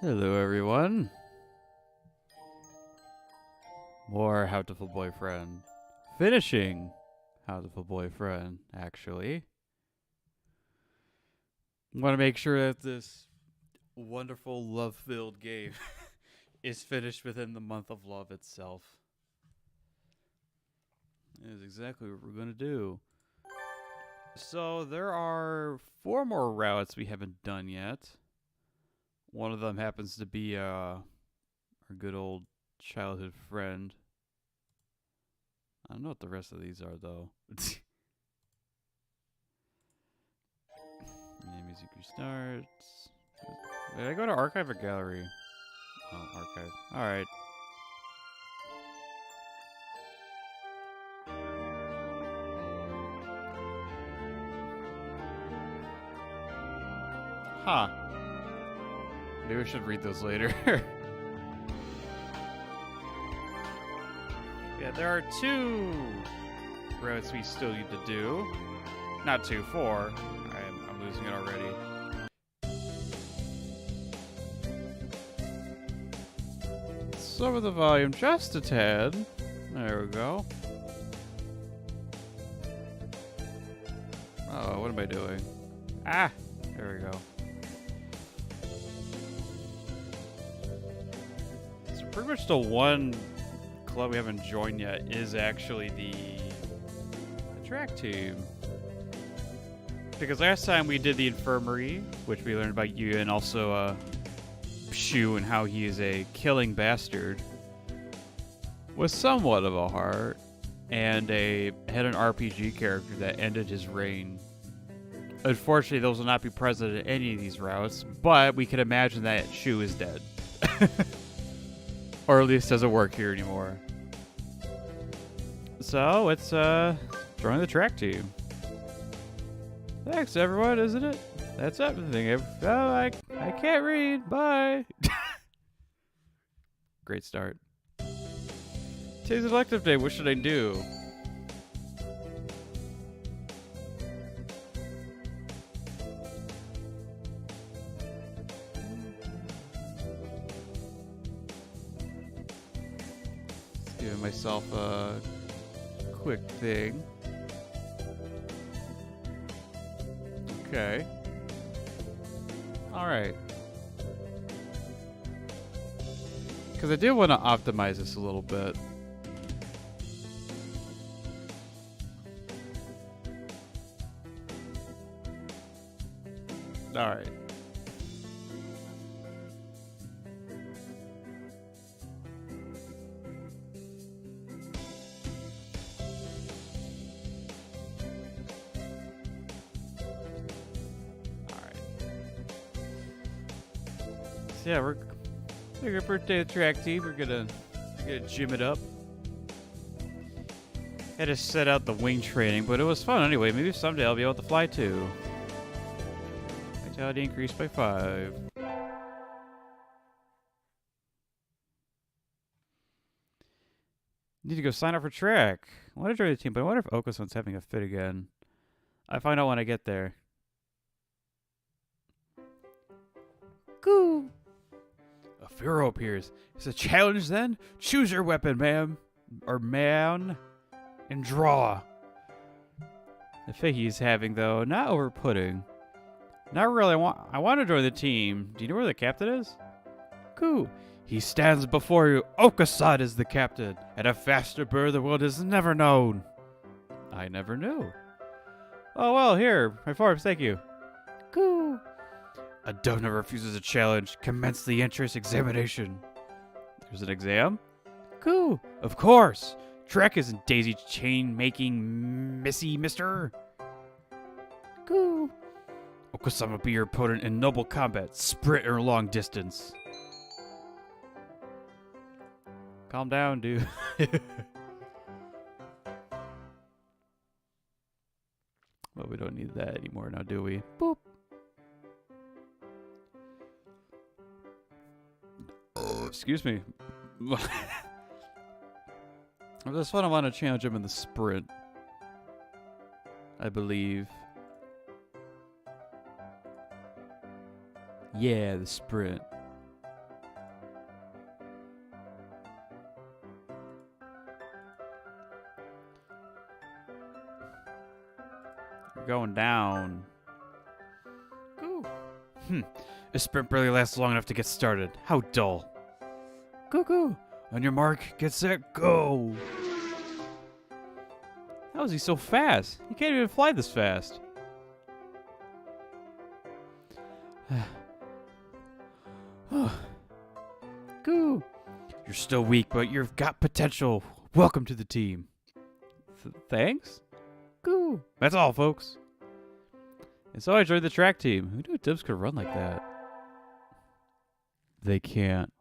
Hello, everyone. More Hatoful Boyfriend. Finishing Hatoful Boyfriend, actually. Want to make sure that this wonderful, love-filled game is finished within the month of love itself. That is exactly what we're going to do. So, there are 4 more routes we haven't done yet. One of them happens to be our good old childhood friend. I don't know what the rest of these are, though. Music restarts. Did I go to archive or gallery? Oh, archive. Alright. Huh. Maybe I should read those later. Yeah, there are 2 routes we still need to do. Not 2, 4. I'm losing it already. Some of the volume just a tad. There we go. Oh, what am I doing? Ah! There we go. So pretty much the one club we haven't joined yet is actually the track team. Because last time we did the infirmary, which we learned about you, and also Shu and how he is a killing bastard, was somewhat of a heart, and had an RPG character that ended his reign. Unfortunately, those will not be present in any of these routes, but we can imagine that Shu is dead. Or at least doesn't work here anymore. So, let's join the track team. Thanks, everyone, isn't it? That's everything. Oh, I can't read. Bye. Great start. Today's elective day. What should I do? Just giving myself a quick thing. Okay. Alright. Because I do want to optimize this a little bit. Alright. Yeah, we're your birthday track team. We're gonna gym it up. Had to set out the wing training, but it was fun anyway. Maybe someday I'll be able to fly too. Vitality increased by 5. Need to go sign up for track. I want to join the team, but I wonder if Okasan's having a fit again. I find out when I get there. Cool. A Firo appears. It's a challenge then? Choose your weapon, ma'am. Or man. And draw. The fit he's having, though, not over-putting. Not really. I want to join the team. Do you know where the captain is? Cool. He stands before you. Okasan is the captain. And a faster bird the world has never known. I never knew. Oh, well, here. My forms, thank you. Cool. A donor refuses a challenge. Commence the entrance examination. There's an exam? Cool. Of course. Trek isn't daisy chain making missy, mister. Cool. Okasan will be your opponent in noble combat, sprint or long distance. Calm down, dude. Well, we don't need that anymore now, do we? Boop. Excuse me. For this one, I want to challenge him in the sprint. I believe. Yeah, the sprint. We're going down. Goo. A sprint barely lasts long enough to get started. How dull. Goo goo. On your mark, get set, go. How is he so fast? He can't even fly this fast. Goo. You're still weak, but you've got potential. Welcome to the team. Thanks? Goo. That's all, folks. And so I joined the track team. Who knew Dibs could run like that? They can't.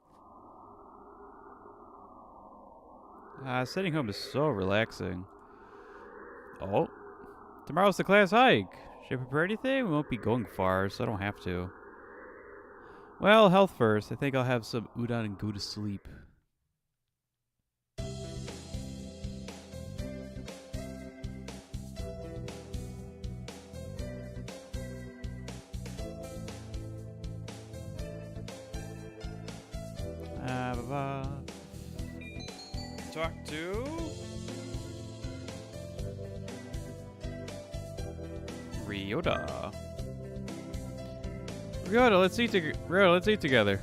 Sitting home is so relaxing. Oh. Tomorrow's the class hike. Should I prepare anything? We won't be going far, so I don't have to. Well, health first. I think I'll have some udon and go to sleep. Talk to Ryota. Ryota, let's eat together.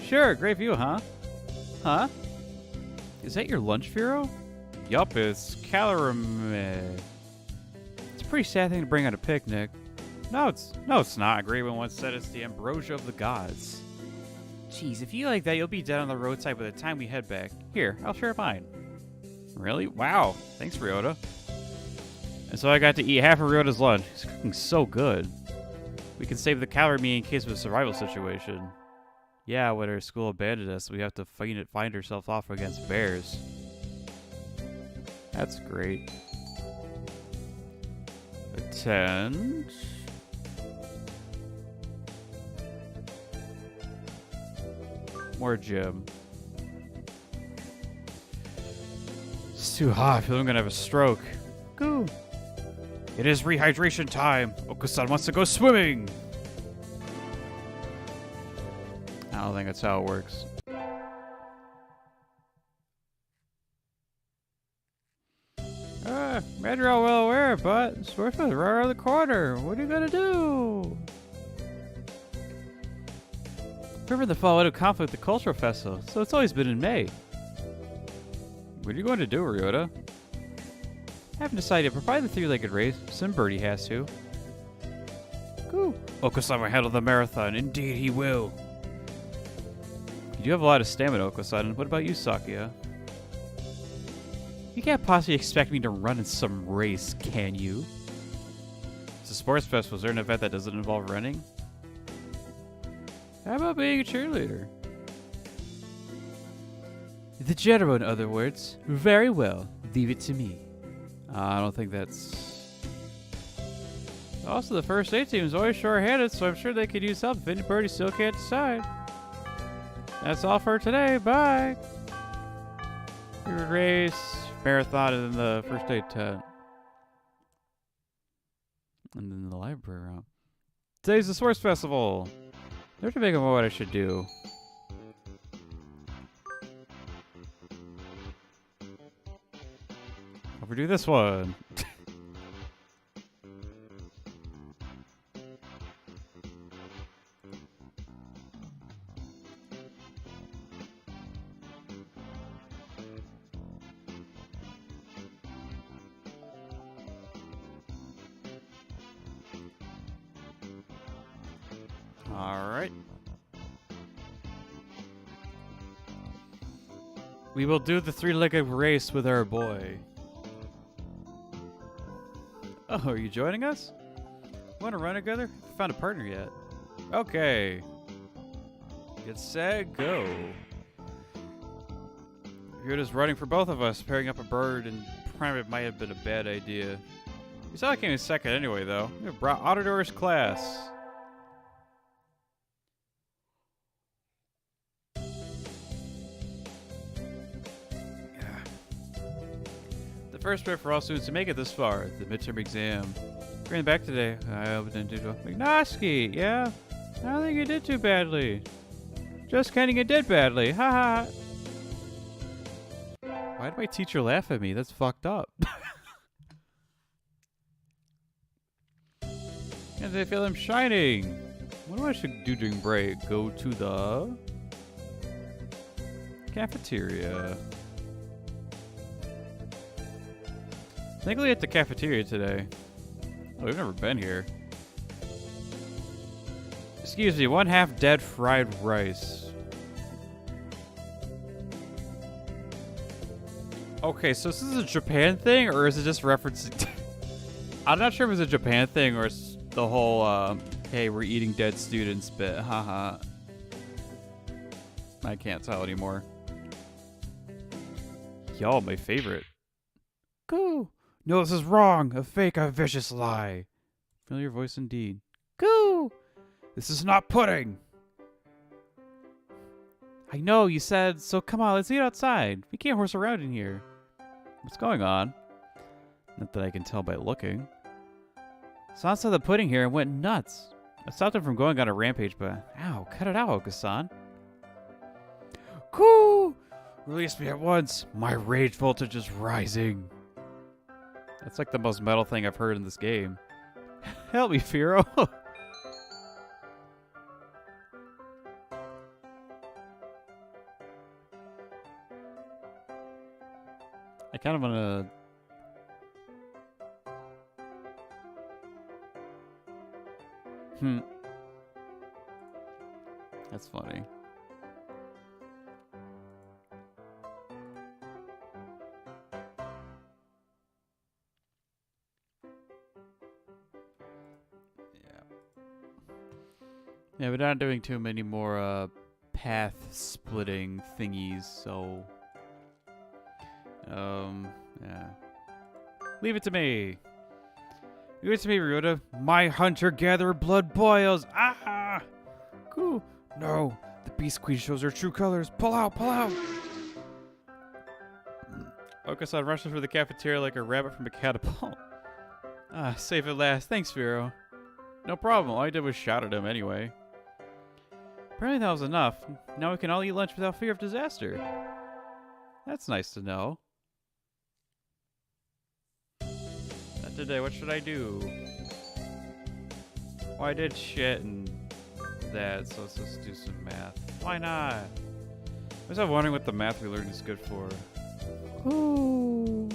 Sure, great view, huh? Huh? Is that your lunch, Firo? Yup, it's calorie. It's a pretty sad thing to bring on a picnic. No, it's not. Agreement once said it's the ambrosia of the gods. Jeez, if you like that, you'll be dead on the roadside by the time we head back. Here, I'll share mine. Really? Wow. Thanks, Ryota. And so I got to eat half of Ryota's lunch. He's cooking so good. We can save the calorie meat in case of a survival situation. Yeah, when our school abandoned us, we have to find ourselves off against bears. That's great. Attend. More gym. It's too hot. I feel I'm gonna have a stroke. Goo. It is rehydration time. Oko-san wants to go swimming. I don't think that's how it works. Imagine you're all well aware, but Sportsman's right around the corner. What are you gonna do? Remember the fall out of conflict with the cultural festival, so it's always been in May. What are you going to do, Ryota? I haven't decided, but probably the three-legged race. Some birdie has to. Cool. Oko-san will handle the marathon. Indeed, he will. You do have a lot of stamina, Oko-san. What about you, Sakuya? You can't possibly expect me to run in some race, can you? It's a sports festival. Is there an event that doesn't involve running? How about being a cheerleader? The general, in other words. Very well. Leave it to me. I don't think that's... Also, the first aid team is always short-handed, so I'm sure they could use help if anybody still can't decide. That's all for today. Bye. Race, marathon, and then the first aid tent. And then the library room. Today's the sports festival. I have to think about what I should do. Overdo this one. All right. We will do the three-legged race with our boy. Oh, are you joining us? Want to run together? Haven't found a partner yet. Okay. Get set, go. Ryota's running for both of us. Pairing up a bird and private might have been a bad idea. You saw I came in second anyway, though. We brought Autodoor's class. First sprint for all students to make it this far, the midterm exam. Going back today, I hope it didn't do well. McNosky, yeah? I don't think you did too badly. Just kidding, you did badly. Ha ha. Why did my teacher laugh at me? That's fucked up. And I feel them shining. What do I should do during break? Go to the cafeteria. I think we'll get the cafeteria today. Oh, we've never been here. Excuse me, 1/2 dead fried rice. Okay, so this is a Japan thing, or is it just referencing... I'm not sure if it's a Japan thing, or it's the whole, hey, we're eating dead students bit. Haha. I can't tell anymore. Y'all, my favorite. Goo! No, this is wrong. A fake, a vicious lie. Familiar voice indeed. Goo! This is not pudding! I know, you said, so come on, let's eat outside. We can't horse around in here. What's going on? Not that I can tell by looking. San saw the pudding here and went nuts. I stopped him from going on a rampage, but... Ow, cut it out, Oka-san. Coo! Release me at once. My rage voltage is rising. That's like the most metal thing I've heard in this game. Help me, Firo. I kind of want to... That's funny. Yeah, we're not doing too many more path splitting thingies, so yeah. Leave it to me. Leave it to me, Ryota. My hunter-gatherer blood boils. Ah! Cool. No, the Beast Queen shows her true colors. Pull out, pull out. Oka-san rushes for the cafeteria like a rabbit from a catapult. Ah, safe at last. Thanks, Firo. No problem. All I did was shout at him anyway. Apparently that was enough. Now we can all eat lunch without fear of disaster. That's nice to know. Not today. What should I do? Well, I did shit and that, so let's just do some math. Why not? I was wondering what the math we learned is good for. Ooh.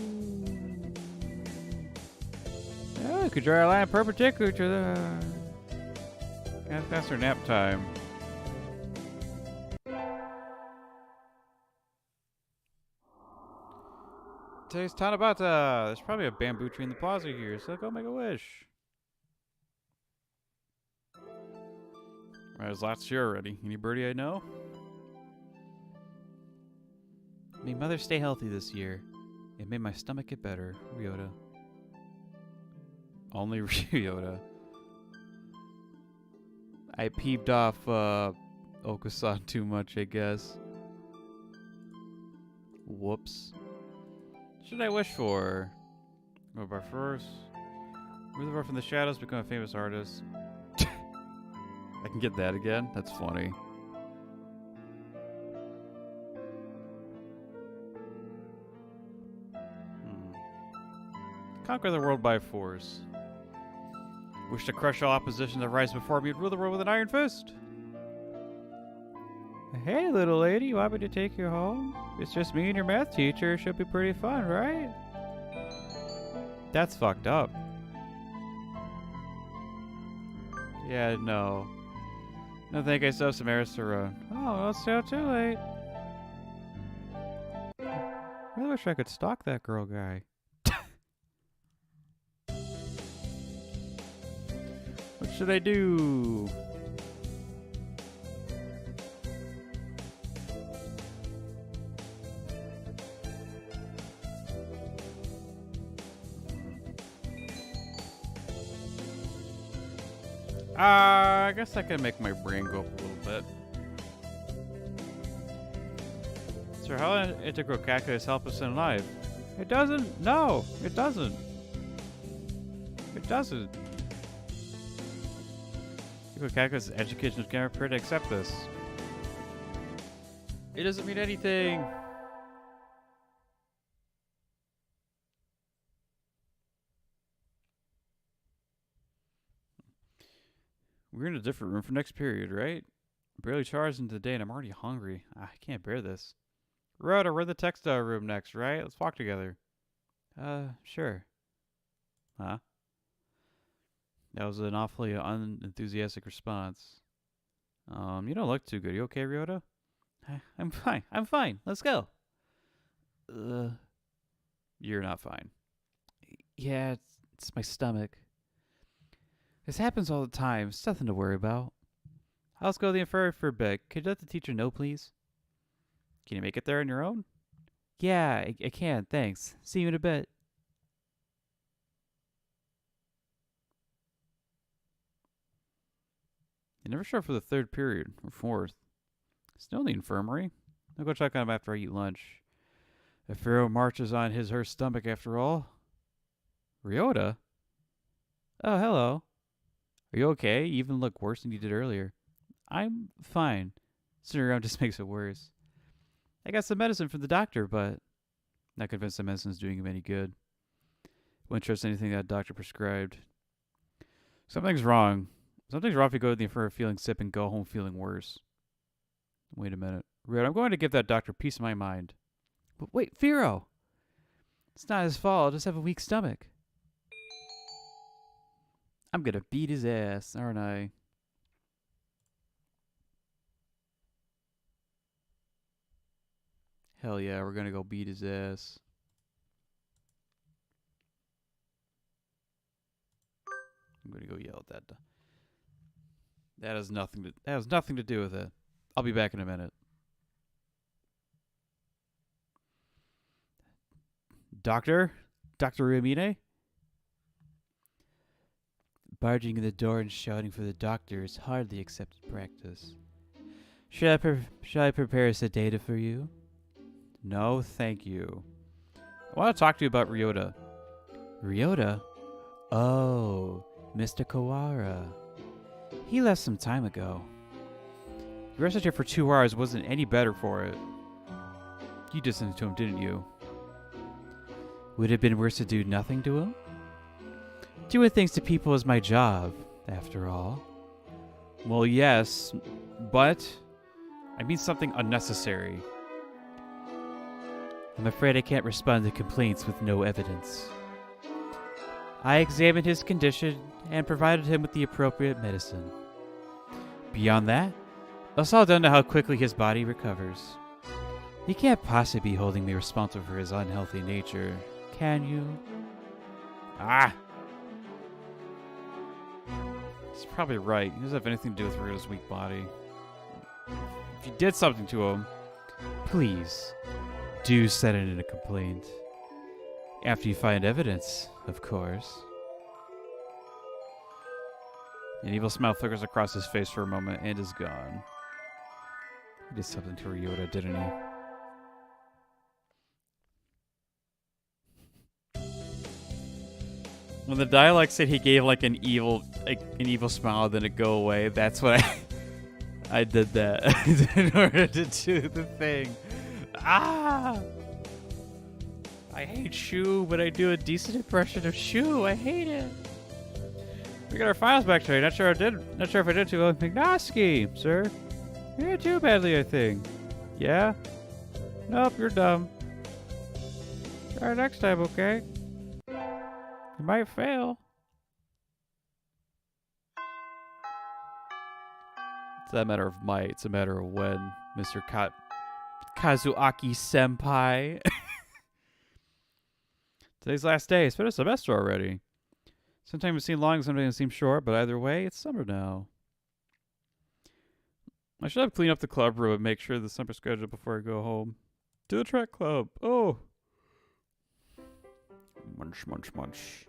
Yeah, we could draw a line perpendicular to the... Faster nap time. Today's Tanabata. There's probably a bamboo tree in the plaza here, so go make a wish. Right, it was last year already. Any birdie I know? May mother stay healthy this year. It made my stomach get better. Ryota. Only Ryota. I peeped off Oka-san too much, I guess. Whoops. What should I wish for? Go by first. Remove the roar from the shadows, become a famous artist. I can get that again? That's funny. Conquer the world by force. Wish to crush all opposition that rise before me and rule the world with an iron fist. Hey, little lady, you want me to take you home? It's just me and your math teacher. Should be pretty fun, right? That's fucked up. Yeah, no. No, think I still have some errands to run. Oh, it's still too late. I really wish I could stalk that girl guy. What should I do? I guess I can make my brain go up a little bit. So how integral calculus help us in life? It doesn't. No, it doesn't. It doesn't. Integral calculus is educational grammar. Prepare to accept this. It doesn't mean anything. We're in a different room for next period, right? Barely charged into the day and I'm already hungry. I can't bear this. Rhoda, we're in the textile room next, right? Let's walk together. Sure. Huh? That was an awfully unenthusiastic response. You don't look too good. You okay, Ryoda? I'm fine. I'm fine. Let's go. You're not fine. Yeah, it's my stomach. This happens all the time. It's nothing to worry about. I'll just go to the infirmary for a bit. Could you let the teacher know, please? Can you make it there on your own? Yeah, I can. Thanks. See you in a bit. You never show up for the third period, or fourth. Still in the infirmary. I'll go check on him after I eat lunch. If Firo marches on her stomach after all. Ryota? Oh, hello. Are you okay? You even look worse than you did earlier. I'm fine. Sitting around just makes it worse. I got some medicine from the doctor, but not convinced the medicine's doing him any good. Wouldn't trust anything that doctor prescribed. Something's wrong. Something's wrong if you go to the infirmary feeling sick and go home feeling worse. Wait a minute. Red, I'm going to give that doctor peace of my mind. But wait, Firo! It's not his fault. I'll just have a weak stomach. I'm gonna beat his ass, aren't I? Hell yeah, we're gonna go beat his ass. I'm gonna go yell at that. That has nothing to do with it. I'll be back in a minute. Doctor? Dr. Uemine? Barging in the door and shouting for the doctor is hardly accepted practice. Shall I prepare a sedative for you? No, thank you. I want to talk to you about Ryota. Ryota? Oh, Mr. Kawara. He left some time ago. You rested here for 2 hours wasn't any better for it. You did something to him, didn't you? Would it have been worse to do nothing to him? Doing things to people is my job, after all. Well, yes, but I mean something unnecessary. I'm afraid I can't respond to complaints with no evidence. I examined his condition and provided him with the appropriate medicine. Beyond that, it's all down to how quickly his body recovers. You can't possibly be holding me responsible for his unhealthy nature, can you? Ah! He's probably right. He doesn't have anything to do with Ryo's weak body. If you did something to him, please, do send it in a complaint. After you find evidence, of course. An evil smile flickers across his face for a moment and is gone. He did something to Ryota, didn't he? When the dialogue said he gave like an evil smile, then it go away. That's what I did that in order to do the thing. Ah! I hate Shu, but I do a decent impression of Shu. I hate it. We got our files back today. Not sure if I did too well. McNosky, sir. You did too badly, I think. Yeah? Nope, you're dumb. Try next time, okay? You might fail. It's not a matter of might. It's a matter of when, Mr. Kazuaki Senpai. Today's last day. It's been a semester already. Sometimes it seems long, sometimes it seems short, but either way, it's summer now. I should have cleaned up the club room and make sure the summer schedule before I go home. To the track club. Oh. Munch, munch, munch.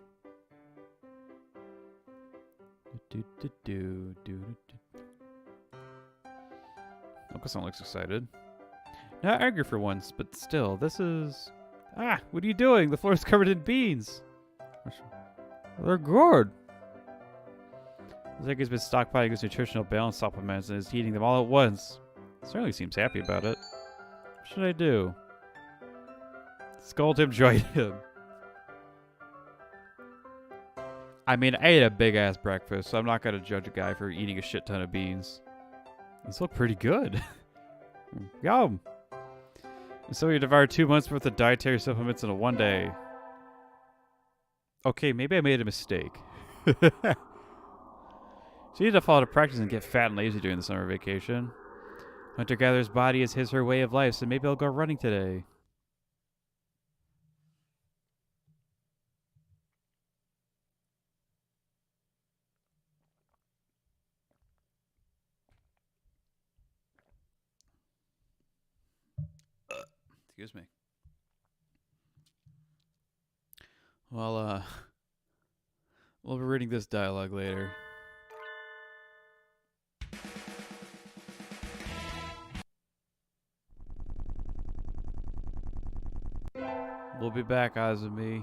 Uncle Son looks excited. Not angry for once, but still, this is... Ah, what are you doing? The floor is covered in beans. They're good. Looks like he's been stockpiling his nutritional balance supplements and is eating them all at once. Certainly seems happy about it. What should I do? Scold him, join him. I mean, I ate a big-ass breakfast, so I'm not going to judge a guy for eating a shit ton of beans. These look pretty good. Yum. So you devoured 2 months worth of dietary supplements in one day. Okay, maybe I made a mistake. So you need to follow the practice and get fat and lazy during the summer vacation. Hunter-gatherer's body is her way of life, so maybe I'll go running today. Excuse me. Well, we'll be reading this dialogue later. We'll be back, Azumi.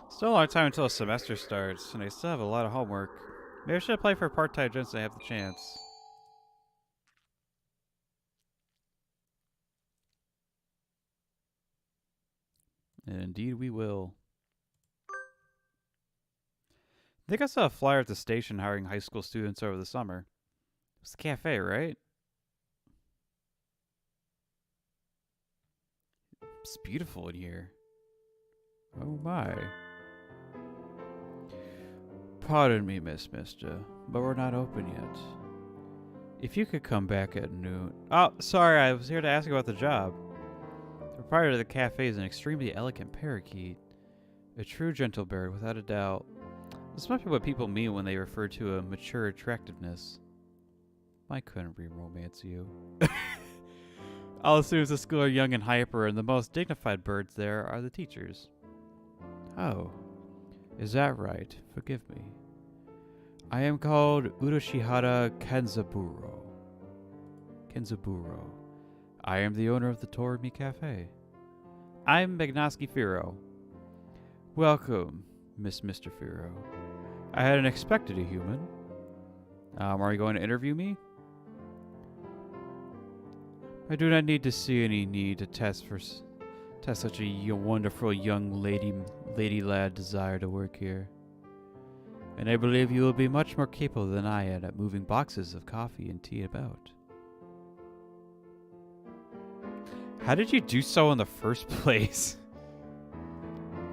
Still a long time until a semester starts, and I still have a lot of homework. Maybe I should apply for a part-time job since I have the chance. And indeed we will. I think I saw a flyer at the station hiring high school students over the summer. It's the cafe, right? It's beautiful in here. Oh my. Pardon me, Mister, but we're not open yet. If you could come back at noon... Oh, sorry, I was here to ask you about the job. The proprietor of the cafe is an extremely elegant parakeet. A true gentle bird, without a doubt. This must be what people mean when they refer to a mature attractiveness. I couldn't re-romance you. All the students at school are young and hyper, and the most dignified birds there are the teachers. Oh, is that right? Forgive me. I am called Uroshihara Kenzaburo. I am the owner of the Torimi Cafe. I'm McNosky Firo. Welcome, Mr. Firo. I hadn't expected a human. Are you going to interview me? I do not need to see any need to test such a wonderful young lady lad desire to work here. And I believe you will be much more capable than I am at moving boxes of coffee and tea about. How did you do so in the first place?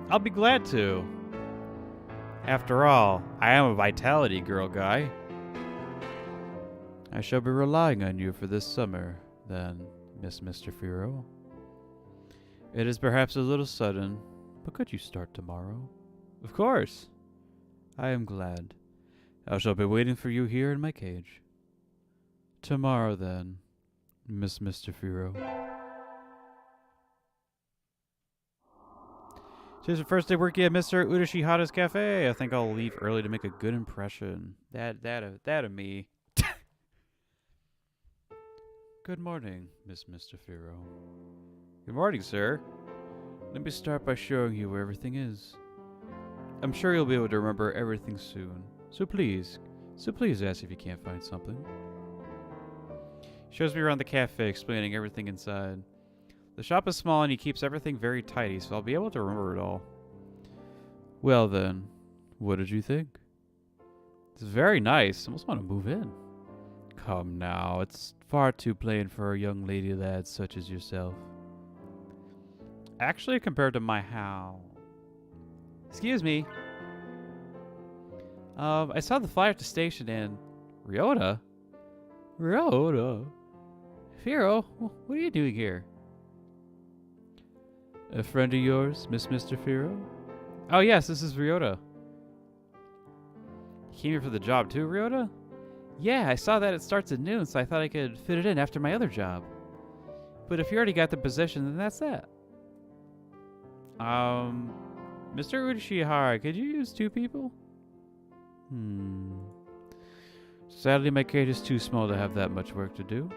I'll be glad to. After all, I am a Vitality Girl guy. I shall be relying on you for this summer, then, Mr. Firo. It is perhaps a little sudden, but could you start tomorrow? Of course. I am glad. I shall be waiting for you here in my cage. Tomorrow, then, Mr. Firo. Today's the first day working at Mr. Uroshihara's cafe. I think I'll leave early to make a good impression. That of me. Good morning, Mr. Firo. Good morning, sir. Let me start by showing you where everything is. I'm sure you'll be able to remember everything soon. So please ask if you can't find something. He shows me around the cafe, explaining everything inside. The shop is small and he keeps everything very tidy, so I'll be able to remember it all. Well then, what did you think? It's very nice. I almost want to move in. Come now, it's far too plain for a young lady lad such as yourself. Actually, compared to my house... Excuse me. I saw the flyer at the station and... Ryota? Firo, what are you doing here? A friend of yours, Mr. Firo? Oh yes, this is Ryota. You came here for the job too, Ryota? Yeah, I saw that it starts at noon, so I thought I could fit it in after my other job. But if you already got the position, then that's that. Mr. Uroshihara, could you use 2 people? Sadly, my cage is too small to have that much work to do.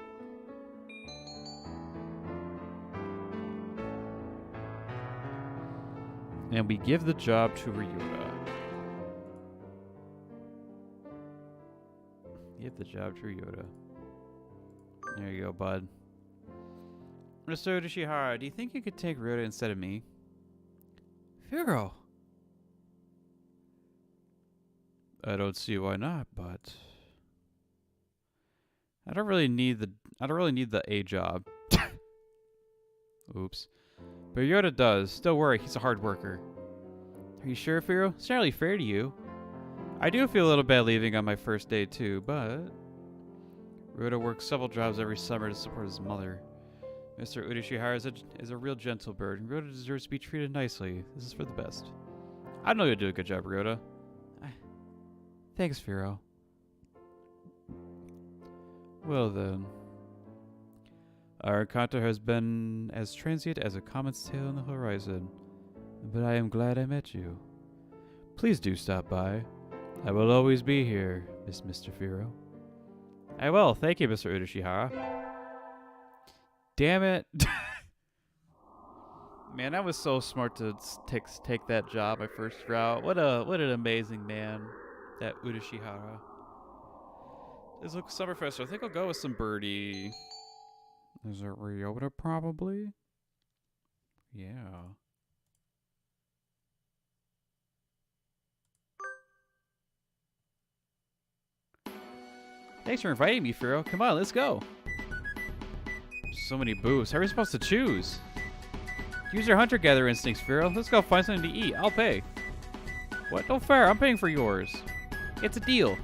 And we give the job to Ryota. Give the job to Ryota. There you go, bud. Mr. Uroshihara, do you think you could take Ryota instead of me? Firo! I don't see why not, but I don't really need the A job. Oops. But Yoda does. Don't worry, he's a hard worker. Are you sure, Firo? It's not really fair to you. I do feel a little bad leaving on my first day too, but Ryoda works several jobs every summer to support his mother. Mr. Udashihara is a real gentle bird, and Ryoda deserves to be treated nicely. This is for the best. I know you'll do a good job, Ryoda. Thanks, Firo. Well then. Our encounter has been as transient as a comet's tail on the horizon, but I am glad I met you. Please do stop by. I will always be here, Mr. Firo. I will. Thank you, Mr. Udashihara. Damn it. Man, that was so smart to take that job my first route. What an amazing man, that Udashihara. This looks Summerfest. I think I'll go with some birdie. Is it Ryota probably? Yeah. Thanks for inviting me, Firo. Come on, let's go. So many booths. How are we supposed to choose? Use your hunter-gatherer instincts, Firo. Let's go find something to eat. I'll pay. What? No fair. I'm paying for yours. It's a deal.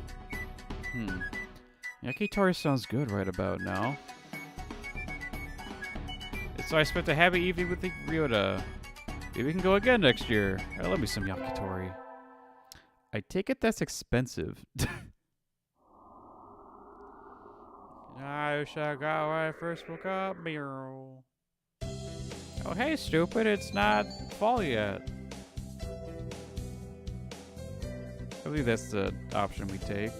Yakitori sounds good right about now. So I spent a happy evening with the Ryota. Maybe we can go again next year. I love me some yakitori. I take it that's expensive. I wish I got when I first woke up. Oh, hey, stupid. It's not fall yet. I believe that's the option we take.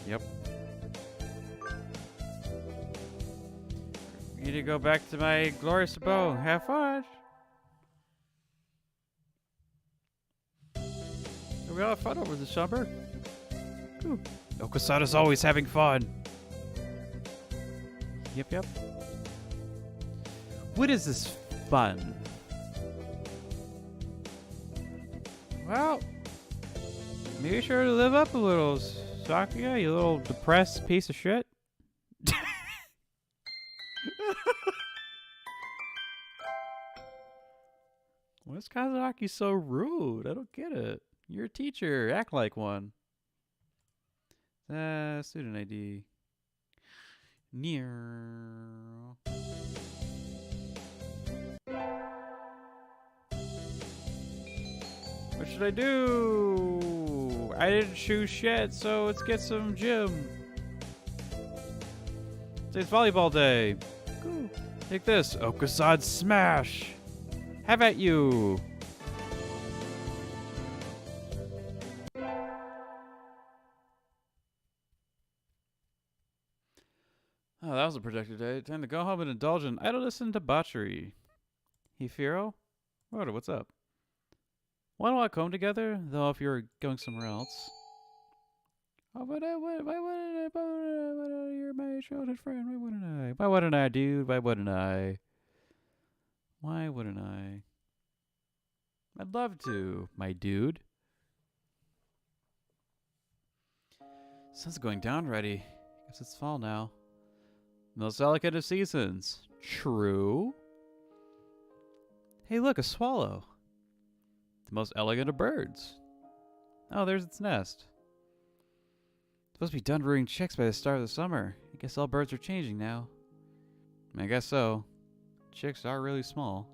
Yep. Need to go back to my glorious abode. Have fun. We all have fun over the summer. Ooh. Okasada's always having fun. Yep. What is this fun? Well, be sure to live up a little, Sakuya, you little depressed piece of shit. Why is Kazaki so rude? I don't get it. You're a teacher. Act like one. Student ID. Near. What should I do? I didn't choose shit, so let's get some gym. Today's volleyball day. Cool. Take this. Okazad Smash. Have at you. Oh, that was a productive day. Time to go home and indulge in idleness and debauchery. Hey, Firo? Rhoda, what's up? Want to walk home together? Though if you're going somewhere else. Oh, but why wouldn't I? You're my childhood friend. Why wouldn't I? Why wouldn't I, dude? Why wouldn't I? Why wouldn't I? I'd love to, my dude. Sun's going down already. Guess it's fall now. Most delicate of seasons. True. Hey, look, a swallow. The most elegant of birds. Oh, there's its nest. It's supposed to be done rearing chicks by the start of the summer. I guess all birds are changing now. I guess so. Chicks are really small.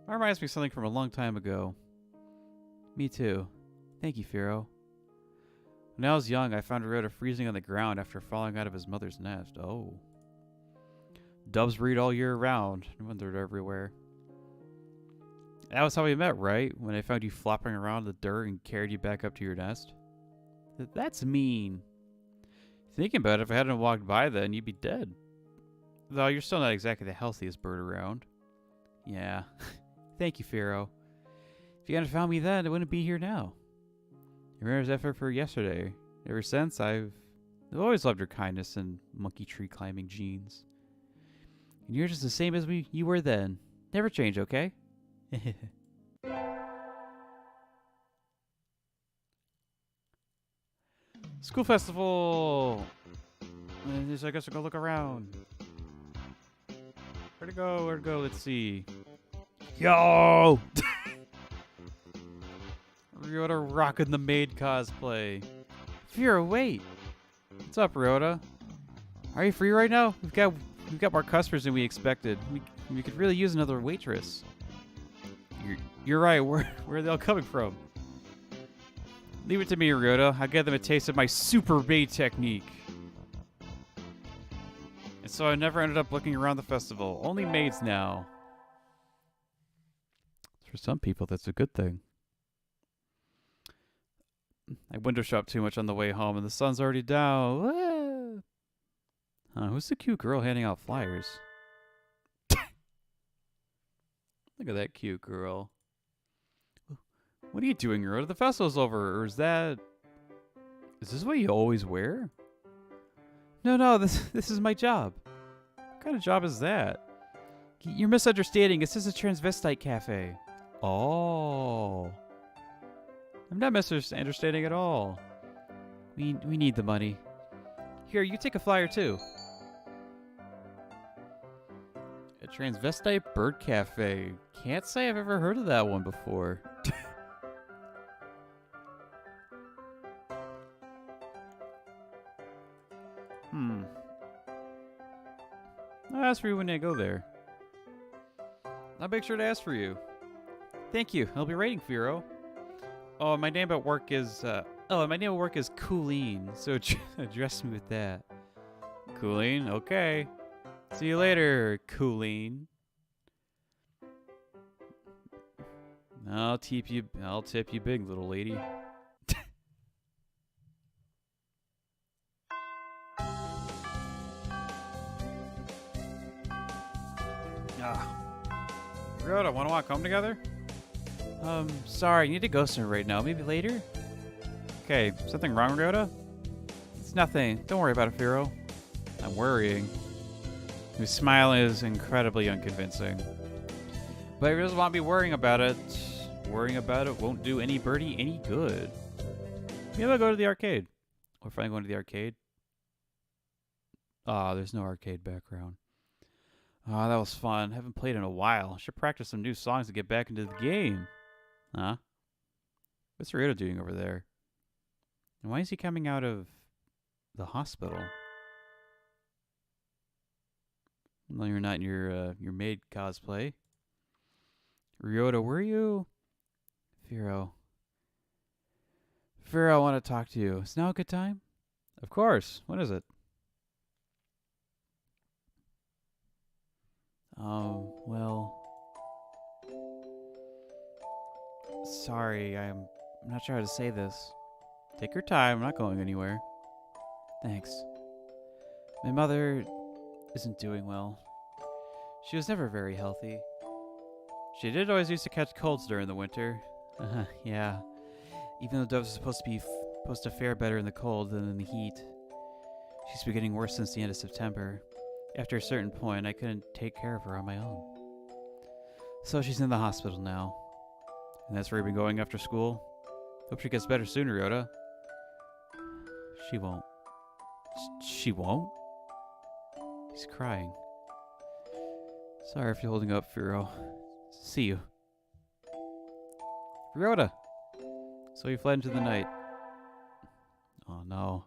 That reminds me of something from a long time ago. Me too. Thank you, Firo. When I was young, I found Ryota freezing on the ground after falling out of his mother's nest. Oh. Doves breed all year round. No wonder they're everywhere. That was how we met, right? When I found you flopping around in the dirt and carried you back up to your nest? That's mean. Thinking about it, if I hadn't walked by then, you'd be dead. Though you're still not exactly the healthiest bird around. Yeah. Thank you, Firo. If you hadn't found me then, I wouldn't be here now. I remember his effort for yesterday. Ever since, I've always loved your kindness and monkey tree climbing genes. And you're just the same as you were then. Never change, okay? School festival! I guess I'll go look around. Where'd it go? Where'd it go? Let's see. Yo! Ryota rocking the maid cosplay. Firo, wait! What's up, Ryota? Are you free right now? We've got more customers than we expected. We could really use another waitress. You're right. Where are they all coming from? Leave it to me, Ryota. I'll give them a taste of my super maid technique. And so I never ended up looking around the festival. Only maids now. For some people, that's a good thing. I window shop too much on the way home, and the sun's already down. Who's the cute girl handing out flyers? Look at that cute girl. What are you doing, Ryota? The festival's over, or is this what you always wear? No, this is my job. What kind of job is that? You're misunderstanding. This is a transvestite cafe. Oh. I'm not misunderstanding at all. We need the money. Here, you take a flyer too. A transvestite bird cafe. Can't say I've ever heard of that one before. I'll ask for you when I go there. I'll make sure to ask for you. Thank you. I'll be waiting, Firo. Oh, my name at work is Colleen, so address me with that. Colleen, okay. See you later, Colleen. I'll tip you big, little lady. Ryota, wanna come together? Sorry, I need to go somewhere right now. Maybe later? Okay, something wrong, Ryota? It's nothing. Don't worry about it, Firo. I'm worrying. His smile is incredibly unconvincing. But he doesn't want me worrying about it. Worrying about it won't do any birdie any good. Maybe I'll go to the arcade. Or finally going to the arcade. Ah, there's no arcade background. Oh, that was fun. Haven't played in a while. Should practice some new songs to get back into the game. Huh? What's Ryota doing over there? And why is he coming out of the hospital? Well, you're not in your maid cosplay. Ryota, were you? Firo. Firo, I want to talk to you. Is now a good time? Of course. What is it? Oh, well. Sorry, I'm not sure how to say this. Take your time, I'm not going anywhere. Thanks. My mother isn't doing well. She was never very healthy. She did always used to catch colds during the winter. Yeah. Even though doves are supposed to fare better in the cold than in the heat. She's been getting worse since the end of September. After a certain point, I couldn't take care of her on my own. So she's in the hospital now. And that's where you've been going after school? Hope she gets better sooner, Ryota. She won't. She won't? He's crying. Sorry if you're holding up, Firo. See you. Ryota! So he fled into the night. Oh no.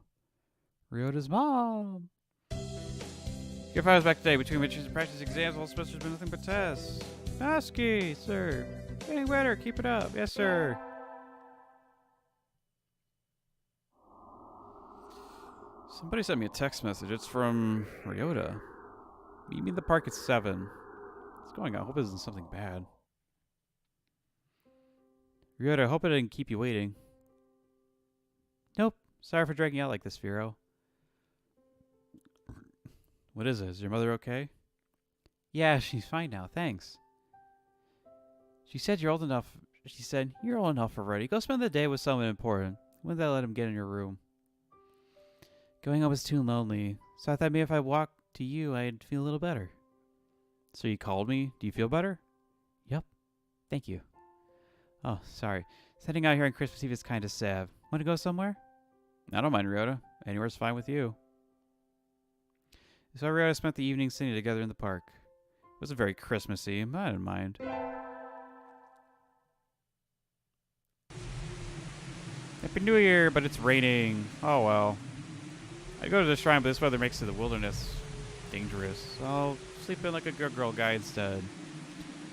Ryota's mom! Your file's back today. Between midterms and practice exams, all semesters have been nothing but tests. McNosky, sir. Getting better. Keep it up. Yes, sir. Somebody sent me a text message. It's from Ryota. Meet me in the park at 7. What's going on? I hope it isn't something bad. Ryota, I hope I didn't keep you waiting. Nope. Sorry for dragging out like this, Firo. What is it? Is your mother okay? Yeah, she's fine now. Thanks. She said you're old enough. She said, you're old enough already. Go spend the day with someone important. When did I let him get in your room? Going home was too lonely. So I thought maybe if I walked to you, I'd feel a little better. So you called me? Do you feel better? Yep. Thank you. Oh, sorry. Sitting out here on Christmas Eve is kind of sad. Want to go somewhere? I don't mind, Ryota. Anywhere's fine with you. So Ryota spent the evening sitting together in the park. It wasn't very Christmassy, but I didn't mind. Happy New Year, but it's raining. Oh well. I'd go to the shrine, but this weather makes the wilderness dangerous. So I'll sleep in like a good girl guy instead.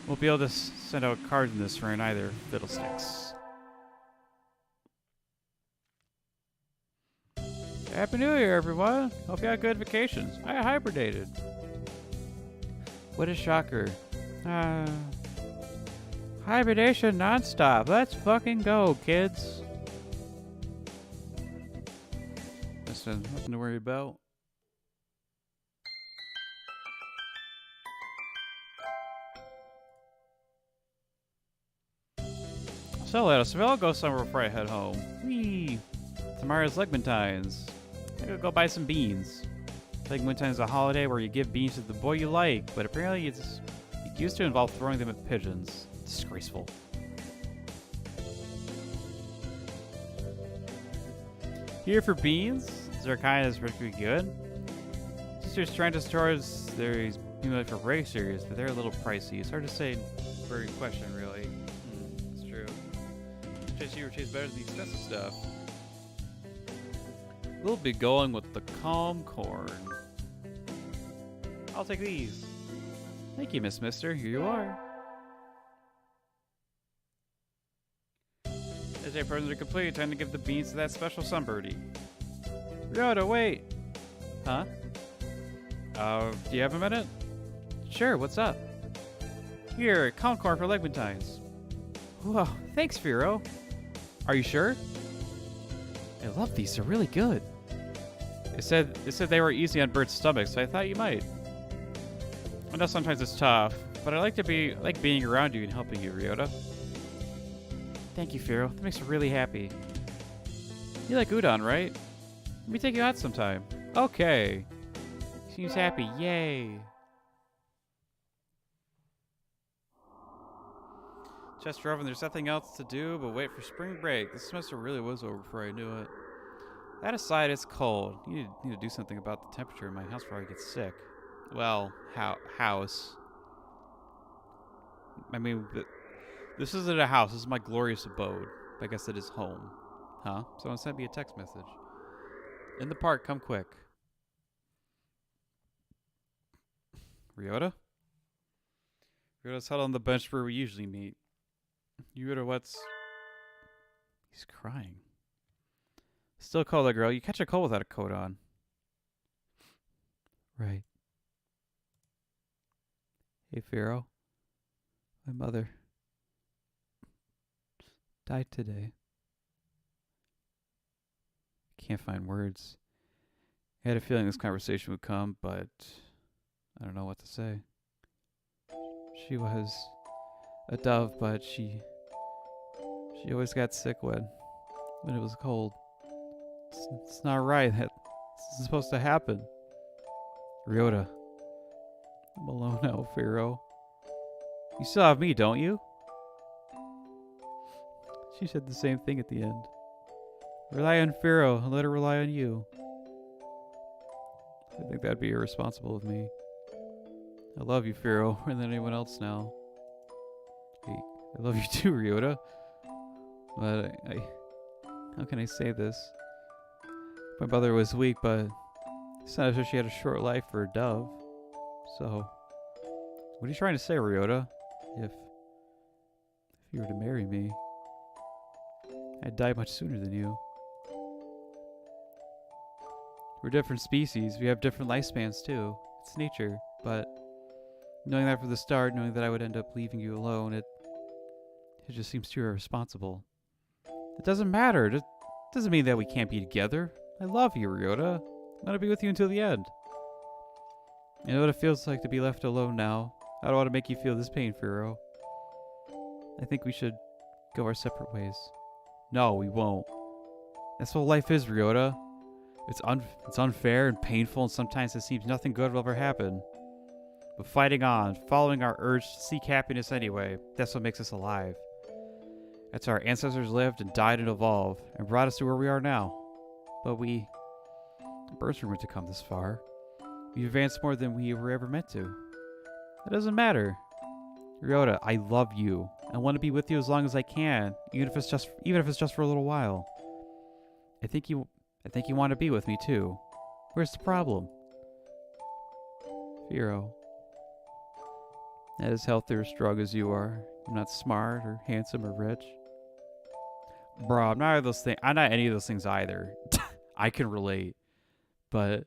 Won't be able to send out cards in this shrine either. Fiddlesticks. Happy New Year, everyone. Hope you had good vacations. I hibernated. What a shocker. Hibernation nonstop. Let's fucking go, kids. Listen, nothing to worry about. So let us all go somewhere before I head home. Whee! Tomorrow's Legmentines. I'm gonna go buy some beans. Legmentines is a holiday where you give beans to the boy you like, but apparently it used to involve throwing them at pigeons. Disgraceful. Here for beans? Is there a kind that's particularly good? Sister's trying to store their beans for racers, but they're a little pricey. It's hard to say for your question, really. It's true. Cheaper tastes better than the expensive stuff. We'll be going with the calm corn. I'll take these. Thank you, Miss Mister. Here you are. As your presents are complete, time to give the beans to that special sunbirdie. Ryota, wait. Huh? Do you have a minute? Sure, what's up? Here, calm corn for Legmentines. Whoa, thanks, Firo. Are you sure? I love these, they're really good. It said they were easy on birds' stomachs, so I thought you might. I know sometimes it's tough, but I like being around you and helping you, Ryota. Thank you, Firo. That makes me really happy. You like udon, right? Let me take you out sometime. Okay. Seems happy. Yay. Chester Oven, there's nothing else to do but wait for spring break. This semester really was over before I knew it. That aside, it's cold. You need to do something about the temperature in my house before I get sick. Well, house. I mean, this isn't a house. This is my glorious abode. I guess it is home. Huh? Someone sent me a text message. In the park, come quick. Ryota? Ryota's huddled on the bench where we usually meet. Ryota, what's... He's crying. Still cold, that girl. You catch a cold without a coat on. Right. Hey, Firo. My mother died today. Can't find words. I had a feeling this conversation would come, but I don't know what to say. She was a dove, but she always got sick when it was cold. It's not right. This is supposed to happen. Ryota. I'm alone now, Firo. You still have me, don't you? She said the same thing at the end. Rely on Firo and let her rely on you. I think that'd be irresponsible of me. I love you, Firo, more than anyone else now. Hey, I love you too, Ryota. But how can I say this? My mother was weak, but it's not as if she had a short life for a dove. So, what are you trying to say, Ryota? If you were to marry me, I'd die much sooner than you. We're different species. We have different lifespans too. It's nature. But knowing that from the start, knowing that I would end up leaving you alone, it just seems too irresponsible. It doesn't matter. It doesn't mean that we can't be together. I love you, Ryota. I'm gonna be with you until the end. You know what it feels like to be left alone now. I don't want to make you feel this pain, Firo. I think we should go our separate ways. No, we won't. That's what life is, Ryota. It's unfair and painful, and sometimes it seems nothing good will ever happen. But fighting on, following our urge to seek happiness anyway, that's what makes us alive. That's how our ancestors lived and died and evolved, and brought us to where we are now. But we burst rumor to come this far. We advanced more than we were ever meant to. It doesn't matter. Ryota, I love you. I want to be with you as long as I can, even if it's just for a little while. I think you want to be with me too. Where's the problem? Firo. Not as healthy or strong as you are. I'm not smart or handsome or rich. Bro, I'm not any of those things either. I can relate. But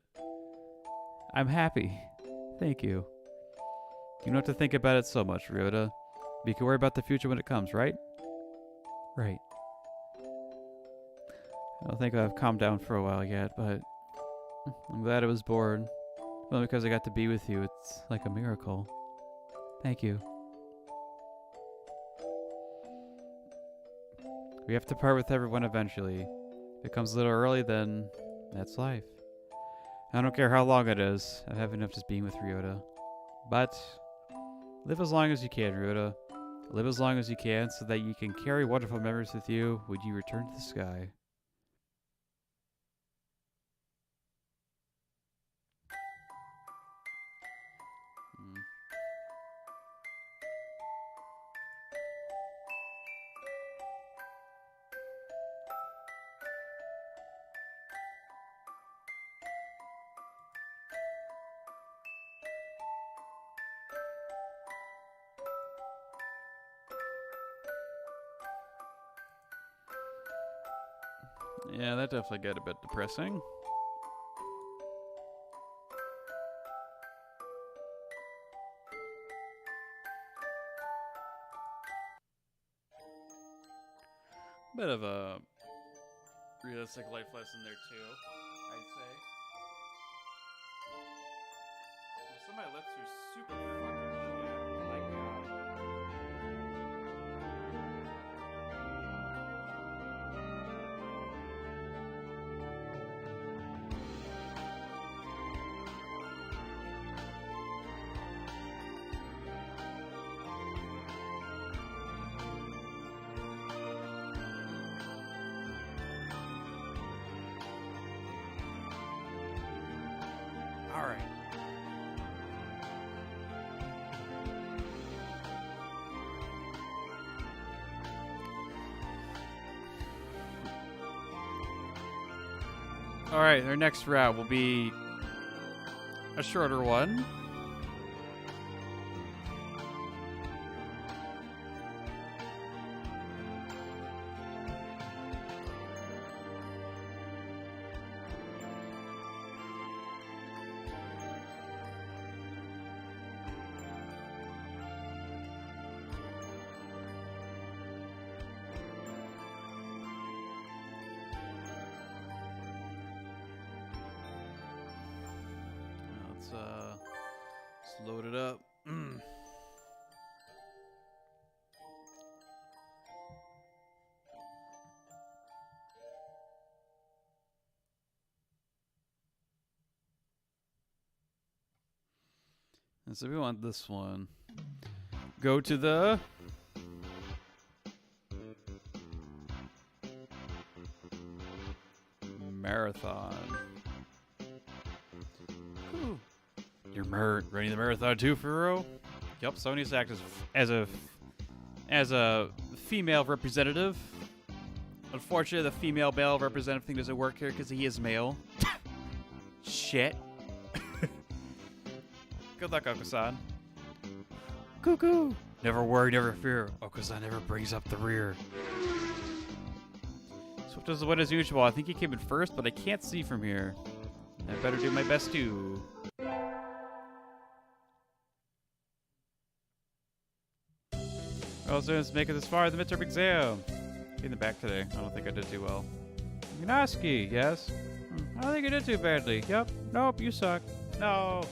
I'm happy. Thank you. You don't have to think about it so much, Ryota. We can worry about the future when it comes, right? Right. I don't think I've calmed down for a while yet, but I'm glad I was born. Well, because I got to be with you, it's like a miracle. Thank you. We have to part with everyone eventually. If it comes a little early, then that's life. I don't care how long it is. I have enough just being with Ryota. But live as long as you can, Ryota. Live as long as you can so that you can carry wonderful memories with you when you return to the sky. Yeah, that definitely got a bit depressing. Bit of a realistic life lesson there too, I'd say. Some of my lips are super fucking shit. My god. All right. All right, our next route will be a shorter one. Let's load it up. And so we want this one. Go to the marathon. Ooh. You're running the marathon too, Firo? Yep, so needs to act as a female representative. Unfortunately, the female male representative thing doesn't work here because he is male. Shit. Good luck, Oko-san. Cuckoo! Never worry, never fear. Oko-san never brings up the rear. Swift does the win as usual. I think he came in first, but I can't see from here. I better do my best too. Well, students make it this far in the midterm exam. In the back today. I don't think I did too well. McNosky, yes. I don't think I did too badly. Yep. Nope, you suck. No.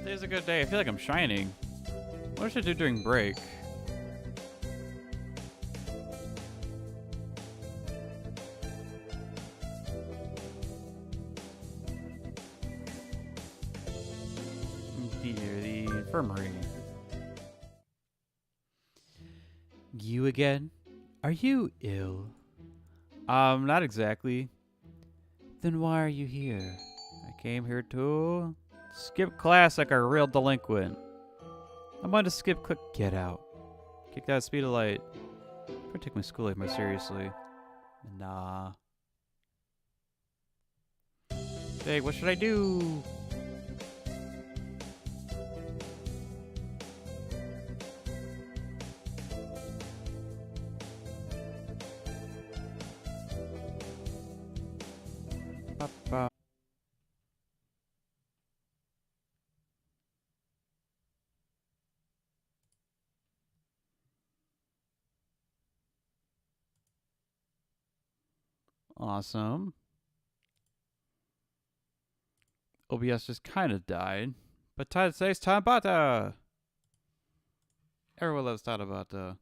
Today's a good day. I feel like I'm shining. What should I do during break? Here, the infirmary. You again? Are you ill? Not exactly. Then why are you here? I came here to skip class like a real delinquent. I'm going to skip click get out. Kick that speed of light. I take my school life more seriously. Nah. Hey, what should I do? Ba-ba. Awesome. OBS just kind of died. But Todd says Tabata! Everyone loves Tabata.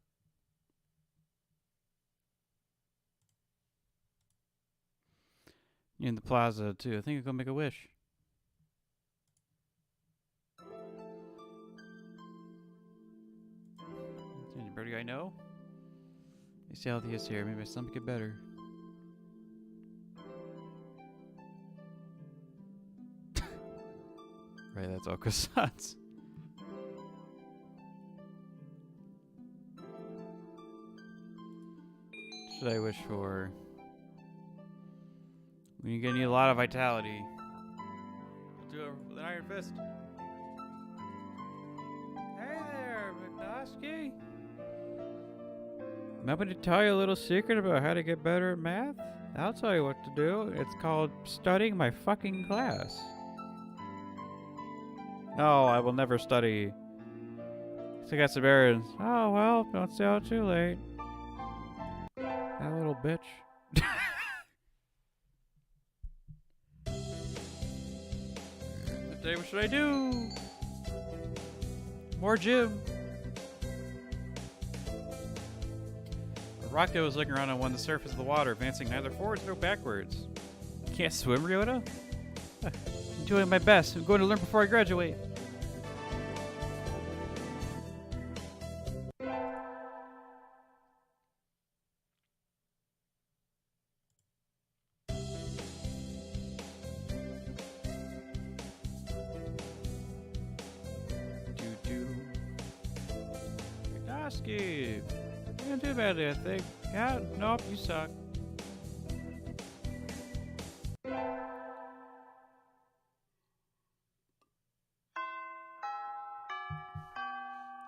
In the plaza, too. I think I'm gonna make a wish. Anybody I know? You see how he is here. Maybe my stomach get better. Right, that's all croissants. Should I wish for? You're gonna need a lot of vitality. Do it with an iron fist. Hey there, McNosky. I'm going to tell you a little secret about how to get better at math. I'll tell you what to do. It's called studying my fucking class. No, I will never study. I got some errands. Oh well, don't stay out too late. That little bitch. What should I do? More gym. A rocket was looking around on the surface of the water, advancing neither forwards nor backwards. Can't swim, Ryota? I'm doing my best. I'm going to learn before I graduate. McNosky! You didn't do badly, I think. Yeah, nope, you suck.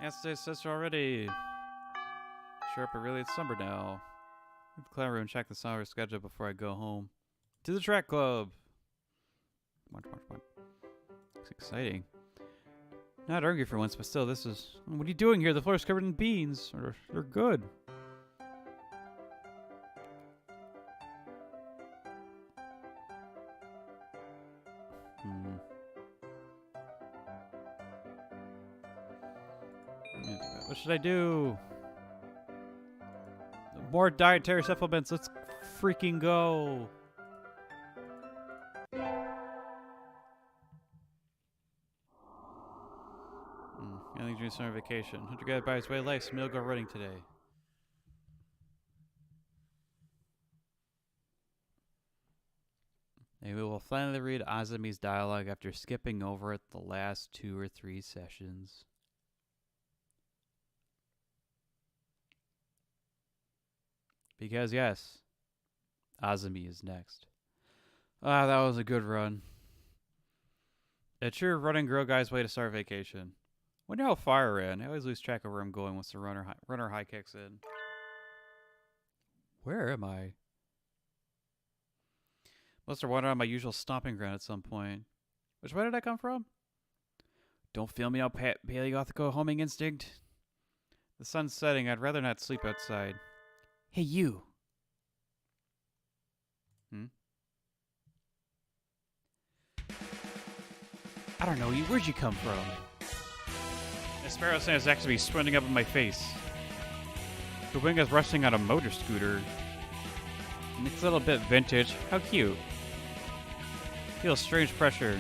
Yes, sister already. Sure, but really it's summer now. Leave the clown room and check the summer schedule before I go home. To the track club! Watch. It's exciting. Not hungry for once, but still, this is... What are you doing here? The floor is covered in beans. They're good. What should I do? More dietary supplements. Let's freaking go. I think during summer vacation. Hunter got by his way of life, so we'll go running today. And we will finally read Azami's dialogue after skipping over it the last 2 or 3 sessions. Because yes, Azami is next. Ah, that was a good run. It's your running girl guy's way to start vacation. Wonder how far I ran. I always lose track of where I'm going once the runner high kicks in. Where am I? Must have wandered on my usual stomping ground at some point. Which way did I come from? Don't feel me out, paleogothico homing instinct. The sun's setting. I'd rather not sleep outside. Hey, you. I don't know you. Where'd you come from? A sparrow sound is actually swindling up in my face. The wing is rushing on a motor scooter. It's a little bit vintage. How cute. Feels strange pressure.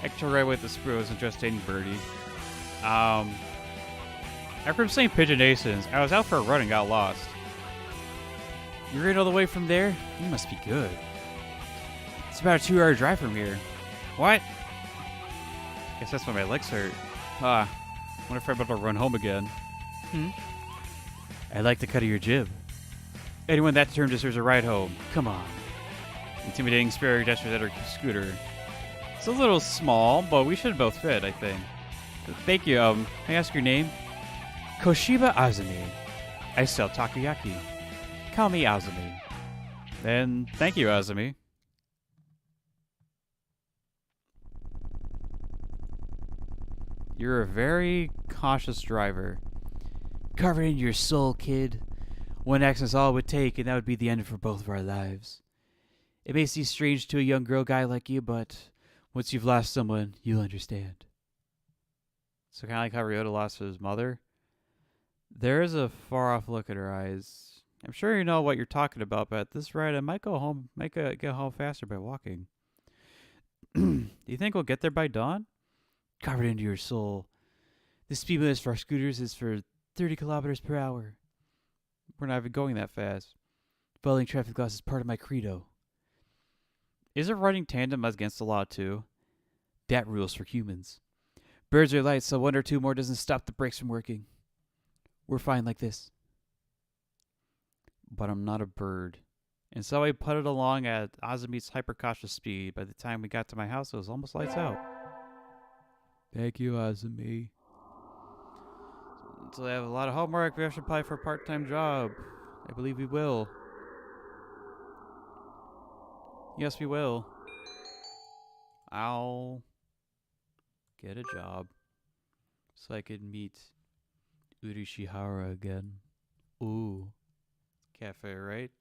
Extra right with the sprue is interesting, birdie. After saying Pigeon Nasons, I was out for a run and got lost. You're in all the way from there? You must be good. It's about a 2-hour drive from here. What? Guess that's why my legs hurt. Wonder if I'm able to run home again. I like the cut of your jib. Anyone that term deserves a ride home. Come on. Intimidating spirit gestures at her scooter. It's a little small, but we should both fit, I think. Thank you. May I ask your name? Koshiba Azumi. I sell takoyaki. Call me Azumi. Then, thank you, Azumi. You're a very cautious driver. Covered in your soul, kid. One accident's all it would take, and that would be the end for both of our lives. It may seem strange to a young girl guy like you, but once you've lost someone, you'll understand. So kind of like how Ryota lost his mother. There is a far-off look at her eyes. I'm sure you know what you're talking about, but at this rate, I might get home faster by walking. Do you think we'll get there by dawn? Carved into your soul. The speed limit for our scooters is for 30 kilometers per hour. We're not even going that fast. Following traffic laws is part of my credo. Isn't running tandem against the law too? That rules for humans. Birds are light, so 1 or 2 more doesn't stop the brakes from working. We're fine like this. But I'm not a bird. And so I putted along at Azumi's hyper-cautious speed. By the time we got to my house, it was almost lights out. Thank you, Azumi. So I have a lot of homework. We have to apply for a part-time job. I believe we will. Yes, we will. I'll get a job so I can meet Urishihara again. Ooh. Cafe, right?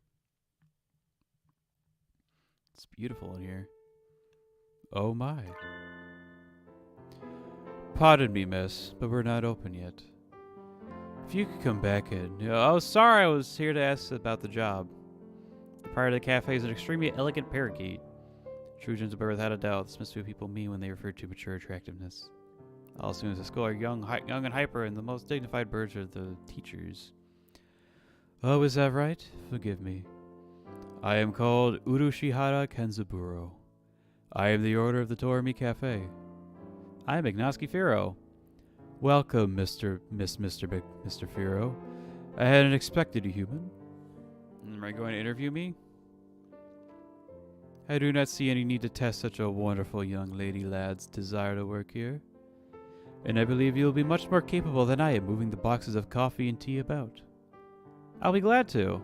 It's beautiful in here. Oh my. Pardon me, miss, but we're not open yet. If you could come back in. Oh, sorry, I was here to ask about the job. The part of the cafe is an extremely elegant parakeet. Trojans will without a doubt. This must be what people mean when they refer to mature attractiveness. All students at school are young and hyper, and the most dignified birds are the teachers. Oh, is that right? Forgive me. I am called Urushihara Kenzaburo. I am the owner of the Torimi Cafe. I am McNosky Firo. Welcome, Mr. Firo. I hadn't expected a human. Am I going to interview me? I do not see any need to test such a wonderful young lady lad's desire to work here. And I believe you will be much more capable than I am moving the boxes of coffee and tea about. I'll be glad to.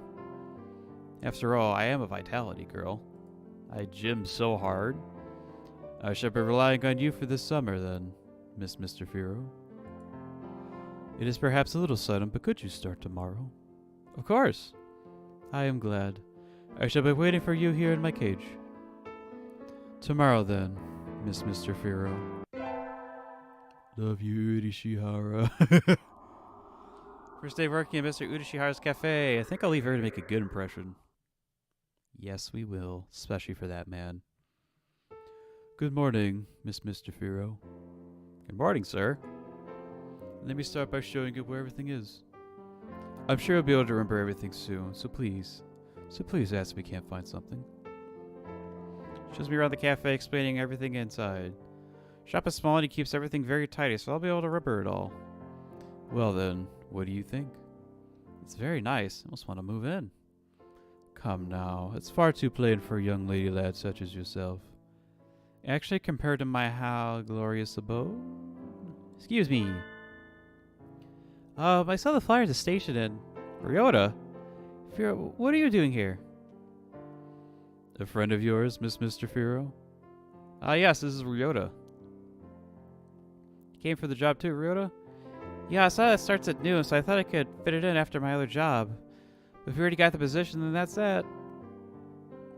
After all, I am a vitality girl. I gym so hard. I shall be relying on you for this summer, then, Mr. Firo. It is perhaps a little sudden, but could you start tomorrow? Of course. I am glad. I shall be waiting for you here in my cage. Tomorrow, then, Mr. Firo. Love you, Urishihara. First day working at Mr. Urishihara's cafe. I think I'll leave her to make a good impression. Yes, we will, especially for that man. Good morning, Mr. Firo. Good morning, sir. Let me start by showing you where everything is. I'm sure you'll be able to remember everything soon, so please ask if we can't find something. Shows me around the cafe, explaining everything inside. Shop is small and he keeps everything very tidy, so I'll be able to remember it all. Well then, what do you think? It's very nice. I almost want to move in. Come now, it's far too plain for a young lady lad such as yourself. Actually, compared to my how glorious abode? Excuse me. I saw the flyer at the station in Ryota. Firo, what are you doing here? A friend of yours, Mr. Firo? Yes, this is Ryota. You came for the job too, Ryota? Yeah, I saw that starts at noon, so I thought I could fit it in after my other job. But if you already got the position, then that's that.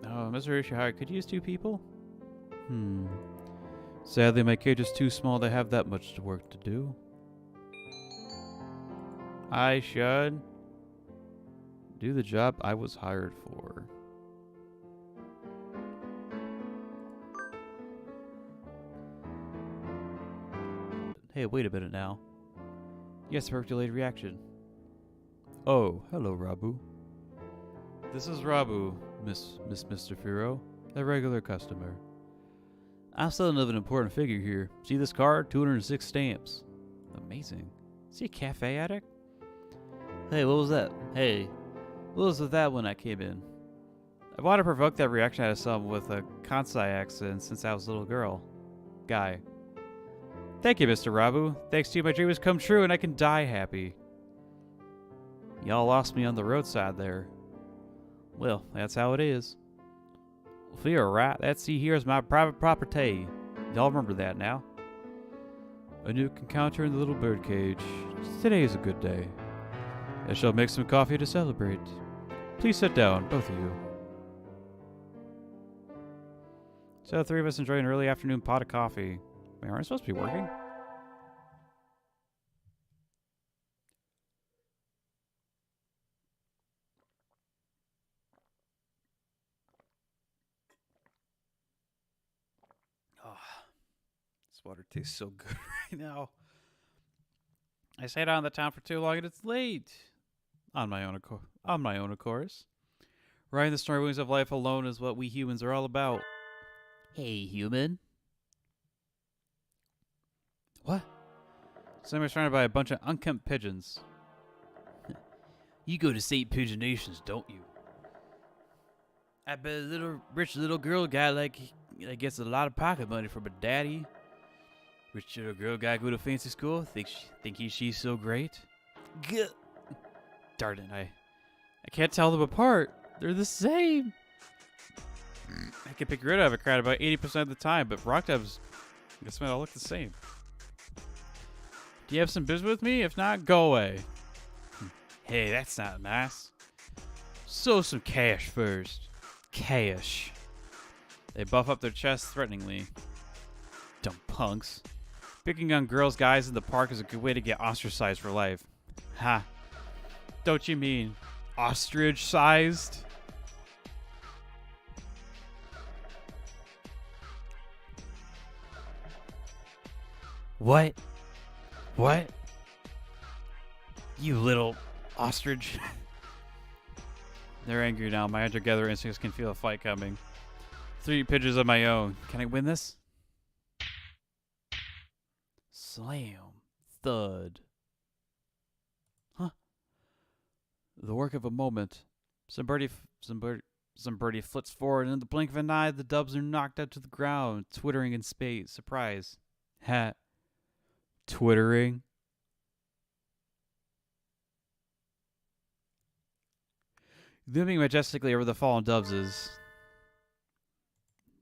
Oh, Mr. Ishihara, could you use 2 people? Sadly, my cage is too small to have that much work to do. I should do the job I was hired for. Hey, wait a minute now. Yes, perfect delayed reaction. Oh, hello, Rabu. This is Rabu, Mr. Firo, a regular customer. I'm selling of an important figure here. See this card? 206 stamps. Amazing. Is he a cafe addict? Hey, what was that? Hey, what was with that when I came in? I want to provoke that reaction out of someone with a Kansai accent since I was a little girl. Guy. Thank you, Mr. Rabu. Thanks to you, my dream has come true and I can die happy. Y'all lost me on the roadside there. Well, that's how it is. Firo, right? That sea here is my private property. Y'all remember that now? A new encounter in the little birdcage. Today is a good day. I shall make some coffee to celebrate. Please sit down, both of you. So the three of us enjoy an early afternoon pot of coffee. Wait, aren't I supposed to be working? Oh, this water tastes so good right now. I stayed on the town for too long and it's late. On my own, of course. Riding the stormy wings of life alone is what we humans are all about. Hey, human. What? Somebody's surrounded by a bunch of unkempt pigeons. You go to St. Pigeon Nations, don't you? I bet a rich little girl guy that gets a lot of pocket money from a daddy. Rich little girl guy go to fancy school, she's so great. Gah. Darn it, I can't tell them apart. They're the same. I can pick rid of a crowd about 80% of the time, but rock dubs, I guess they all look the same. Do you have some business with me? If not, go away. Hey, that's not nice. So some cash first. Cash. They buff up their chests threateningly. Dumb punks. Picking on girls, guys in the park is a good way to get ostracized for life. Ha. Don't you mean ostrich-sized? What? What? You little ostrich. They're angry now. My hunter-gatherer instincts can feel a fight coming. 3 pigeons of my own. Can I win this? Slam. Thud. Huh? The work of a moment. Some birdie flits forward, and in the blink of an eye, the dubs are knocked out to the ground, twittering in space. Surprise. Ha. Twittering. Looming majestically over the fallen doves is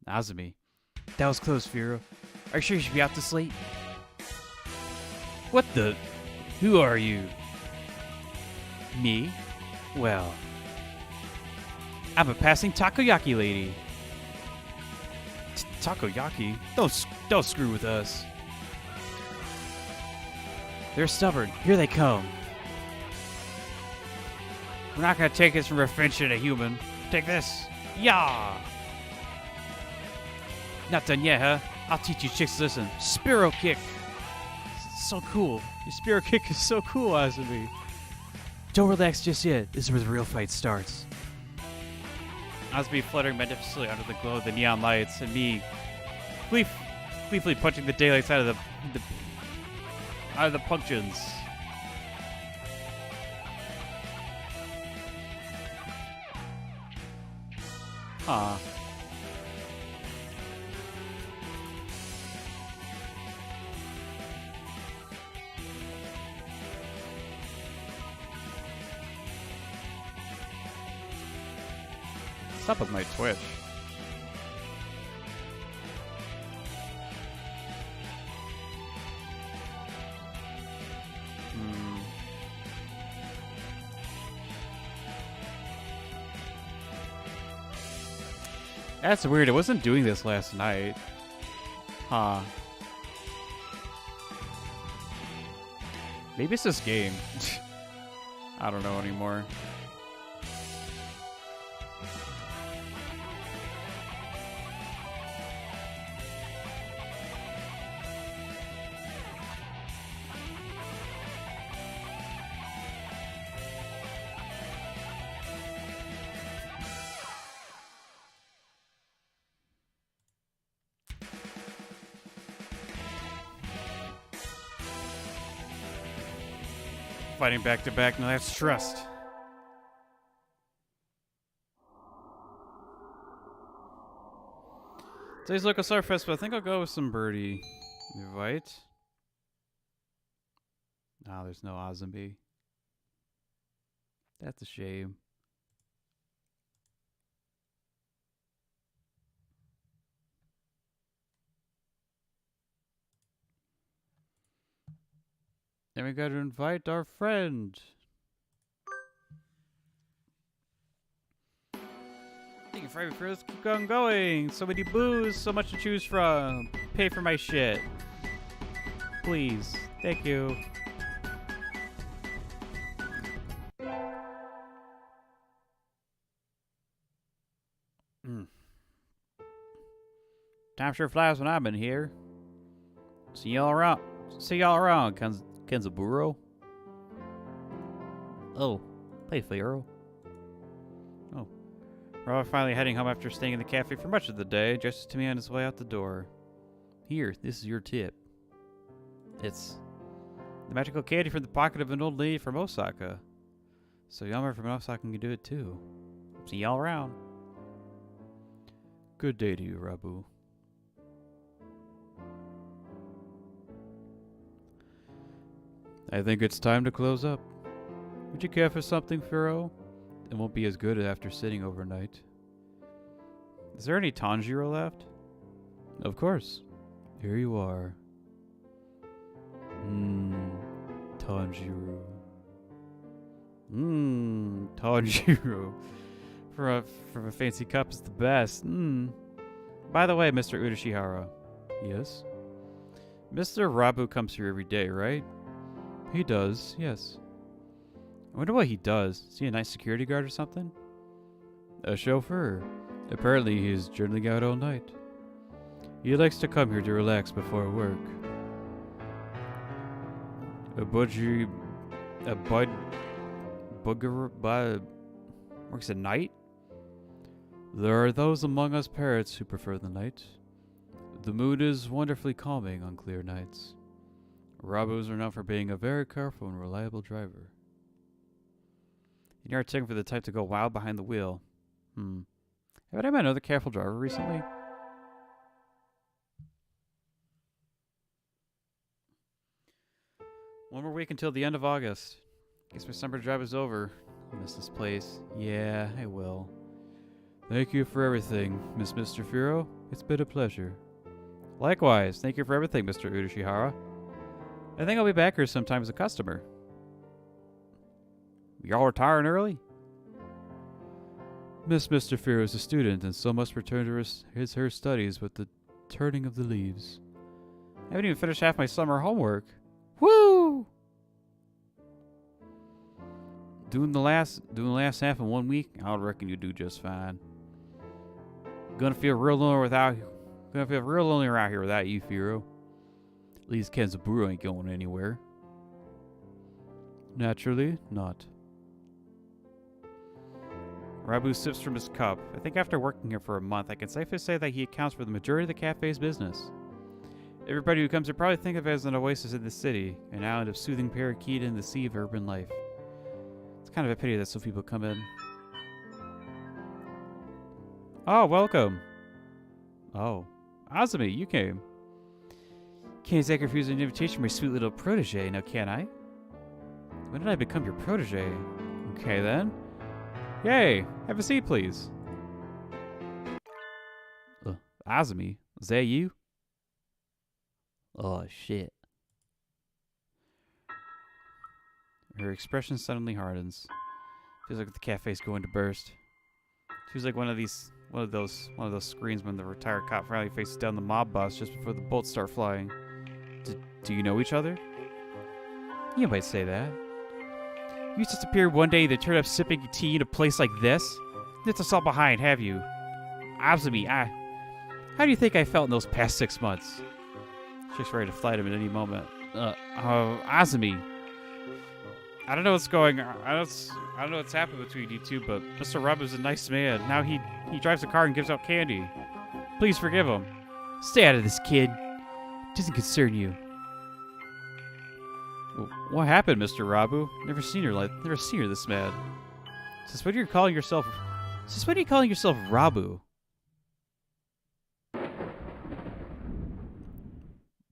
Azumi. That was close, Firo. Are you sure you should be out to sleep? What the? Who are you? Me? Well, I'm a passing takoyaki lady. Takoyaki? Don't screw with us. They're stubborn. Here they come. We're not gonna take this from a French and a human. Take this. Yeah. Not done yet, huh? I'll teach you chicks to listen. Spiro kick. It's so cool. Your Spiro kick is so cool, Azumi. Don't relax just yet. This is where the real fight starts. Azumi fluttering magnificently under the glow of the neon lights, and me gleefully punching the daylights out of the punctions. Huh. What's up with my Twitch? That's weird. It wasn't doing this last night. Huh. Maybe it's this game. I don't know anymore. fighting back to back. Now that's trust. Today's local Star Festival. I think I'll go with some birdie. Invite. Oh, there's no Ozumbi. That's a shame. Then we got to invite our friend. Thank you for every first. Keep on going. So many boos, so much to choose from. Pay for my shit. Please. Thank you. Time sure flies when I'm in here. See y'all around. See y'all around, Kenzaburo. Oh, hey Firo. Oh. We're finally heading home after staying in the cafe for much of the day, just to me on his way out the door. Here, this is your tip. It's the magical candy from the pocket of an old lady from Osaka. So Yama from Osaka can do it too. See y'all around. Good day to you, Rabu. I think it's time to close up. Would you care for something, Firo? It won't be as good after sitting overnight. Is there any Tanjiro left? Of course. Here you are. Tanjiro. Tanjiro. From a fancy cup is the best. By the way, Mr. Udashihara. Yes? Mr. Rabu comes here every day, right? He does, yes. I wonder what he does. Is he a nice security guard or something? A chauffeur. Apparently he's journaling out all night. He likes to come here to relax before work. Works at night? There are those among us parrots who prefer the night. The mood is wonderfully calming on clear nights. Rabus are known for being a very careful and reliable driver. You're taken for the type to go wild behind the wheel. Have I met another careful driver recently? One more week until the end of August. Guess my summer drive is over. I miss this place. Yeah, I will. Thank you for everything, Mr. Firo. It's been a pleasure. Likewise, thank you for everything, Mr. Udashihara. I think I'll be back here sometime as a customer. Y'all retiring early? Mr. Firo is a student and so must return to her studies with the turning of the leaves. I haven't even finished half my summer homework. Woo! Doing the last half in 1 week, I reckon you do just fine. Gonna feel real lonely around here without you, Firo. At least Kenzaburo ain't going anywhere. Naturally, not. Rabu sips from his cup. I think after working here for a month, I can safely say that he accounts for the majority of the cafe's business. Everybody who comes here probably think of it as an oasis in the city, an island of soothing parakeet in the sea of urban life. It's kind of a pity that so few people come in. Oh, welcome. Oh, Azumi, you came. Can't exactly refuse an invitation from my sweet little protege, now can I? When did I become your protege? Okay then. Yay! Have a seat, please. Azumi, is that you? Oh, shit. Her expression suddenly hardens. Feels like the cafe's going to burst. Feels like one of those screens when the retired cop finally faces down the mob boss just before the bolts start flying. Do you know each other? You might say that. You just appeared one day to turn up sipping tea in a place like this? Left us all behind, have you? Azumi, how do you think I felt in those past 6 months? She's ready to fight him at any moment. Azumi. I don't know what's going on. I don't know what's happened between you two, but Mr. Rabu's a nice man. Now he drives a car and gives out candy. Please forgive him. Stay out of this, kid. It doesn't concern you. What happened, Mr. Rabu? Never seen her this mad. Since when are you calling yourself Rabu?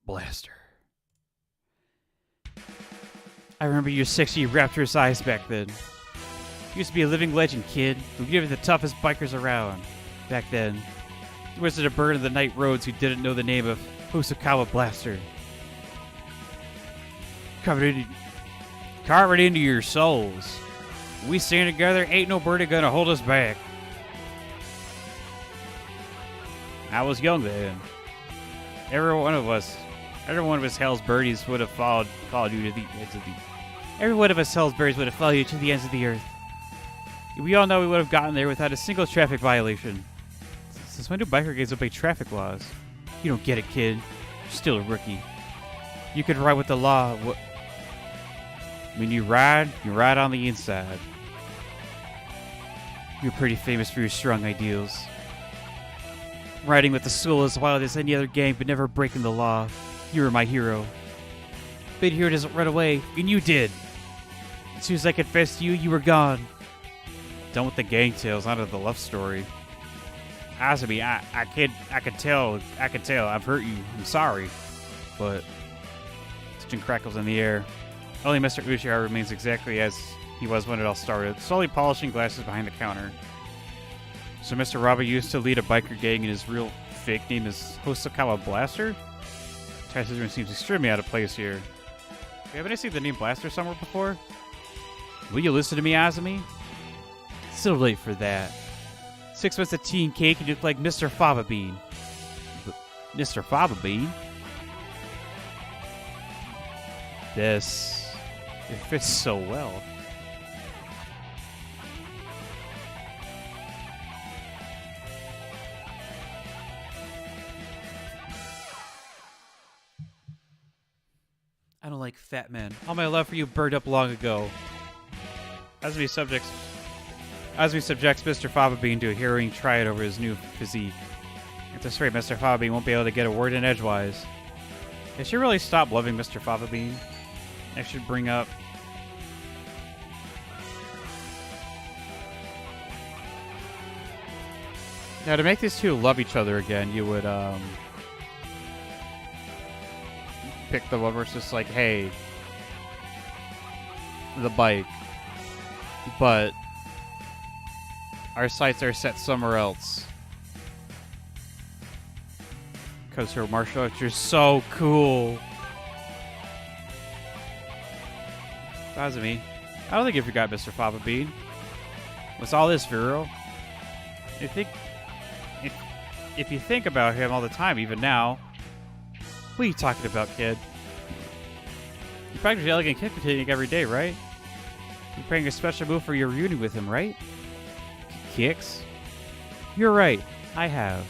Blaster. I remember your sexy rapturous eyes back then. You used to be a living legend, kid. You were the toughest bikers around back then. You was a bird of the night roads who didn't know the name of Hosokawa Blaster. Carve it into your souls. We stand together, ain't no birdie gonna hold us back. I was young then. Every one of us hell's birdies would have followed you to the ends of the. Every one of us hell's birdies would have followed you to the ends of the earth. We all know we would have gotten there without a single traffic violation. Since when do biker gangs obey traffic laws? You don't get it, kid. You're still a rookie. You could ride with the law. When you ride on the inside. You're pretty famous for your strong ideals. Riding with the soul as wild as any other gang, but never breaking the law. You were my hero. But hero doesn't run away, and you did. As soon as I confessed to you, you were gone. Done with the gang tales, onto the love story. Azumi, I can tell. I've hurt you. I'm sorry. But touching crackles in the air. Only Mr. Uchiha remains exactly as he was when it all started, slowly polishing glasses behind the counter. So Mr. Rabu used to lead a biker gang, and his real fake name is Hosokawa Blaster? Transition seems extremely out of place here. Haven't I seen the name Blaster somewhere before? Will you listen to me, Azumi? It's still late for that. 6 months of tea and cake, and you look like Mr. Fava Bean. Mr. Fava Bean? It fits so well. I don't like fat men. All my love for you burned up long ago. Azumi subjects Mr. Fava Bean to a harrowing triad over his new physique. At this rate, Mr. Fava Bean won't be able to get a word in edgewise. I should really stop loving Mr. Fava Bean. I should bring up... Now, to make these two love each other again, you would, pick the one where it's just like, hey, the bike, but our sights are set somewhere else. Because her martial arts are so cool. Azumi, I don't think you forgot Mr. Fava Bean. What's all this, Firo? If you think about him all the time, even now, what are you talking about, kid? You practice your elegant kick technique every day, right? You're preparing a special move for your reunion with him, right? Kicks? You're right. I have.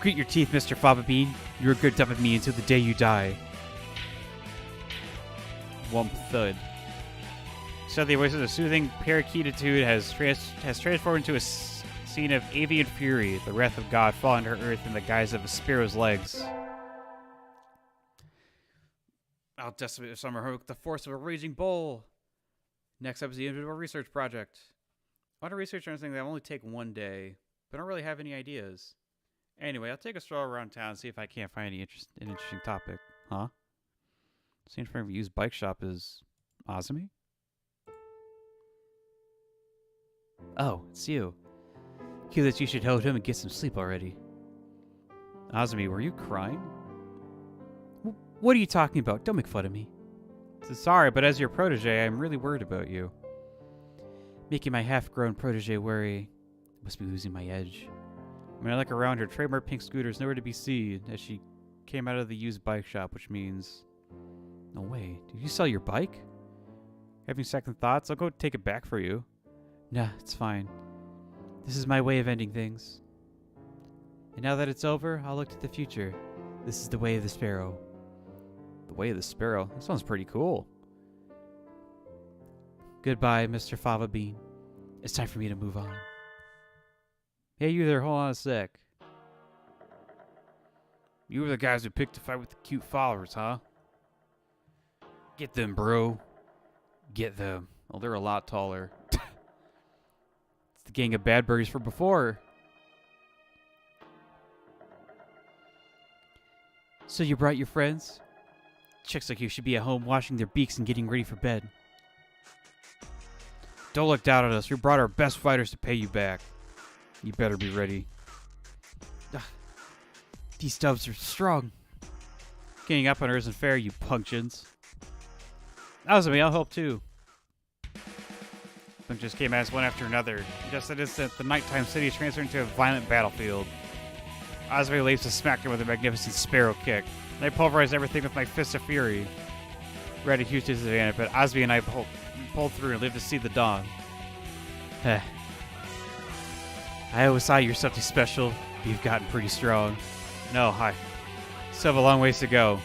Grit your teeth, Mr. Fava Bean. You're a good up at me until the day you die. Wump thud. So the voice of the soothing parakeetitude has transformed into a scene of avian fury, the wrath of God falling to earth in the guise of a sparrow's legs. I'll decimate the summer with the force of a raging bull. Next up is the individual research project. I want to research on something that will only take one day, but I don't really have any ideas. Anyway, I'll take a stroll around town and see if I can't find an interesting topic. Huh? Seems for a used bike shop is Azumi? Oh, it's you. Feel that you should hold him and get some sleep already. Azumi, were you crying? What are you talking about? Don't make fun of me. So sorry, but as your protege, I'm really worried about you. Making my half-grown protege worry. I must be losing my edge. When I look around, her trademark pink scooter is nowhere to be seen as she came out of the used bike shop, which means... No way. Did you sell your bike? Having second thoughts? I'll go take it back for you. Nah, it's fine. This is my way of ending things. And now that it's over, I'll look to the future. This is the way of the sparrow. The way of the sparrow? That sounds pretty cool. Goodbye, Mr. Fava Bean. It's time for me to move on. Hey, you there, hold on a sec. You were the guys who picked a fight with the cute followers, huh? Get them, bro. Get them. Well, they're a lot taller. It's the gang of bad burgers from before. So you brought your friends? Chicks like you should be at home washing their beaks and getting ready for bed. Don't look down on us. We brought our best fighters to pay you back. You better be ready. These dubs are strong. Getting up on her isn't fair, you punctions. That was me. I'll help too. Them just came at us one after another. In just an instant, the nighttime city is transferred into a violent battlefield. Osway leaps to smack him with a magnificent sparrow kick. I pulverize everything with my fist of fury. We're at a huge disadvantage, but Osby and I pulled through and lived to see the dawn. I always thought you were something special, but you've gotten pretty strong. No, I still have a long ways to go.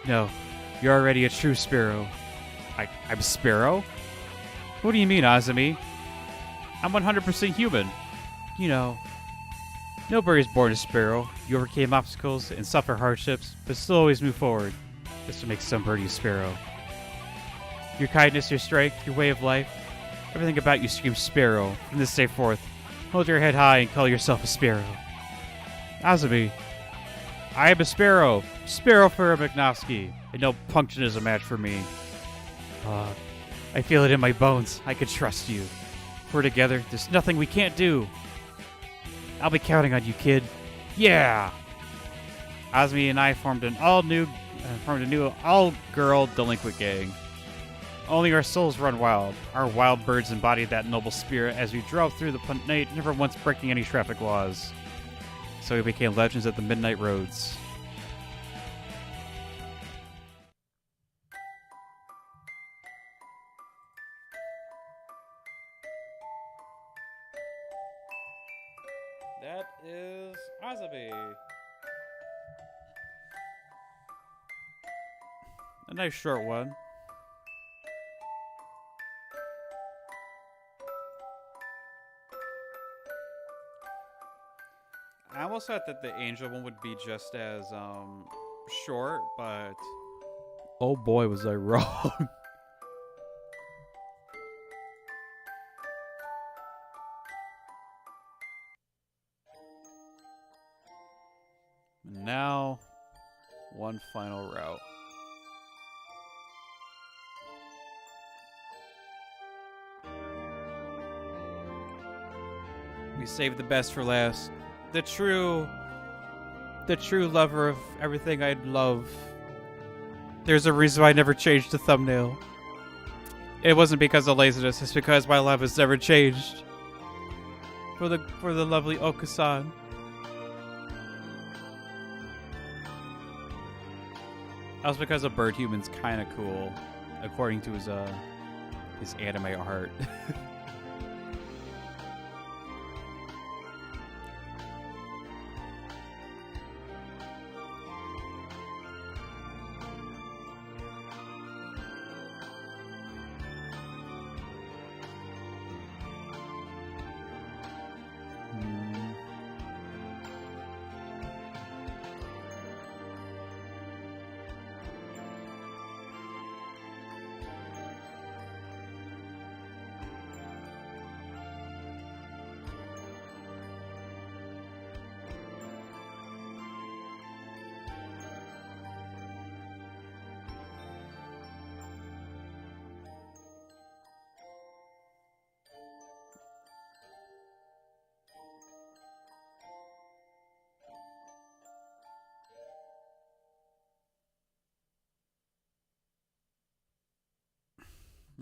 No, you're already a true sparrow. I'm Sparrow? What do you mean, Azumi? I'm 100% human. You know, nobody is born a sparrow. You overcame obstacles and suffer hardships, but still always move forward. This will make some birdie a sparrow. Your kindness, your strength, your way of life, everything about you screams sparrow. From this day forth, hold your head high and call yourself a sparrow. Azumi, I am a sparrow. Sparrow for a McNosky. And no punction is a match for me. I feel it in my bones. I can trust you. If we're together, there's nothing we can't do. I'll be counting on you, kid. Yeah! Azumi and I formed a new all-girl delinquent gang. Only our souls run wild. Our wild birds embodied that noble spirit as we drove through the night, never once breaking any traffic laws. So we became legends of the midnight roads. That is Azumi. A nice short one. I almost thought that the angel one would be just as short, but oh boy, was I wrong. Now, one final route. We saved the best for last. The true lover of everything I love. There's a reason why I never changed the thumbnail. It wasn't because of laziness, it's because my love has never changed. For the lovely Okusan. That was because a bird human's kind of cool, according to his anime art.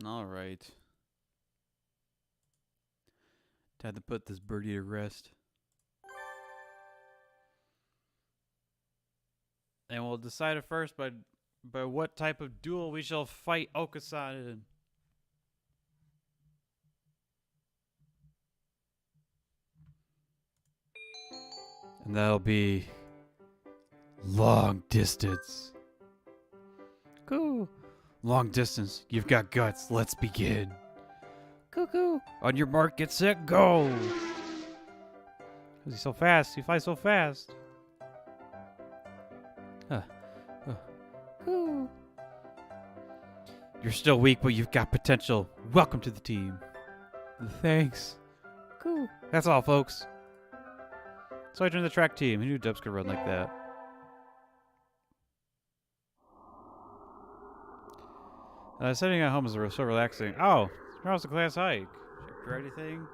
All right. Time to put this birdie to rest. And we'll decide it first by what type of duel we shall fight Okusan in. And that'll be long distance. Cool. Long distance. You've got guts. Let's begin. Cuckoo. On your mark, get set, go. He's so fast. He flies so fast. You're still weak, but you've got potential. Welcome to the team. Thanks. Cool. That's all, folks. So I joined the track team. Who knew Dubs could run like that? Sitting at home is so relaxing. Oh, tomorrow's the class hike. Should I prepare anything?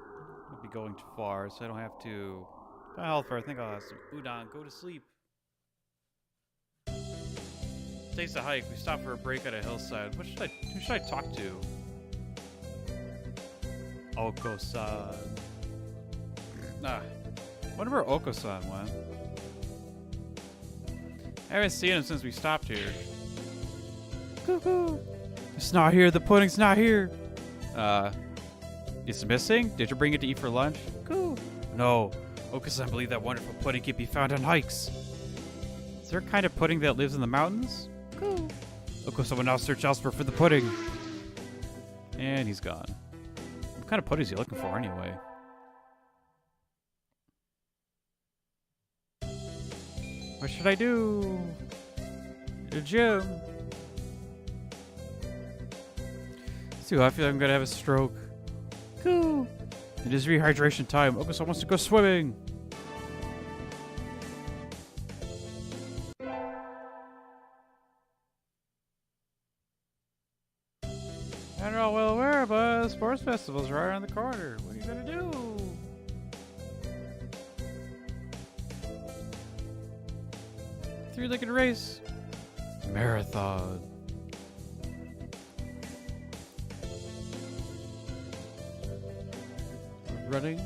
I'll be going too far, so I don't have to. My health for I think I'll have some udon. Go to sleep. Today's the hike. We stopped for a break at a hillside. Who should I talk to? Oko-san. Wonder where Oko-san went. I haven't seen him since we stopped here. Cuckoo. It's not here. The pudding's not here. It's missing? Did you bring it to eat for lunch? Cool. No. Oko-san believe that wonderful pudding can be found on hikes. Is there a kind of pudding that lives in the mountains? Cool. Oko-san will now search elsewhere for the pudding. And he's gone. What kind of pudding is he looking for anyway? What should I do? The gym. See, I feel like I'm gonna have a stroke. Cool. It is rehydration time. Oko-san wants to go swimming. I don't know well where, but sports festival's right around the corner. What are you gonna do? Three-legged race. Marathon. Running.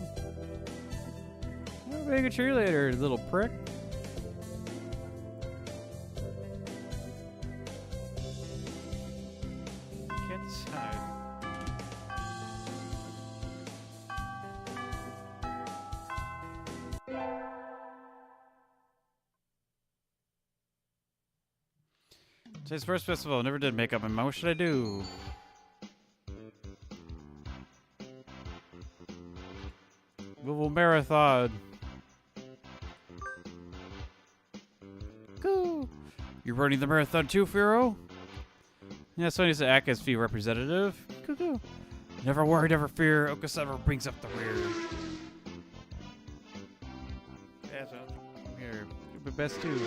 You're being a cheerleader, little prick. Get inside. Today's first festival. I never did make up my mind. What should I do? Louisville Marathon. Cool. You're running the marathon too, Firo? Yeah, so he's to act as FI representative. Cool. Never worry, never fear. Oko-san brings up the rear. That's here. Do my best too.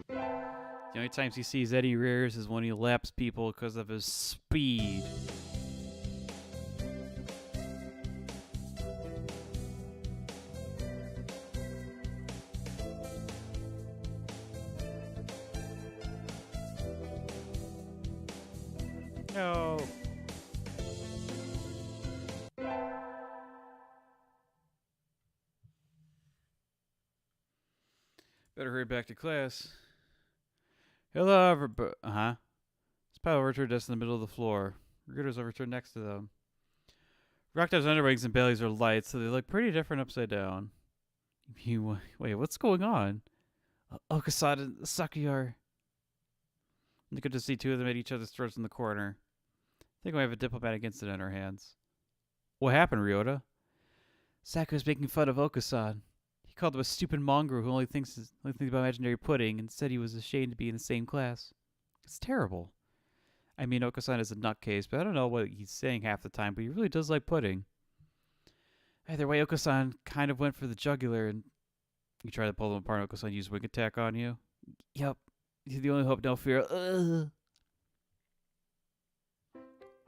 The only times he sees Eddie rears is when he laps people because of his speed. No. Better hurry back to class. Hello, everybody. This pile overturned us in the middle of the floor. Recruiters overturned next to them. Rockdub's underwings and bellies are light, so they look pretty different upside down. Wait, what's going on? Oko-san and Saki are. They could just see two of them at each other's throats in the corner. I think we have a diplomatic incident on our hands. What happened, Ryota? Saki was making fun of Oko-san. He called him a stupid mongrel who only thinks about imaginary pudding and said he was ashamed to be in the same class. It's terrible. I mean, Oko-san is a nutcase, but I don't know what he's saying half the time, but he really does like pudding. Either way, Oko-san kind of went for the jugular and you tried to pull them apart and Oko-san used wing attack on you. Yep. He's the only hope, no fear. Ugh.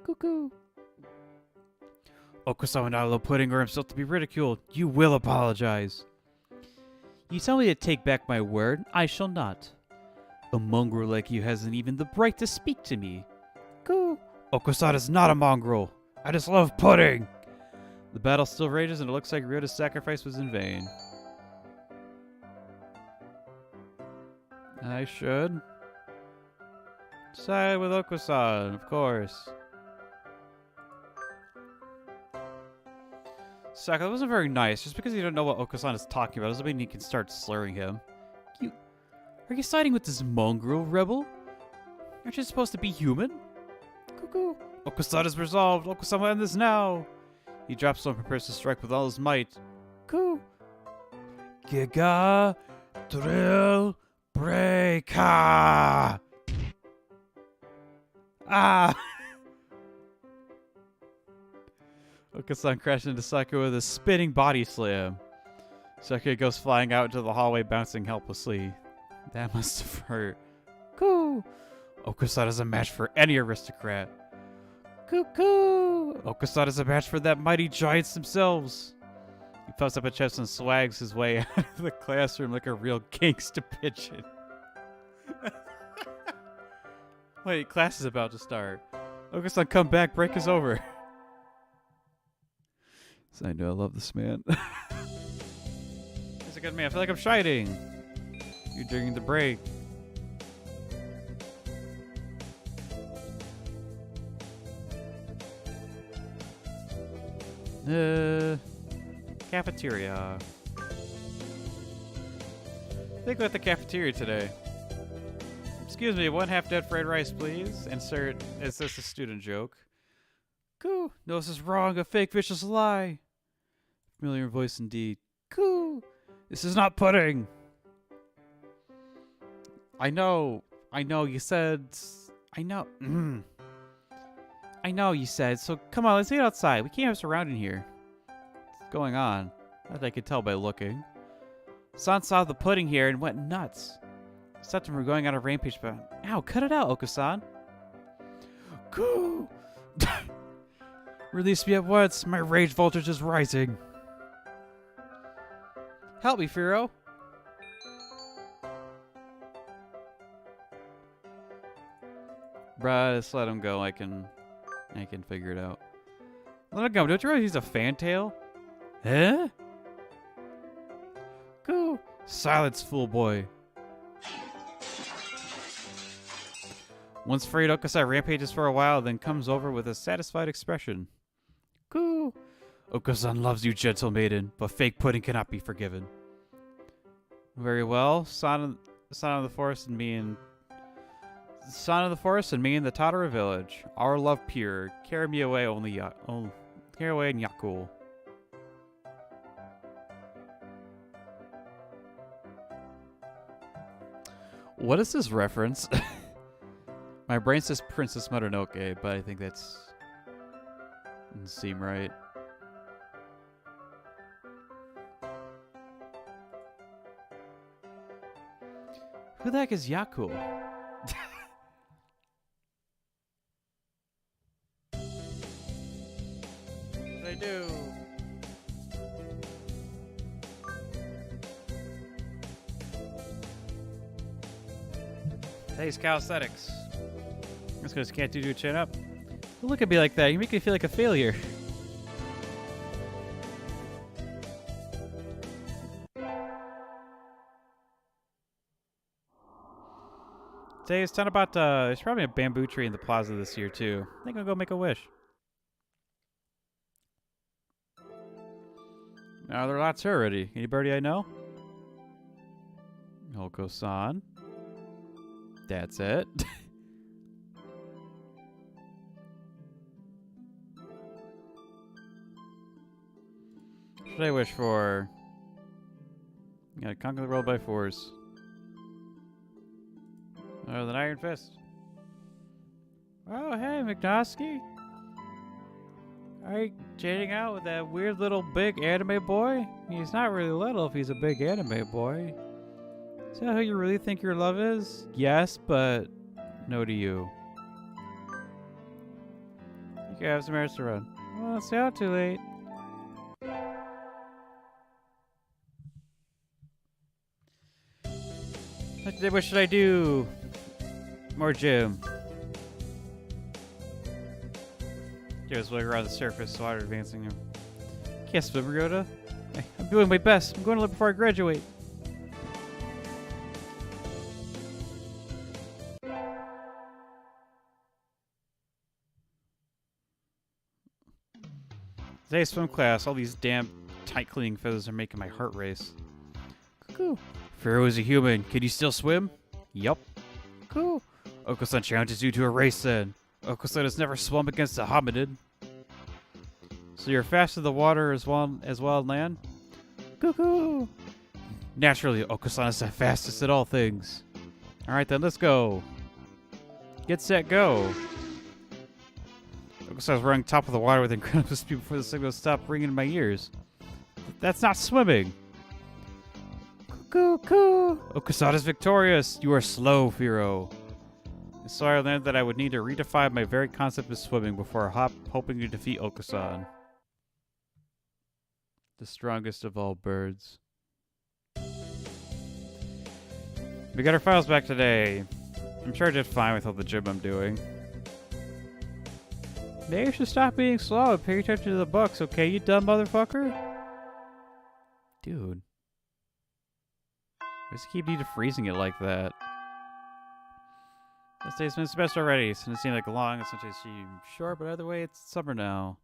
Cuckoo. Oko-san would not allow pudding or himself to be ridiculed. You will apologize. You tell me to take back my word. I shall not. A mongrel like you hasn't even the right to speak to me. Go. Oko-san is not a mongrel. I just love pudding. The battle still rages and it looks like Ryota's sacrifice was in vain. I should side with Oko-san, of course. Saka, that wasn't very nice. Just because you don't know what Oko-san is talking about doesn't mean you can start slurring him. Are you siding with this mongrel rebel? Aren't you supposed to be human? Cuckoo. Oko-san is resolved. Oko-san will end this now. He drops and prepares to strike with all his might. Coo. Giga Drill Breaker! Ah! Okusan crashed into Sakura with a spinning body slam. Sakura goes flying out into the hallway, bouncing helplessly. That must have hurt. Coo! Okusan is a match for any aristocrat. Cuckoo! Okusan is a match for that mighty giants themselves. He puffs up a chest and swags his way out of the classroom like a real gangsta pigeon. Wait, class is about to start. Okusan, come back, break is over. So I know I love this man. He's a good man. I feel like I'm shining. You're during the break. Cafeteria. I think we're at the cafeteria today. Excuse me, 1 half-dead fried rice, please. Insert, is this a student joke? Coo! No, this is wrong. A fake vicious lie. Familiar voice indeed. Coo! This is not pudding. I know, you said... I know you said, so come on, let's get outside. We can't have us around in here. What's going on? That I could tell by looking. San saw the pudding here and went nuts. Stopped him from going on a rampage, but... Ow, cut it out, Okusan. Coo! Release me at once. My rage voltage is rising. Help me, Firo. Bruh, just let him go. I can figure it out. Let him go. Don't you realize he's a fantail? Huh? Cool. Silence, fool boy. Once freed, Okusan rampages for a while, then comes over with a satisfied expression. Cool. Okusan loves you, gentle maiden, but fake pudding cannot be forgiven. Very well. Son of the forest and me and the Totara village. Our love pure. Carry me away carry away in Yakul. What is this reference? My brain says Princess Mononoke, but I think that's doesn't seem right. Who the heck is Yakul? What I do? Today's calisthenics. That's because can't do a chin up. Don't look at me like that. You make me feel like a failure. Today it's about there's probably a bamboo tree in the plaza this year too. I think I'll go make a wish. Now there are lots here already. Anybody I know? Oko-san. That's it. What should I wish for? You gotta conquer the world by force. Oh, an iron fist. Oh, hey, McNosky. Are you chatting out with that weird little big anime boy? He's not really little if he's a big anime boy. Is that who you really think your love is? Yes, but no to you. You can have some errands to run. Well, it's not too late. What should I do? More gym. Just look around the surface, water advancing him. Can't swim, Ryota. I'm doing my best. I'm going to live before I graduate. Today's swim class. All these damn tight cleaning feathers are making my heart race. Cool. Firo is a human. Can you still swim? Yup. Cool. Oko-san challenges you to a race then. Oko-san has never swum against a hominid. So you're fast in the water as well on land? Cuckoo! Naturally, Oko-san is the fastest at all things. Alright then, let's go. Get set, go. I was running top of the water with incredible speed before the signal stopped ringing in my ears. That's not swimming. Cuckoo. Okusada is victorious. You are slow, Firo. And so I learned that I would need to redefine my very concept of swimming before hoping to defeat Okusan. The strongest of all birds. We got our files back today. I'm sure I did fine with all the gym I'm doing. Maybe you should stop being slow and pay attention to the books, okay, you dumb motherfucker? Dude. Why does he keep needing freezing it like that? This day's been semester already, so it seemed like long, sometimes seemed short, but either way, it's summer now.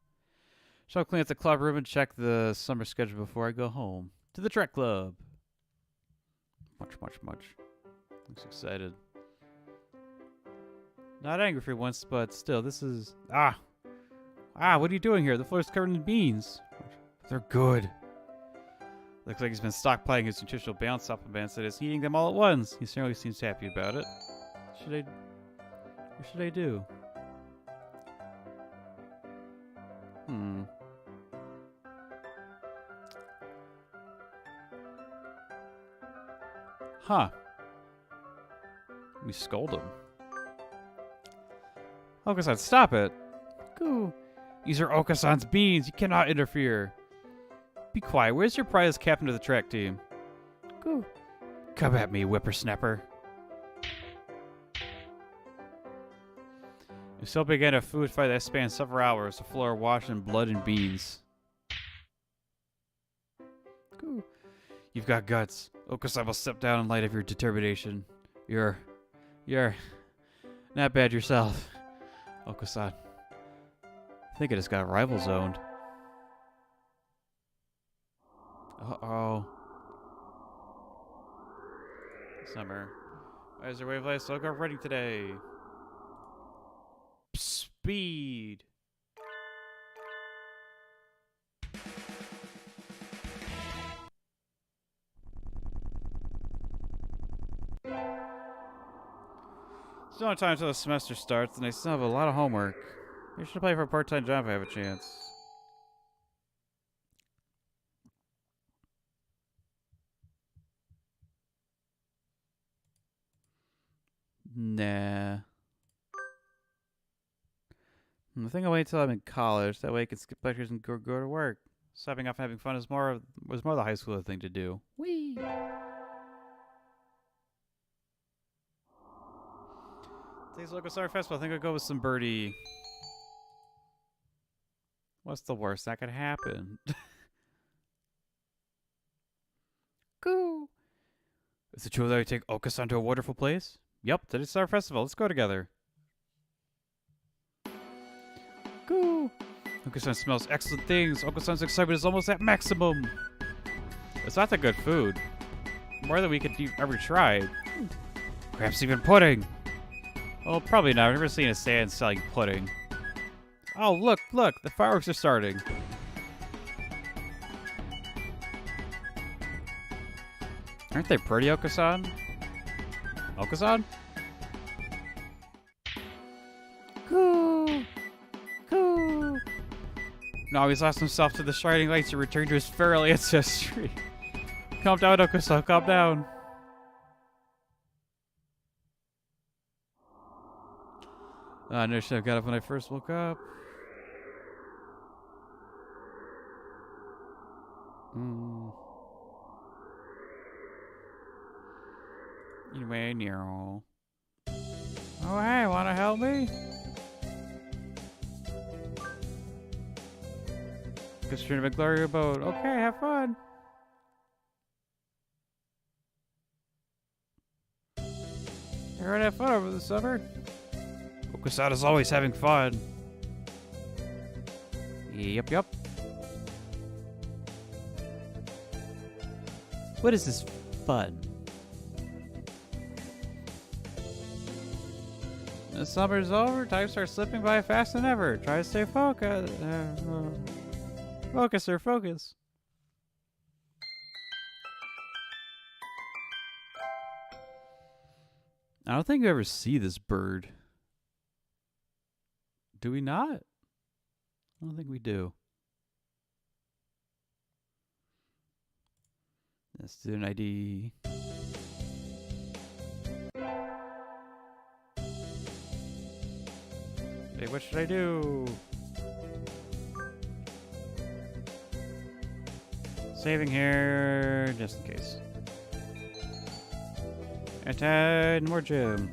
So I'll clean up the club room and check the summer schedule before I go home. To the Trek Club. Much. Looks excited. Not angry for once, but still, this is... what are you doing here? The floor's covered in beans. They're good. Looks like he's been stockpiling his nutritional balance supplements and is eating them all at once. He certainly seems happy about it. What should I do? Huh. We scold him. Okusan, stop it. Goo. These are Okusan's beans. You cannot interfere. Be quiet. Where's your prize captain of the track team? Goo. Come at me, whippersnapper. We still began a food fight that spanned several hours. The floor washed in blood and beans. Goo. You've got guts. Okusan will step down in light of your determination. You're not bad yourself. Okusan. I think I just got rival zoned. Uh-oh. Summer. Why is there wave life so good running today? Speed. Still no time until the semester starts, and I still have a lot of homework. I should apply for a part-time job if I have a chance. Nah. I think I'll wait until I'm in college. That way I can skip lectures and go to work. Stopping off and having fun was more the high schooler thing to do. Whee! Today's local summer festival. I think I'll go with some birdie. What's the worst that could happen? Cool. Is it true that I take Okusan to a wonderful place? Yep, today's summer festival. Let's go together. Cool. Okusan smells excellent things. Okusan's excitement is almost at maximum. It's not that good food. More than we could ever try. Perhaps even pudding. Well, probably not. I've never seen a stand selling pudding. Oh, look, the fireworks are starting. Aren't they pretty, Okusan? Okusan? Cool. No, he's lost himself to the shining lights and returned to his feral ancestry. Calm down, Okusan, calm down. I never should have got up when I first woke up. Anyway, Nero. Oh, hey, wanna help me? Just trying to McGlory abode. Okay, have fun. Everyone have fun over the summer. Okusada's always having fun. Yep. What is this fun? The summer's over. Time starts slipping by faster than ever. Try to stay focused. Focus. I don't think you ever see this bird. Do we not? I don't think we do. Student ID. Hey, what should I do? Saving here, just in case. And more gym.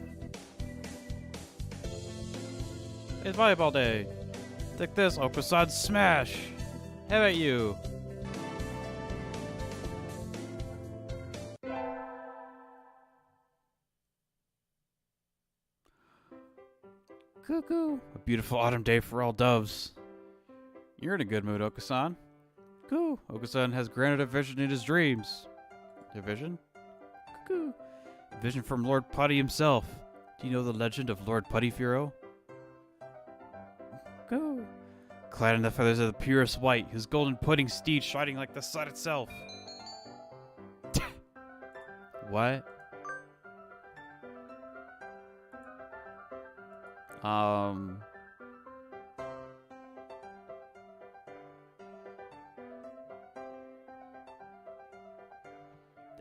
It's volleyball day. Take this, Okusan smash. How about you? Cuckoo. A beautiful autumn day for all doves. You're in a good mood, Okusan. Cuckoo. Okusan has granted a vision in his dreams. A vision? Cuckoo. A vision from Lord Putty himself. Do you know the legend of Lord Putty, Firo? Cuckoo. Clad in the feathers of the purest white, his golden pudding steed shining like the sun itself. What?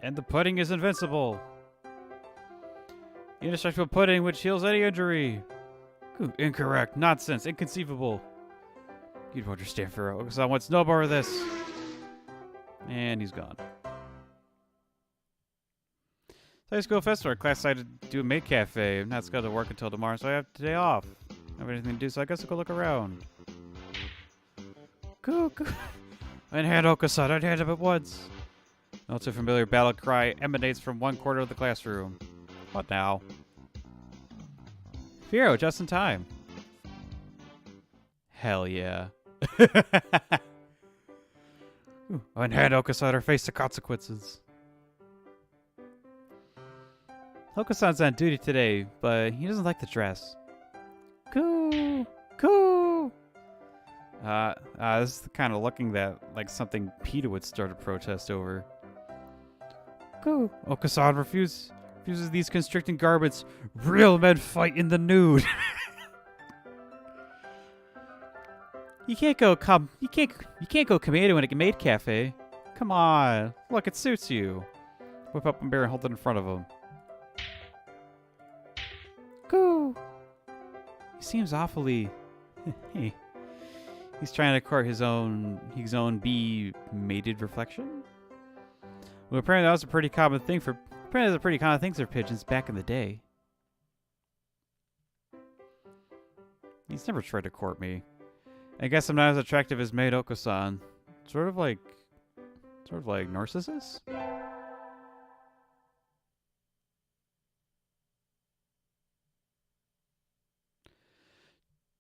And the pudding is invincible. The indestructible pudding which heals any injury. Ooh, incorrect. Nonsense. Inconceivable. You don't understand, Firo. Okusan wants no more of this. And he's gone. High school festival. Class decided to do a maid cafe. I'm not scheduled to work until tomorrow, so I have today off. I don't have anything to do, so I guess I'll go look around. Cuckoo. Unhand Okusan. Unhand him at once. An all too familiar battle cry emanates from one corner of the classroom. What now? Firo, just in time. Hell yeah. Unhand Okusan or face the consequences. Okusan's on duty today, but he doesn't like the dress. Coo! Coo! This is kind of looking like something PETA would start a protest over. Coo! Okusan refuses these constricting garments. Real men fight in the nude. You can't go commando in a maid cafe. Come on, look, it suits you. Whip up a bear and hold it in front of him. Go. He seems awfully. He's trying to court his own bee mated reflection. Well, apparently that was a pretty common thing for pigeons back in the day. He's never tried to court me. I guess I'm not as attractive as Maid Okusan. Sort of like Narcissus?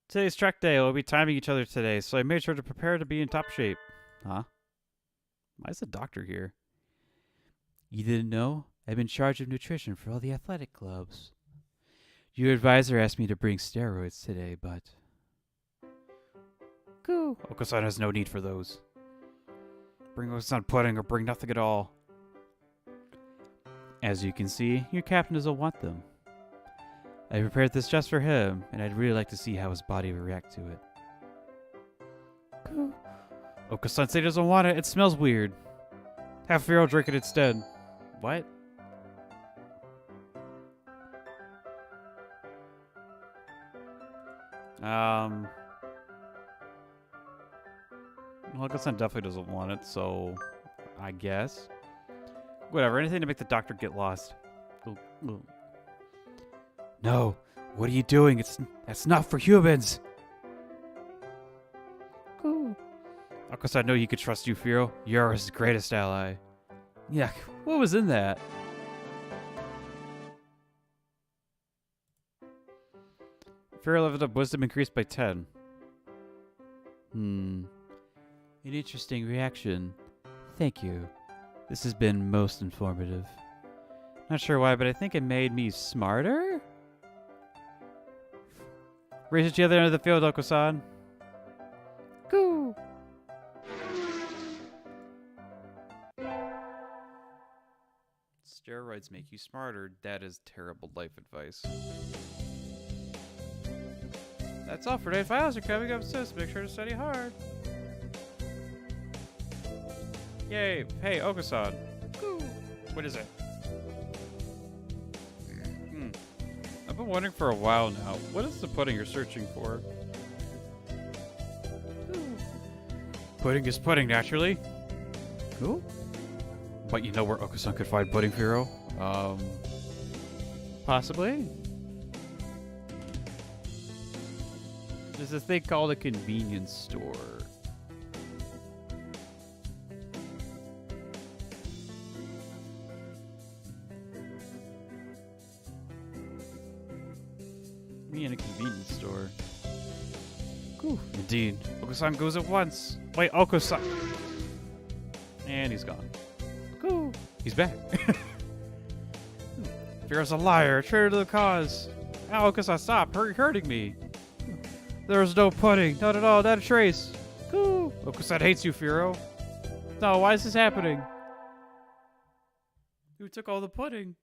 Today's track day. We'll be timing each other today, so I made sure to prepare to be in top shape. Huh? Why is the doctor here? You didn't know? I'm in charge of nutrition for all the athletic clubs. Your advisor asked me to bring steroids today, but... Cool. Okusan has no need for those. Bring Okusan pudding or bring nothing at all. As you can see, your captain doesn't want them. I prepared this just for him, and I'd really like to see how his body will react to it. Cool. Okusan doesn't want it. It smells weird. Have Firo drink it instead. What? Well, Okusan definitely doesn't want it, so I guess. Whatever, anything to make the doctor get lost. Ooh. No, what are you doing? That's not for humans. Cool. Okusan knew he could trust you, Firo. You're his greatest ally. Yeah, what was in that? Firo leveled up wisdom increased by 10. An interesting reaction. Thank you. This has been most informative. Not sure why, but I think it made me smarter? Race at the other end of the field, Okusan. Go! Steroids make you smarter. That is terrible life advice. That's all for today. Files are coming up soon, so make sure to study hard. Yay. Hey, Okasan. What is it? I've been wondering for a while now. What is the pudding you're searching for? Pudding is pudding, naturally. Cool. But you know where Okasan could find pudding, Firo? Possibly. There's this thing called a convenience store. Me in a convenience store. Cool. Indeed. Okasan goes at once. Wait, Okasan. And he's gone. Cool. He's back. Firo's a liar, a traitor to the cause. Now, Okasan, stop hurting me. There's no pudding. Not at all. Not a trace. Cool. Okasan hates you, Firo. No, why is this happening? Who took all the pudding?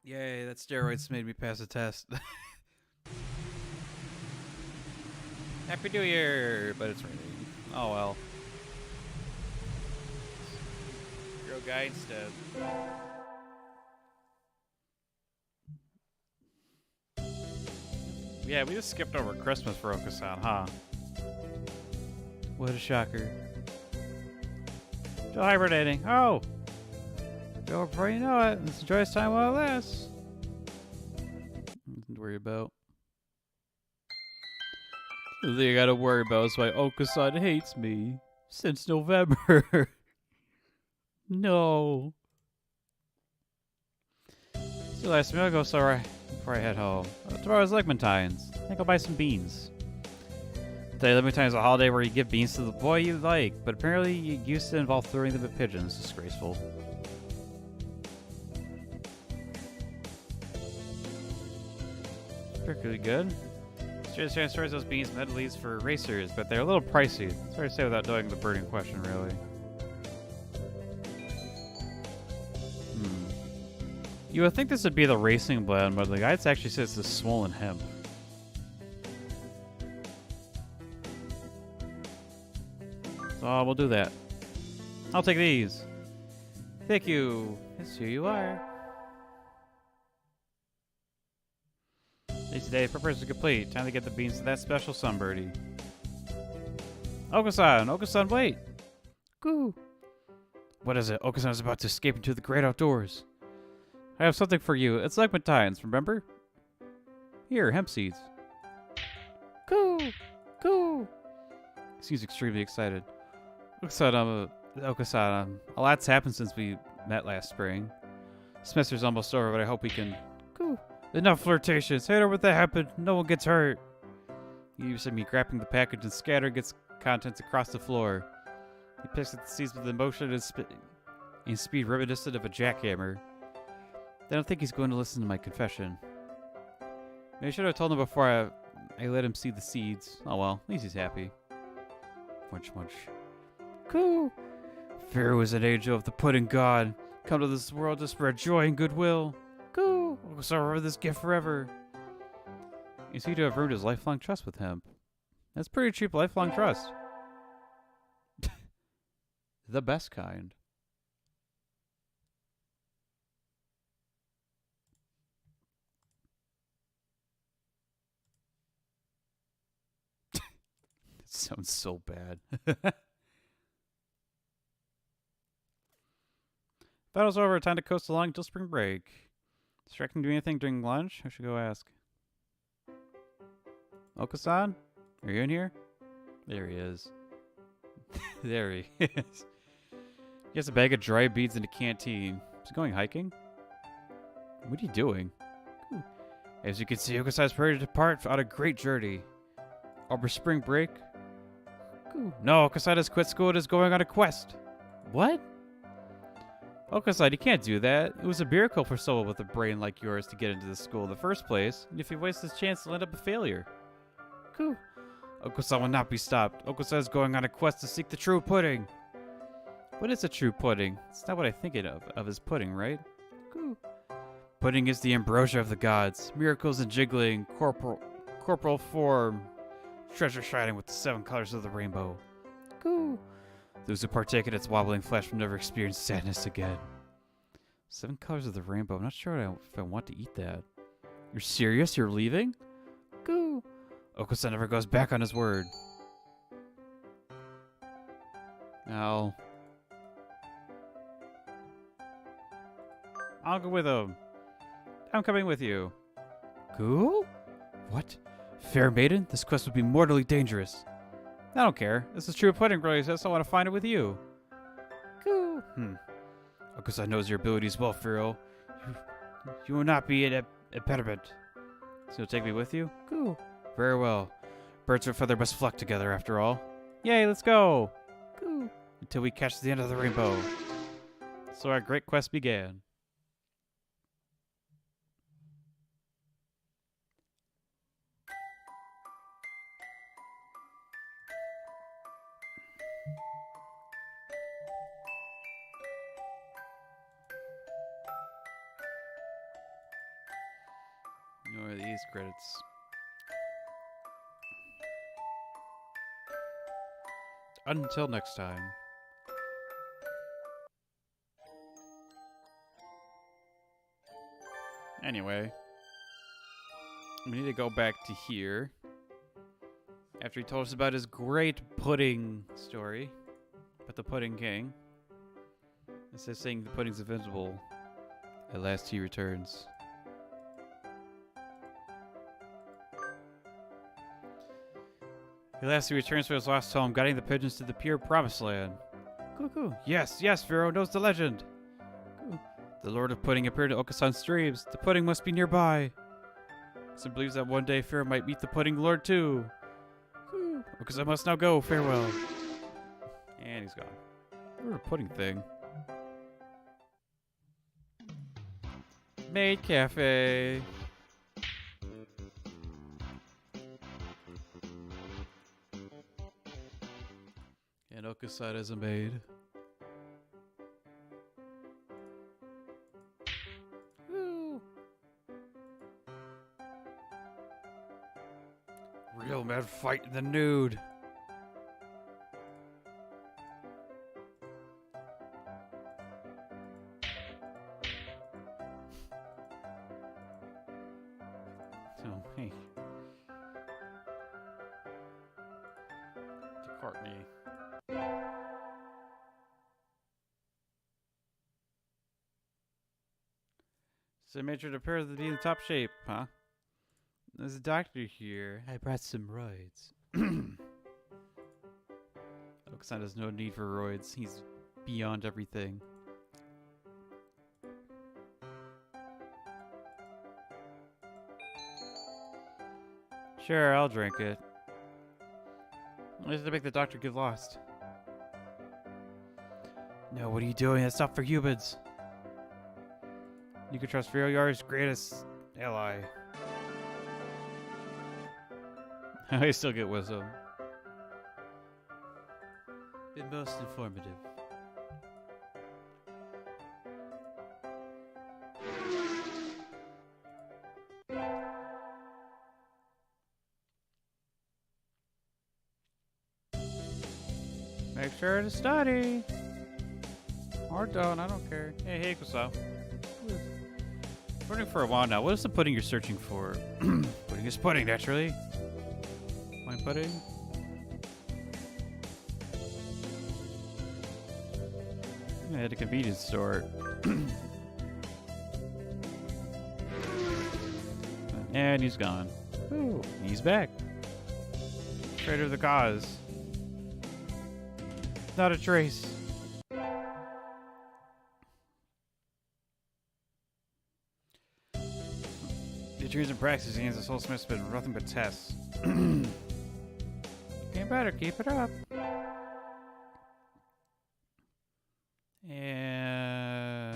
Yay, that steroids made me pass the test. Happy New Year! But it's raining. Oh well. Hero guy instead. Yeah, we just skipped over Christmas for Okasan, huh? What a shocker. Still hibernating. Oh! Go before you know it. It's a joyous time while it lasts. Nothing to worry about. The thing I gotta worry about is why Okasan hates me since November. No. It's the last meal. I'll go sorry before I head home. Tomorrow's Legmentine's. I think I'll buy some beans. Today, Legmentine is a holiday where you give beans to the boy you like, but apparently it used to involve throwing them at pigeons. Disgraceful. Particularly good. Just transfers those beans med leads for racers, but they're a little pricey. It's hard to say without knowing the burning question, really. You would think this would be the racing blend, but the guides actually says it's swollen hemp. So we'll do that. I'll take these. Thank you. Yes, here you are. Today, preparation is complete. Time to get the beans to that special sunbirdie. Okasan! Okasan, wait! Goo! What is it? Okasan is about to escape into the great outdoors. I have something for you. It's like Legmentines, remember? Here, hemp seeds. Goo! Goo! He seems extremely excited. Okasan, a lot's happened since we met last spring. Semester's almost over, but I hope we can... Goo! Enough flirtations. Hand over what that happened. No one gets hurt. You see me grabbing the package and scattering its contents across the floor. He picks at the seeds with emotion and speed reminiscent of a jackhammer. I don't think he's going to listen to my confession. Maybe I should have told him before I let him see the seeds. Oh well, at least he's happy. Munch munch. Cool. Firo is an angel of the pudding god. Come to this world to spread joy and goodwill. Cool. We'll remember this gift forever. You seem to have earned his lifelong trust with him. That's pretty cheap lifelong trust. The best kind. It sounds so bad. Battle's over. Time to coast along until spring break. Distracting to do anything during lunch? I should go ask. Okasan? Are you in here? There he is. There he is. He has a bag of dry beads in the canteen. Is he going hiking? What are you doing? Ooh. As you can see, Okasan is ready to depart on a great journey. Over spring break? Ooh. No, Okasan has quit school and is going on a quest. What? Okasan, you can't do that. It was a miracle for someone with a brain like yours to get into this school in the first place. And if you waste this chance, you'll end up a failure. Cool. Okasan will not be stopped. Okasan is going on a quest to seek the true pudding. What is a true pudding? It's not what I think it of as pudding, right? Goo. Pudding is the ambrosia of the gods. Miracles and jiggling, corporal form. Treasure shining with the 7 colors of the rainbow. Goo. Those who partake in its wobbling flesh will never experience sadness again. 7 colors of the rainbow. I'm not sure if I want to eat that. You're serious? You're leaving? Goo. Okusan never goes back on his word. I'll go with him. I'm coming with you. Goo? What? Fair maiden, this quest would be mortally dangerous. I don't care. This is true pudding, really, so I want to find it with you. Goo. Okusan knows your abilities well, Firo. You will not be an impediment. So you'll take me with you? Goo. Very well. Birds with feather must flock together, after all. Yay, let's go. Goo. Until we catch the end of the rainbow. So our great quest began. Ignore these credits. Until next time. Anyway, we need to go back to here. After he told us about his great pudding story, about the Pudding King. It says saying the pudding's invincible. At last he returns. At last he returns for his lost home, guiding the pigeons to the pure promised land. Cuckoo. Yes, Firo knows the legend. The Lord of Pudding appeared in Okusan's dreams. The pudding must be nearby. Okusan believes that one day Firo might meet the Pudding Lord too. Okusan must now go. Farewell. And he's gone. What a pudding thing. Maid Cafe. And Okusan is a maid. Woo. Real men fight in the nude. Oh, hey. Courtney. So I made sure to appear to be in top shape, huh? There's a doctor here. I brought some roids. Okusan has no need for roids. He's beyond everything. Sure, I'll drink it. I have to make the doctor get lost. No, what are you doing? That's not for humans. You can trust Firo, you're his greatest ally. I still get wisdom. Been most informative. Make sure to study. Or don't, I don't care. Hey, Kusa. Pudding for a while now. What is the pudding you're searching for? Pudding is pudding, naturally. Wine pudding? Yeah, at a convenience store. And he's gone. Ooh, he's back. Traitor of the cause. Not a trace. The dreams and practices against the Soul Smith's been nothing but tests. You better keep it up. And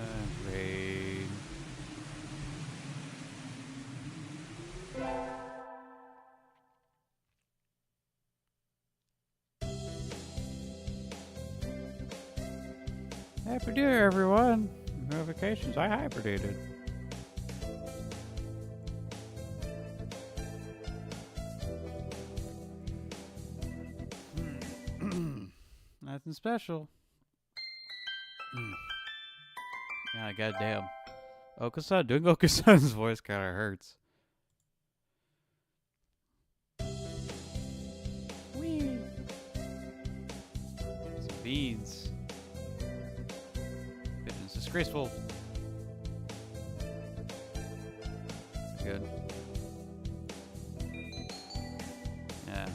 rain. Happy New Year, everyone. No vacations. I hibernated. Nothing special. Yeah, goddamn. Okusan, doing Okusan's voice kind of hurts. Whee! Some beans. It's disgraceful. Good. Yeah.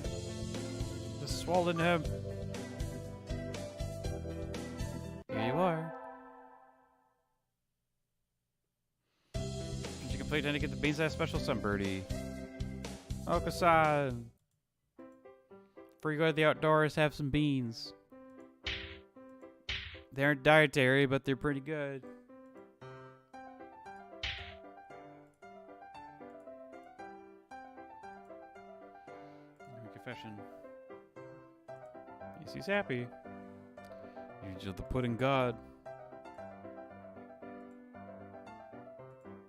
Just swallowing him. Here you are. Did you complete any get the beans that special sunbirdie? Okusan. Before you go to the outdoors, have some beans. They aren't dietary, but they're pretty good. Confession. Yes, he's happy. You're just the pudding god.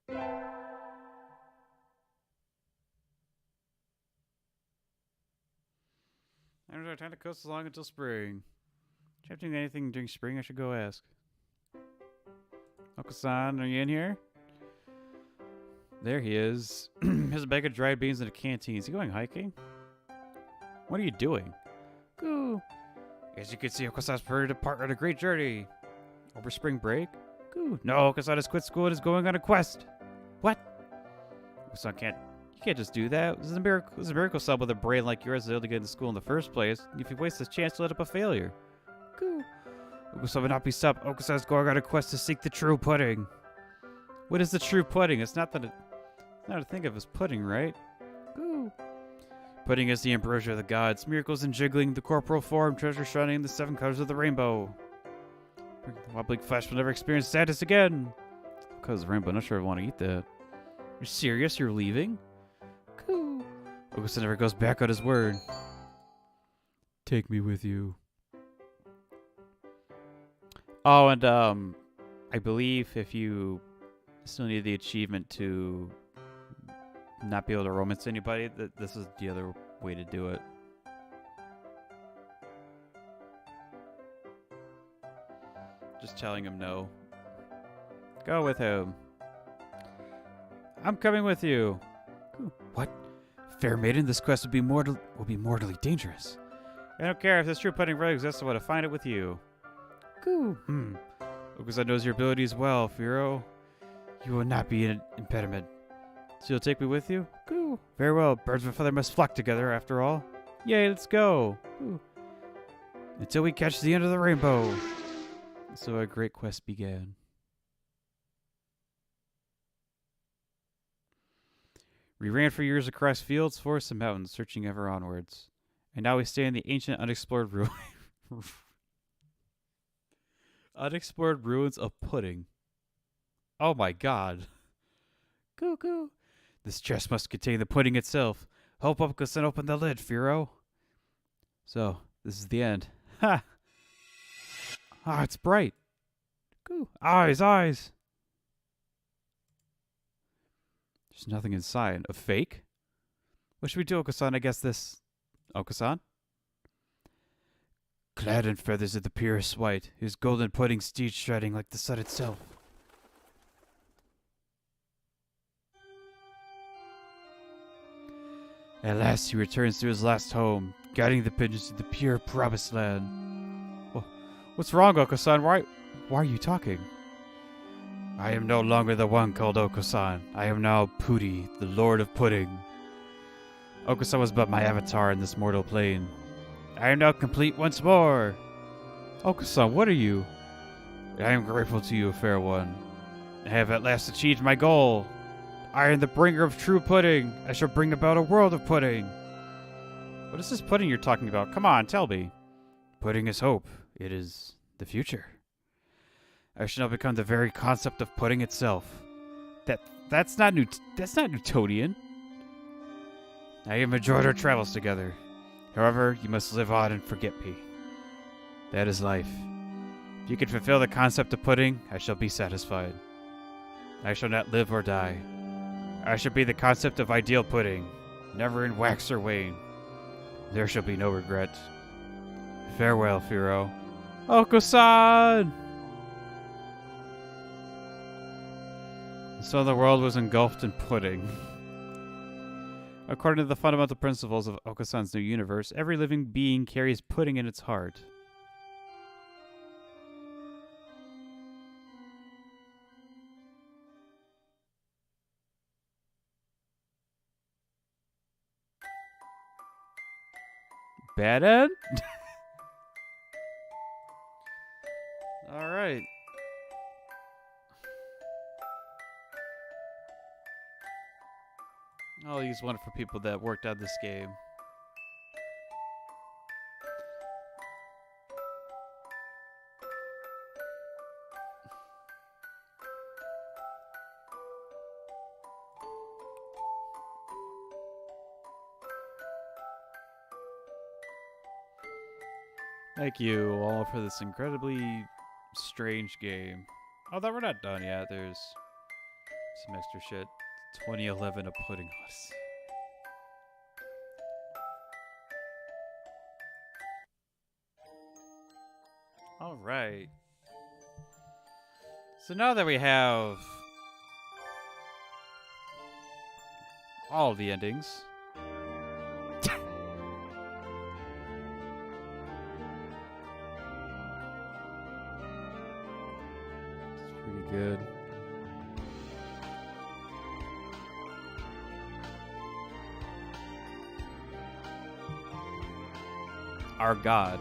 I don't know, time to coast along until spring. Do you have to do anything during spring? I should go ask. Okusan, are you in here? There he is. Has a bag of dried beans in a canteen. Is he going hiking? What are you doing? Goo. As you can see, Okusan's prepared to depart on a great journey. Over spring break? Goo. No, Okusan has quit school and is going on a quest. What? Okusan can't. You can't just do that. This is a miracle. This is a miracle son with a brain like yours is able to get into school in the first place. If you waste this chance, you'll end up a failure. Goo. Okusan will not be stopped. Okusan is going on a quest to seek the true pudding. What is the true pudding? It's not that it's not to think of as pudding, right? Goo. Pudding is the ambrosia of the gods, miracles in jiggling, the corporal form, treasure shining in the 7 colors of the rainbow. The wobbling flesh will never experience sadness again. Because of the rainbow, I'm not sure I want to eat that. You're serious? You're leaving? Cool. Okusan never goes back on his word. Take me with you. Oh, and I believe if you still need the achievement to not be able to romance anybody, this is the other way to do it. Just telling him no. Go with him. I'm coming with you. What? Fair maiden, this quest will be mortally dangerous. I don't care if this true pudding really exists, I want to find it with you. Goo. Okusan knows your abilities well, Firo. You will not be an impediment. So you'll take me with you? Goo. Very well. Birds of a feather must flock together, after all. Yay, let's go. Goo. Until we catch the end of the rainbow. So a great quest began. We ran for years across fields, forests, and mountains, searching ever onwards. And now we stay in the ancient, unexplored unexplored ruins of pudding. Oh my god. Goo goo. This chest must contain the pudding itself. Help Okusan open the lid, Firo. So, this is the end. Ha! Ah, it's bright. Goo. Eyes, eyes. There's nothing inside. A fake? What should we do, Okusan? I guess this... Okusan? Clad in feathers of the purest white, his golden pudding steed shining like the sun itself. At last he returns to his last home, guiding the pigeons to the pure promised land. Oh, what's wrong, Okusan? Why are you talking? I am no longer the one called Okusan. I am now Pooty, the Lord of Pudding. Okusan was but my avatar in this mortal plane. I am now complete once more. Okusan, what are you? I am grateful to you, fair one. I have at last achieved my goal. I am the bringer of true pudding. I shall bring about a world of pudding. What is this pudding you're talking about? Come on, tell me. Pudding is hope. It is the future. I shall now become the very concept of pudding itself. That's not Newtonian. I have enjoyed our travels together. However, you must live on and forget me. That is life. If you can fulfill the concept of pudding, I shall be satisfied. I shall not live or die. I shall be the concept of ideal pudding, never in wax or wane. There shall be no regret. Farewell, Firo. Oko-san! So the world was engulfed in pudding. According to the fundamental principles of Oko-san's new universe, every living being carries pudding in its heart. Bad end? Alright. I'll use one for people that worked on this game. Thank you all for this incredibly strange game. Although we're not done yet, there's some extra shit. 2011 A Pudding Odyssey. Alright. So now that we have all of the endings. Good. Our God.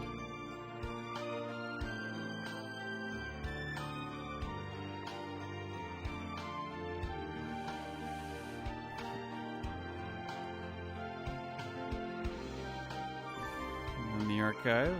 In the archive.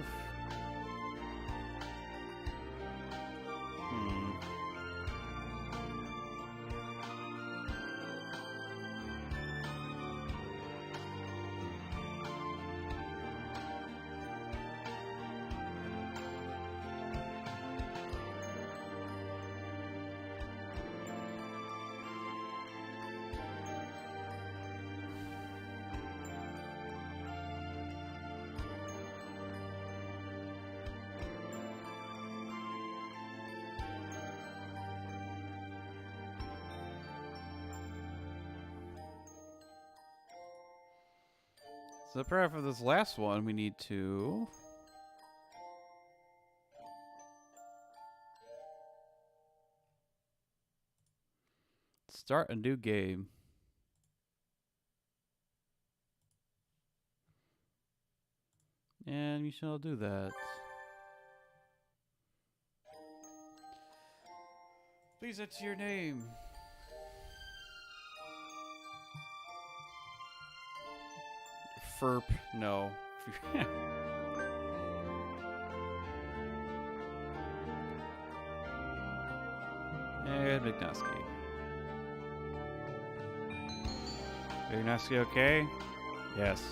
So probably for this last one, we need to start a new game. And we shall do that. Please enter your name. Ferp, no. And McNosky. McNosky okay? Yes.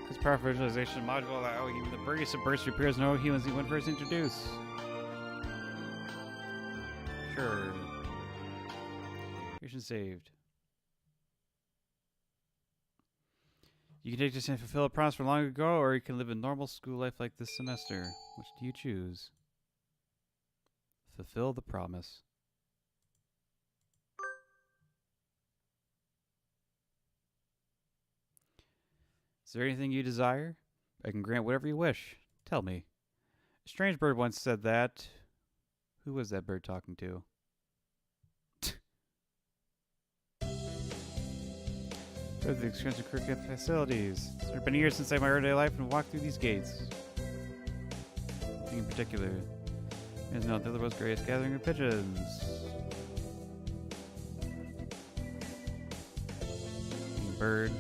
This power visualization module allow even the briefest of burst repairs no humans when first introduced. Sure. Mission saved. You can take this and fulfill a promise from long ago, or you can live a normal school life like this semester. Which do you choose? Fulfill the promise. Is there anything you desire? I can grant whatever you wish. Tell me. A strange bird once said that. Who was that bird talking to? Go to the expensive curriculum facilities. It's been years since I my everyday life and walked through these gates. Nothing in particular. There's no the most greatest gathering of pigeons. Bird.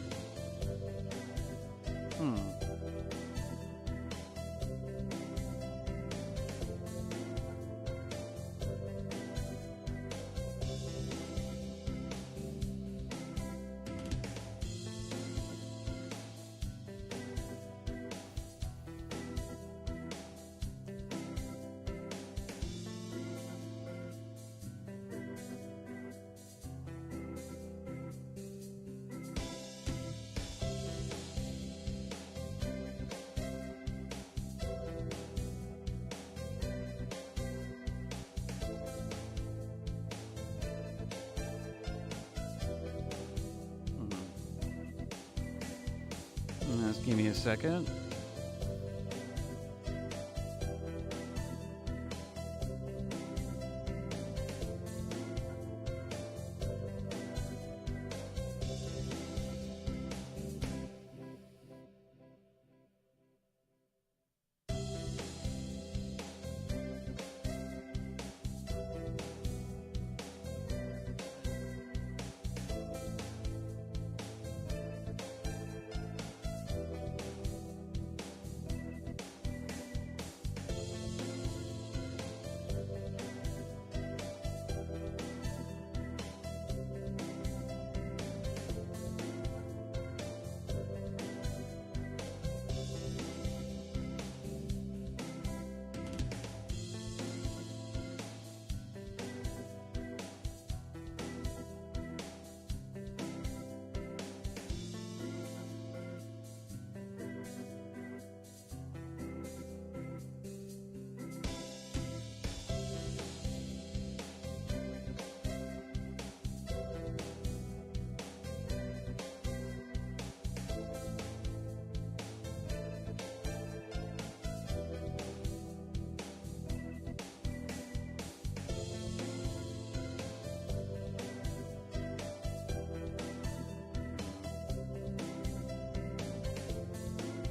Give me a second.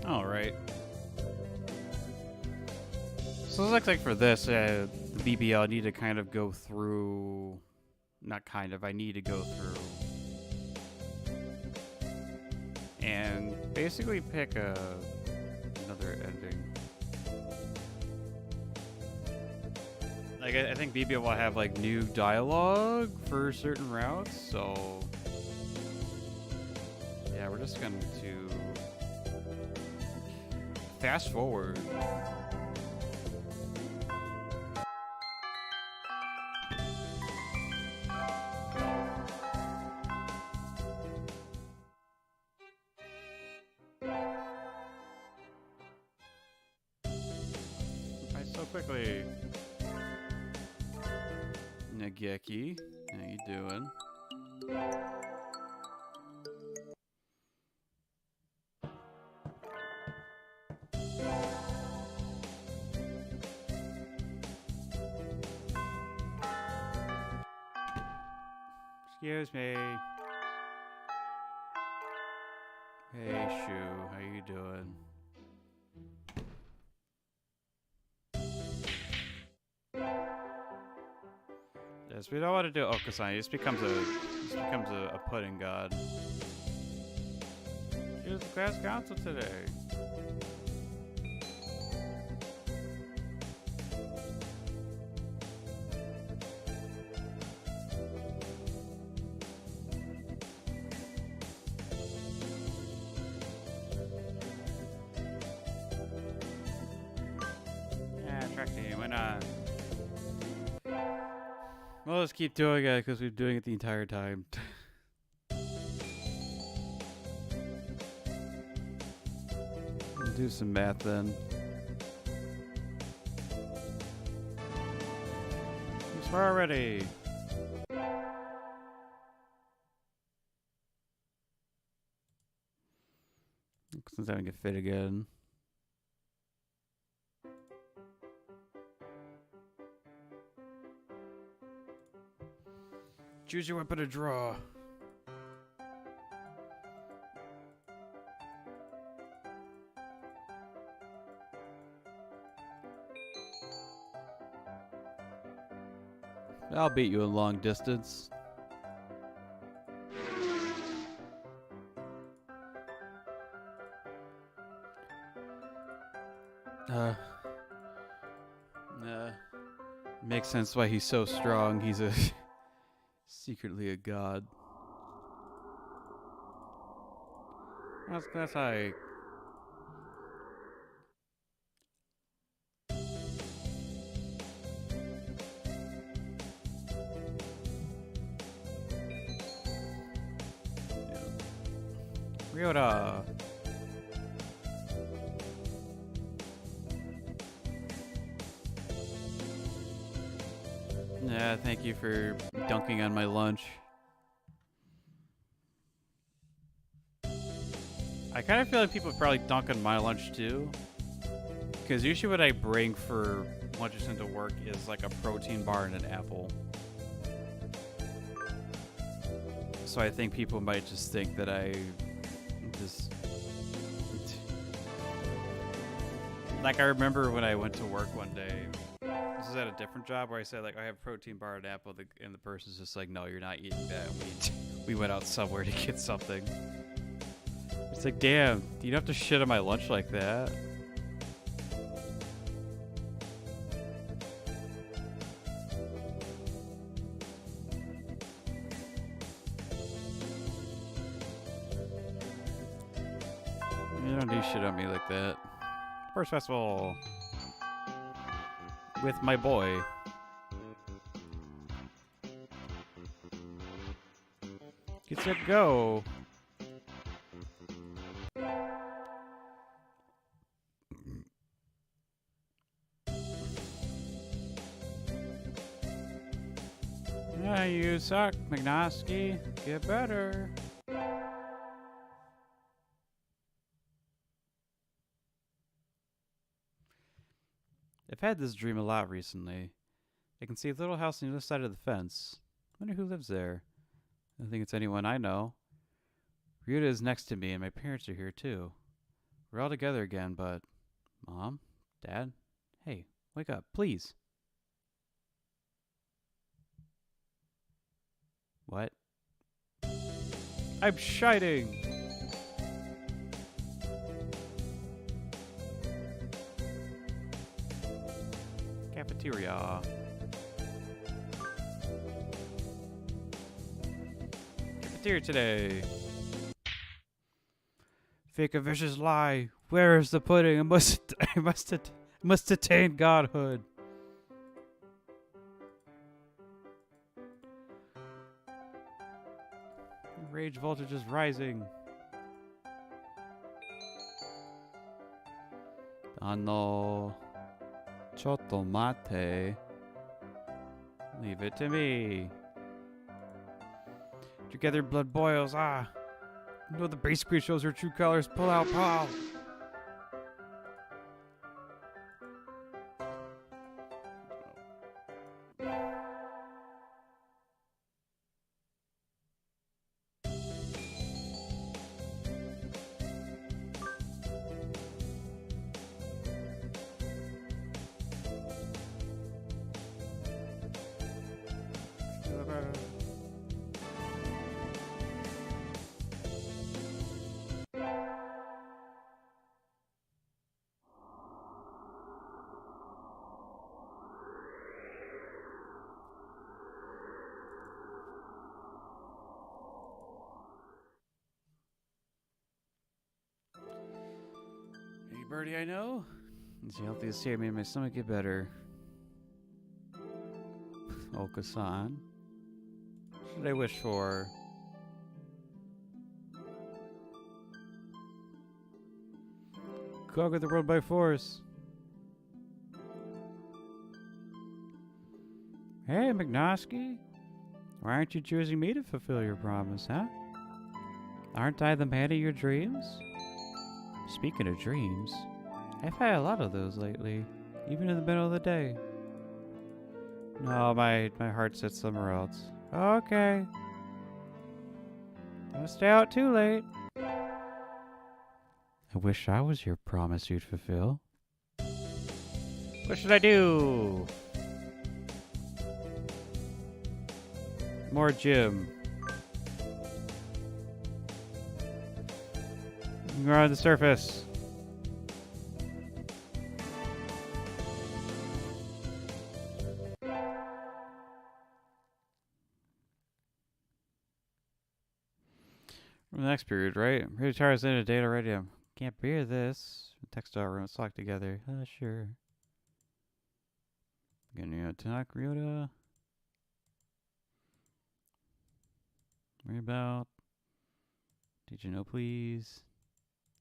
All right. So it looks like for this, the BBL, I need to kind of go through. Not kind of. I need to go through and basically pick another ending. Like I think BBL will have like new dialogue for certain routes, so yeah, we're just going to fast forward. So quickly. Nageki, how you doing? Excuse me. Hey, Shu, how you doing? Yes, we don't want to do Okasan. He just becomes a pudding god. Here's the class council today. Yeah, track team, why not? Well, let's keep doing it because we've been doing it the entire time. Do some math then. We're already. Since I don't get fit again. Choose your weapon to draw. I'll beat you in long distance. Makes sense why he's so strong. He's secretly a god. That's like. Ryota. Yeah, thank you for dunking on my lunch. I kind of feel like people probably dunk on my lunch too. Because usually what I bring for lunches into work is like a protein bar and an apple. So I think people might just think that I just... Like, I remember when I went to work one day, this is at a different job, where I said, like, I have a protein bar and apple, and the person's just like, no, you're not eating that. We went out somewhere to get something. It's like, damn, you don't have to shit on my lunch like that. You don't do shit on me like that. First festival with my boy. Get set, go. Yeah, you suck, McNosky. Get better. I've had this dream a lot recently. I can see a little house on the other side of the fence. Wonder who lives there. I don't think it's anyone I know. Ryuta is next to me, and my parents are here too. We're all together again, but... Mom? Dad? Hey, wake up, please. What? I'm shining! Cafeteria. Cafeteria today. Fake a vicious lie. Where is the pudding? I must attain godhood. Rage voltage is rising. Chotto mate. Leave it to me. Together blood boils. Ah. No, the base screen shows her true colors. Pull out, pull out. Birdie I know. It's the healthiest here. Made my stomach get better. Okasan. What should I wish for? Conquer the world by force. Hey, McNosky. Why aren't you choosing me to fulfill your promise, huh? Aren't I the man of your dreams? Speaking of dreams, I've had a lot of those lately, even in the middle of the day. No, my heart sits somewhere else. Okay. Don't stay out too late. I wish I was your promise you'd fulfill. What should I do? More gym. You're on the surface. From the next period, right? Really tired in a date already. I can't bear this. Textile room, let's talk together. Sure. Gonna talk, Ryota. Worry about. Did you know, please?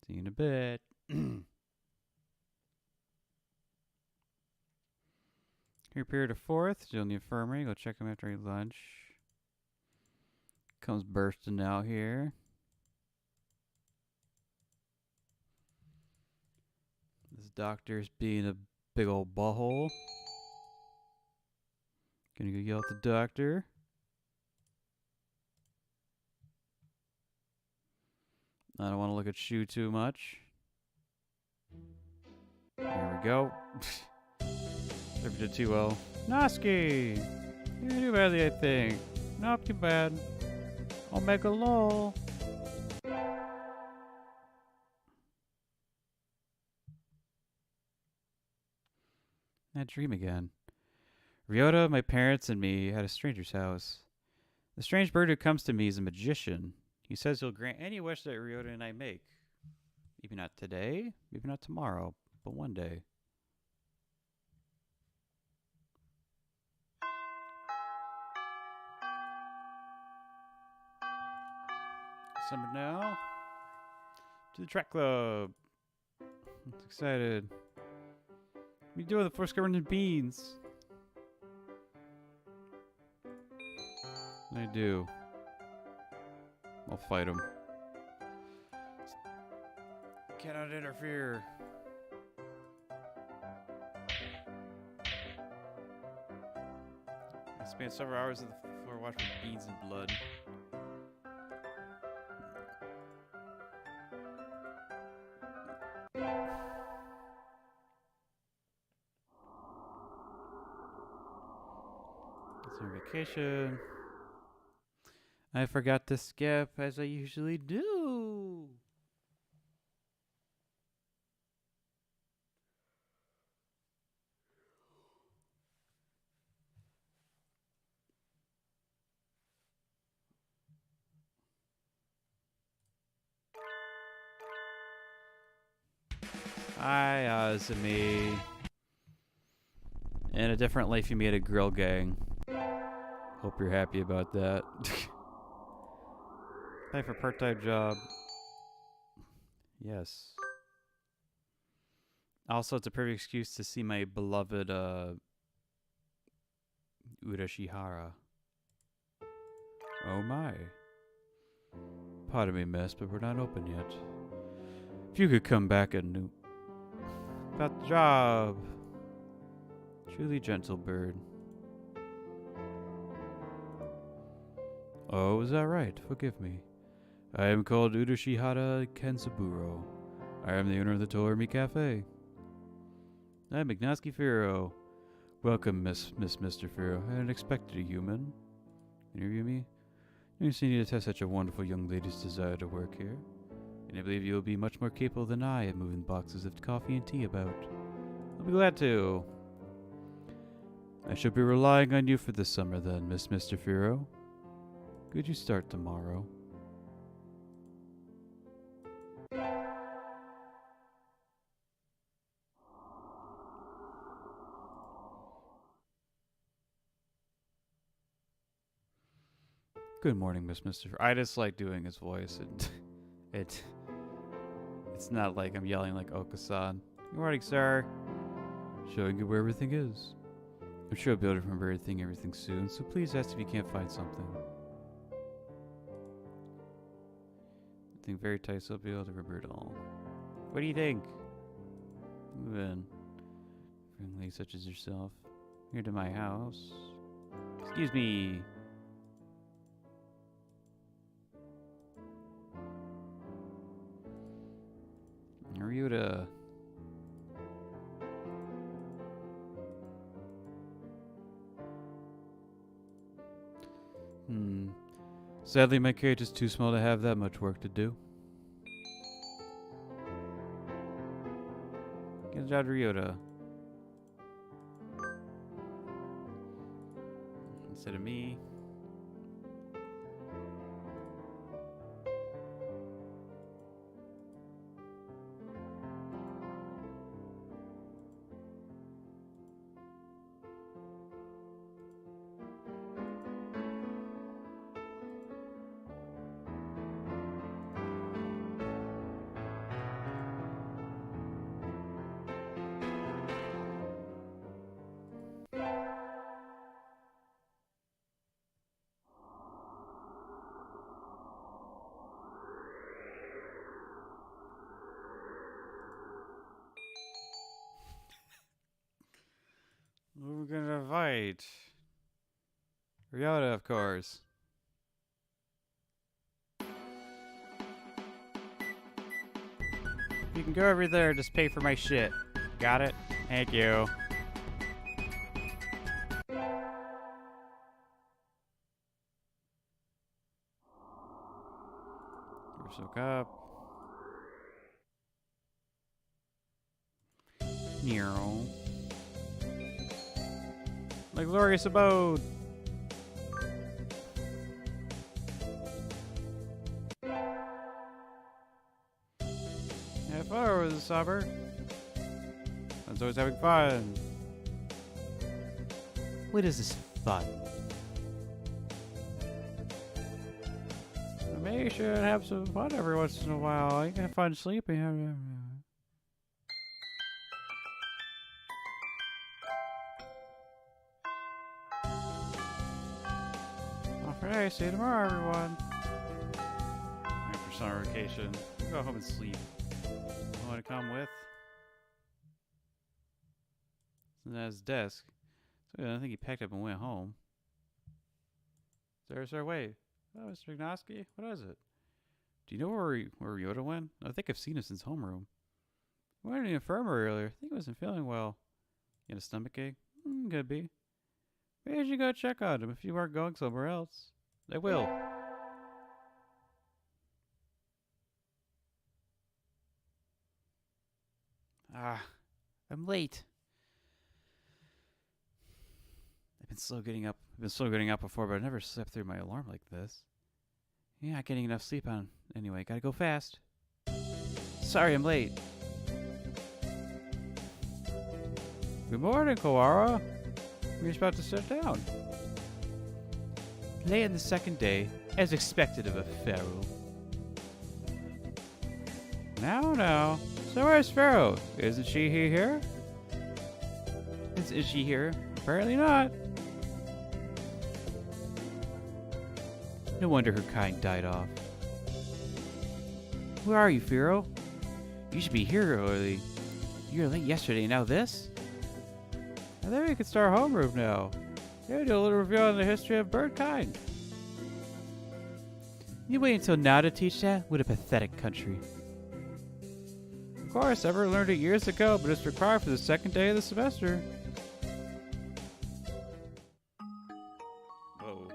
See you in a bit. Here, period of 4th. Still in the infirmary. Go check him after he lunch. Comes bursting out here. doctor's being a big old butthole. Gonna go yell at the doctor. I don't want to look at Shu too much. There we go. Never did too well. McNosky! You didn't do badly, I think. Not too bad. Omega lol. That dream again. Ryota, my parents, and me at a stranger's house. The strange bird who comes to me is a magician. He says he'll grant any wish that Ryota and I make. Maybe not today, maybe not tomorrow, but one day. Summer now. To the track club. I'm excited. What are you doing? The first covered in beans. I do. I'll fight him. Cannot interfere. I spent several hours on the floor watching beans and blood. It's on vacation. I forgot to skip as I usually do. Hi, Azumi. In a different life, you made a grill gang. Hope you're happy about that. Apply for part-time job. Yes. Also, it's a perfect excuse to see my beloved Urashihara. Oh my. Pardon me, miss, but we're not open yet. If you could come back and new. About the job. Truly gentle bird. Oh, is that right? Forgive me. I am called Udoshihara Kensaburo. I am the owner of the Torimi Cafe. I'm McNosky Firo. Welcome, Mr. Firo. I hadn't expected a human. Interview me? You seem to test such a wonderful young lady's desire to work here. And I believe you will be much more capable than I at moving boxes of coffee and tea about. I'll be glad to. I shall be relying on you for this summer then, Mr. Firo. Could you start tomorrow? Good morning, Mr. I just like doing his voice. It's not like I'm yelling like Okasan. Good morning, sir. Showing you where everything is. I'm sure I'll be able to remember everything soon, so please ask if you can't find something. I think very tight, so I'll be able to remember it all. What do you think? Move in. Friendly such as yourself. Here to my house. Excuse me. Ryuta. Sadly, my character's too small to have that much work to do. Get a job, Ryuta. Instead of me. we're gonna invite? Ryota, of course. You can go over there, just pay for my shit. Got it? Thank you. Urso Cup. Nero. My glorious abode. Have fun over the summer. I was always having fun. What is this fun? Maybe you should have some fun every once in a while. You can have fun sleeping. Okay, see you tomorrow, everyone. For summer vacation. Go home and sleep. You want to come with? It's at his desk. So I think he packed up and went home. Is there a way? Oh, Mr. McNosky? What is it? Do you know where Ryota went? I think I've seen him since homeroom. He went to the infirmary earlier. I think he wasn't feeling well. He had a stomach ache? Could be. Maybe you should go check on him if you weren't going somewhere else. I will. I'm late. I've been slow getting up before, but I never slept through my alarm like this. Yeah, not getting enough sleep on. Anyway, gotta go fast. Sorry, I'm late. Good morning, Kawara. We're just about to sit down. Late on the second day, as expected of a pharaoh. Now. So where's Firo? Isn't she here? Is she here? Apparently not. No wonder her kind died off. Where are you, Firo? You should be here early. You were late yesterday, now this? I think we could start homeroom now. Yeah, do a little review on the history of bird kind. You wait until now to teach that? What a pathetic country. Of course, Ever learned it years ago, but it's required for the second day of the semester. Whoa.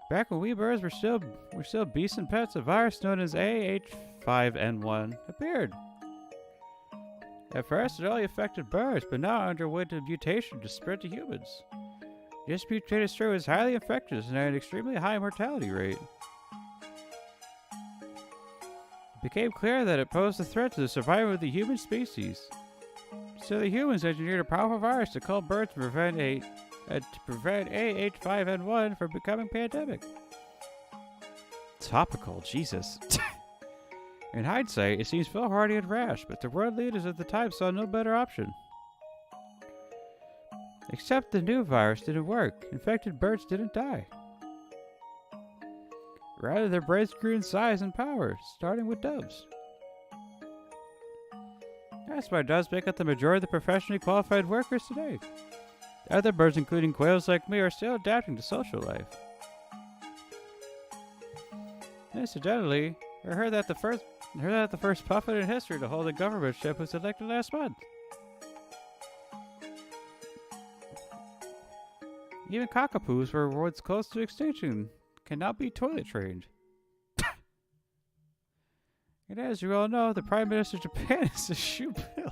Back when we birds were still beasts and pets, a virus known as AH5N1 appeared. At first, it only affected birds, but now underwent a mutation to spread to humans. This mutated strain was highly infectious and had an extremely high mortality rate. It became clear that it posed a threat to the survival of the human species. So the humans engineered a powerful virus to kill birds to prevent AH5N1 from becoming pandemic. Topical, Jesus. In hindsight, it seems foolhardy and rash, but the world leaders at the time saw no better option. Except the new virus didn't work. Infected birds didn't die. Rather, their brains grew in size and power, starting with doves. That's why doves make up the majority of the professionally qualified workers today. Other birds, including quails like me, are still adapting to social life. Incidentally, I heard that the first puffin in history to hold a governmentship was elected last month. Even cockapoos were once close to extinction can now be toilet trained. And as you all know, the Prime Minister of Japan is a shoe bill.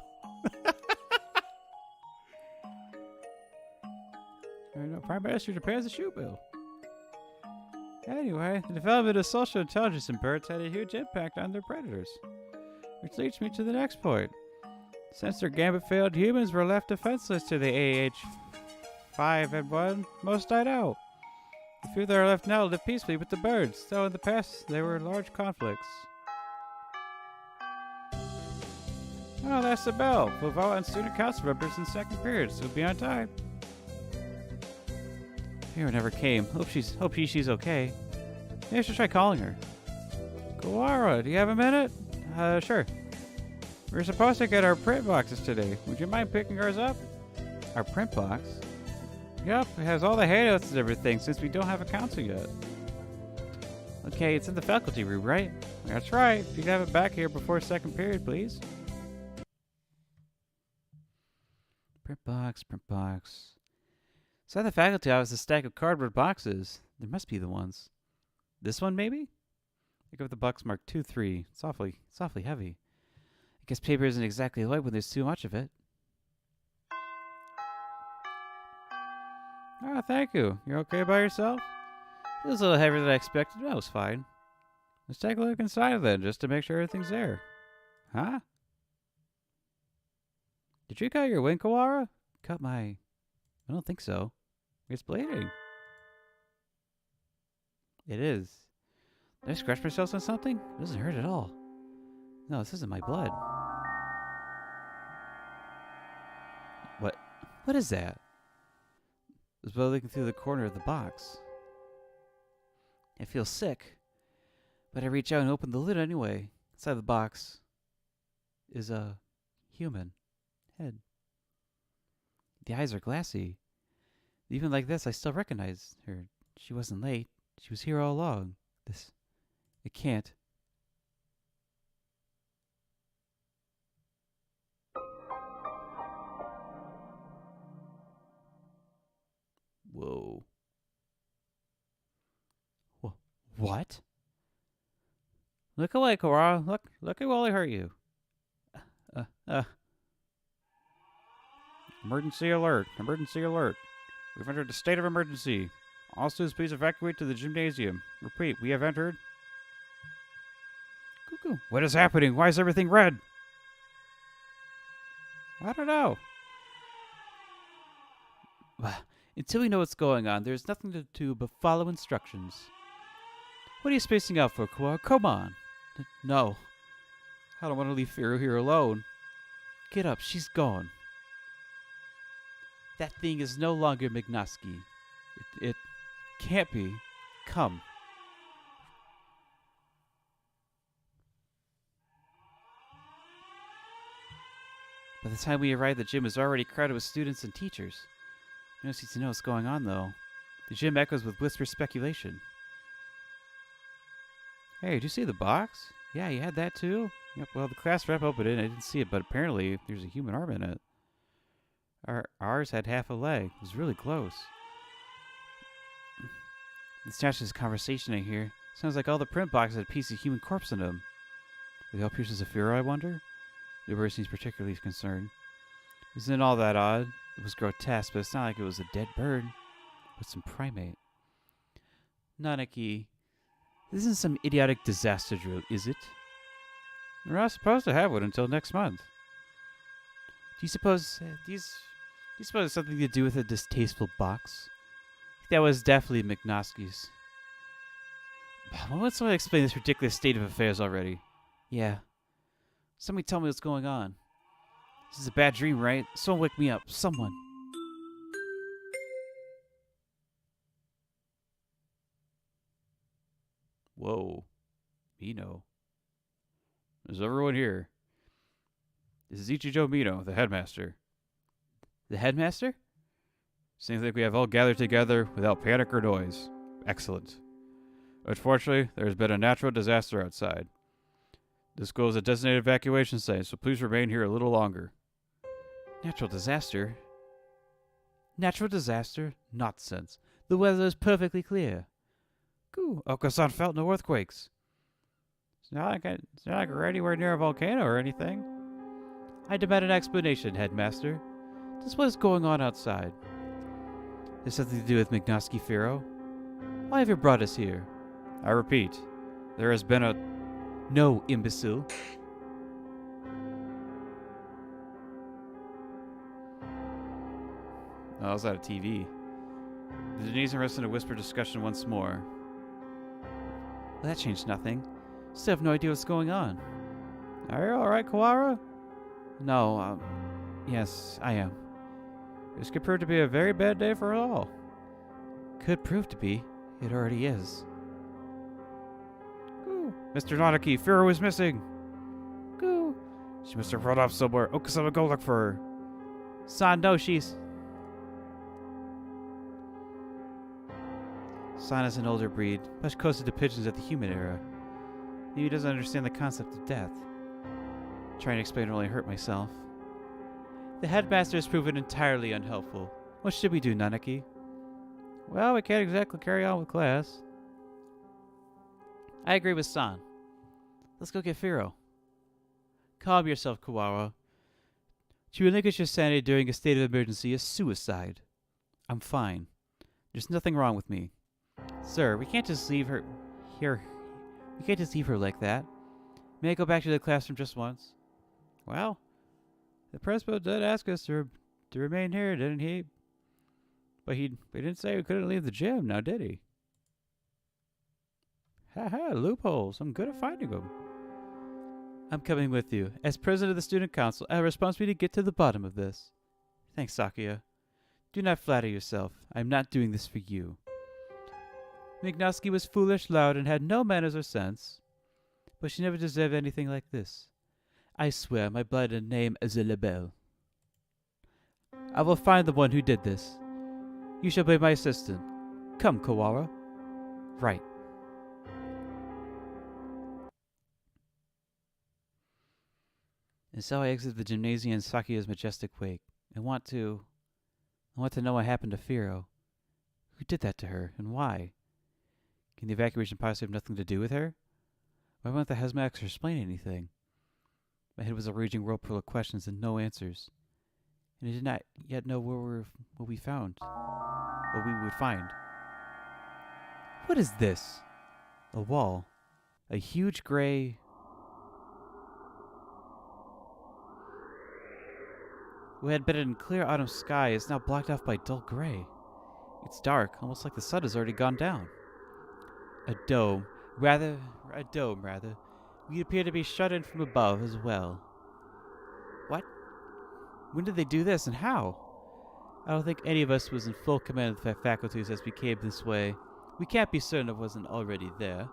Prime Minister of Japan is a shoe bill. Anyway, the development of social intelligence in birds had a huge impact on their predators. Which leads me to the next point. Since their gambit failed, humans were left defenseless to the AH5N1. Most died out. The few that are left now live peacefully with the birds, though in the past there were large conflicts. Oh, that's the bell. We'll vote on student council members in second period, so we'll be on time. Firo never came. Hope she's okay. Maybe I should try calling her. Kawara, do you have a minute? Sure. We're supposed to get our print boxes today. Would you mind picking ours up? Our print box? Yup, it has all the handouts and everything since we don't have a council yet. Okay, it's in the faculty room, right? That's right. If you can have it back here before second period, please. Print box, print box. Inside the faculty office is a stack of cardboard boxes. There must be the ones. This one, maybe? Pick up the box marked 2-3. It's awfully heavy. I guess paper isn't exactly light when there's too much of it. Oh, thank you. You're okay by yourself? It was a little heavier than I expected, but that was fine. Let's take a look inside of it, just to make sure everything's there. Huh? Did you cut your wing, Kawara? Cut my... I don't think so. It's bleeding. It is. Did I scratch myself on something? It doesn't hurt at all. No, this isn't my blood. What? What is that? There's blood leaking through the corner of the box. I feel sick, but I reach out and open the lid anyway. Inside the box is a human head. The eyes are glassy. Even like this, I still recognize her. She wasn't late. She was here all along. It can't. Whoa. What? Look away, Kawara. Look at Wally hurt you. Emergency alert. Emergency alert. We've entered a state of emergency. All students please evacuate to the gymnasium. Repeat, we have entered. Cuckoo. What is happening? Why is everything red? I don't know. Until we know what's going on, there's nothing to do but follow instructions. What are you spacing out for, Kawara? Come on. No. I don't want to leave Firo here alone. Get up. She's gone. That thing is no longer McNosky. It can't be. Come. By the time we arrive, the gym is already crowded with students and teachers. No one seems to know what's going on, though. The gym echoes with whispered speculation. Hey, did you see the box? Yeah, you had that too? Yep, well, the class rep opened it. I didn't see it, but apparently there's a human arm in it. Ours had half a leg. It was really close. This matches conversation I hear. Sounds like all the print boxes had a piece of human corpse in them. Were they all pieces of Firo, I wonder? The bird seems particularly concerned. Isn't all that odd? It was grotesque, but it's not like it was a dead bird, but some primate. Nanaki, this isn't some idiotic disaster drill, is it? We're not supposed to have one until next month. Do you suppose it's something to do with a distasteful box? That was definitely McNosky's. Why won't someone explain this ridiculous state of affairs already? Yeah. Somebody tell me what's going on. This is a bad dream, right? Someone wake me up. Someone. Whoa. Mino. Is everyone here? This is Ichijo Mino, the headmaster. The headmaster? Seems like we have all gathered together without panic or noise. Excellent. Unfortunately, there has been a natural disaster outside. This school is a designated evacuation site, so please remain here a little longer. Natural disaster? Natural disaster? Nonsense. The weather is perfectly clear. Goo, Okasan felt no earthquakes. It's not like we're anywhere near a volcano or anything. I demand an explanation, headmaster. Just what is going on outside? There's something to do with McNosky Firo? Why have you brought us here? I repeat, there has been a... No, imbecile. Oh, I was out of TV. The Denise rests in a whispered discussion once more. Well, that changed nothing. Still have no idea what's going on. Are you alright, Kawara? No, yes, I am. This could prove to be a very bad day for us all. Could prove to be. It already is. Goo. Mr. Nanaki, Firo is missing. Goo. She must have run off somewhere. Okasama, go look for her. San, no, she's... San is an older breed, much closer to pigeons of the human era. Maybe he doesn't understand the concept of death. Trying to explain will only hurt myself. The headmaster has proven entirely unhelpful. What should we do, Nanaki? Well, we can't exactly carry on with class. I agree with San. Let's go get Firo. Calm yourself, Kawawa. To relinquish your sanity during a state of emergency is suicide. I'm fine. There's nothing wrong with me. Sir, we can't just leave her here. We can't just leave her like that. May I go back to the classroom just once? Well, the principal did ask us to remain here, didn't he? But he didn't say we couldn't leave the gym, now did he? Haha, loopholes. I'm good at finding them. I'm coming with you. As president of the student council, I have a responsibility to get to the bottom of this. Thanks, Sakuya. Do not flatter yourself. I am not doing this for you. McNosky was foolish, loud, and had no manners or sense. But she never deserved anything like this. I swear my blood and name is a libel. I will find the one who did this. You shall be my assistant. Come, Kawara. Right. And so I exit the gymnasium in Sakuya's majestic wake. I want to know what happened to Firo. Who did that to her, and why? Can the evacuation possibly have nothing to do with her? Why won't the headmaster explain anything? My head was a raging whirlpool of questions and no answers. And I did not yet know what we would find. What is this? A wall. A huge gray... What had been in clear autumn sky is now blocked off by dull gray. It's dark, almost like the sun has already gone down. A dome, rather. We appear to be shut in from above as well. What? When did they do this, and how? I don't think any of us was in full command of the faculties as we came this way. We can't be certain it wasn't already there.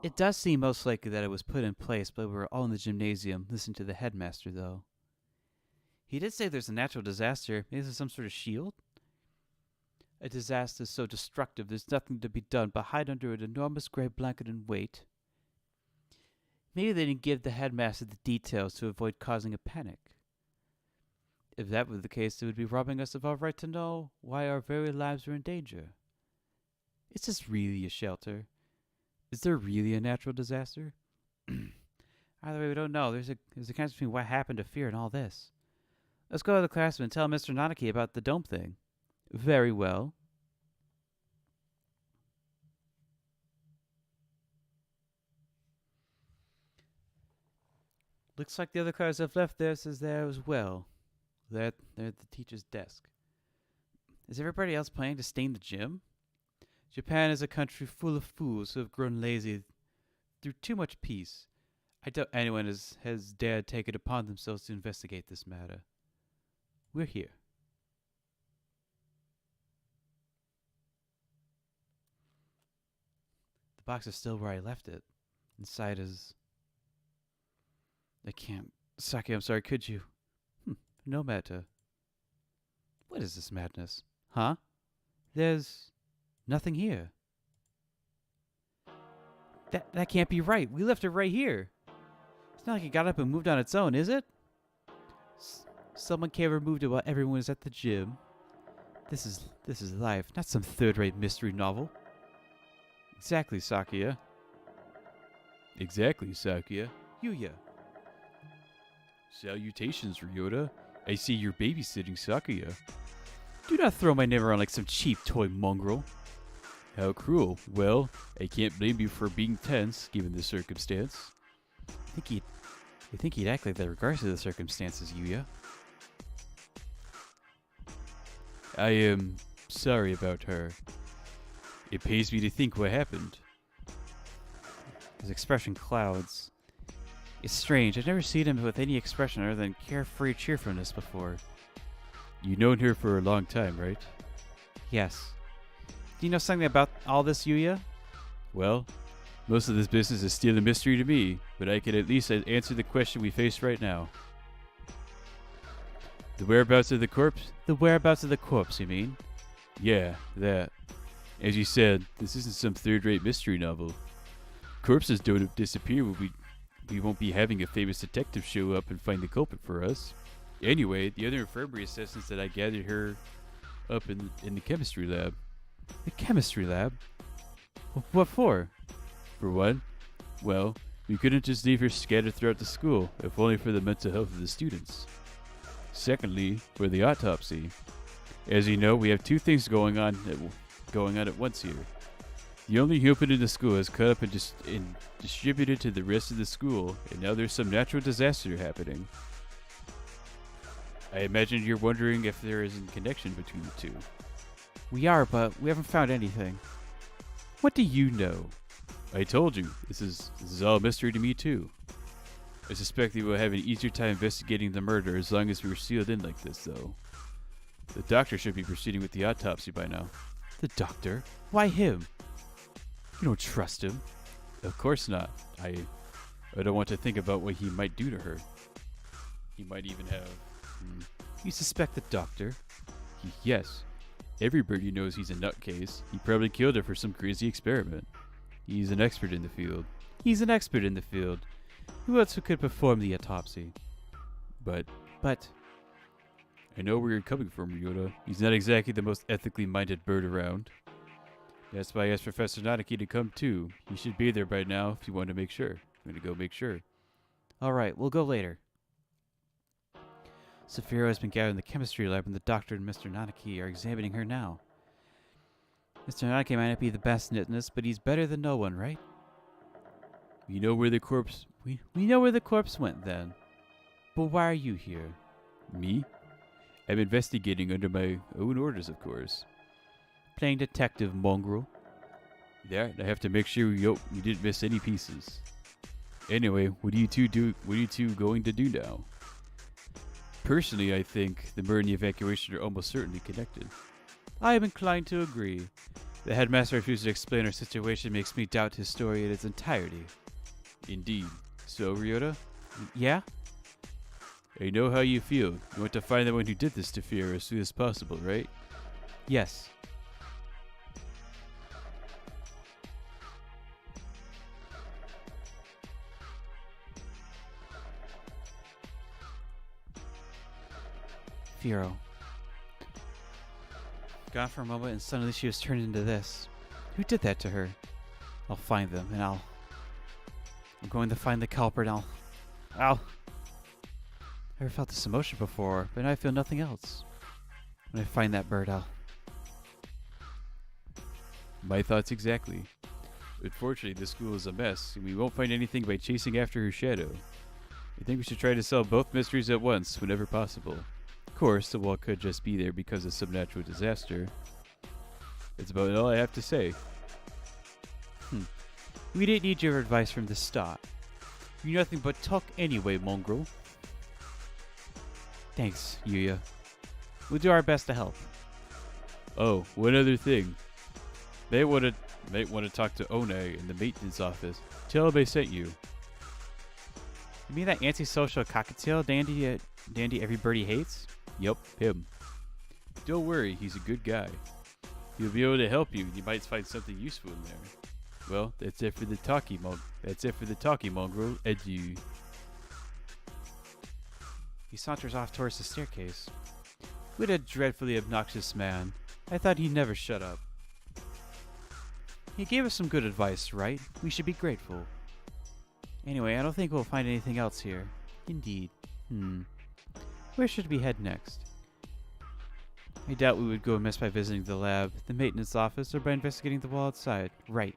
It does seem most likely that it was put in place, but we were all in the gymnasium, listening to the headmaster, though. He did say there's a natural disaster. Maybe there's some sort of shield? A disaster so destructive there's nothing to be done but hide under an enormous gray blanket and wait. Maybe they didn't give the headmaster the details to avoid causing a panic. If that were the case, it would be robbing us of our right to know why our very lives are in danger. Is this really a shelter? Is there really a natural disaster? Either way, we don't know. There's a connection between what happened to Fear and all this. Let's go to the classroom and tell Mr. Nanaki about the dome thing. Very well. Looks like the other cars have left theirs as there as well. They're at the teacher's desk. Is everybody else planning to stay in the gym? Japan is a country full of fools who have grown lazy through too much peace. I doubt anyone has dared take it upon themselves to investigate this matter. We're here. The box is still where I left it. Inside is... I can't... Saki, I'm sorry, could you? No matter. What is this madness? Huh? There's... nothing here. That can't be right. We left it right here. It's not like it got up and moved on its own, is it? Someone came and removed it while everyone was at the gym. This is life, not some third-rate mystery novel. Exactly, Sakuya. Exactly, Sakuya. Yuya. Salutations, Ryota. I see you're babysitting Sakuya. Do not throw my name around like some cheap toy mongrel. How cruel. Well, I can't blame you for being tense, given the circumstance. I think he'd act like that regardless of the circumstances, Yuya. I am sorry about her. It pains me to think what happened. His expression clouds. It's strange. I've never seen him with any expression other than carefree cheerfulness before. You've known her for a long time, right? Yes. Do you know something about all this, Yuya? Well, most of this business is still a mystery to me, but I can at least answer the question we face right now. The whereabouts of the corpse? The whereabouts of the corpse, you mean? Yeah, that. As you said, this isn't some third-rate mystery novel. Corpses don't disappear when we won't be having a famous detective show up and find the culprit for us. Anyway, the other infirmary assistants that I gathered her up in the chemistry lab. The chemistry lab? What for? For what? Well, we couldn't just leave her scattered throughout the school, if only for the mental health of the students. Secondly, for the autopsy. As you know, we have two things going on at once here. The only human in the school is cut up and distributed to the rest of the school, and now there's some natural disaster happening. I imagine you're wondering if there is a connection between the two. We are, but we haven't found anything. What do you know? I told you, this is all a mystery to me too. I suspect we will have an easier time investigating the murder as long as we were sealed in like this, though. The doctor should be proceeding with the autopsy by now. The doctor? Why him? You don't trust him. Of course not. I don't want to think about what he might do to her. He might even have... You suspect the doctor? Yes. Everybody knows he's a nutcase. He probably killed her for some crazy experiment. He's an expert in the field. He's an expert in the field. Who else could perform the autopsy? But... I know where you're coming from, Ryota. He's not exactly the most ethically minded bird around. That's why I asked Professor Nanaki to come too. He should be there by now if you want to make sure. I'm going to go make sure. Alright, we'll go later. Firo has been gathered in the chemistry lab and the doctor and Mr. Nanaki are examining her now. Mr. Nanaki might not be the best in this, but he's better than no one, right? We know where the corpse... We know where the corpse went then. But why are you here? Me? I'm investigating under my own orders, of course. Playing detective, mongrel. Yeah, I have to make sure you didn't miss any pieces. Anyway, what are you two going to do now? Personally, I think the murder and the evacuation are almost certainly connected. I am inclined to agree. The headmaster refusing to explain our situation makes me doubt his story in its entirety. Indeed. So, Ryota? Yeah? I know how you feel. You want to find the one who did this to Firo as soon as possible, right? Yes. Firo. Gone for a moment and suddenly she was turned into this. Who did that to her? I'll find them and I'm going to find the culprit and I'll... I never felt this emotion before, but now I feel nothing else. When I find that bird, My thoughts exactly. Unfortunately, this school is a mess, and we won't find anything by chasing after her shadow. I think we should try to solve both mysteries at once, whenever possible. Of course, the wall could just be there because of some natural disaster. That's about all I have to say. We didn't need your advice from the start. You're nothing but talk anyway, mongrel. Thanks, Yuya. We'll do our best to help. Oh, one other thing. Might want to talk to One in the maintenance office. Tell him I sent you. You mean that antisocial cockatiel dandy everybody hates? Yup, him. Don't worry, he's a good guy. He'll be able to help you, and you might find something useful in there. Well, that's it for the talkie mongrel. Adieu. He saunters off towards the staircase. What a dreadfully obnoxious man. I thought he'd never shut up. He gave us some good advice, right? We should be grateful. Anyway, I don't think we'll find anything else here. Indeed. Where should we head next? I doubt we would go amiss by visiting the lab, the maintenance office, or by investigating the wall outside. Right.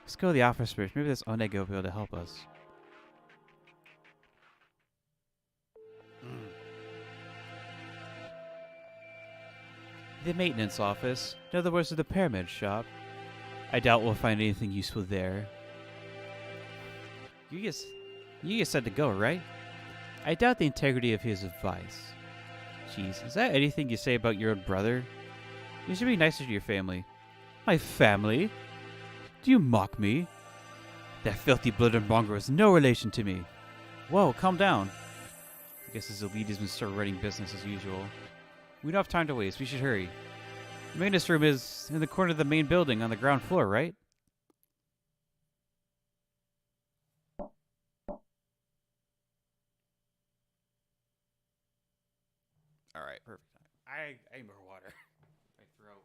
Let's go to the office first. Maybe this Onego will be able to help us. The maintenance office. In other words, the pyramid shop. I doubt we'll find anything useful there. You just said to go, right? I doubt the integrity of his advice. Jeez, is that anything you say about your own brother? You should be nicer to your family. My family? Do you mock me? That filthy blooded mongrel is no relation to me. Whoa, calm down. I guess his elite has been start running business as usual. We don't have time to waste. We should hurry. The maintenance room is in the corner of the main building on the ground floor, right? All right, perfect. I need more water. My throat.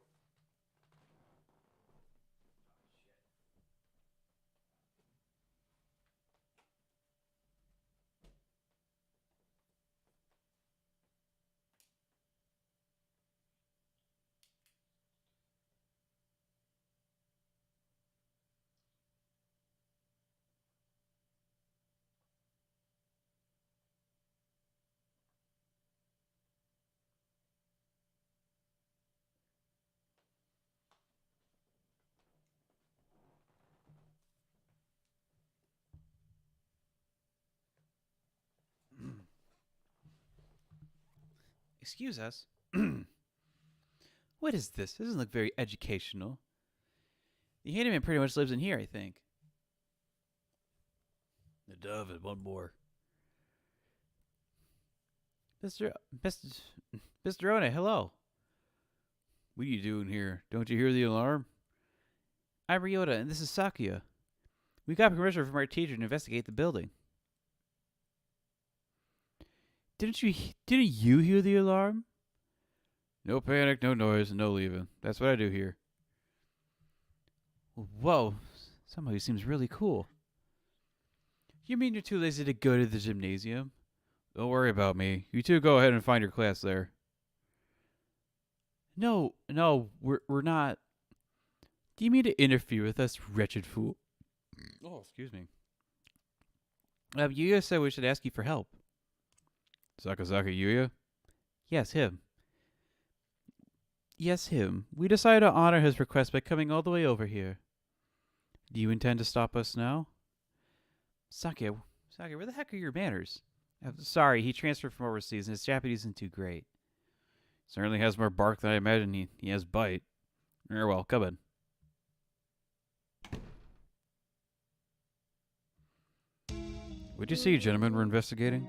Excuse us. What is this? This doesn't look very educational. The handyman pretty much lives in here, I think. The dove and one more. Mr. Mr. Mr. One, hello. What are you doing here? Don't you hear the alarm? I'm Ryota, and this is Sakuya. We got permission from our teacher to investigate the building. Didn't you hear the alarm? No panic, no noise, and no leaving. That's what I do here. Whoa, somebody seems really cool. You mean you're too lazy to go to the gymnasium? Don't worry about me. You two go ahead and find your class there. No, we're not. Do you mean to interfere with us, wretched fool? Oh, excuse me. Yuya said we should ask you for help. Sakazaki Yuya? Yes, him. Yes, him. We decided to honor his request by coming all the way over here. Do you intend to stop us now? Saki, where the heck are your manners? Sorry, he transferred from overseas and his Japanese isn't too great. Certainly has more bark than I imagined he has bite. Very well, come in. What'd you see, gentlemen, we're investigating?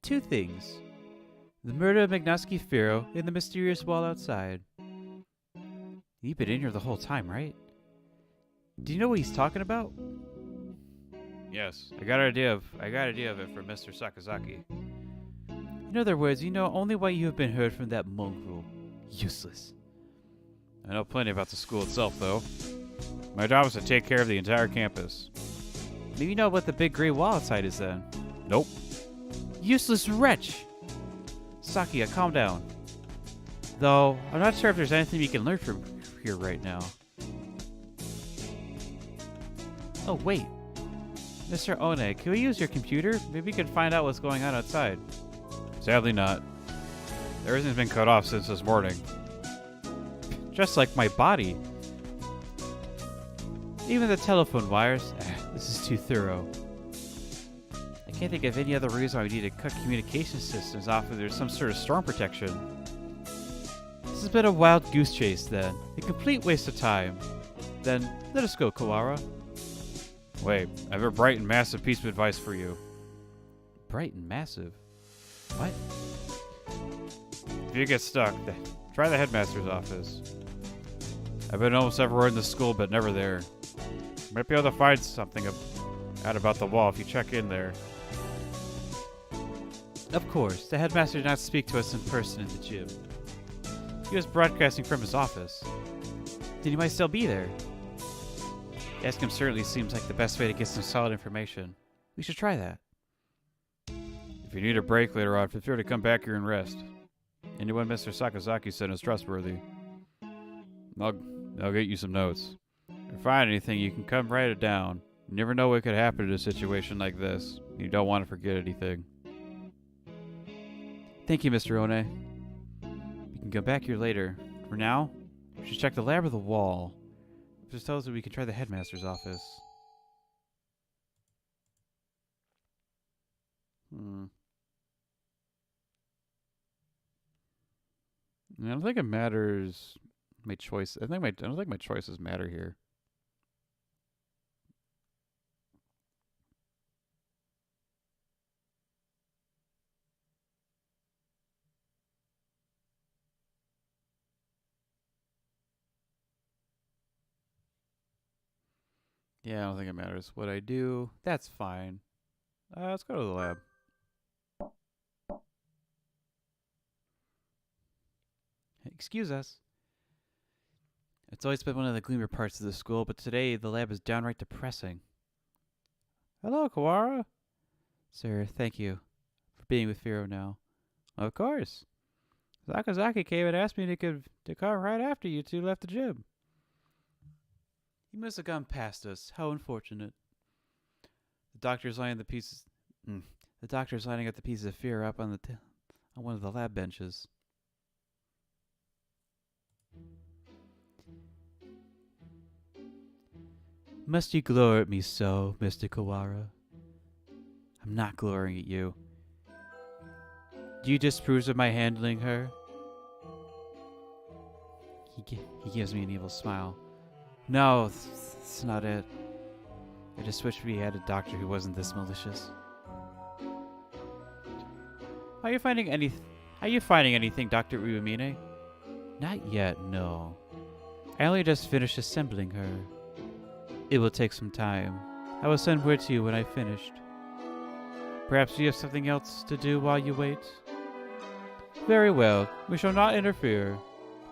Two things. The murder of McNosky Firo and the mysterious wall outside. You've been in here the whole time, right? Do you know what he's talking about? Yes, I got an idea of it from Mr. Sakazaki. In other words, you know only what you have been heard from that mongrel. Useless. I know plenty about the school itself, though. My job is to take care of the entire campus. Maybe you know what the big gray wall outside is then? Nope. Useless wretch! Sakuya, calm down. Though, I'm not sure if there's anything we can learn from here right now. Oh, wait. Mr. One, can we use your computer? Maybe we can find out what's going on outside. Sadly not. Everything's been cut off since this morning. Just like my body. Even the telephone wires. This is too thorough. I can't think of any other reason why we need to cut communication systems off if there's some sort of storm protection. This has been a wild goose chase, then. A complete waste of time. Then, let us go, Kawara. Wait, I have a bright and massive piece of advice for you. Bright and massive? What? If you get stuck, try the headmaster's office. I've been almost everywhere in the school, but never there. Might be able to find something out about the wall if you check in there. Of course, the headmaster did not speak to us in person in the gym. He was broadcasting from his office. Then he might still be there. Ask him certainly seems like the best way to get some solid information. We should try that. If you need a break later on, feel free to come back here and rest. Anyone Mr. Sakazaki said is trustworthy. I'll get you some notes. If you find anything, you can come write it down. You never know what could happen in a situation like this. You don't want to forget anything. Thank you, Mr. One. You can come back here later. For now, we should check the lab or the wall. Just tell us that we can try the headmaster's office. I don't think it matters. My choice. I don't think my choices matter here. Yeah, I don't think it matters what I do. That's fine. Let's go to the lab. Excuse us. It's always been one of the gleamer parts of the school, but today the lab is downright depressing. Hello, Kawara. Sir, thank you for being with Firo now. Of course. Sakazaki came and asked me to come right after you two left the gym. He must have gone past us. How unfortunate. The doctor's lining the pieces. The doctor's lining up the pieces of Firo up on on one of the lab benches. Must you glower at me so, Mr. Kawara? I'm not glorying at you. Do you disapprove of my handling her? He gives me an evil smile. No, that's not it. I just wish we had a doctor who wasn't this malicious. Are you finding anything, Dr. Uemine? Not yet, no. I only just finished assembling her. It will take some time. I will send word to you when I finished. Perhaps you have something else to do while you wait? Very well. We shall not interfere.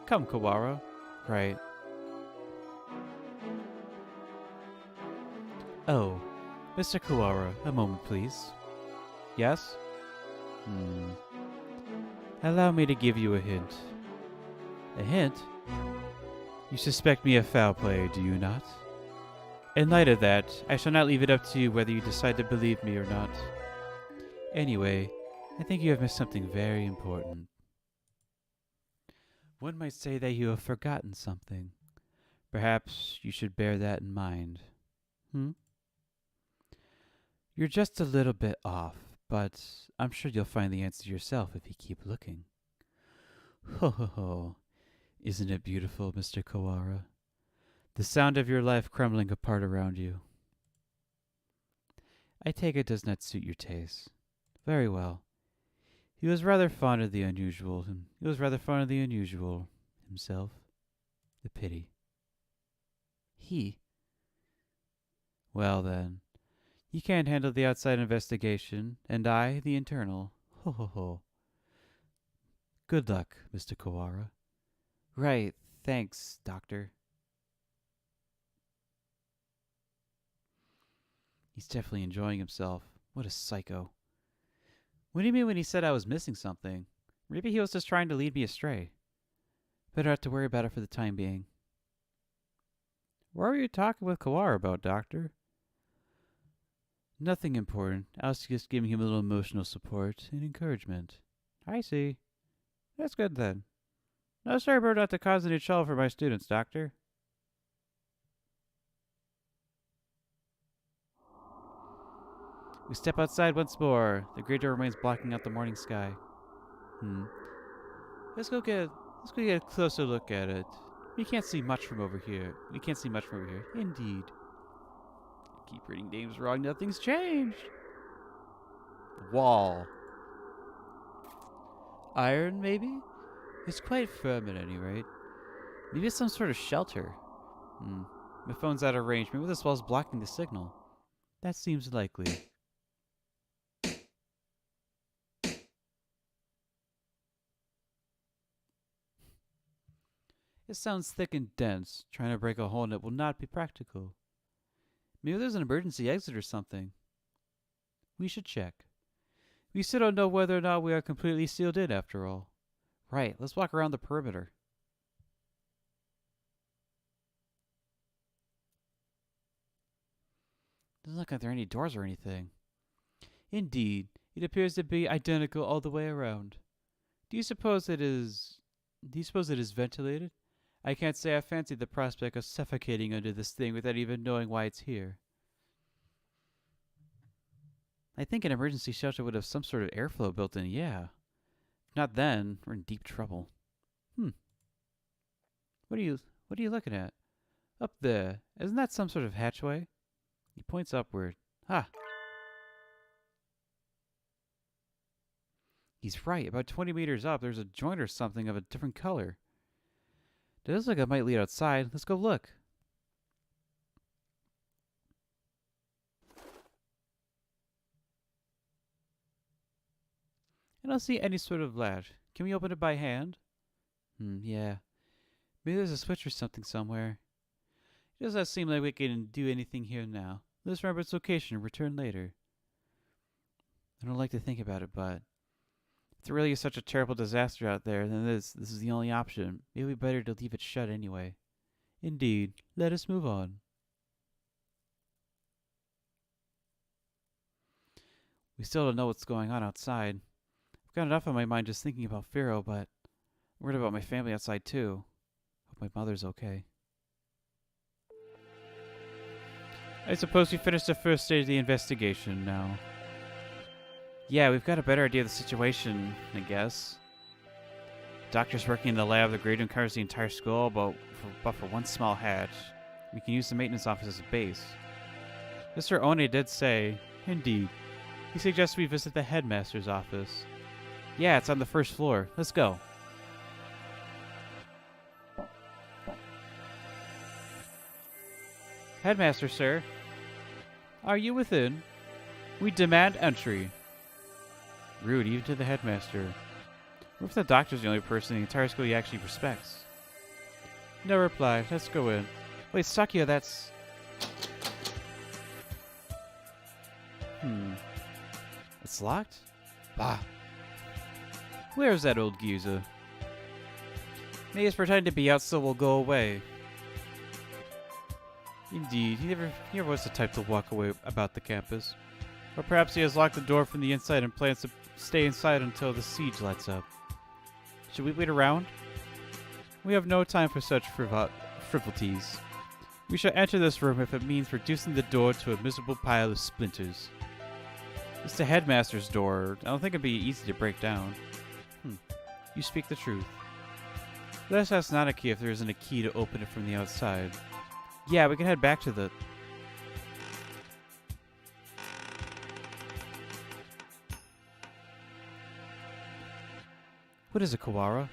Come, Kawara. Right. Oh, Mr. Kawara, a moment, please. Yes? Allow me to give you a hint. A hint? You suspect me of foul play, do you not? In light of that, I shall not leave it up to you whether you decide to believe me or not. Anyway, I think you have missed something very important. One might say that you have forgotten something. Perhaps you should bear that in mind. You're just a little bit off, but I'm sure you'll find the answer yourself if you keep looking. Ho ho ho. Isn't it beautiful, Mr. Kawara? The sound of your life crumbling apart around you. I take it does not suit your taste. Very well. He was rather fond of the unusual himself. The pity. He? Well then, you can't handle the outside investigation, and I the internal. Ho ho ho. Good luck, Mr. Kawara. Right, thanks, Doctor. He's definitely enjoying himself. What a psycho. What do you mean when he said I was missing something? Maybe he was just trying to lead me astray. Better not to worry about it for the time being. What were you talking with Kawara about, Doctor? Nothing important. I was just giving him a little emotional support and encouragement. I see. That's good then. No, sorry about not to cause any trouble for my students, Doctor. We step outside once more. The great door remains blocking out the morning sky. Let's go get a closer look at it. We can't see much from over here. Indeed. Keep reading names wrong. Nothing's changed. Wall. Iron, maybe? It's quite firm at any rate. Maybe it's some sort of shelter. My phone's out of range. Maybe this wall's blocking the signal. That seems likely. It sounds thick and dense. Trying to break a hole in it will not be practical. Maybe there's an emergency exit or something. We should check. We still don't know whether or not we are completely sealed in after all. Right, let's walk around the perimeter. Doesn't look like there are any doors or anything. Indeed, it appears to be identical all the way around. Do you suppose it is ventilated? I can't say I fancy the prospect of suffocating under this thing without even knowing why it's here. I think an emergency shelter would have some sort of airflow built in, yeah. If not then, we're in deep trouble. What are you looking at? Up there. Isn't that some sort of hatchway? He points upward. Ha! He's right. About 20 meters up, there's a joint or something of a different color. It does look like it might lead outside. Let's go look. I don't see any sort of latch. Can we open it by hand? Yeah. Maybe there's a switch or something somewhere. It does not seem like we can do anything here now. Let's remember its location and return later. I don't like to think about it, but if there really is such a terrible disaster out there, then this is the only option. Maybe it'd be better to leave it shut anyway. Indeed. Let us move on. We still don't know what's going on outside. I've got enough on my mind just thinking about Firo, but I'm worried about my family outside too. Hope my mother's okay. I suppose we finished the first stage of the investigation now. Yeah, we've got a better idea of the situation, I guess. Doctors working in the lab, the grade room covers the entire school, but for one small hatch. We can use the maintenance office as a base. Mr. One did say, indeed. He suggests we visit the headmaster's office. Yeah, it's on the first floor. Let's go. Headmaster, sir. Are you within? We demand entry. Rude, even to the headmaster. What if the doctor's the only person in the entire school he actually respects? No reply. Let's go in. Wait, Sakya, that's... It's locked? Bah. Where's that old geezer? Maybe he's pretending to be out so we'll go away. Indeed, he never was the type to walk away about the campus. Or perhaps he has locked the door from the inside and plans to stay inside until the siege lets up. Should we wait around? We have no time for such frivolities. We shall enter this room if it means reducing the door to a miserable pile of splinters. It's the headmaster's door. I don't think it'd be easy to break down. You speak the truth. Let us ask Nanaki if there isn't a key to open it from the outside. Yeah, we can head back to the... What is it, Kawara?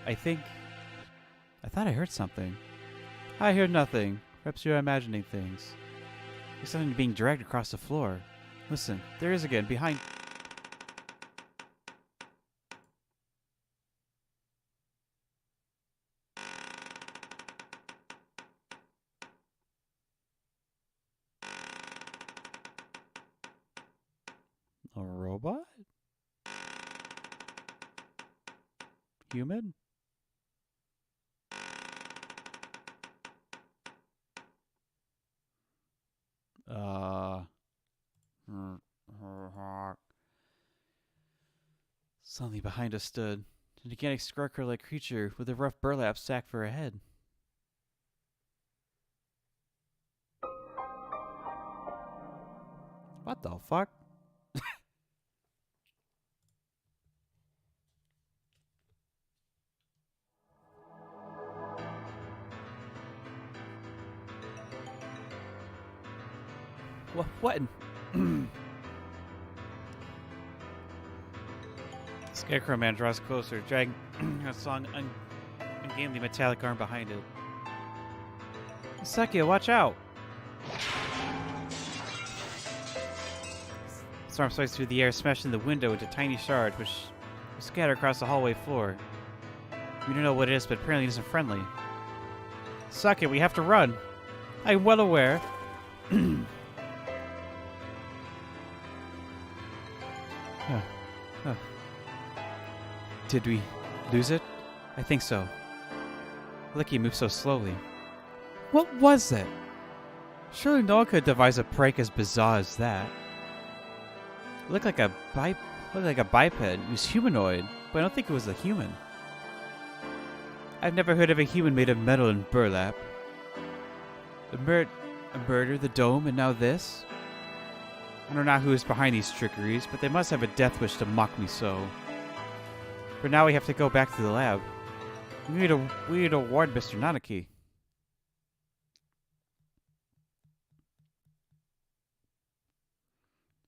I thought I heard something. I heard nothing. Perhaps you're imagining things. There's something being dragged across the floor. Listen, there is again, behind... A robot? Human? Suddenly behind us stood a gigantic scarecrow-like creature with a rough burlap sack for a head. What the fuck? What? Scarecrow Man draws closer, dragging a long, ungainly metallic arm behind it. Sakya, watch out! Storm sliced through the air, smashing the window into tiny shards, which scatter across the hallway floor. We don't know what it is, but apparently it isn't friendly. Sakya, we have to run! I'm well aware. Did we lose it? I think so. Lucky moved so slowly. What was that? Surely no one could devise a prank as bizarre as that. It looked like a biped. It was humanoid, but I don't think it was a human. I've never heard of a human made of metal and burlap. A murder, the dome, and now this? I don't know who is behind these trickeries, but they must have a death wish to mock me so. For now we have to go back to the lab. We need to warn Mr. Nanaki.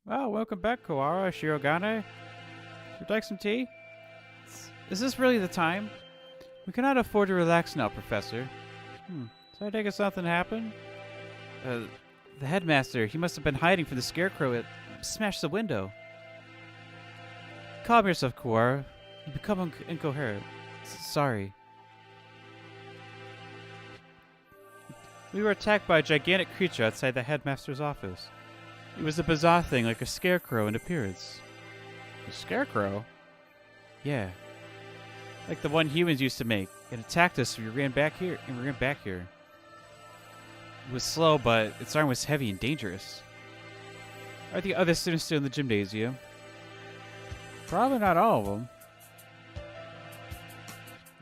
Well, welcome back, Kawara, Shirogane. Would you like some tea? Is this really the time? We cannot afford to relax now, Professor. So I take it something happened? The headmaster, he must have been hiding from the scarecrow. It smashed the window. Calm yourself, Kuwara. You become incoherent. Sorry. We were attacked by a gigantic creature outside the headmaster's office. It was a bizarre thing, like a scarecrow in appearance. A scarecrow? Yeah. Like the one humans used to make. It attacked us and we ran back here. It was slow, but its arm was heavy and dangerous. Are the other students still in the gymnasium? Probably not all of them.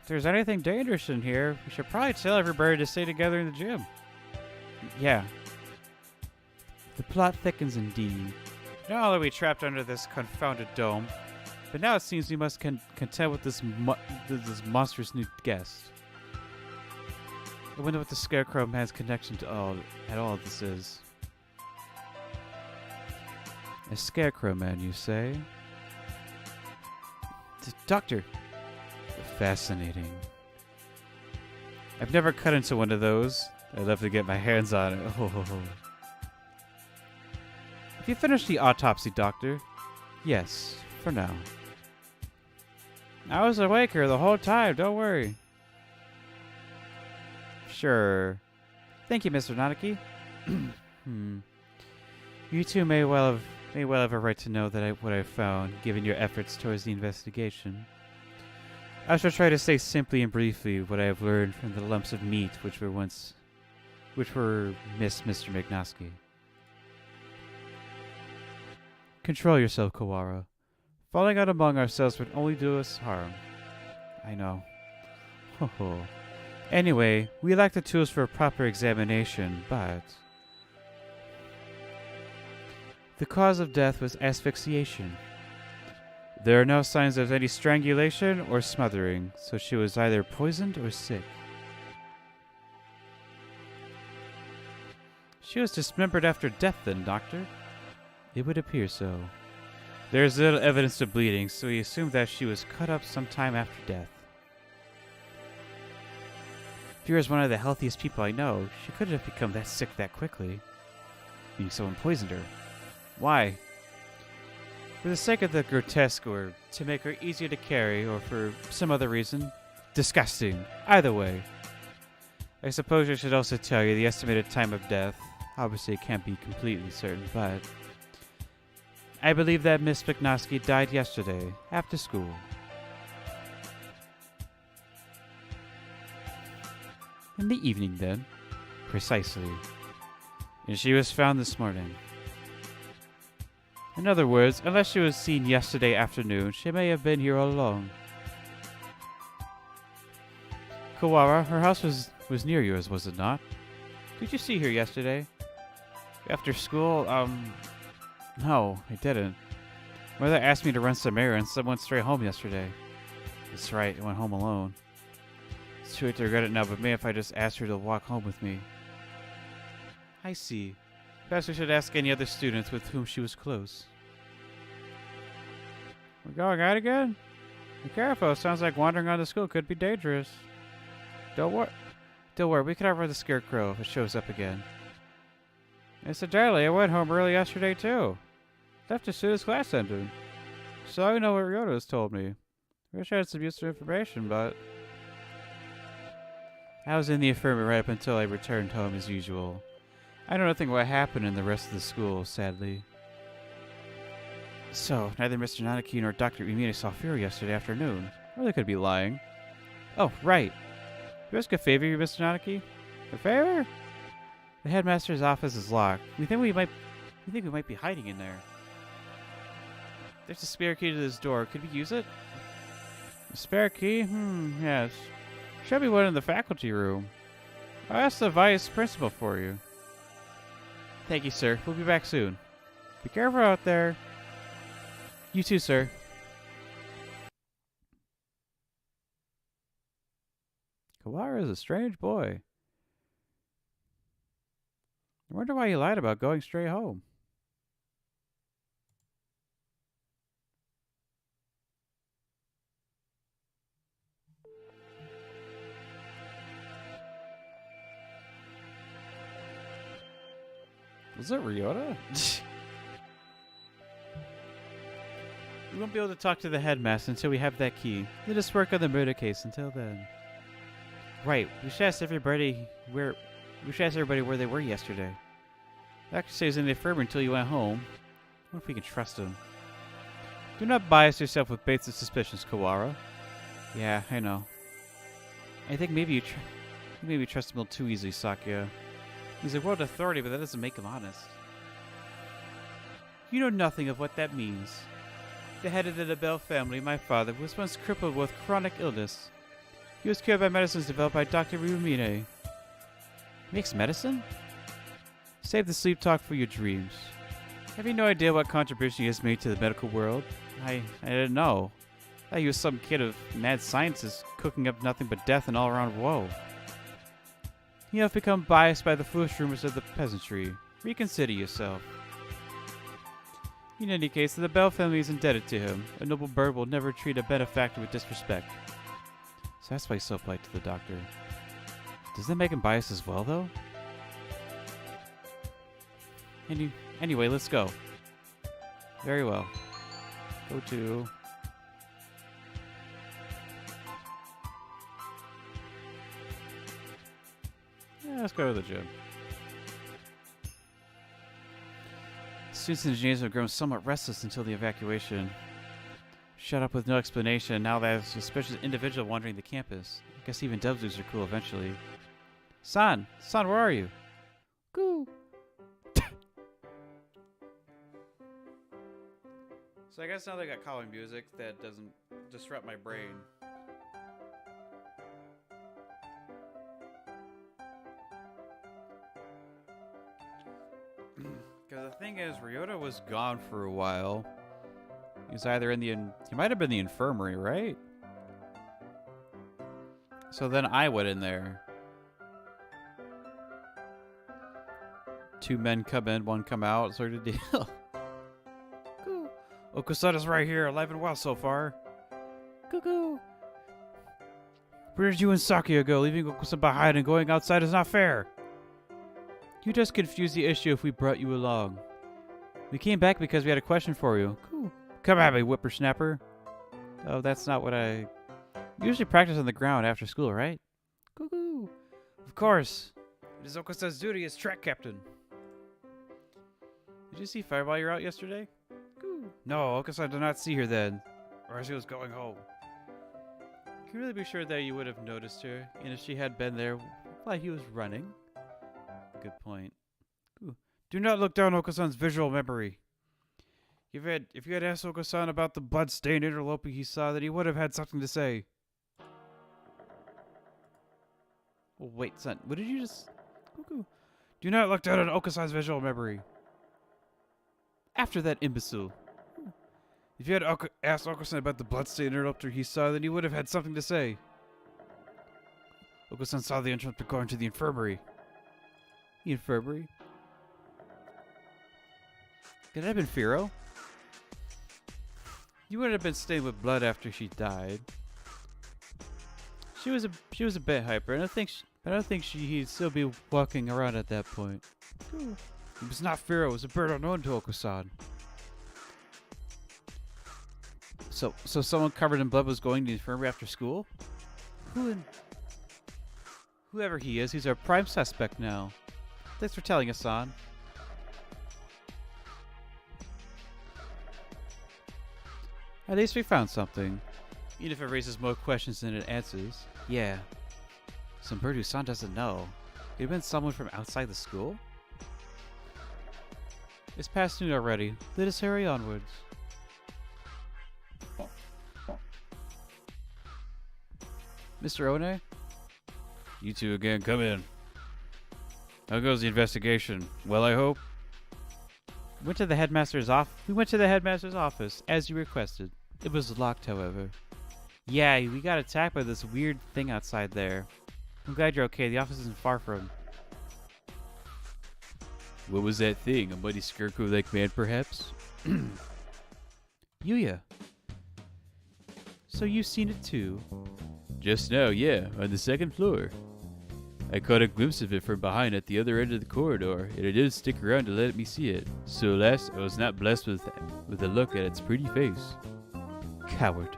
If there's anything dangerous in here, we should probably tell everybody to stay together in the gym. Yeah. The plot thickens indeed. Not only are we trapped under this confounded dome, but now it seems we must contend with this monstrous new guest. I wonder what the Scarecrow Man's connection to all this is. A Scarecrow Man, you say? Doctor! Fascinating. I've never cut into one of those. I'd love to get my hands on it. Oh. Have you finished the autopsy, Doctor? Yes, for now. I was awake here the whole time, don't worry. Sure. Thank you, Mr. Nanaki. You two may well have a right to know that what I've found, given your efforts towards the investigation. I shall try to say simply and briefly what I have learned from the lumps of meat which were Mr. McNosky. Control yourself, Kuwara. Falling out among ourselves would only do us harm. I know. Anyway, we lack the tools for a proper examination, but... The cause of death was asphyxiation. There are no signs of any strangulation or smothering, so she was either poisoned or sick. She was dismembered after death then, Doctor? It would appear so. There is little evidence of bleeding, so we assume that she was cut up sometime after death. Firo is one of the healthiest people I know. She couldn't have become that sick that quickly. Being someone poisoned her. Why? For the sake of the grotesque, or to make her easier to carry, or for some other reason? Disgusting. Either way. I suppose I should also tell you the estimated time of death. Obviously it can't be completely certain, but... I believe that Miss McNosky died yesterday, after school. In the evening, then? Precisely. And she was found this morning. In other words, unless she was seen yesterday afternoon, she may have been here all along. Kuwara, her house was near yours, was it not? Did you see her yesterday? After school, no, I didn't. Mother asked me to run some errands, so I went straight home yesterday. That's right, I went home alone. It's too late to regret it now, but maybe if I just asked her to walk home with me. I see. Perhaps we should ask any other students with whom she was close. We're going out again? Be careful, sounds like wandering around the school could be dangerous. Don't worry, we can outrun the Scarecrow if it shows up again. Incidentally, I went home early yesterday too. Left as soon as class ended. So I know what Ryota has told me. Wish I had some useful information, but... I was in the affirmative right up until I returned home as usual. I know nothing what happened in the rest of the school, sadly. So, neither Mr. Nanaki nor Dr. Umine saw Firo yesterday afternoon. Or they could be lying. Oh, right. Can you ask a favor, Mr. Nanaki? A favor? The headmaster's office is locked. We think we might be hiding in there. There's a spare key to this door. Could we use it? A spare key? Yes. Should be one in the faculty room. I'll ask the vice principal for you. Thank you, sir. We'll be back soon. Be careful out there. You too, sir. Kuwara is a strange boy. I wonder why he lied about going straight home. Was it Ryota? We won't be able to talk to the headmaster until we have that key. Let us work on the murder case until then. Right, we should ask everybody where they were yesterday. The doctor says in the infirmary until you went home. What if we can trust him? Do not bias yourself with baits of suspicions, Kawara. Yeah, I know. I think maybe you trust him a little too easily, Sakya. He's a world authority, but that doesn't make him honest. You know nothing of what that means. The head of the Nobel family, my father, was once crippled with chronic illness. He was cured by medicines developed by Dr. Ryumine. Makes medicine? Save the sleep talk for your dreams. Have you no idea what contribution he has made to the medical world? I didn't know. I thought he was some kid of mad scientist cooking up nothing but death and all-around woe. You have become biased by the foolish rumors of the peasantry. Reconsider yourself. In any case, the Bell family is indebted to him. A noble bird will never treat a benefactor with disrespect. So that's why he's so polite to the doctor. Does that make him biased as well, though? Anyway, let's go. Very well. Go to... Yeah, let's go to the gym. Students and engineers have grown somewhat restless until the evacuation. Shut up with no explanation. Now there's a suspicious individual wandering the campus. I guess even Dubzoos are cool eventually. San, where are you? Goo. So I guess now they got calming music that doesn't disrupt my brain. Because the thing is, Ryota was gone for a while. He was either in the... he might have been the infirmary, right? So then I went in there. Two men come in, one come out, sort of deal. Cool. Okusada's right here, alive and well so far. Cuckoo. Where did you and Sakya go? Leaving Okusada behind and going outside is not fair. You just confused the issue if we brought you along. We came back because we had a question for you. Cool. Come at me, whippersnapper. Oh, that's not what I... You usually practice on the ground after school, right? Cuckoo. Of course. It is Okusada's duty as track captain. Did you see Fireball you're out yesterday? Cool. No, Okusada did not see her then. Or as she was going home. Can you really be sure that you would have noticed her? And if she had been there while he was running? Good point. Ooh. Do not look down Okusan's visual memory. If you had asked Okusan about the blood-stained interloping he saw, then he would have had something to say. Oh, wait, son. What did you just... Cuckoo. Do not look down on Okusan's visual memory. After that imbecile. If you had asked Okusan about the blood-stained interloper he saw, then he would have had something to say. Okusan saw the interloper going to the infirmary. The infirmary? Could that have been Firo? You wouldn't have been stained with blood after she died. She was a bit hyper, and I don't think he'd still be walking around at that point. Ooh. It was not Firo, it was a bird unknown to Okusan. So someone covered in blood was going to the infirmary after school? Whoever he is, he's our prime suspect now. Thanks for telling us, San. At least we found something. Even if it raises more questions than it answers. Yeah. Some bird who San doesn't know. Could it have been someone from outside the school? It's past noon already. Let us hurry onwards. Mr. One? You two again, come in. How goes the investigation? Well, I hope. We went to the headmaster's office, as you requested. It was locked, however. Yeah, we got attacked by this weird thing outside there. I'm glad you're okay. The office isn't far from... What was that thing? A muddy scarecrow-like man, perhaps? Yuya. So you've seen it too? Just now, yeah, on the second floor. I caught a glimpse of it from behind at the other end of the corridor, and it didn't stick around to let me see it. So alas, I was not blessed with a look at its pretty face. Coward.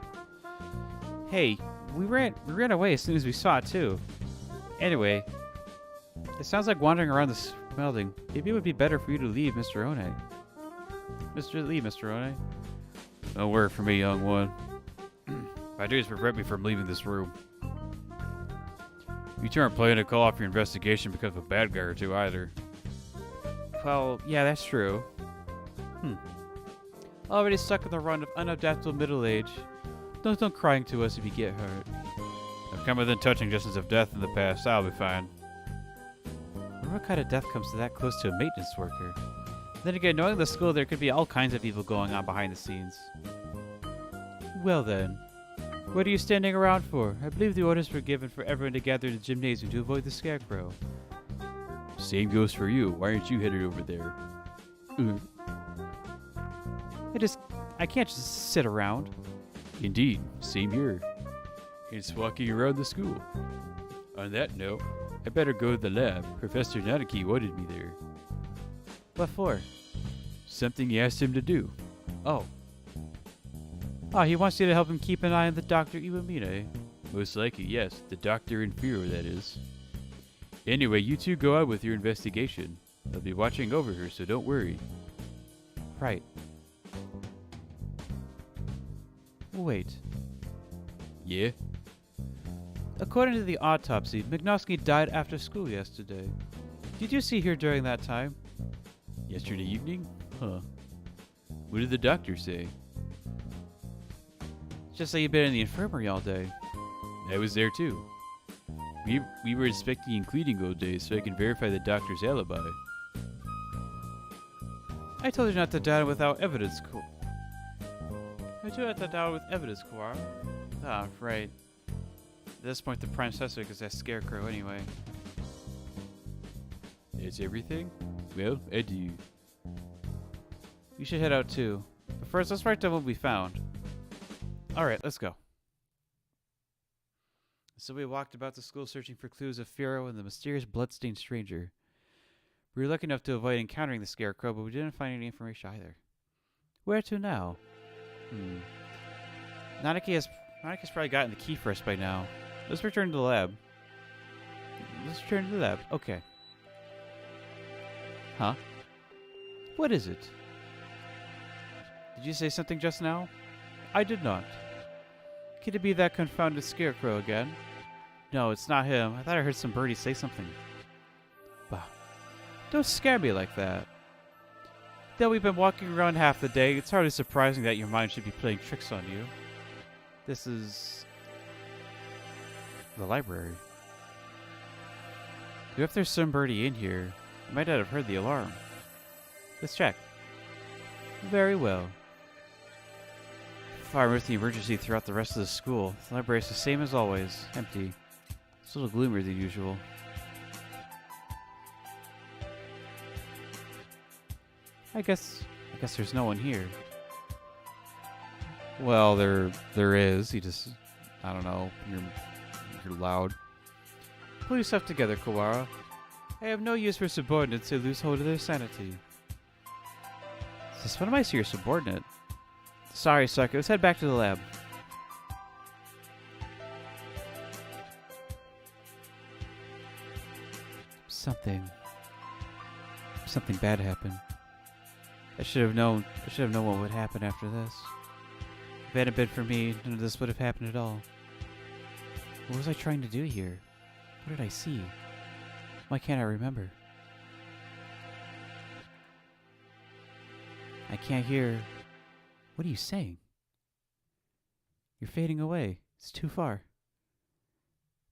Hey, we ran away as soon as we saw it too. Anyway, it sounds like wandering around this building. Maybe it would be better for you to leave, Mr. One. Mr. One. Don't worry for me, young one. My duties prevent me from leaving this room. You two aren't planning to call off your investigation because of a bad guy or two either. Well, yeah, that's true. Already stuck in the run of unadaptable middle age. Don't crying to us if you get hurt. I've come within touching distance of death in the past. I'll be fine. What kind of death comes to that close to a maintenance worker? Then again, knowing the school, there could be all kinds of evil going on behind the scenes. Well then, what are you standing around for? I believe the orders were given for everyone to gather in the gymnasium to avoid the scarecrow. Same goes for you. Why aren't you headed over there? I can't just sit around. Indeed, same here. It's walking around the school. On that note, I better go to the lab. Professor Nanaki wanted me there. What for? Something he asked him to do. Oh. Oh, he wants you to help him keep an eye on the Dr. Iwamine. Most likely, yes. The doctor in Firo, that is. Anyway, you two go on with your investigation. I'll be watching over her, so don't worry. Right. Wait. Yeah? According to the autopsy, McNosky died after school yesterday. Did you see her during that time? Yesterday evening? Huh. What did the doctor say? Just that you've been in the infirmary all day. I was there too. We were inspecting and cleaning all day, so I can verify the doctor's alibi. I told you not to doubt it without evidence, Kawara. Ah, right. At this point, the prime suspect is that scarecrow anyway. That's everything? Well, adieu. You should head out too. But first, let's write down what we found. Alright, let's go. So we walked about the school searching for clues of Firo and the mysterious bloodstained stranger. We were lucky enough to avoid encountering the scarecrow, but we didn't find any information either. Where to now? Nanaki's probably gotten the key for us by now. Let's return to the lab. Okay. Huh? What is it? Did you say something just now? I did not. Could it be that confounded scarecrow again? No, it's not him. I thought I heard some birdie say something. Bah. Don't scare me like that. Though we've been walking around half the day, it's hardly surprising that your mind should be playing tricks on you. This is the library. If there's some birdie in here, you might not have heard the alarm. Let's check. Very well. Fire with the emergency throughout the rest of the school. The library is the same as always, empty. It's a little gloomier than usual. I guess there's no one here. Well, there is. He just, I don't know. You're loud. Pull yourself together, Kawara. I have no use for subordinates who lose hold of their sanity. When am I your subordinate? Sorry, sucker. Let's head back to the lab. Something bad happened. I should have known what would happen after this. If it hadn't been for me, none of this would have happened at all. What was I trying to do here? What did I see? Why can't I remember? I can't hear. What are you saying? You're fading away. It's too far.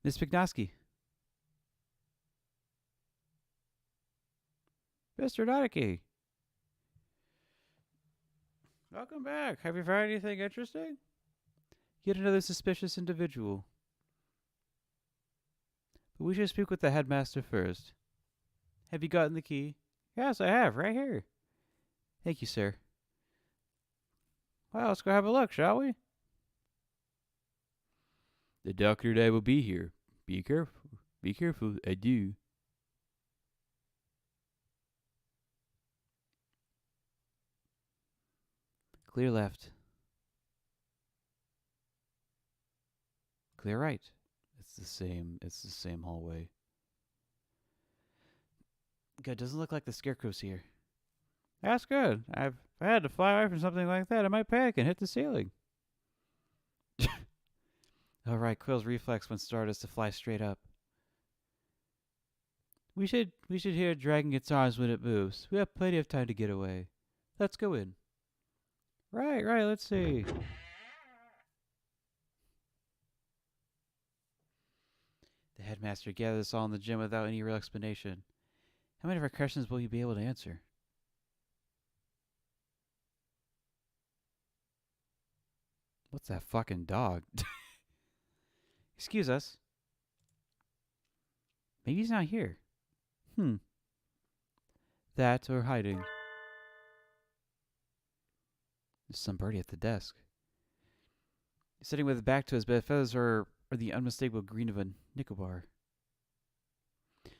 Miss McNosky. Mr. Nanaki. Welcome back. Have you found anything interesting? Yet another suspicious individual. But we should speak with the headmaster first. Have you gotten the key? Yes, I have. Right here. Thank you, sir. Well, let's go have a look, shall we? The doctor and I will be here. Be careful. Be careful. I do. Clear left. basically right. It's the same hallway. Good, doesn't look like the scarecrow's here. That's good. If I had to fly away from something like that, I might panic and hit the ceiling. All right, Quill's reflex when started to fly straight up. We should hear it dragging its arms when it moves. We have plenty of time to get away. Let's go in. Right, let's see. The headmaster gathered us all in the gym without any real explanation. How many of our questions will you be able to answer? What's that fucking dog? Excuse us. Maybe he's not here. That or hiding. There's some birdie at the desk. He's sitting with his back to his bed. Feathers are the unmistakable green of a Nicobar.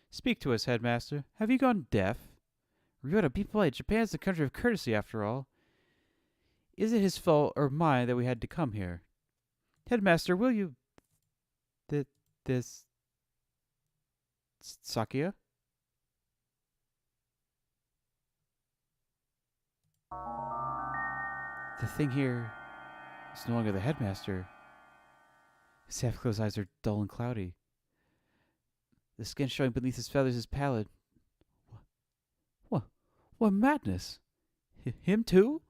Speak to us, headmaster. Have you gone deaf? Ryota, be polite. Japan's the country of courtesy, after all. Is it his fault or mine that we had to come here? Headmaster, will you... This... Sakia? The thing here is no longer the headmaster. His half-closed eyes are dull and cloudy. The skin showing beneath his feathers is pallid. What madness? Him too?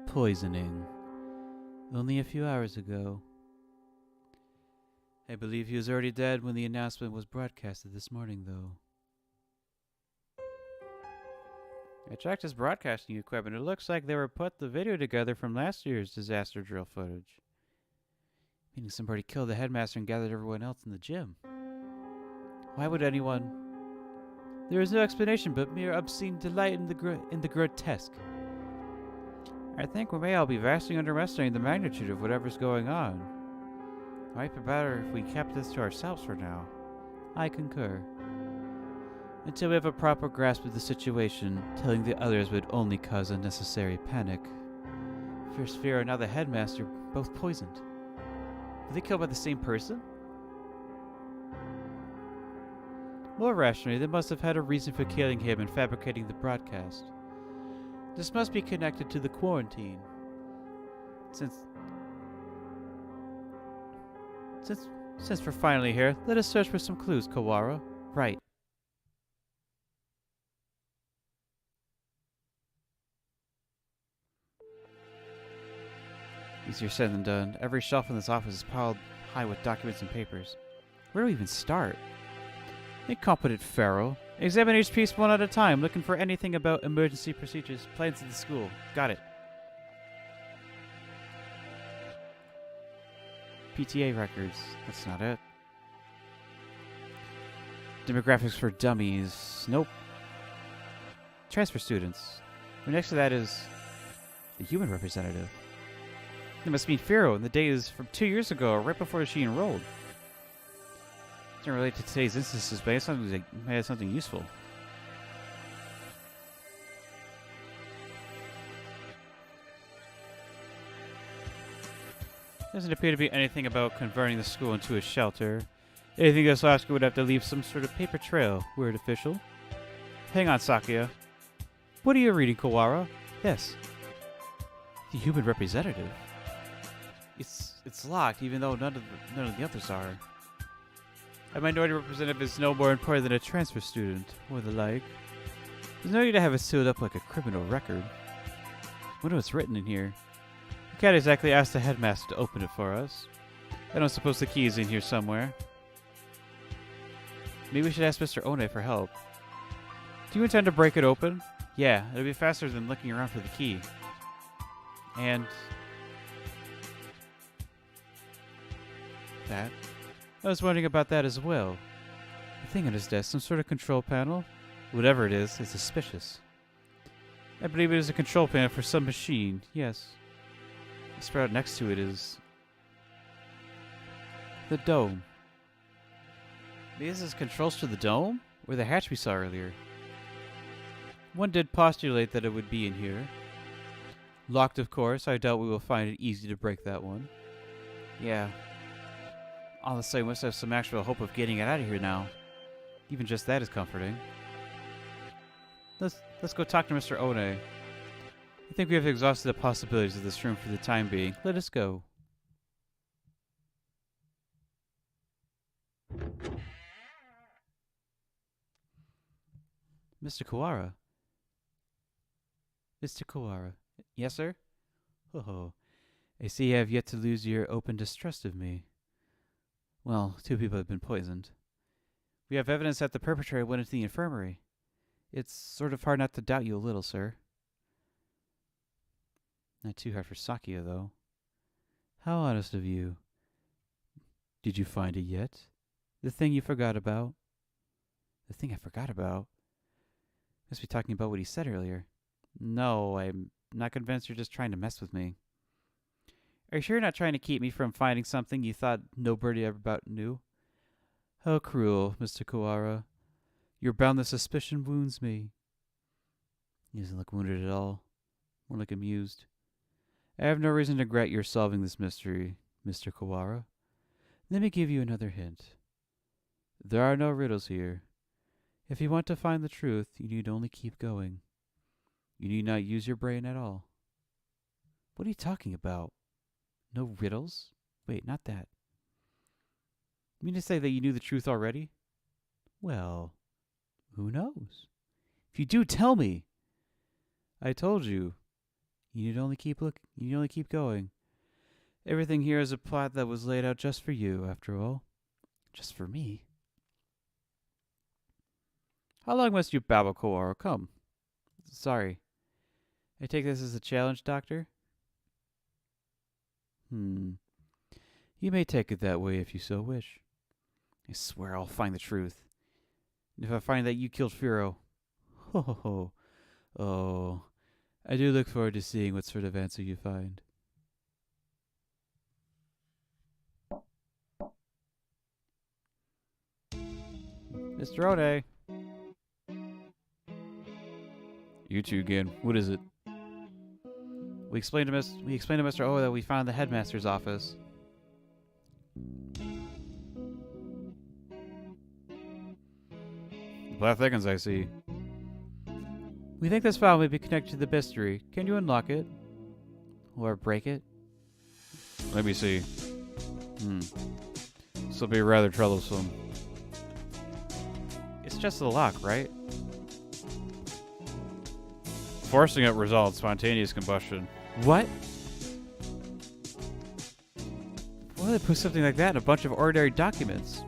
Poisoning. Only a few hours ago. I believe he was already dead when the announcement was broadcasted this morning, though. I checked his broadcasting equipment. It looks like they were put the video together from last year's disaster drill footage. Meaning somebody killed the headmaster and gathered everyone else in the gym. Why would anyone... There is no explanation but mere obscene delight in the grotesque. I think we may all be vastly underestimating the magnitude of whatever's going on. It might be better if we kept this to ourselves for now. I concur. Until we have a proper grasp of the situation, telling the others would only cause unnecessary panic. First Firo and now the headmaster, both poisoned. Were they killed by the same person? More rationally, they must have had a reason for killing him and fabricating the broadcast. This must be connected to the quarantine. Since we're finally here, let us search for some clues, Kawara. Right. Easier said than done. Every shelf in this office is piled high with documents and papers. Where do we even start? Incompetent Firo. Examine each piece one at a time, looking for anything about emergency procedures, plans of the school. Got it. PTA records. That's not it. Demographics for dummies. Nope. Transfer students. And next to that is the human representative. It must mean Firo, and the date is from 2 years ago, right before she enrolled. Doesn't relate to today's instances, but it's something useful. Doesn't appear to be anything about converting the school into a shelter. Anything else Oscar would have to leave some sort of paper trail. Weird official. Hang on, Sakia. What are you reading, Kawara? Yes. The human representative. It's locked, even though none of the others are. A minority representative is no more important than a transfer student, or the like. There's no need to have it sealed up like a criminal record. Wonder what's written in here. We can't exactly ask the headmaster to open it for us. I don't suppose the key is in here somewhere. Maybe we should ask Mr. One for help. Do you intend to break it open? Yeah, it'll be faster than looking around for the key. And... that. I was wondering about that as well. The thing on his desk, some sort of control panel? Whatever it is suspicious. I believe it is a control panel for some machine. Yes. The sprout next to it is the dome. Maybe this is controls to the dome? Or the hatch we saw earlier? One did postulate that it would be in here. Locked, of course. I doubt we will find it easy to break that one. Yeah. All the same, we must have some actual hope of getting it out of here now. Even just that is comforting. Let's go talk to Mr. One. I think we have exhausted the possibilities of this room for the time being. Let us go. Mr. Kawara. Mr. Kawara. Yes, sir? Oh, I see you have yet to lose your open distrust of me. Well, 2 people have been poisoned. We have evidence that the perpetrator went into the infirmary. It's sort of hard not to doubt you a little, sir. Not too hard for Sakia, though. How honest of you. Did you find it yet? The thing you forgot about? The thing I forgot about? Must be talking about what he said earlier. No, I'm not convinced you're just trying to mess with me. Are you sure you're not trying to keep me from finding something you thought nobody ever about knew? How cruel, Mr. Kawara. Your boundless suspicion wounds me. He doesn't look wounded at all. More like amused. I have no reason to regret your solving this mystery, Mr. Kawara. Let me give you another hint. There are no riddles here. If you want to find the truth, you need only keep going. You need not use your brain at all. What are you talking about? No riddles? Wait, not that. You mean to say that you knew the truth already? Well, who knows? If you do, tell me. I told you. You need only keep going. Everything here is a plot that was laid out just for you, after all. Just for me. How long must you babble, Kawara? Come. Sorry. I take this as a challenge, Doctor? You may take it that way if you so wish. I swear I'll find the truth. And if I find that you killed Firo... Ho ho ho. Oh, I do look forward to seeing what sort of answer you find. Mr. One. You two again. What is it? We explained to Mr. O that we found the headmaster's office. Black thickens, I see. We think this file may be connected to the mystery. Can you unlock it? Or break it? Let me see. This will be rather troublesome. It's just a lock, right? Forcing it results spontaneous combustion. What? Why would they put something like that in a bunch of ordinary documents?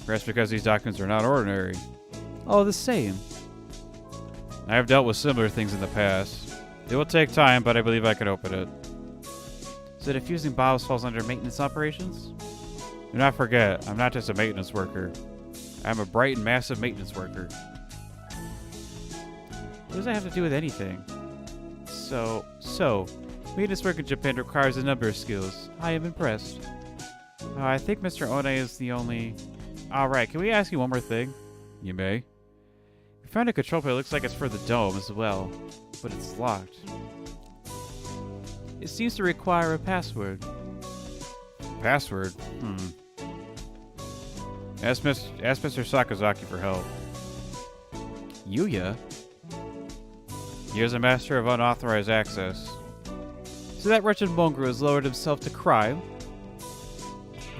Perhaps because these documents are not ordinary. Oh, the same. I have dealt with similar things in the past. It will take time, but I believe I can open it. So defusing bottles falls under maintenance operations? Do not forget, I'm not just a maintenance worker. I'm a bright and massive maintenance worker. What does that have to do with anything? So, maintenance work in Japan requires a number of skills. I am impressed. I think Mr. One is the only... Alright, can we ask you one more thing? You may. We found a control panel that looks like it's for the dome as well, but it's locked. It seems to require a password. Password? Ask Mr. Sakazaki for help. Yuya? He is a master of unauthorized access. So that wretched mongrel has lowered himself to crime?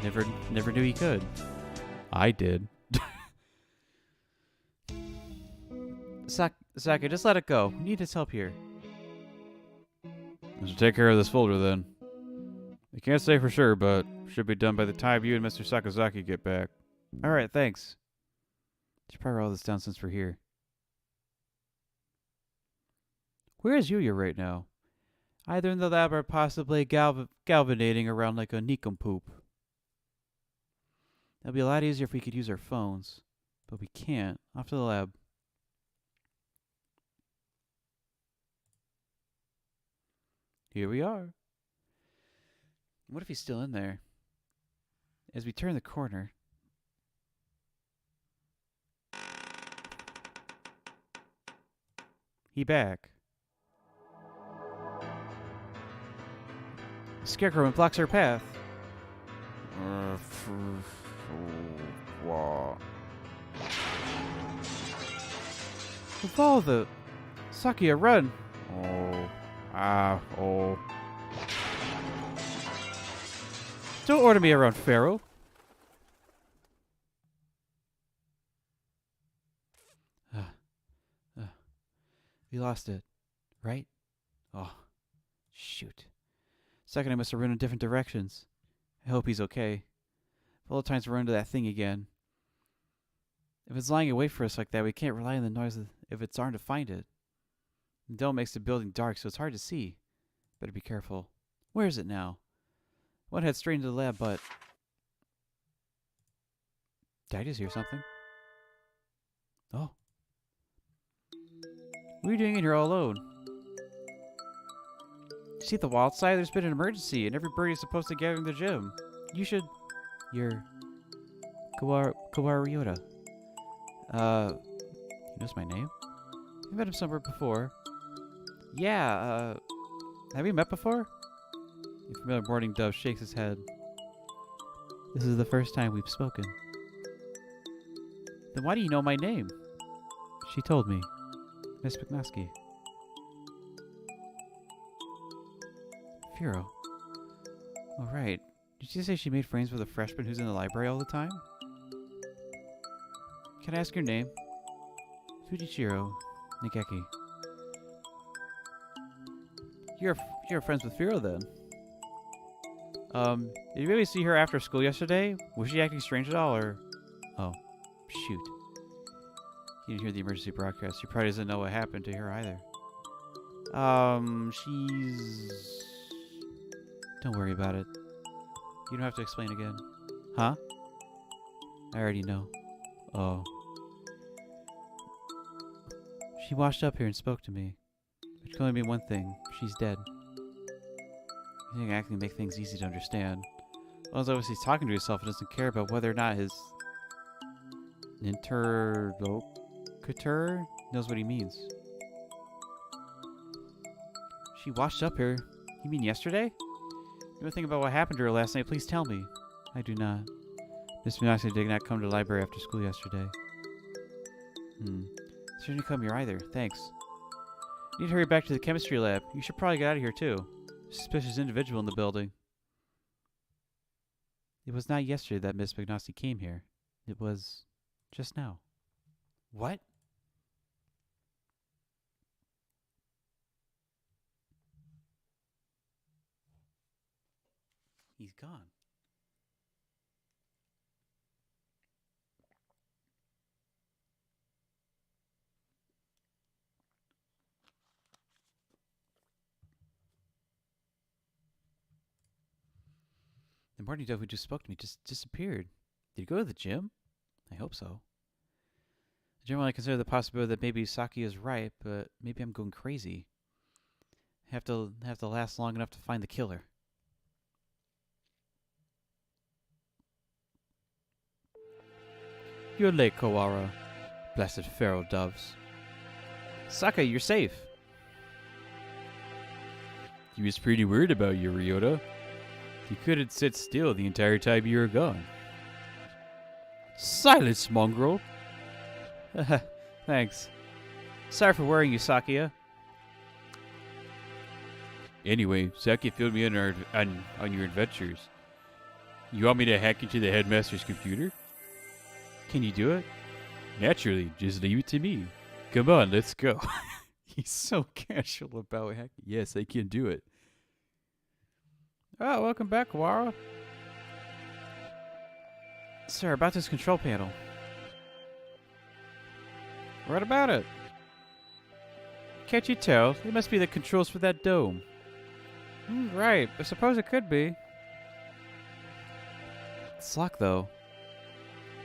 Never knew he could. I did. Saki, just let it go. We need his help here. I should take care of this folder then. I can't say for sure, but should be done by the time you and Mr. Sakazaki get back. Alright, thanks. Should probably write all this down since we're here. Where is Yuya right now? Either in the lab or possibly galvanating around like a nincompoop. It'll be a lot easier if we could use our phones. But we can't. Off to the lab. Here we are. What if he's still in there? As we turn the corner... He back. Scarecrow blocks our path. Follow the... Sakia, run! Oh. Don't order me around, Firo. We lost it, right? Oh, shoot. Second, I must have run in different directions. I hope he's okay. All the times we run into that thing again. If it's lying away for us like that, we can't rely on the noise if it's hard to find it. The dome makes the building dark, so it's hard to see. Better be careful. Where is it now? One head straight into the lab, but... Did I just hear something? Oh. What are you doing in here all alone? See at the wild side? There's been an emergency, and everybody is supposed to gather in the gym. You should... You're... Kawara Ryota. He knows my name? I met him somewhere before. Yeah, have we met before? The familiar morning dove shakes his head. This is the first time we've spoken. Then why do you know my name? She told me. Miss McNosky. Firo. Oh, right. Did you say she made friends with a freshman who's in the library all the time? Can I ask your name? Fujichiro Nigeki. You're friends with Firo then? Did you maybe see her after school yesterday? Was she acting strange at all, or... Oh, shoot. You didn't hear the emergency broadcast. She probably doesn't know what happened to her either. She's... Don't worry about it. You don't have to explain again. Huh? I already know. Oh. She washed up here and spoke to me. Which can only mean one thing. She's dead. You think acting make things easy to understand. Well, as obviously he's talking to himself and doesn't care about whether or not his interlocutor knows what he means. She washed up here. You mean yesterday? You know anything about what happened to her last night? Please tell me. I do not. Miss McNosky did not come to the library after school yesterday. She didn't come here either. Thanks. You need to hurry back to the chemistry lab. You should probably get out of here too. Suspicious individual in the building. It was not yesterday that Miss McNosky came here. It was just now. What? He's gone. The morning dove who just spoke to me just disappeared. Did he go to the gym? I hope so. I generally consider the possibility that maybe Saki is right, but maybe I'm going crazy. I have to last long enough to find the killer. You're late, Kawara. Blessed feral doves. Saka, you're safe. He was pretty worried about you, Ryota. You couldn't sit still the entire time you were gone. Silence, mongrel! Thanks. Sorry for worrying you, Sakia. Anyway, Sakia filled me in on your adventures. You want me to hack into the headmaster's computer? Can you do it? Naturally, just leave it to me. Come on, let's go. He's so casual about hacking. Yes, I can do it. Oh, welcome back, Kawara. Sir, about this control panel. What about it? Can't you tell? It must be the controls for that dome. Right, I suppose it could be. It's locked, though.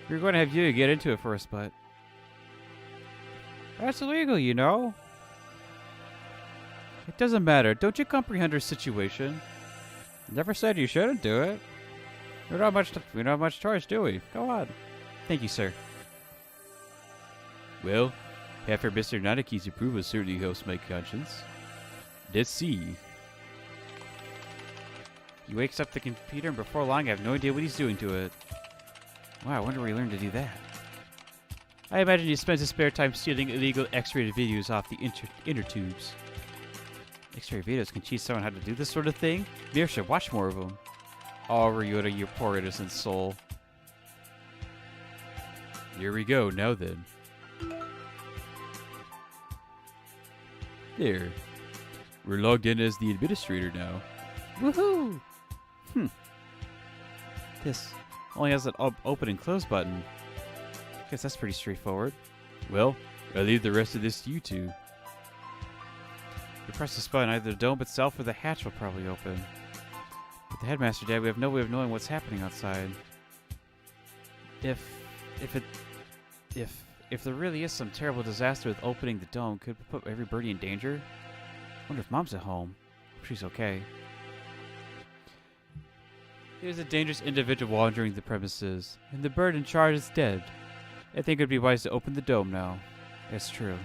We were going to have you get into it first, but... That's illegal, you know. It doesn't matter. Don't you comprehend her situation? Never said you shouldn't do it. We don't have much choice, do we? Go on. Thank you, sir. Well, after Mr. Nanaki's approval certainly helps my conscience. Let's see. He wakes up the computer, and before long, I have no idea what he's doing to it. Wow, I wonder where he learned to do that. I imagine he spends his spare time stealing illegal X-rated videos off the inner tubes. X-rated videos can teach someone how to do this sort of thing? Maybe I should watch more of them. Oh, Ryota, you poor innocent soul. Here we go, now then. There. We're logged in as the administrator now. Woohoo! This only has an open and close button. Guess that's pretty straightforward. Well, I'll leave the rest of this to you two. You press this button, either the dome itself or the hatch will probably open. But the headmaster, Dad, we have no way of knowing what's happening outside. If there really is some terrible disaster with opening the dome, could we put every birdie in danger? I wonder if Mom's at home. Hope she's okay. There's a dangerous individual wandering the premises, and the bird in charge is dead. I think it would be wise to open the dome now. That's true.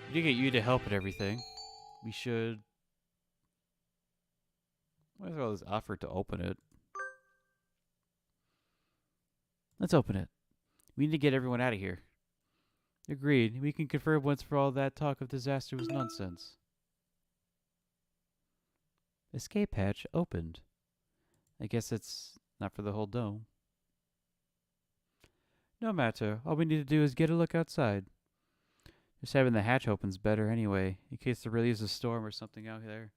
We do get you to help and everything. We should... Might as well just offer to open it. Let's open it. We need to get everyone out of here. Agreed. We can confirm once for all that talk of disaster was nonsense. Escape hatch opened. I guess it's not for the whole dome. No matter. All we need to do is get a look outside. Just having the hatch open's better anyway, in case there really is a storm or something out there.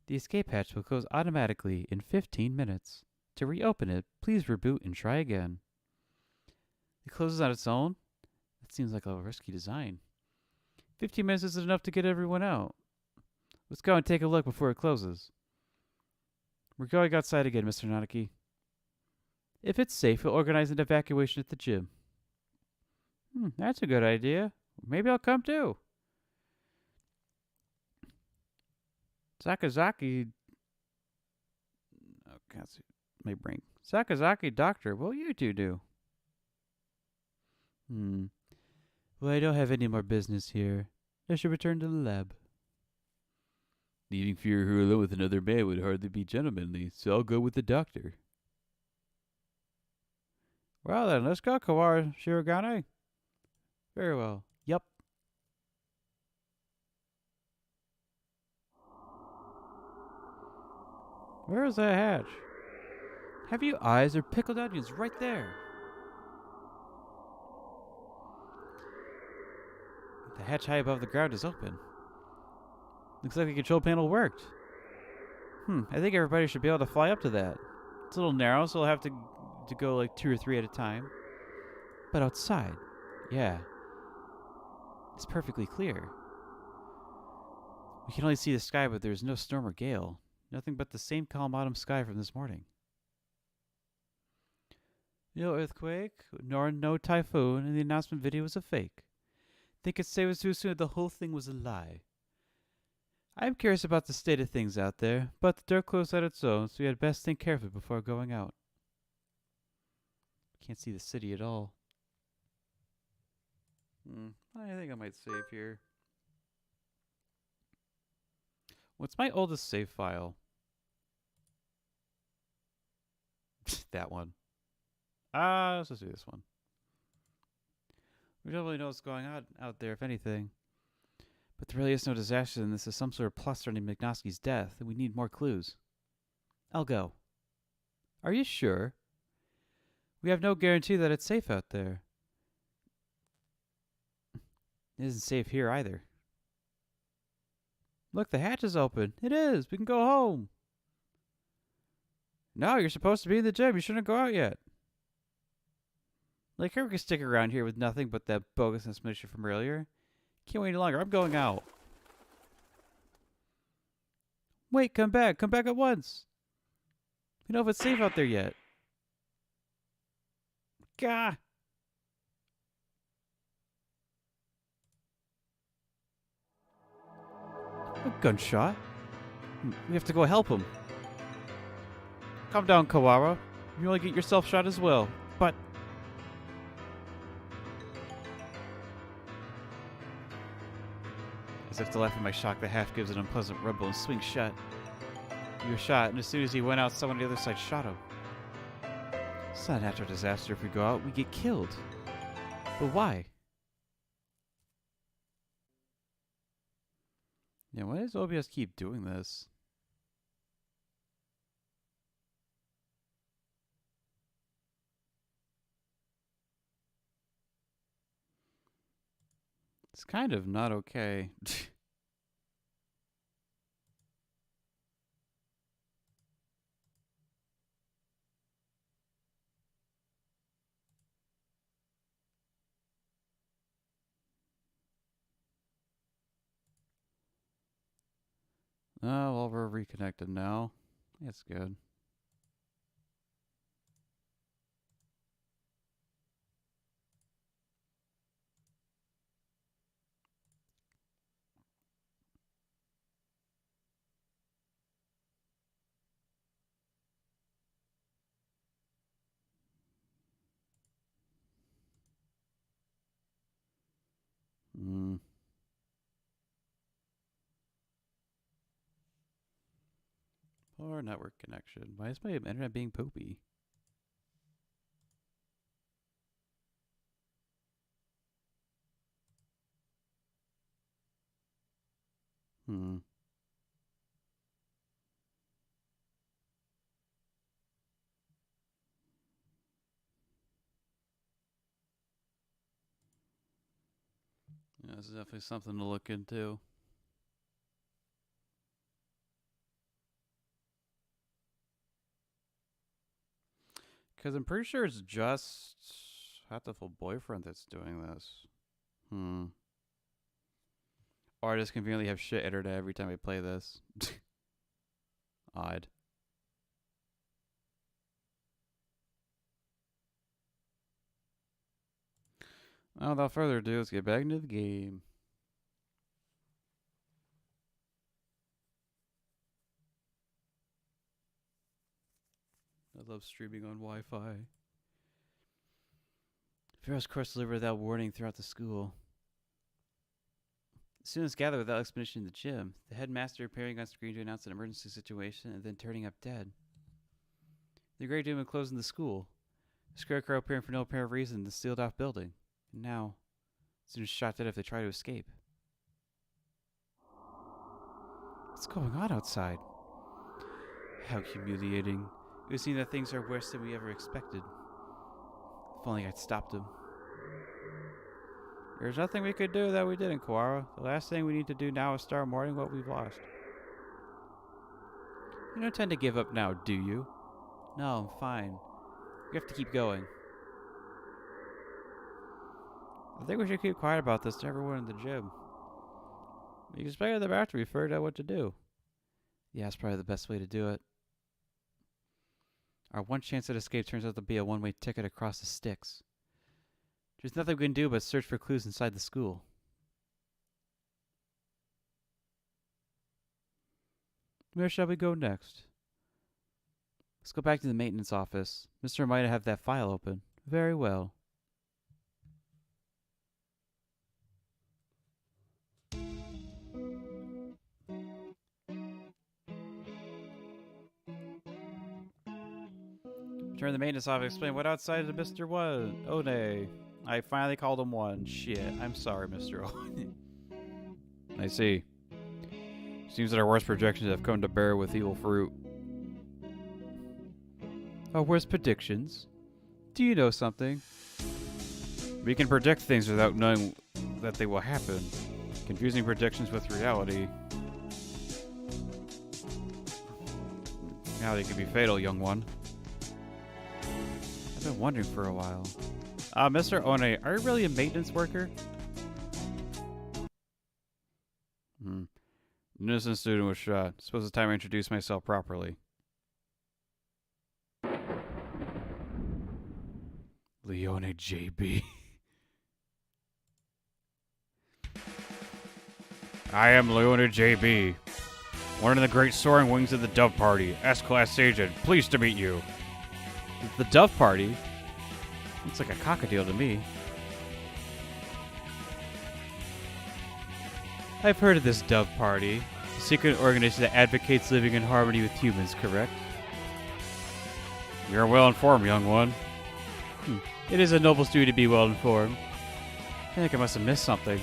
The escape hatch will close automatically in 15 minutes. To reopen it, please reboot and try again. It closes on its own? That seems like a risky design. 15 minutes isn't enough to get everyone out. Let's go and take a look before it closes. We're going outside again, Mr. Nanaki. If it's safe, we'll organize an evacuation at the gym. That's a good idea. Maybe I'll come too. Sakazaki... Oh, can't see my brain. Sakazaki, doctor, what will you two do? Well, I don't have any more business here. I should return to the lab. Leaving Firo here alone with another man would hardly be gentlemanly, so I'll go with the doctor. Well then, let's go, Kawara Shirogane. Very well. Yep. Where is that hatch? Have you eyes or pickled onions right there? The hatch high above the ground is open. Looks like the control panel worked. I think everybody should be able to fly up to that. It's a little narrow, so we'll have to go like 2 or 3 at a time. But outside, yeah, it's perfectly clear. We can only see the sky, but there's no storm or gale. Nothing but the same calm autumn sky from this morning. No earthquake, nor no typhoon, and the announcement video was a fake. Think it's safe to assume that the whole thing was a lie. I'm curious about the state of things out there, but the door closed on its own, so we had best think carefully before going out. Can't see the city at all. I think I might save here. What's my oldest save file? That one. Let's just do this one. We don't really know what's going on out there, if anything. But there really is no disaster, and this is some sort of plus surrounding McNosky's death, and we need more clues. I'll go. Are you sure? We have no guarantee that it's safe out there. It isn't safe here either. Look, the hatch is open. It is. We can go home. No, you're supposed to be in the gym. You shouldn't go out yet. Like, we can stick around here with nothing but that bogus explanation from earlier. Can't wait any longer. I'm going out. Wait, come back. Come back at once. We don't know if it's safe out there yet. Gah! A gunshot? We have to go help him. Calm down, Kawara. You only get yourself shot as well. But... As if to laugh at my shock, the half gives an unpleasant rumble and swings shut. He was shot, and as soon as he went out, someone on the other side shot him. It's not a natural disaster. If we go out, we get killed. But why? Yeah, why does OBS keep doing this? It's kind of not okay. Oh, well, we're reconnected now. That's good. Poor network connection. Why is my internet being poopy? Yeah, this is definitely something to look into. Because I'm pretty sure it's just Hatoful boyfriend that's doing this. Or I just conveniently have shit internet every time I play this. Odd. Well, without further ado, let's get back into the game. I love streaming on Wi-Fi. Firo's course delivered without warning throughout the school. Students gather without explanation in the gym. The headmaster appearing on screen to announce an emergency situation and then turning up dead. The Great Doom closing the school. The Scarecrow appearing for no apparent reason in the sealed off building. And now, students shot dead if they try to escape. What's going on outside? How humiliating. It would seem that things are worse than we ever expected. If only I'd stopped him. There's nothing we could do that we didn't, Kawara. The last thing we need to do now is start mourning what we've lost. You don't tend to give up now, do you? No, I'm fine. We have to keep going. I think we should keep quiet about this to everyone in the gym. We can explain them after we figured out what to do. Yeah, it's probably the best way to do it. Our one chance at escape turns out to be a one-way ticket across the sticks. There's nothing we can do but search for clues inside the school. Where shall we go next? Let's go back to the maintenance office. Mr. might have that file open. Very well. Turn to the maintenance office, explain what outside of Mr. One. I finally called him one. Shit. I'm sorry, Mr. One. I see. Seems that our worst projections have come to bear with evil fruit. Our worst predictions? Do you know something? We can predict things without knowing that they will happen. Confusing predictions with reality. Reality can be fatal, young one. I've been wondering for a while. Mr. One, are you really a maintenance worker? An innocent student was shot. Suppose it's time I introduce myself properly. Leone JB. I am Leonard J.B., one of the great soaring wings of the Dove Party, S-Class Agent. Pleased to meet you. The Dove Party? Looks like a cockatiel to me. I've heard of this Dove Party, a secret organization that advocates living in harmony with humans, correct? You're well informed, young one. It is a noble's duty to be well informed. I think I must have missed something.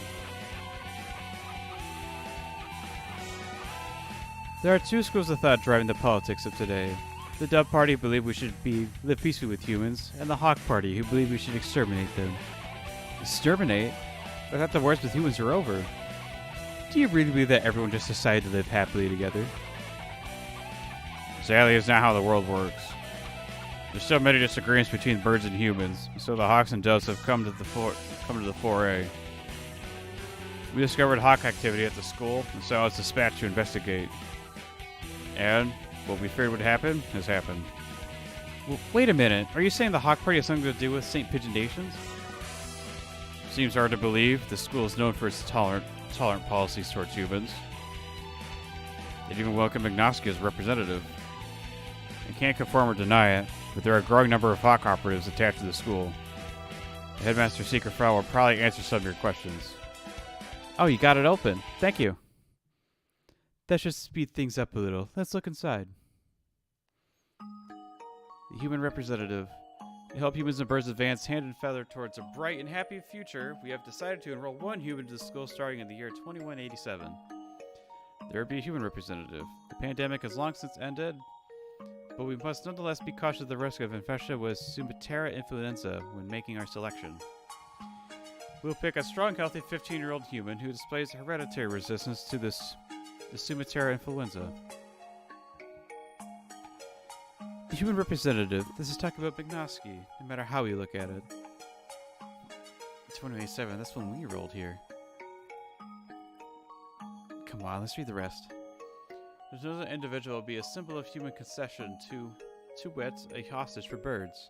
There are two schools of thought driving the politics of today. The Dove Party believe we should live peacefully with humans, and the Hawk Party, who believe we should exterminate them. Exterminate? I thought the wars with humans are over. Do you really believe that everyone just decided to live happily together? Sadly, it's not how the world works. There's so many disagreements between birds and humans, so the hawks and doves have come to the foray. We discovered hawk activity at the school, and so I was dispatched to investigate. And what we feared would happen has happened. Well, wait a minute. Are you saying the Hawk Party has something to do with St. Pigeon Nations? Seems hard to believe. The school is known for its tolerant policies towards humans. They'd even welcome McNosky as representative. I can't confirm or deny it, but there are a growing number of Hawk operatives attached to the school. The headmaster's secret file will probably answer some of your questions. Oh, you got it open. Thank you. That should speed things up a little. Let's look inside. The human representative. To help humans and birds advance hand and feather towards a bright and happy future, we have decided to enroll one human to the school starting in the year 2187. There will be a human representative. The pandemic has long since ended, but we must nonetheless be cautious of the risk of infection with Sumatera influenza when making our selection. We'll pick a strong, healthy 15-year-old human who displays hereditary resistance to the Sumatera influenza. The human representative. This is talking about McNosky, no matter how we look at it. 2087, that's when we rolled here. Come on, let's read the rest. There's no individual will be a symbol of human concession to wit, a hostage for birds.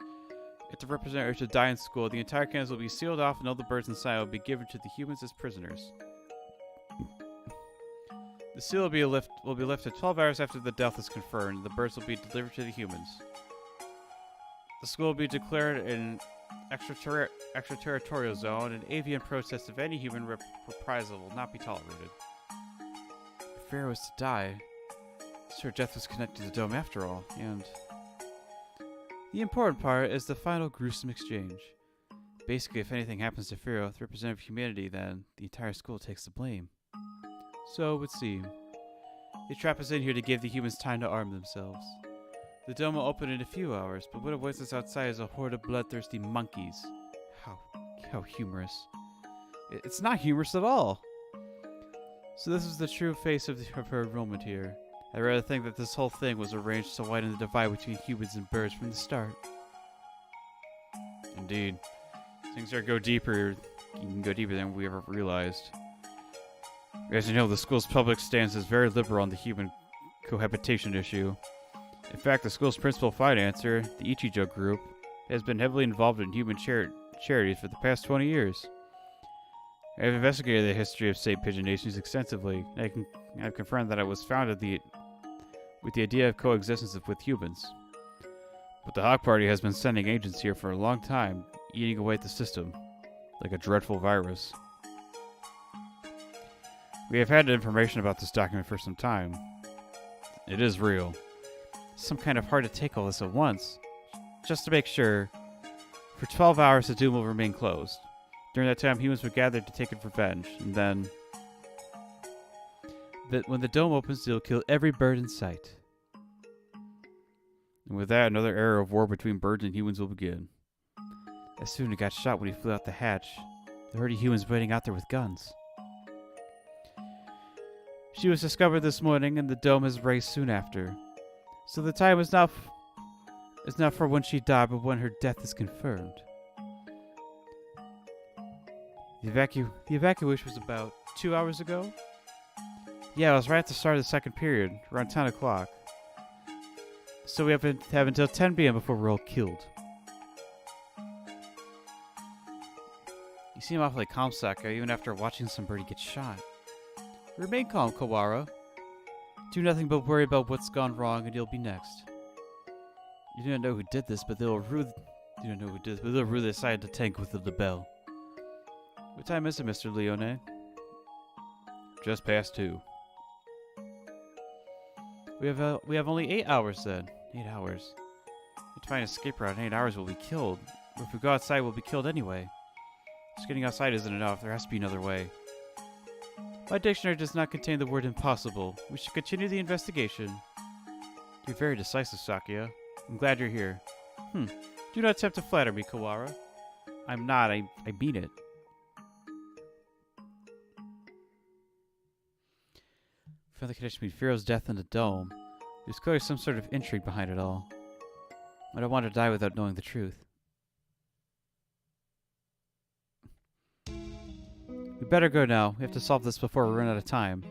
If the representative should die in school, the entire campus will be sealed off and all the birds inside will be given to the humans as prisoners. The seal will be lifted 12 hours after the death is confirmed, and the birds will be delivered to the humans. The school will be declared an extraterritorial zone, and avian protest of any human reprisal will not be tolerated. If Firo was to die, her death was connected to the dome after all, and the important part is the final gruesome exchange. Basically, if anything happens to Firo, the representative of humanity, then the entire school takes the blame. So it would seem. They trap us in here to give the humans time to arm themselves. The dome will open in a few hours, but what awaits us outside is a horde of bloodthirsty monkeys. How humorous. It's not humorous at all. So this is the true face of her enrollment here. I'd rather think that this whole thing was arranged to widen the divide between humans and birds from the start. Indeed. Things are go deeper. You can go deeper than we ever realized. As you know, the school's public stance is very liberal on the human cohabitation issue. In fact, the school's principal financer, the Ichijo Group, has been heavily involved in human charities for the past 20 years. I have investigated the history of St. Pigeon Nations extensively, and I've confirmed that it was founded with the idea of coexistence with humans. But the Hawk Party has been sending agents here for a long time, eating away at the system, like a dreadful virus. We have had information about this document for some time. It is real. It's some kind of hard to take all this at once. Just to make sure, for 12 hours the dome will remain closed. During that time, humans will gather to take revenge, and then when the dome opens, they'll kill every bird in sight. And with that, another era of war between birds and humans will begin. As soon as he got shot when he flew out the hatch, there were already humans waiting out there with guns. She was discovered this morning, and the dome is raised soon after. So the time is not for when she died, but when her death is confirmed. The evacuation was about 2 hours ago? Yeah, it was right at the start of the second period, around 10 o'clock. So we have until 10 p.m. before we're all killed. You seem awfully calm, Saka, even after watching somebody get shot. Remain calm, Kawara. Do nothing but worry about what's gone wrong and you'll be next. You don't know who did this, but they'll rue this side the tank with the bell. What time is it, Mr. Leone? Just past 2. We have only 8 hours then. 8 hours. If we find an escape route in 8 hours, we'll be killed. Or if we go outside, we'll be killed anyway. Just getting outside isn't enough. There has to be another way. My dictionary does not contain the word impossible. We should continue the investigation. You're very decisive, Sakuya. I'm glad you're here. Do not attempt to flatter me, Kawara. I'm not. I mean it. Found the connection between Firo's death and the dome. There's clearly some sort of intrigue behind it all. I don't want to die without knowing the truth. We better go now. We have to solve this before we run out of time.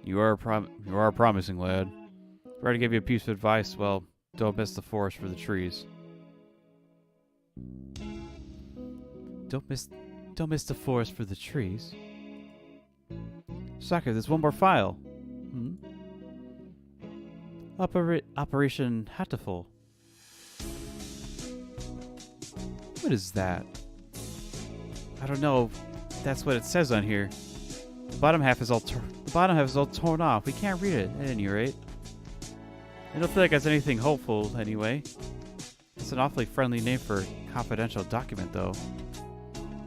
You are promising, lad. If I were to give you a piece of advice, well, don't miss the forest for the trees. Don't miss the forest for the trees. Sakura, there's one more file. Operation Hatoful. What is that? I don't know. That's what it says on here. The bottom half is all torn off. We can't read it at any rate. I don't feel like it's anything hopeful anyway. It's an awfully friendly name for a confidential document, though.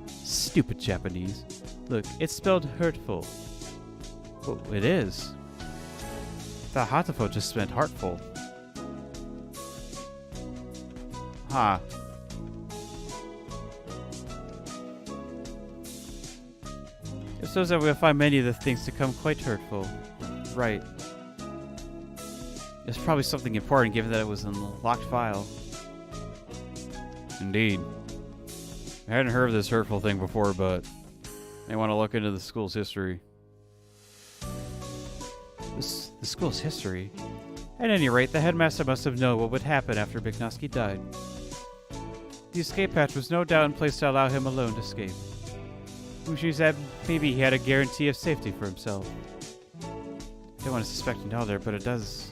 Stupid Japanese. Look, it's spelled hurtful. Oh, it is. I thought Hatoful just meant heartful. Huh. It shows that we'll find many of the things to come quite hurtful. Right. It's probably something important given that it was in the locked file. Indeed. I hadn't heard of this hurtful thing before, but I want to look into the school's history. The school's history? At any rate, the headmaster must have known what would happen after McNosky died. The escape hatch was no doubt in place to allow him alone to escape. Which means that maybe he had a guarantee of safety for himself. I don't want to suspect another, but it does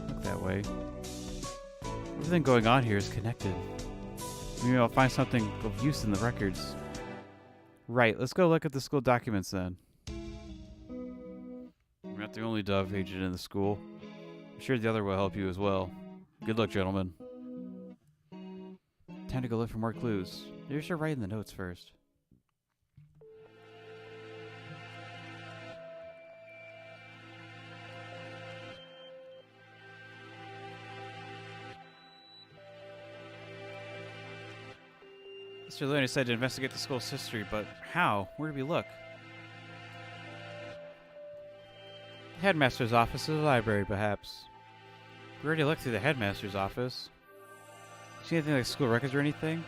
look that way. Everything going on here is connected. Maybe I'll find something of use in the records. Right, let's go look at the school documents then. You're not the only Dove agent in the school. I'm sure the other will help you as well. Good luck, gentlemen. Time to go look for more clues. Maybe I should write in the notes first. Mr. Leone said to investigate the school's history, but how? Where do we look? The headmaster's office or the library, perhaps. We already looked through the headmaster's office. See anything like school records or anything?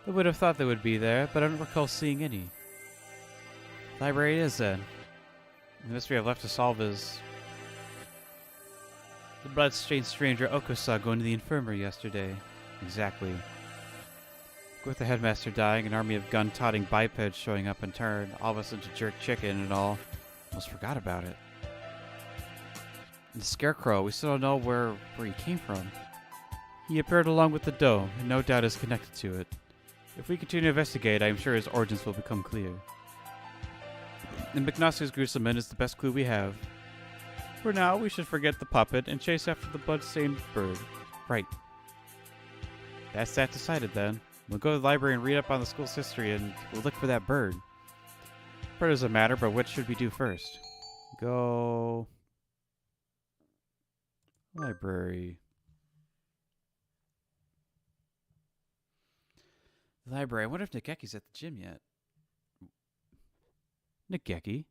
I would have thought they would be there, but I don't recall seeing any. Library it is then. The mystery I've left to solve is the blood-stained stranger Okusa going to the infirmary yesterday. Exactly. With the headmaster dying, an army of gun-toting bipeds showing up in turn, all of us into jerk chicken and all. Almost forgot about it. And the scarecrow, we still don't know where he came from. He appeared along with the dome, and no doubt is connected to it. If we continue to investigate, I am sure his origins will become clear. And McNosky's gruesome end is the best clue we have. For now, we should forget the puppet and chase after the blood-stained bird. Right. That's that decided then. We'll go to the library and read up on the school's history, and we'll look for that bird. Bird doesn't matter, but what should we do first? Go... library. Library. I wonder if Nageki's at the gym yet. Nageki?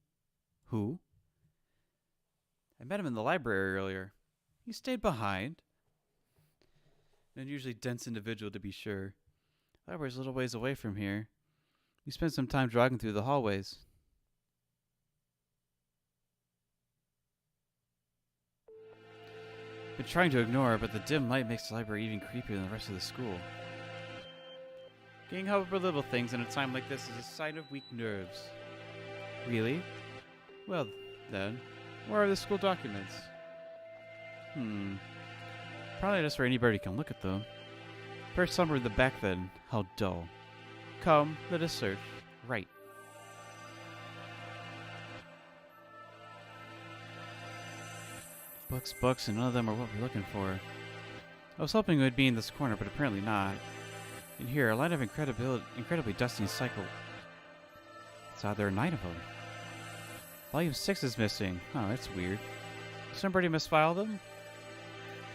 Who? I met him in the library earlier. He stayed behind. An unusually dense individual, to be sure. The library's a little ways away from here. We spent some time jogging through the hallways. Been trying to ignore it, but the dim light makes the library even creepier than the rest of the school. Getting help over little things in a time like this is a sign of weak nerves. Really? Well, then, where are the school documents? Probably just where anybody can look at them. Perhaps somewhere in the back then. How dull. Come, let us search. Right. Books, and none of them are what we're looking for. I was hoping it would be in this corner, but apparently not. In here, a line of incredibly dusty cycle. So there are 9 of them. Volume 6 is missing. Oh, that's weird. Somebody misfiled them?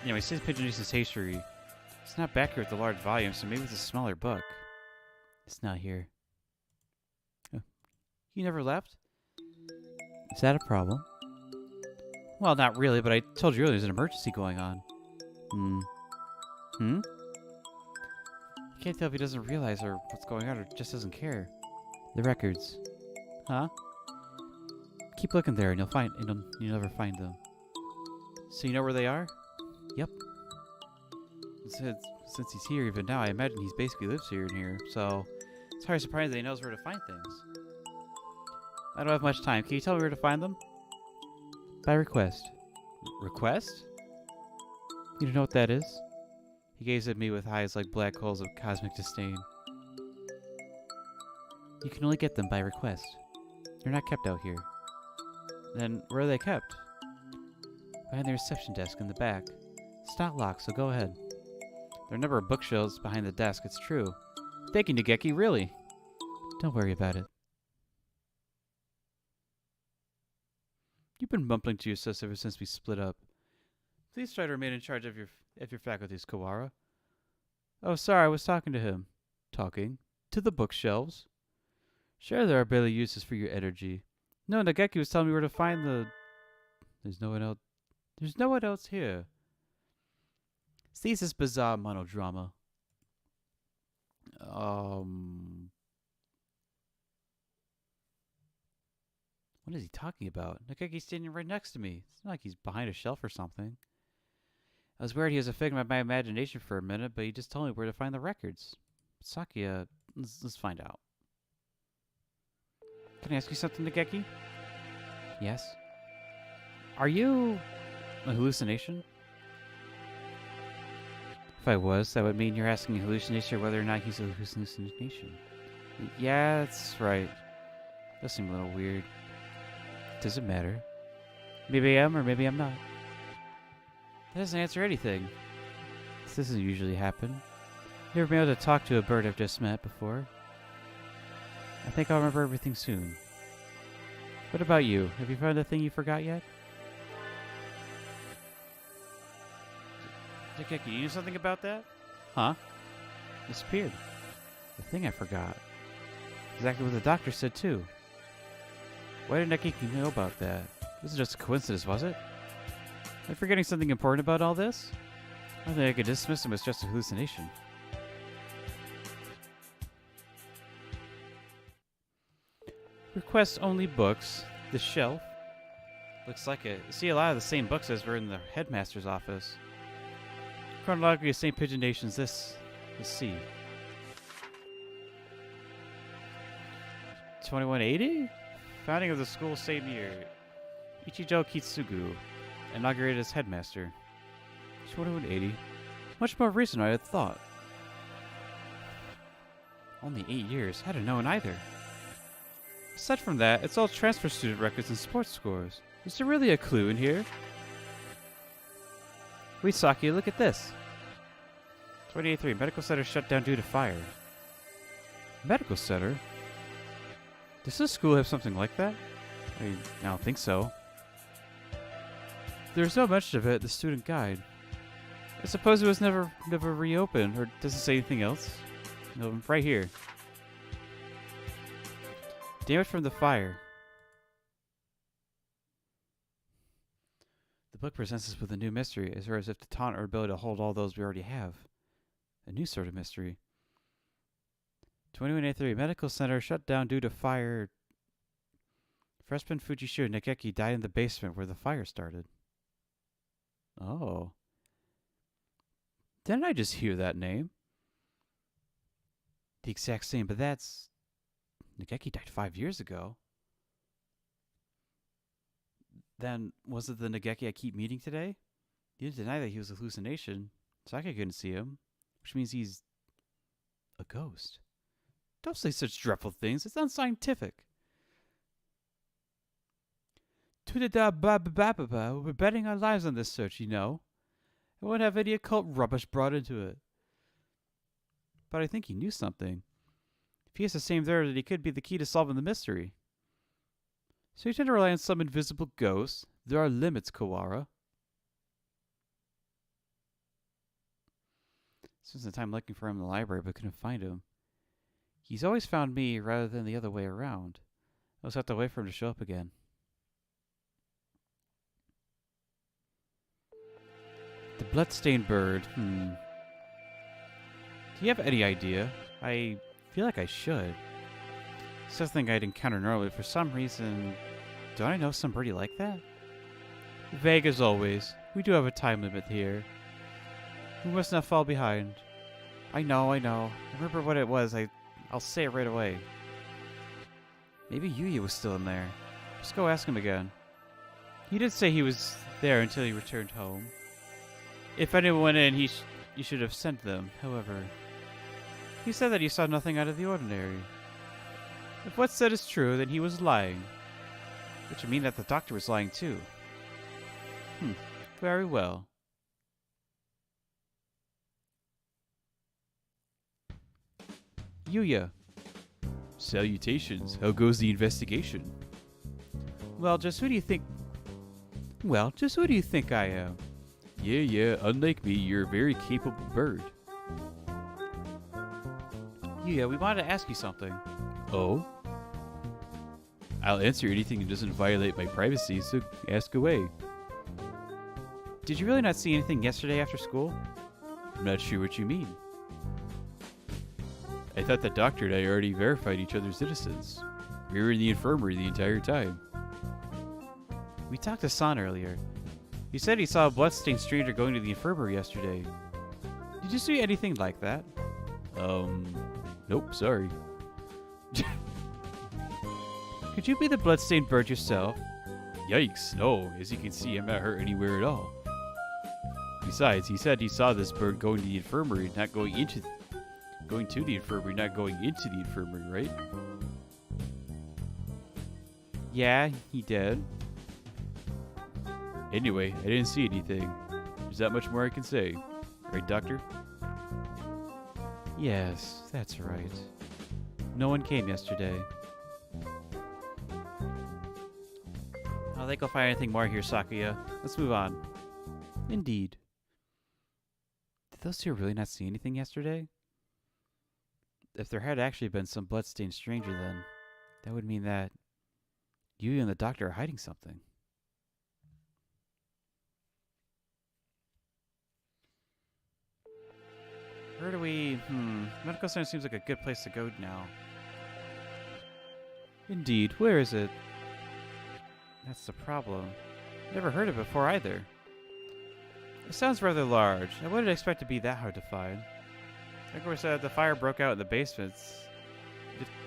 Anyway, it says Pigeonis's history. It's not back here with the large volume, so maybe it's a smaller book. It's not here. Oh. You never left? Is that a problem? Well, not really, but I told you earlier there's an emergency going on. I can't tell if he doesn't realize or what's going on or just doesn't care. The records. Huh? Keep looking there and you'll never find them. So you know where they are? Yep. Since he's here even now, I imagine he's basically lives here and here, so it's hardly surprising that he knows where to find things. I don't have much time. Can you tell me where to find them? By request. Request? You don't know what that is? He gazed at me with eyes like black holes of cosmic disdain. You can only get them by request. They're not kept out here. Then, where are they kept? Behind the reception desk in the back. It's not locked, so go ahead. There are a number of bookshelves behind the desk, it's true. Thank you, Nageki, really. Don't worry about it. You've been mumbling to yourself ever since we split up. Please try to remain in charge of your faculties, Kawara. Oh, sorry, I was talking to him. Talking? To the bookshelves? Sure, there are barely uses for your energy. No, Nageki was telling me where to find the... There's no one else here. See this bizarre monodrama. What is he talking about? Nageki's standing right next to me. It's not like he's behind a shelf or something. I was worried he was a figment of my imagination for a minute, but he just told me where to find the records. Saki, let's find out. Can I ask you something, Nageki? Yes? Are you a hallucination? If I was, that would mean you're asking a hallucination whether or not he's a hallucination. Yeah, that's right. That seemed a little weird. Does it matter? Maybe I am or maybe I'm not. That doesn't answer anything. This doesn't usually happen. Never been able to talk to a bird I've just met before. I think I'll remember everything soon. What about you? Have you found the thing you forgot yet? Nageki, you know something about that? Huh? Disappeared. The thing I forgot. Exactly what the doctor said too. Why did Nageki know about that? This is just a coincidence, was it? Am I forgetting something important about all this? I think I could dismiss him as just a hallucination. Request only books. The shelf. Looks like it. See a lot of the same books as were in the headmaster's office. Chronology of St. Pigeon Nations. This is C. 2180? Founding of the school same year. Ichijo Kitsugu, inaugurated as headmaster. 2180. Much more recent than I had thought. Only 8 years. Hadn't known either. Aside from that, it's all transfer student records and sports scores. Is there really a clue in here? Wait, Saki, look at this. 2083, medical center shut down due to fire. Medical center? Does this school have something like that? I don't think so. There's no mention of it in the student guide. I suppose it was never reopened, or does it say anything else? No, right here. Damage from the fire. The book presents us with a new mystery, as if to taunt our ability to hold all those we already have. A new sort of mystery. 2183, medical center shut down due to fire. Freshman Fujishiro Nageki died in the basement where the fire started. Oh. Didn't I just hear that name? The exact same, but that's... Nageki died 5 years ago. Then, was it the Nageki I keep meeting today? You didn't deny that he was a hallucination. Saki couldn't see him, which means he's a ghost. Don't say such dreadful things. It's unscientific. We're betting our lives on this search, you know. I won't have any occult rubbish brought into it. But I think he knew something. If he has the same there, then he could be the key to solving the mystery. So you tend to rely on some invisible ghost. There are limits, Kawara. Spent some time looking for him in the library, but couldn't find him. He's always found me rather than the other way around. I just have to wait for him to show up again. The bloodstained bird. Do you have any idea? I feel like I should. It's something I'd encounter normally. For some reason, don't I know somebody like that? Vague as always. We do have a time limit here. We must not fall behind. I know. I remember what it was. I'll say it right away. Maybe Yuya was still in there. Just go ask him again. He did say he was there until he returned home. If anyone went in, you should have sent them. However, he said that he saw nothing out of the ordinary. If what's said is true, then he was lying. Which would mean that the doctor was lying too. Very well. Yuya. Salutations. How goes the investigation? Well, just who do you think I am? Yeah, unlike me, you're a very capable bird. Yuya, we wanted to ask you something. Oh? I'll answer anything that doesn't violate my privacy, so ask away. Did you really not see anything yesterday after school? I'm not sure what you mean. I thought the doctor and I already verified each other's innocence. We were in the infirmary the entire time. We talked to San earlier. He said he saw a bloodstained stranger going to the infirmary yesterday. Did you see anything like that? Nope, sorry. Could you be the bloodstained bird yourself? Yikes, no. As you can see, I'm not hurt anywhere at all. Besides, he said he saw this bird going to the infirmary, not going to the infirmary, not going into the infirmary, right? Yeah, he did. Anyway, I didn't see anything. There's not much more I can say. Right, Doctor? Yes, that's right. No one came yesterday. I don't think I'll find anything more here, Sakuya. Let's move on. Indeed. Did those two really not see anything yesterday? If there had actually been some bloodstained stranger, then that would mean that you and the doctor are hiding something. Where do we... Medical center seems like a good place to go now. Indeed. Where is it? That's the problem. Never heard of it before either. It sounds rather large. I wouldn't expect it to be that hard to find. Like we said, the fire broke out in the basements.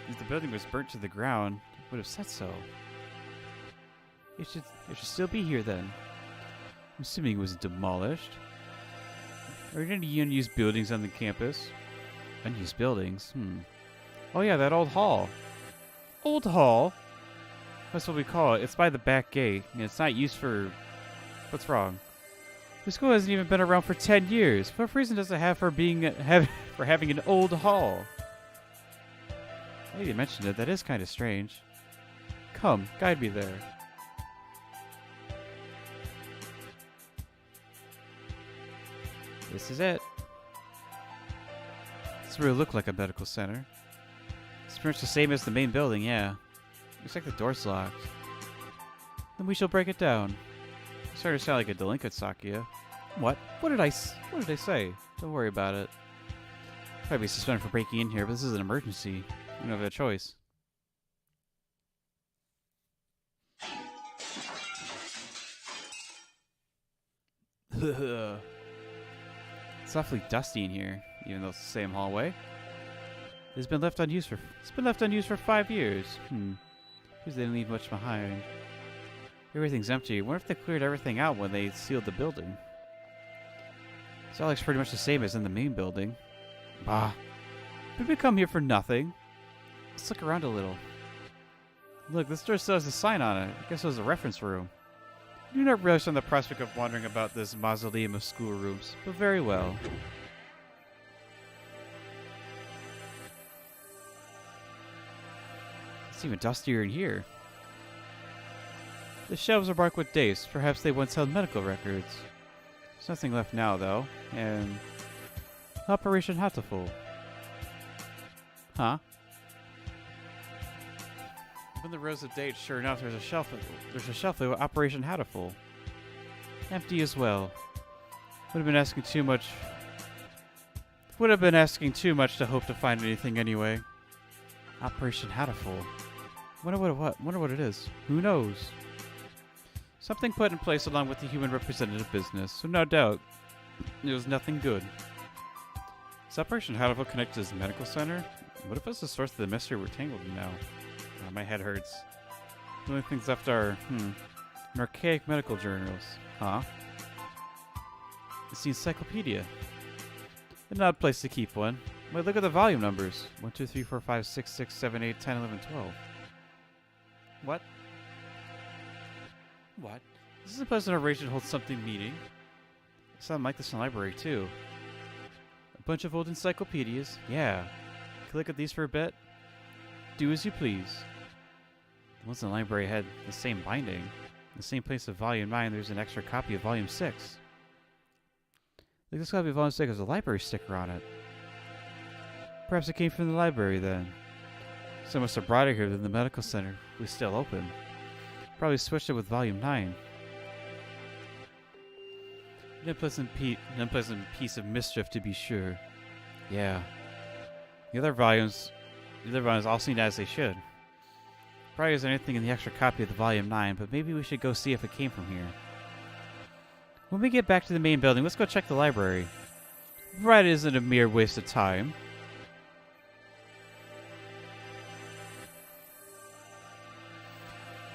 If the building was burnt to the ground, it would have said so. It should still be here then. I'm assuming it was demolished. Are there any unused buildings on the campus? Unused buildings? Oh yeah, that old hall. Old hall? That's what we call it. It's by the back gate, and it's not used for... What's wrong? The school hasn't even been around for 10 years. What reason does it have for having an old hall? Now you mentioned it, that is kind of strange. Come, guide me there. This is it. This really look like a medical center. It's pretty much the same as the main building, yeah. Looks like the door's locked. Then we shall break it down. I'm starting to sound like a delinquent, Sakuya. What? What did I say? Don't worry about it. Probably suspended for breaking in here, but this is an emergency. You don't have a choice. It's awfully dusty in here, even though it's the same hallway. It's been left unused for 5 years. Because they didn't leave much behind. Everything's empty. I wonder if they cleared everything out when they sealed the building. This all looks pretty much the same as in the main building. Bah. Did we come here for nothing? Let's look around a little. Look, this door still has a sign on it. I guess it was a reference room. I do not relish on the prospect of wandering about this mausoleum of schoolrooms, but very well. It's even dustier in here. The shelves are marked with dates. Perhaps they once held medical records. There's nothing left now, though. And Operation Hatoful. Huh? Open the rows of dates. Sure enough, there's a shelf. There's a shelf with Operation Hatoful. Empty as well. Would have been asking too much. Would have been asking too much to hope to find anything anyway. Operation Hatoful. Wonder what it is. Who knows? Something put in place along with the human representative business, so no doubt it was nothing good. Is Operation Hatoful connected to this medical center? What if it's the source of the mystery we're tangled in now? Oh, my head hurts. The only things left are, an archaic medical journals. Huh? It's the encyclopedia. An odd place to keep one. Wait, look at the volume numbers. 1, 2, 3, 4, 5, 6, 6, 7, 8, 10, 11, 12. What? What? This is a pleasant oration holds something meaning. It sounds like this in the library, too. A bunch of old encyclopedias. Yeah. Can look at these for a bit? Do as you please. The ones in the library had the same binding. In the same place of Volume 9, there's an extra copy of Volume 6. Look, this copy of Volume 6 has a library sticker on it. Perhaps it came from the library, then. Someone must have brought it here, then the medical center was still open. Probably switched it with Volume 9. An unpleasant piece of mischief, to be sure. Yeah. The other volumes all seem as they should. Probably isn't anything in the extra copy of the Volume 9, but maybe we should go see if it came from here. When we get back to the main building, let's go check the library. Right isn't a mere waste of time.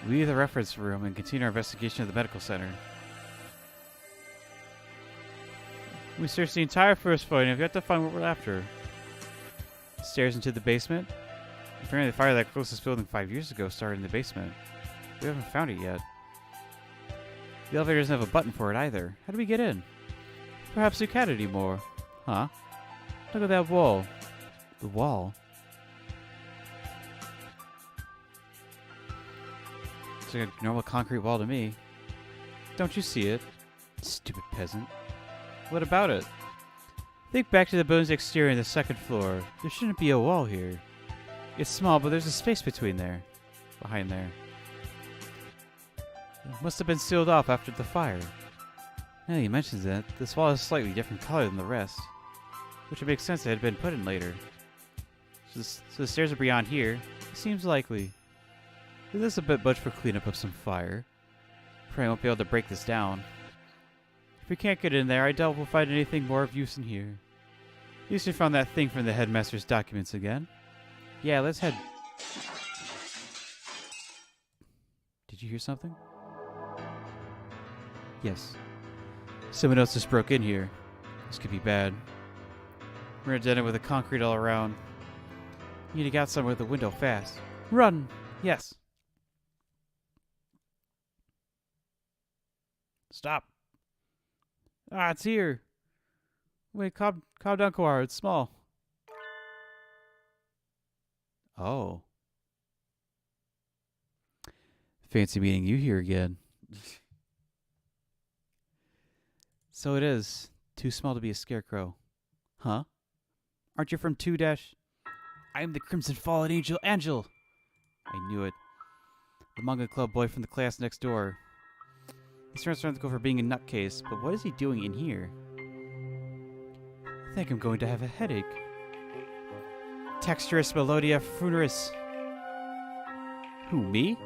We leave the reference room and continue our investigation of the medical center. We searched the entire first floor and have yet to find what we're after. Stairs into the basement. Apparently the fire that closed this building 5 years ago started in the basement. We haven't found it yet. The elevator doesn't have a button for it either. How do we get in? Perhaps we can't anymore. Huh? Look at that wall. The wall? It's like a normal concrete wall to me. Don't you see it? Stupid peasant. What about it? Think back to the building's exterior on the second floor. There shouldn't be a wall here. It's small, but there's a space behind there. It must have been sealed off after the fire. Now he mentions that, this wall is a slightly different color than the rest, which would make sense it had been put in later. So the stairs are beyond here. It seems likely. This is a bit much for cleanup of some fire. Probably won't be able to break this down. If we can't get in there, I doubt we'll find anything more of use in here. At least we found that thing from the headmaster's documents again. Yeah, let's head. Did you hear something? Yes. Someone else just broke in here. This could be bad. We're in a den with the concrete all around. We need to get out somewhere with the window fast. Run! Yes. Stop. Ah, it's here. Wait, calm down, Kawara. It's small. Oh. Fancy meeting you here again. So it is. Too small to be a scarecrow. Huh? Aren't you from 2 dash? I am the Crimson Fallen Angel. Angel! I knew it. The manga club boy from the class next door. He's trying to go for being a nutcase, but what is he doing in here? I think I'm going to have a headache. Texturous Melodia Fruneris. Who, me?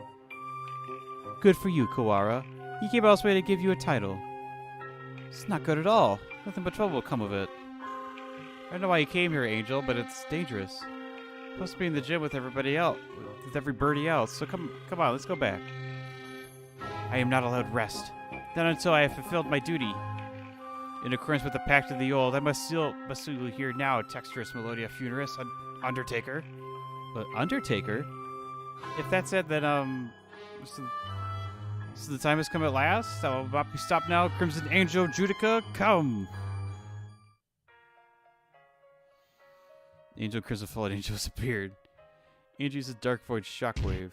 Good for you, Kawara. He came all this way to give you a title. It's not good at all. Nothing but trouble will come of it. I don't know why you came here, Angel, but it's dangerous. You're supposed to be in the gym with everybody else, with every birdie else. So come on, let's go back. I am not allowed rest. Not until I have fulfilled my duty. In accordance with the Pact of the Old, I must still hear now Texturus Melodia Funeris, Undertaker. Undertaker? If that's it, then, so the time has come at last. I will not be stopped now. Crimson Angel Judica, come! Angel Crimson Fallen Angel has appeared. Angel uses Dark Void Shockwave.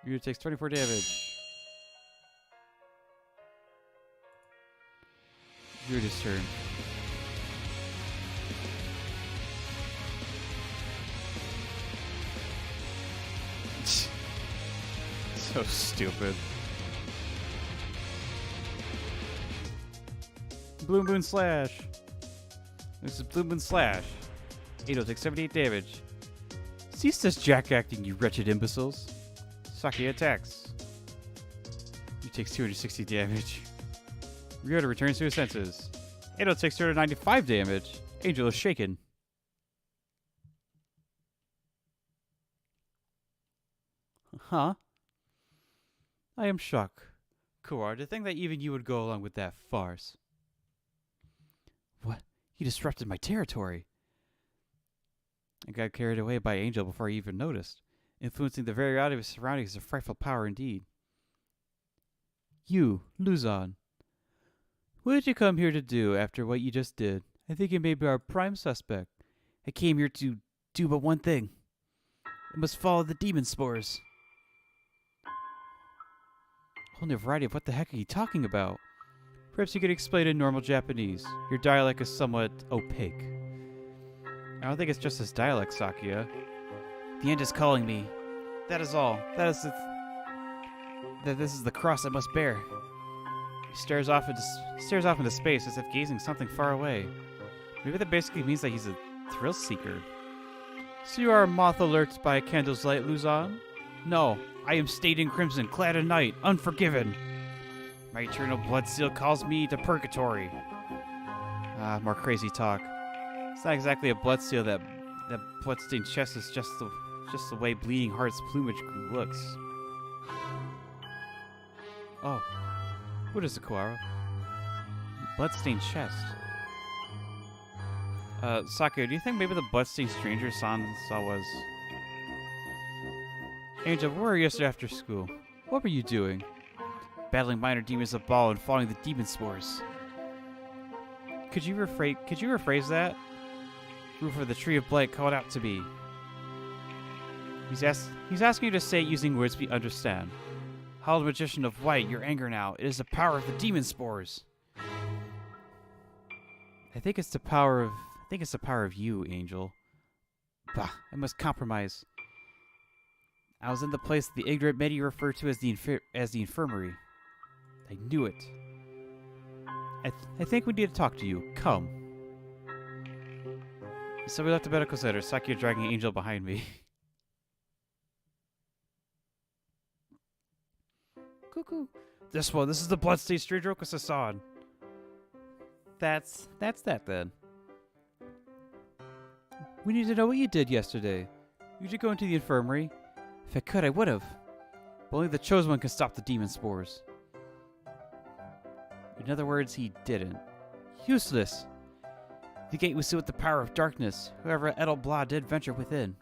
Ryu takes 24 damage. Druid's turn. So stupid. Blue Moon Slash. This is Blue Moon Slash. Ado takes 78 damage. Cease this jack-acting, you wretched imbeciles. Saki attacks. He takes 260 damage. Ryota returns to his senses. Ado takes 295 damage. Angel is shaken. Huh? I am shocked. Kuwar, to think that even you would go along with that farce. What? He disrupted my territory. I got carried away by Angel before I even noticed. Influencing the very out of his surroundings is a frightful power indeed. You, Luzon. What did you come here to do after what you just did? I think you may be our prime suspect. I came here to do but one thing. I must follow the demon spores. A whole new variety of what the heck are you talking about? Perhaps you could explain in normal Japanese. Your dialect is somewhat opaque. I don't think it's just his dialect, Sakuya. The end is calling me. That is all. This is the cross I must bear. He stares off into space as if gazing something far away. Maybe that basically means that he's a thrill seeker. So you are a moth alert by a candle's light, Luzon? No, I am stained in crimson, clad in night, unforgiven. My eternal blood seal calls me to purgatory. More crazy talk. It's not exactly a blood seal. That bloodstained chest is just the way Bleeding Heart's plumage looks. Oh. What is it, Kuwara? Bloodstained chest. Sakuya, do you think maybe the bloodstained stranger saw was... Angel, where were you yesterday after school? What were you doing? Battling minor demons of Ball and following the demon spores. Could you rephrase that? Roof of the Tree of Blight called out to me. He's asking you to say it using words we understand. Howled Magician of White, your anger now. It is the power of the demon spores. I think it's the power of you, Angel. Bah, I must compromise. I was in the place the ignorant many refer to as the infirmary. I knew it. I think we need to talk to you. Come. So we left the medical center, Sakuya dragging Angel behind me. Cuckoo. This is the bloodstained stranger Okasasan. That's that then. We need to know what you did yesterday. You should go into the infirmary. If I could, I would have. But only the chosen one can stop the demon spores. In other words, he didn't. Useless. The gate was sealed with the power of darkness. However, Edel Blah did venture within.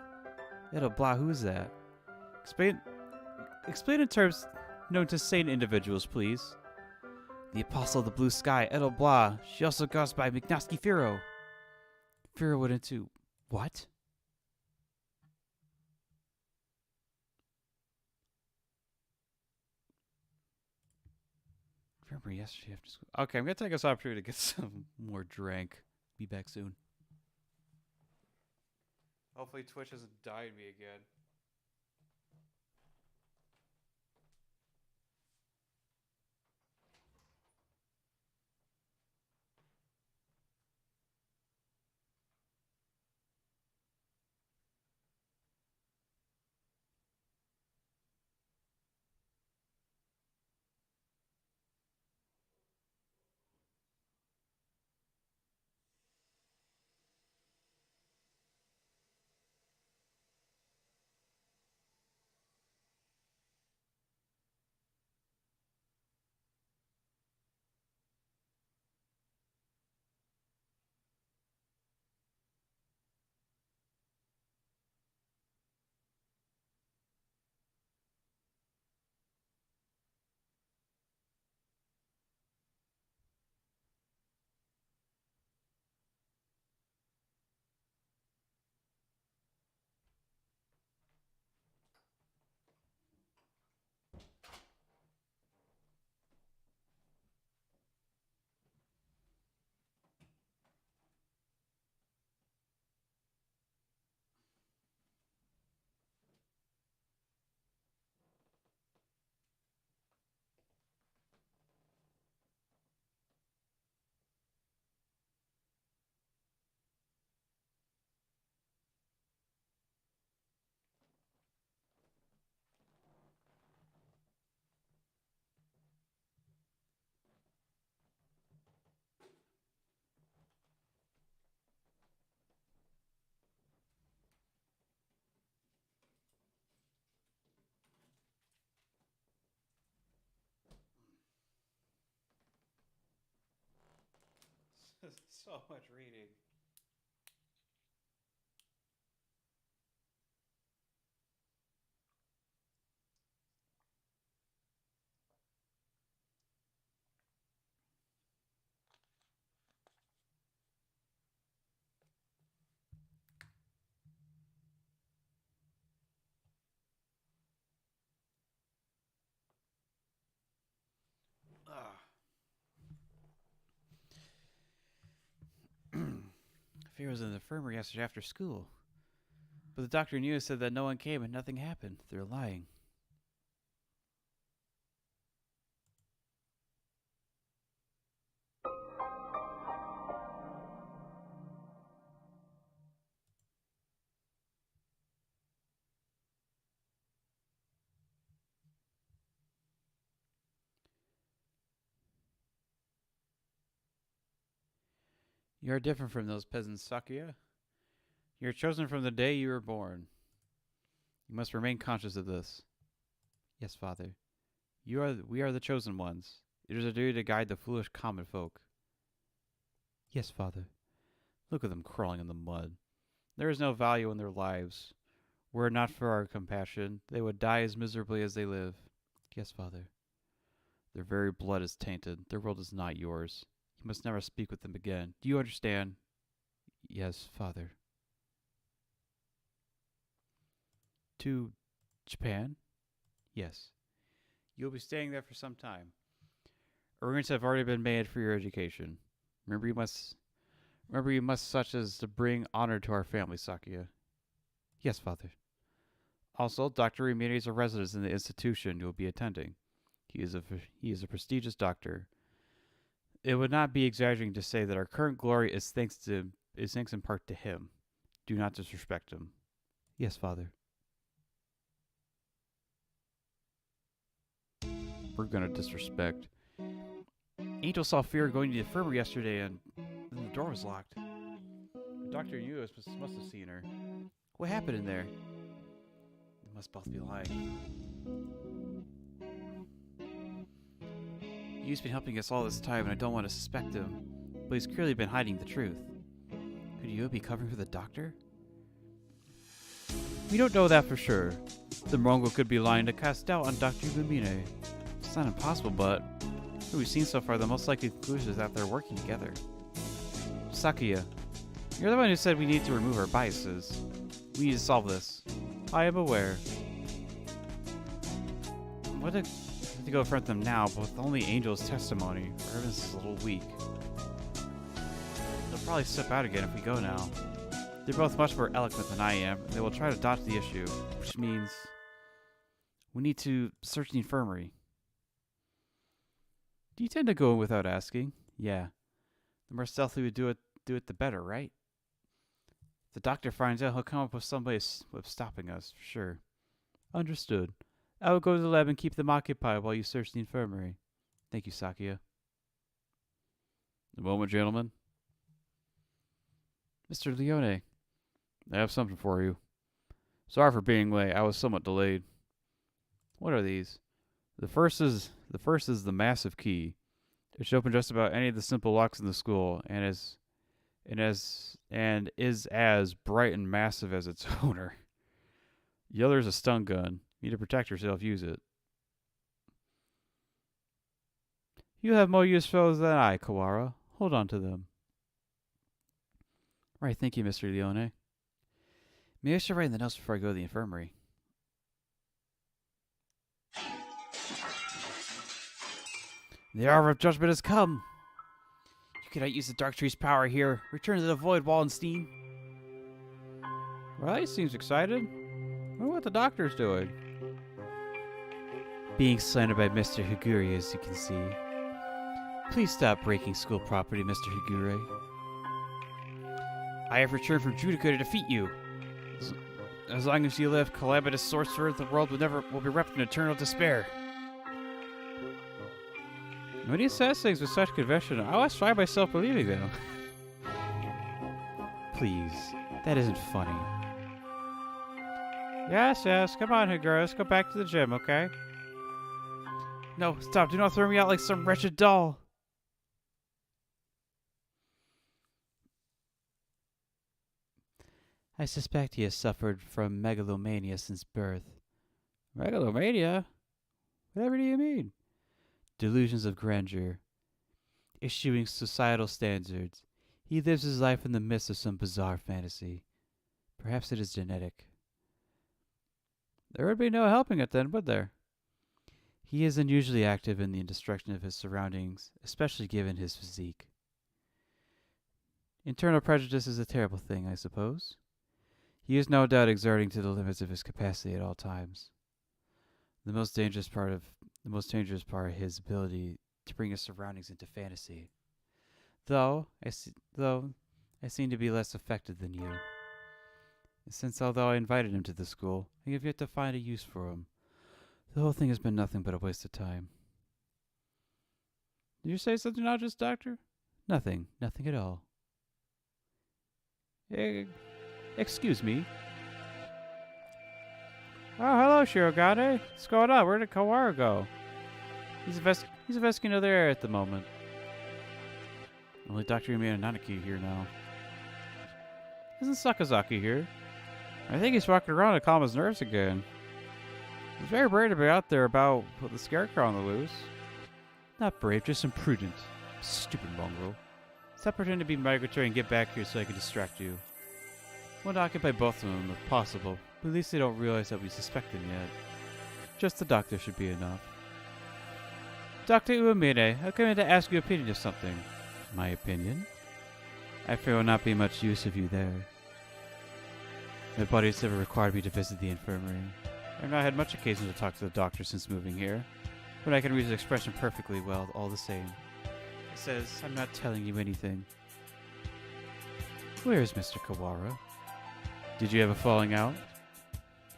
Edel Blah, who is that? Explain in terms known to sane individuals, please. The Apostle of the Blue Sky, Edel Blah. She also goes by McNosky Firo. Firo went into... what? Remember yesterday after school. Okay, I'm going to take this opportunity to get some more drink. Be back soon. Hopefully Twitch hasn't died me again. is so much reading. Firo was in the infirmary yesterday after school. But the doctor knew said that no one came and nothing happened. They're lying. You are different from those peasants, Sakuya. You are chosen from the day you were born. You must remain conscious of this. Yes, Father. We are the chosen ones. It is our duty to guide the foolish common folk. Yes, Father. Look at them crawling in the mud. There is no value in their lives. Were it not for our compassion, they would die as miserably as they live. Yes, Father. Their very blood is tainted. Their world is not yours. You must never speak with them again. Do you understand? Yes, Father. To Japan? Yes. You'll be staying there for some time. Arrangements have already been made for your education. Remember you must such as to bring honor to our family, Sakuya. Yes, Father. Also, Dr. Rimiri is a resident in the institution you will be attending. He is a prestigious doctor. It would not be exaggerating to say that our current glory is thanks in part to him. Do not disrespect him. Yes, Father. We're gonna disrespect. Angel saw Firo going to the infirmary yesterday and the door was locked. Dr. Yu must have seen her. What happened in there? They must both be lying. Yu's been helping us all this time and I don't want to suspect him, but he's clearly been hiding the truth. Could Yu be covering for the doctor? We don't know that for sure. The Mongol could be lying to cast doubt on Dr. Lumine. It's not impossible, but what we've seen so far, the most likely conclusion is that they're working together. Sakuya, you're the one who said we need to remove our biases. We need to solve this. I am aware. What to go in front of them now, but with only Angel's testimony, our evidence is a little weak. They'll probably step out again if we go now. They're both much more eloquent than I am, and they will try to dodge the issue, which means we need to search the infirmary. Do you tend to go in without asking? Yeah. The more stealthy we do it, the better, right? If the doctor finds out, he'll come up with some way of stopping us, for sure. Understood. I will go to the lab and keep them occupied while you search the infirmary. Thank you, Sakuya. A moment, gentlemen. Mr. Leone, I have something for you. Sorry for being late. I was somewhat delayed. What are these? The first is the massive key. It should open just about any of the simple locks in the school, and is as bright and massive as its owner. The other is a stun gun. You need to protect yourself. Use it. You have more useful than I, Kawara. Hold on to them. Right, thank you, Mr. Leone. Maybe I should write in the notes before I go to the infirmary. The hour of judgment has come. You cannot use the Dark Tree's power here. Return to the Void, Wallenstein. Well, he seems excited. I wonder what the doctor's doing. Being slandered by Mr. Higure, as you can see. Please stop breaking school property, Mr. Higure. I have returned from Judica to defeat you. As long as you live, calamitous sorcerer, the world will be wrapped in eternal despair. When he says things with such conviction, I always find myself believing them. Please, that isn't funny. Yes, come on, Higure, let's go back to the gym, okay? No, stop, do not throw me out like some wretched doll. I suspect he has suffered from megalomania since birth. Megalomania? Whatever do you mean? Delusions of grandeur. Issuing societal standards. He lives his life in the midst of some bizarre fantasy. Perhaps it is genetic. There would be no helping it then, would there? He is unusually active in the destruction of his surroundings, especially given his physique. Internal prejudice is a terrible thing, I suppose. He is no doubt exerting to the limits of his capacity at all times. The most dangerous part is his ability to bring his surroundings into fantasy. Though I seem to be less affected than you. Since although I invited him to the school, I have yet to find a use for him. The whole thing has been nothing but a waste of time. Did you say something now, just doctor? Nothing at all. Excuse me. Oh, hello, Shirogane. What's going on? Where did Kawara go? He's investigating another area at the moment. Only Dr. Yumi and Nanaki here now. Isn't Sakazaki here? I think he's walking around to calm his nerves again. He's very brave to be out there about with the scarecrow on the loose. Not brave, just imprudent. Stupid mongrel. Stop pretending to be migratory and get back here so I can distract you. I want to occupy both of them if possible, but at least they don't realize that we suspect them yet. Just the doctor should be enough. Dr. Uemine, I came in to ask your opinion of something. My opinion? I fear will not be much use of you there. My body has never required me to visit the infirmary. I have not had much occasion to talk to the doctor since moving here, but I can read his expression perfectly well, all the same. He says, I'm not telling you anything. Where is Mr. Kawara? Did you have a falling out?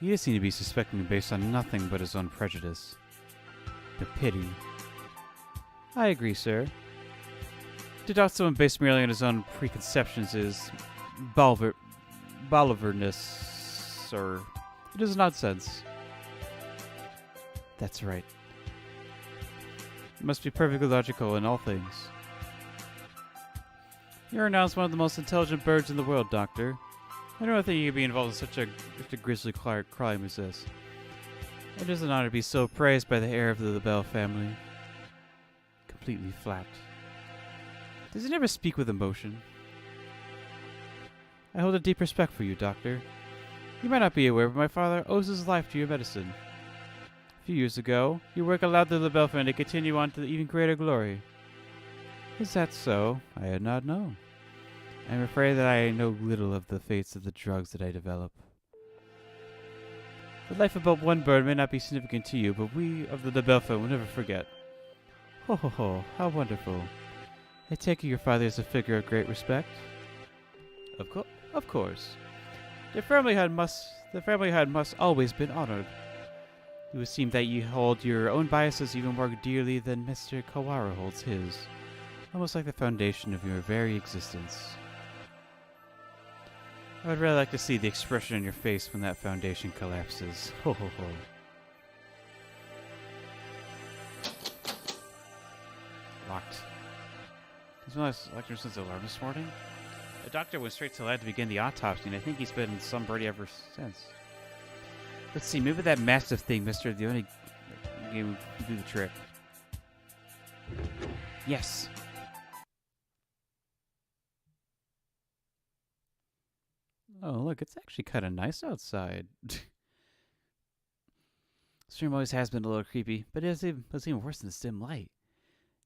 He does seem to be suspecting me based on nothing but his own prejudice. The pity. I agree, sir. To doubt someone based merely on his own preconceptions is Bolivarness, sir. It is nonsense. That's right. You must be perfectly logical in all things. You're announced one of the most intelligent birds in the world, Doctor. I don't think you could be involved in such a grisly crime as this. It is an honor to be so praised by the heir of the LaBelle family. Completely flat. Does he never speak with emotion? I hold a deep respect for you, Doctor. You might not be aware, but my father owes his life to your medicine. A few years ago, your work allowed the LaBelle family to continue on to even greater glory. Is that so? I had not known. I am afraid that I know little of the fates of the drugs that I develop. The life of but one bird may not be significant to you, but we of the LaBelle family will never forget. Ho ho ho, how wonderful. I take it your father is a figure of great respect? Of course. The family had must always been honored. It would seem that you hold your own biases even more dearly than Mr. Kawara holds his, almost like the foundation of your very existence. I would really like to see the expression on your face when that foundation collapses. Ho ho ho. Locked. He's been lecturing since 11 this morning. The doctor went straight to the lab to begin the autopsy, and I think he's been some birdie ever since. Let's see, maybe that massive thing, Mr. The only game can do the trick. Yes. Oh, look, it's actually kind of nice outside. Stream always has been a little creepy, but it's even worse in this dim light.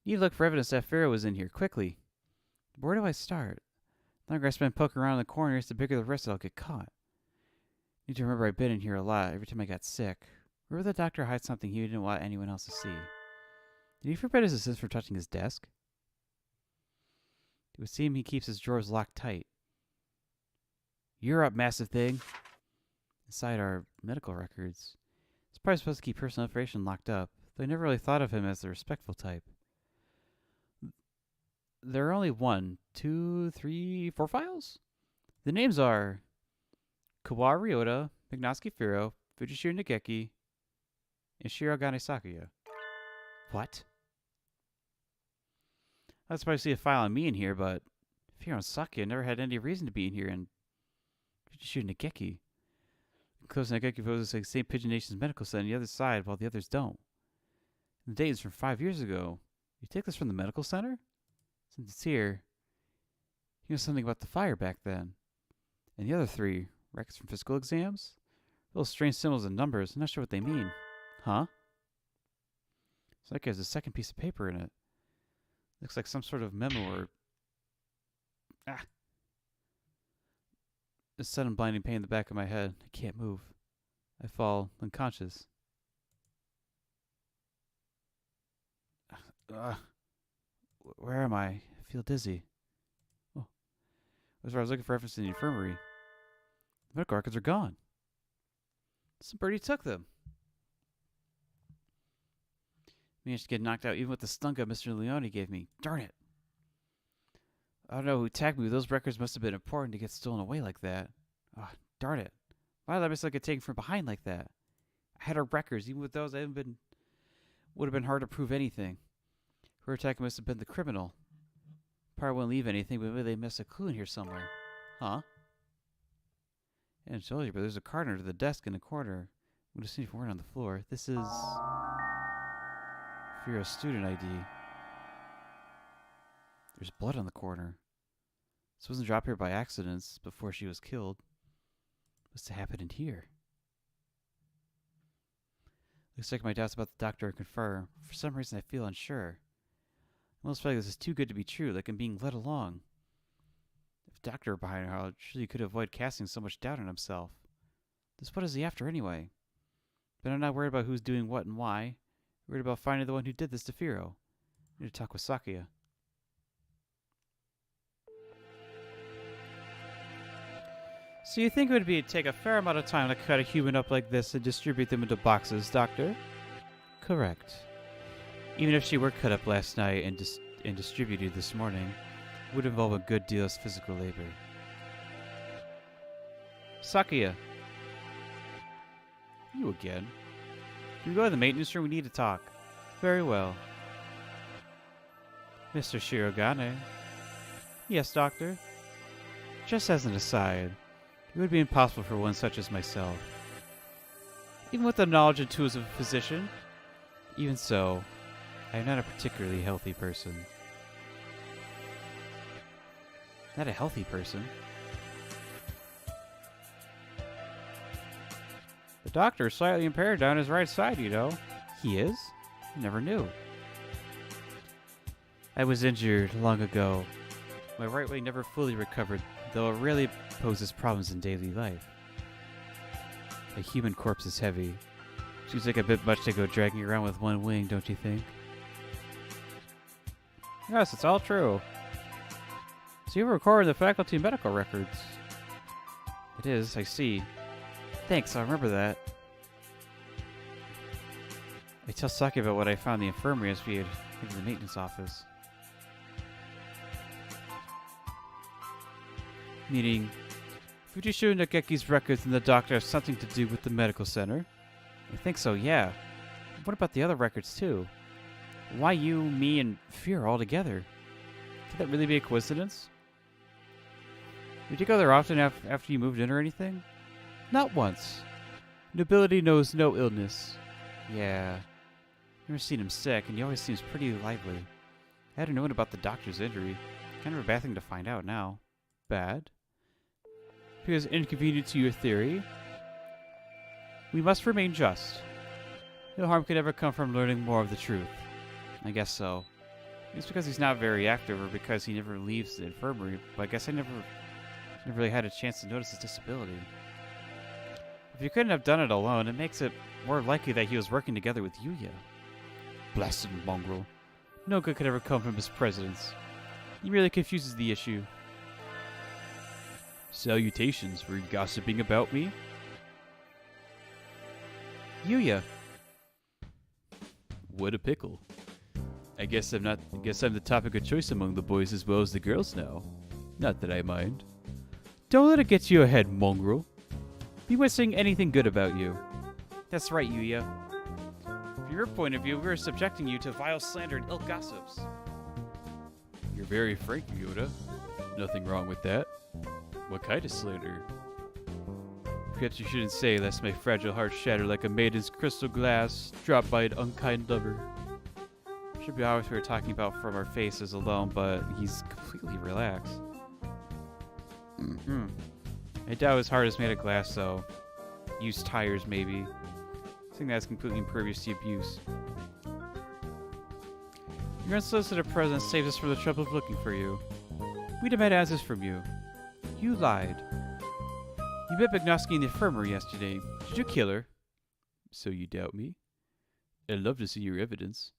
You need to look for evidence that Firo was in here, quickly. Where do I start? The longer I spend poking around the corners, the bigger the risk that I'll get caught. Need to remember I've been in here a lot every time I got sick. Where would the doctor hide something he didn't want anyone else to see? Did he forbid his assistant from touching his desk? It would seem he keeps his drawers locked tight. You're up, massive thing. Inside our medical records. He's probably supposed to keep personal information locked up, though I never really thought of him as the respectful type. There are only 1, 2, 3, 4 files? The names are Kawara Ryota, McNosky Firo, Fujishiro Nageki, and Shirogane Sakuya. What? I was supposed to see a file on me in here, but Firo and Sakuya never had any reason to be in here, and Fujishu Nageki. Close Nageki proposes like St. Pigeon Nation's medical center on the other side while the others don't. And the date is from 5 years ago. You take this from the medical center? Since it's here, you know something about the fire back then. And the other 3, records from physical exams? Those strange symbols and numbers, I'm not sure what they mean. Huh? It's like there's a second piece of paper in it. Looks like some sort of memo or... A sudden blinding pain in the back of my head. I can't move. I fall unconscious. Where am I? I feel dizzy. Oh. That's where I was looking for reference in the infirmary. The medical records are gone. Somebody took them. Managed to get knocked out even with the stun gun Mr. Leone gave me. Darn it. I don't know who tagged me, but those records must have been important to get stolen away like that. Oh, darn it. Why did I miss get taken from behind like that? I had our records. Even with those, would have been hard to prove anything. Whoever attacked must have been the criminal. Probably wouldn't leave anything, but maybe they missed a clue in here somewhere. Huh? I didn't tell you, but there's a card under the desk in the corner. I'm going to see if we're on the floor. This is... Firo's student ID. There's blood on the corner. This wasn't dropped here by accidents before she was killed. Must have happened in here. Looks like my doubts about the doctor are confirmed. For some reason I feel unsure. I almost feel like this is too good to be true, like I'm being led along. If the doctor were behind her, surely he could avoid casting so much doubt on himself. Just what is he after anyway? But I'm not worried about who's doing what and why. I'm worried about finding the one who did this to Firo. I need to talk with Sakuya. So you think it would take a fair amount of time to cut a human up like this and distribute them into boxes, Doctor? Correct. Even if she were cut up last night and distributed this morning, it would involve a good deal of physical labor. Sakuya. You again. Can we go to the maintenance room? We need to talk. Very well. Mr. Shirogane. Yes, Doctor. Just as an aside, it would be impossible for one such as myself. Even with the knowledge and tools of a physician, even so, I am not a particularly healthy person. Not a healthy person? The doctor is slightly impaired down his right side, you know. He is? I never knew. I was injured long ago. My right leg never fully recovered, though it rarely poses problems in daily life. A human corpse is heavy. Seems like a bit much to go dragging around with one wing, don't you think? Yes, it's all true. So you were recording the faculty medical records. It is, I see. Thanks, I'll remember that. I tell Saki about what I found in the infirmary as we head to the maintenance office. Meaning, Fujishu Nageki's records and the doctor have something to do with the medical center? I think so, yeah. What about the other records, too? Why you, me, and Firo all together? Could that really be a coincidence? Did you go there often after you moved in or anything? Not once. Nobility knows no illness. Yeah. Never seen him sick, and he always seems pretty lively. I hadn't known about the doctor's injury. Kind of a bad thing to find out now. Bad? Because inconvenient to your theory? We must remain just. No harm could ever come from learning more of the truth. I guess so. It's because he's not very active or because he never leaves the infirmary, but I guess I never really had a chance to notice his disability. If he couldn't have done it alone, it makes it more likely that he was working together with Yuya. Blasted mongrel. No good could ever come from his presence. He really confuses the issue. Salutations, were you gossiping about me? Yuya. What a pickle. I guess I'm the topic of choice among the boys as well as the girls now. Not that I mind. Don't let it get to your head, mongrel. Be saying anything good about you. That's right, Yuya. From your point of view, we're subjecting you to vile slander and ill gossips. You're very frank, Yoda. Nothing wrong with that. What kind of slander? Perhaps you shouldn't say, lest my fragile heart shatter like a maiden's crystal glass dropped by an unkind lover. Should be obvious we were talking about from our faces alone, but he's completely relaxed. I doubt his heart is made of glass, though. Used tires, maybe. Something that's completely impervious to abuse. Your unsolicited presence saves us from the trouble of looking for you. We demand answers from you. You lied. You met McNosky in the infirmary yesterday. Did you kill her? So you doubt me? I'd love to see your evidence.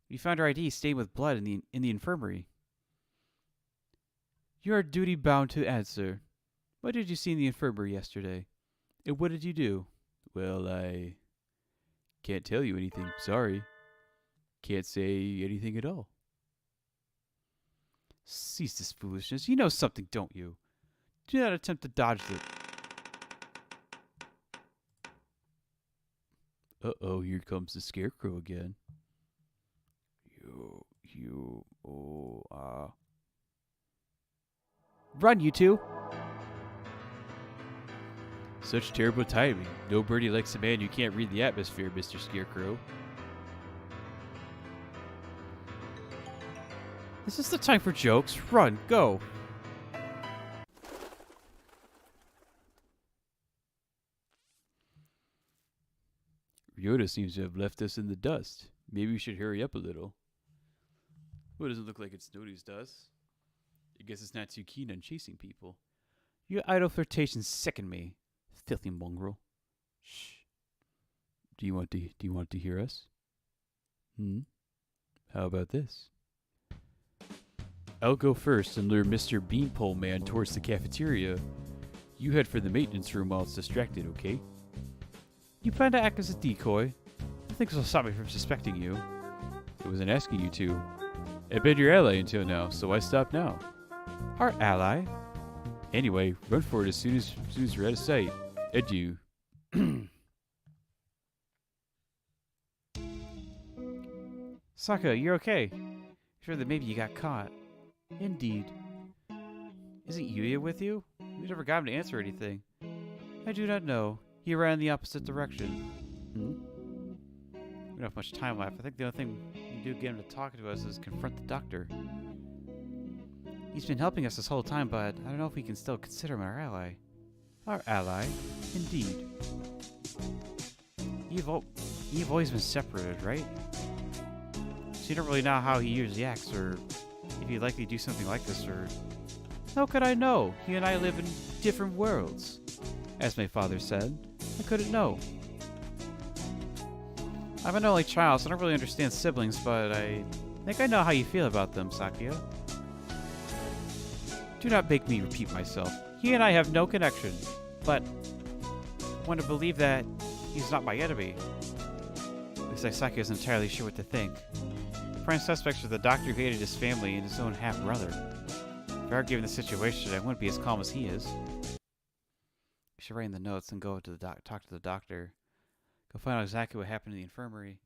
We found her ID stained with blood in the infirmary. You are duty-bound to answer. What did you see in the infirmary yesterday? And what did you do? Well, I can't tell you anything. Sorry. Can't say anything at all. Cease this foolishness. You know something, don't you? Do not attempt to dodge it. Uh-oh, here comes the scarecrow again. Run, you two! Such terrible timing. No birdie likes a man who can't read the atmosphere, Mr. Scarecrow. Is this the time for jokes? Run, go! Ryota seems to have left us in the dust. Maybe we should hurry up a little. Well, it doesn't look like it's Snowdy's dust. I guess it's not too keen on chasing people. Your idle flirtations sicken me, filthy mongrel. Shh. Do you want to hear us? How about this? I'll go first and lure Mr. Beanpole Man towards the cafeteria. You head for the maintenance room while it's distracted, okay? You plan to act as a decoy? Nothing will stop me from suspecting you. I wasn't asking you to. I've been your ally until now, so why stop now? Our ally? Anyway, run for it as soon as you're out of sight. Adieu. Saka, you're okay. Sure that maybe you got caught. Indeed. Isn't Yuya with you? We never got him to answer anything. I do not know. He ran in the opposite direction. We don't have much time left. I think the only thing we can do to get him to talk to us is confront the doctor. He's been helping us this whole time, but I don't know if we can still consider him our ally. Our ally? Indeed. You've always been separated, right? So you don't really know how he usually acts, or if he'd likely do something like this, or... How could I know? He and I live in different worlds. As my father said, I couldn't know. I'm an only child, so I don't really understand siblings, but I think I know how you feel about them, Sakuya. Do not make me repeat myself. He and I have no connection, but I want to believe that he's not my enemy. Looks like Sakuya isn't entirely sure what to think. The prime suspects are the doctor who hated his family and his own half-brother. If I were given the situation, I wouldn't be as calm as he is. We should write in the notes and go to talk to the doctor. Go find out exactly what happened in the infirmary.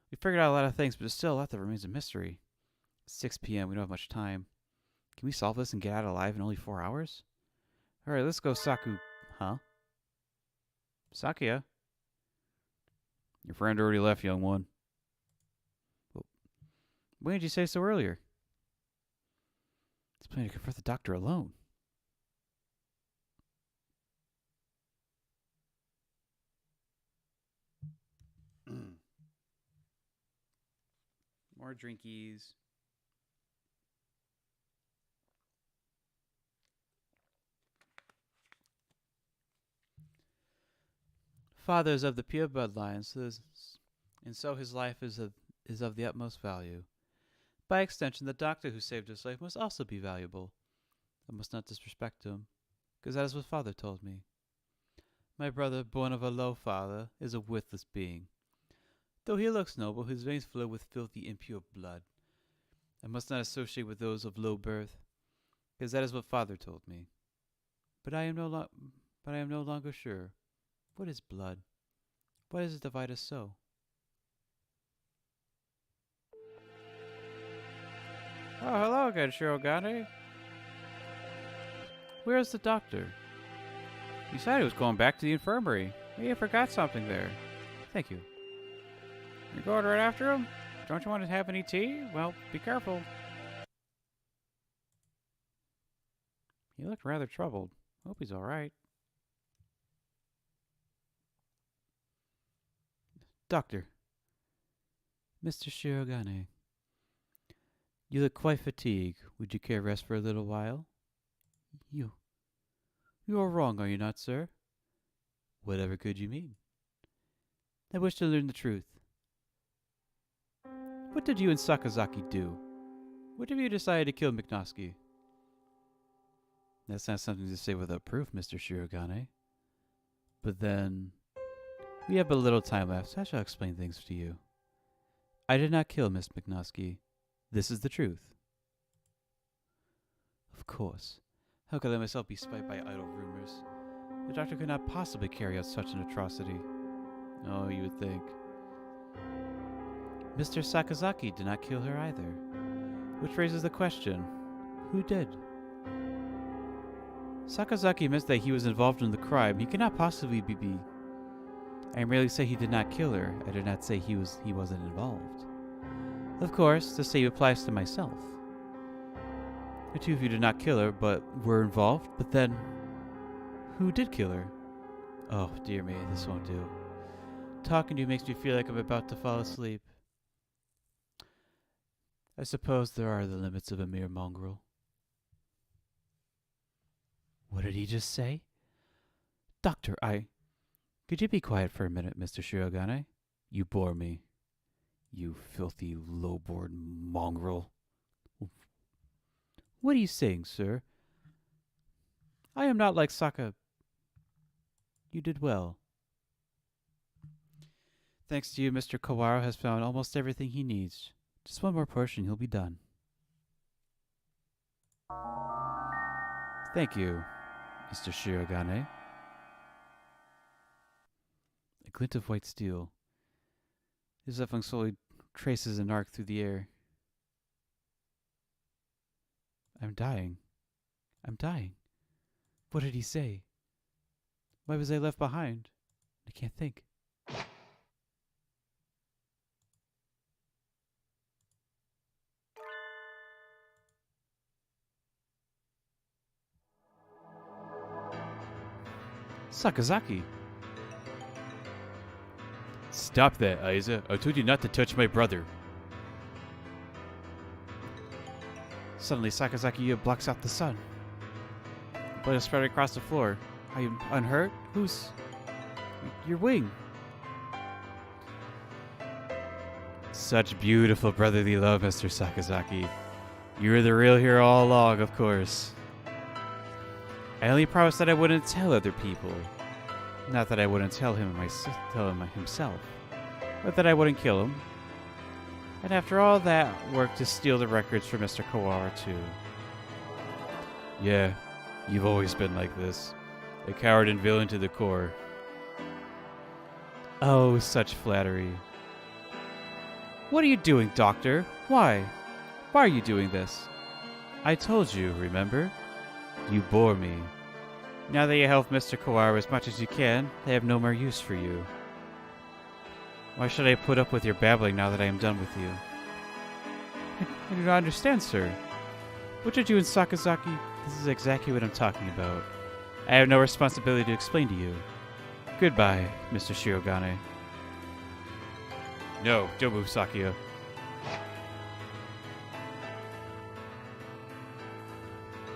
We figured out a lot of things, but there's still a lot that remains a mystery. It's 6 p.m. We don't have much time. Can we solve this and get out alive in only 4 hours? Alright, let's go, Saku. Huh? Sakuya? Your friend already left, young one. Well, why did you say so earlier? He's planning to confront the doctor alone. More drinkies. Father is of the pure bloodline, and so his life is of the utmost value. By extension, the doctor who saved his life must also be valuable. I must not disrespect him, because that is what Father told me. My brother, born of a low father, is a worthless being. Though he looks noble, his veins flow with filthy, impure blood. I must not associate with those of low birth, because that is what Father told me. But I am no longer sure. What is blood? Why does it divide us so? Oh, hello again, Shirogane. Where is the doctor? You said he was going back to the infirmary. Maybe I forgot something there. Thank you. You're going right after him? Don't you want to have any tea? Well, be careful. He looked rather troubled. Hope he's all right. Doctor. Mr. Shirogane. You look quite fatigued. Would you care rest for a little while? You are wrong, are you not, sir? Whatever could you mean? I wish to learn the truth. What did you and Sakazaki do? What have you decided to kill McNosky? That's not something to say without proof, Mr. Shirogane. But then, we have but little time left, so I shall explain things to you. I did not kill Miss McNosky. This is the truth. Of course. How could I myself be spiked by idle rumors? The doctor could not possibly carry out such an atrocity. Oh, you would think. Mr. Sakazaki did not kill her either. Which raises the question, who did? Sakazaki admits that he was involved in the crime. He cannot possibly be. I merely say he did not kill her. I did not say he wasn't involved. Of course, the same applies to myself. The two of you did not kill her, but were involved. But then, who did kill her? Oh, dear me, this won't do. Talking to you makes me feel like I'm about to fall asleep. I suppose there are the limits of a mere mongrel. What did he just say? Doctor, Could you be quiet for a minute, Mr. Shirogane? You bore me. You filthy, low-born mongrel. What are you saying, sir? I am not like Saka. You did well. Thanks to you, Mr. Kawara has found almost everything he needs. Just one more portion, he'll be done. Thank you, Mr. Shirogane. A glint of white steel. His Zeppelin slowly traces an arc through the air. I'm dying. I'm dying. What did he say? Why was I left behind? I can't think. Sakazaki! Stop that, Aiza. I told you not to touch my brother. Suddenly, Sakazaki blocks out the sun. Blood is spread across the floor. Are you unhurt? Who's... your wing? Such beautiful brotherly love, Mr. Sakazaki. You were the real hero all along, of course. I only promised that I wouldn't tell other people. Not that I wouldn't tell him himself, but that I wouldn't kill him. And after all that work to steal the records for Mr. Kawara, too. Yeah, you've always been like this. A coward and villain to the core. Oh, such flattery. What are you doing, Doctor? Why? Why are you doing this? I told you, remember? You bore me. Now that you help Mr. Kawara as much as you can, I have no more use for you. Why should I put up with your babbling now that I am done with you? I do not understand, sir. What did you and Sakazaki... This is exactly what I'm talking about. I have no responsibility to explain to you. Goodbye, Mr. Shirogane. No, don't move, Sakia.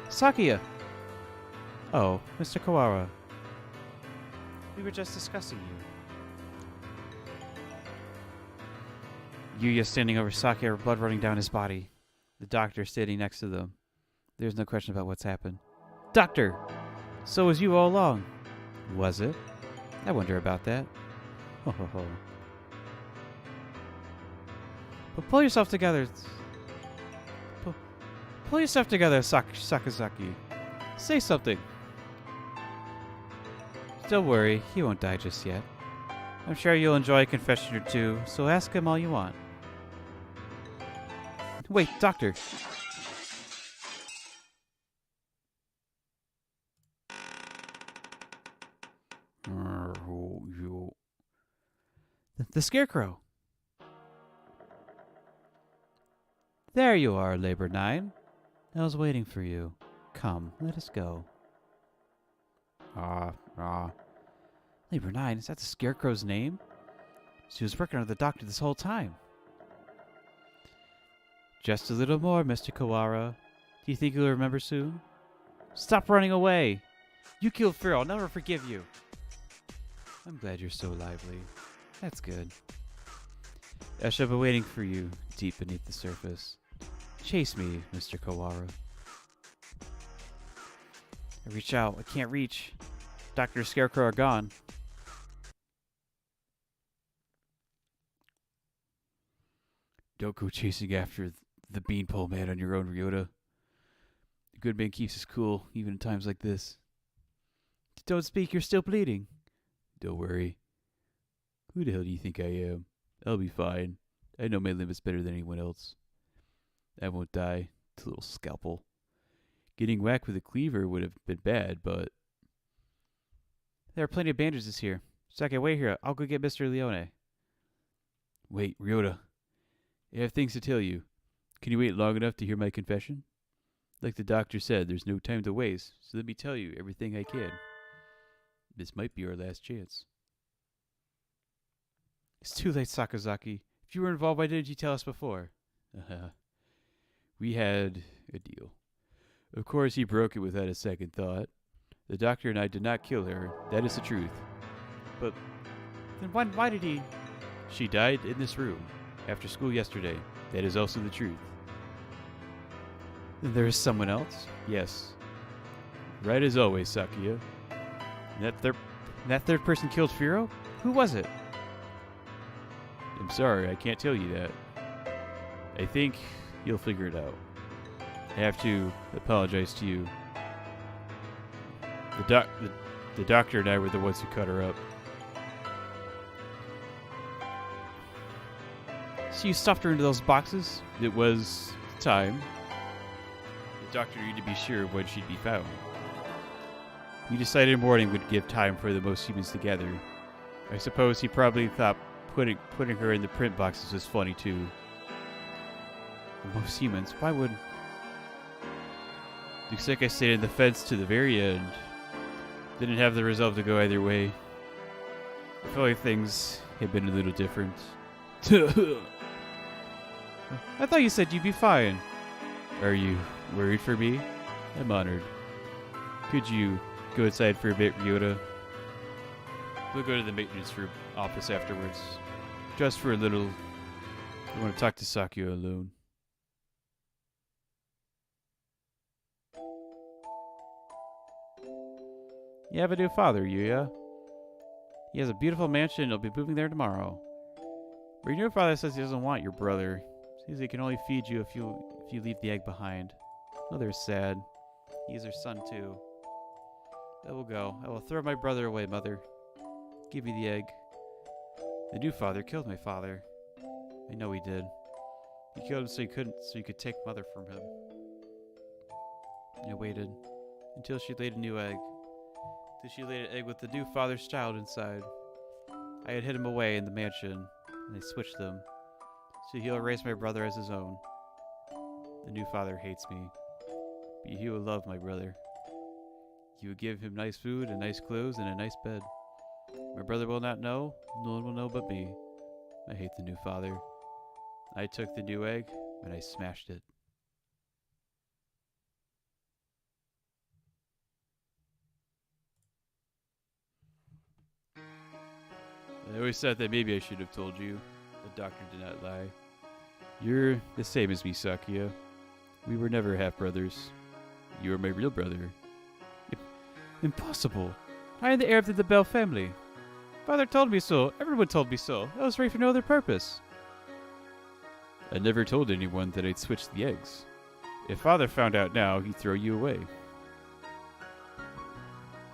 Sakia! Oh, Mr. Kawara. We were just discussing you. Yuya standing over Sakia, blood running down his body. The doctor standing next to them. There's no question about what's happened. Doctor! So was you all along. Was it? I wonder about that. Ho ho ho. But pull yourself together. Pull yourself together, Sakazaki. Say something. Don't worry, he won't die just yet. I'm sure you'll enjoy a confession or two, so ask him all you want. Wait, Doctor. The Scarecrow. There you are, Labor 9. I was waiting for you. Come, let us go. Labor 9, is that the Scarecrow's name? She was working on the doctor this whole time. Just a little more, Mr. Kawara. Do you think you'll remember soon? Stop running away! You killed Firo. I'll never forgive you. I'm glad you're so lively. That's good. I shall be waiting for you deep beneath the surface. Chase me, Mr. Kawara. I reach out. I can't reach. Dr. Scarecrow are gone. Don't go chasing after the beanpole man on your own, Ryota. The good man keeps his cool, even in times like this. Don't speak, you're still bleeding. Don't worry. Who the hell do you think I am? I'll be fine. I know my limits better than anyone else. I won't die. It's a little scalpel. Getting whacked with a cleaver would have been bad, but... There are plenty of bandages here. Sake, wait here. I'll go get Mr. Leone. Wait, Ryota. I have things to tell you. Can you wait long enough to hear my confession? Like the doctor said, there's no time to waste, so let me tell you everything I can. This might be our last chance. It's too late, Sakazaki. If you were involved, why didn't you tell us before? We had a deal. Of course, he broke it without a second thought. The doctor and I did not kill her. That is the truth. But then why did he... She died in this room after school yesterday. That is also the truth. Then there is someone else? Yes. Right as always, Sakuya. That third person killed Firo? Who was it? I'm sorry, I can't tell you that. I think you'll figure it out. I have to apologize to you. The doctor and I were the ones who cut her up. So you stuffed her into those boxes? It was time. The doctor needed to be sure of when she'd be found. We decided morning would give time for the most humans to gather. I suppose he probably thought putting her in the print boxes was funny too. The most humans? Why would... Looks like I stayed in the fence to the very end. Didn't have the resolve to go either way. If only things had been a little different. I thought you said you'd be fine. Are you worried for me? I'm honored. Could you go inside for a bit, Ryota? We'll go to the maintenance room office afterwards. Just for a little. I want to talk to Sakuya alone. You have a new father, Yuya. He has a beautiful mansion and he'll be moving there tomorrow. But your new father says he doesn't want your brother. Says he can only feed you if you leave the egg behind. Mother's sad. He's her son too. I will go. I will throw my brother away, Mother. Give me the egg. The new father killed my father. I know he did. He killed him so you could take Mother from him. I waited until she laid a new egg. Till she laid an egg with the new father's child inside. I had hid him away in the mansion, and I switched them, so he'll raise my brother as his own. The new father hates me, but he will love my brother. He will give him nice food and nice clothes and a nice bed. My brother will not know, no one will know but me. I hate the new father. I took the new egg, and I smashed it. I always thought that maybe I should have told you. The doctor did not lie. You're the same as me, Sakuya. We were never half-brothers. You are my real brother. Impossible. I am the heir of the Bell family. Father told me so. Everyone told me so. I was right for no other purpose. I never told anyone that I'd switched the eggs. If Father found out now, he'd throw you away.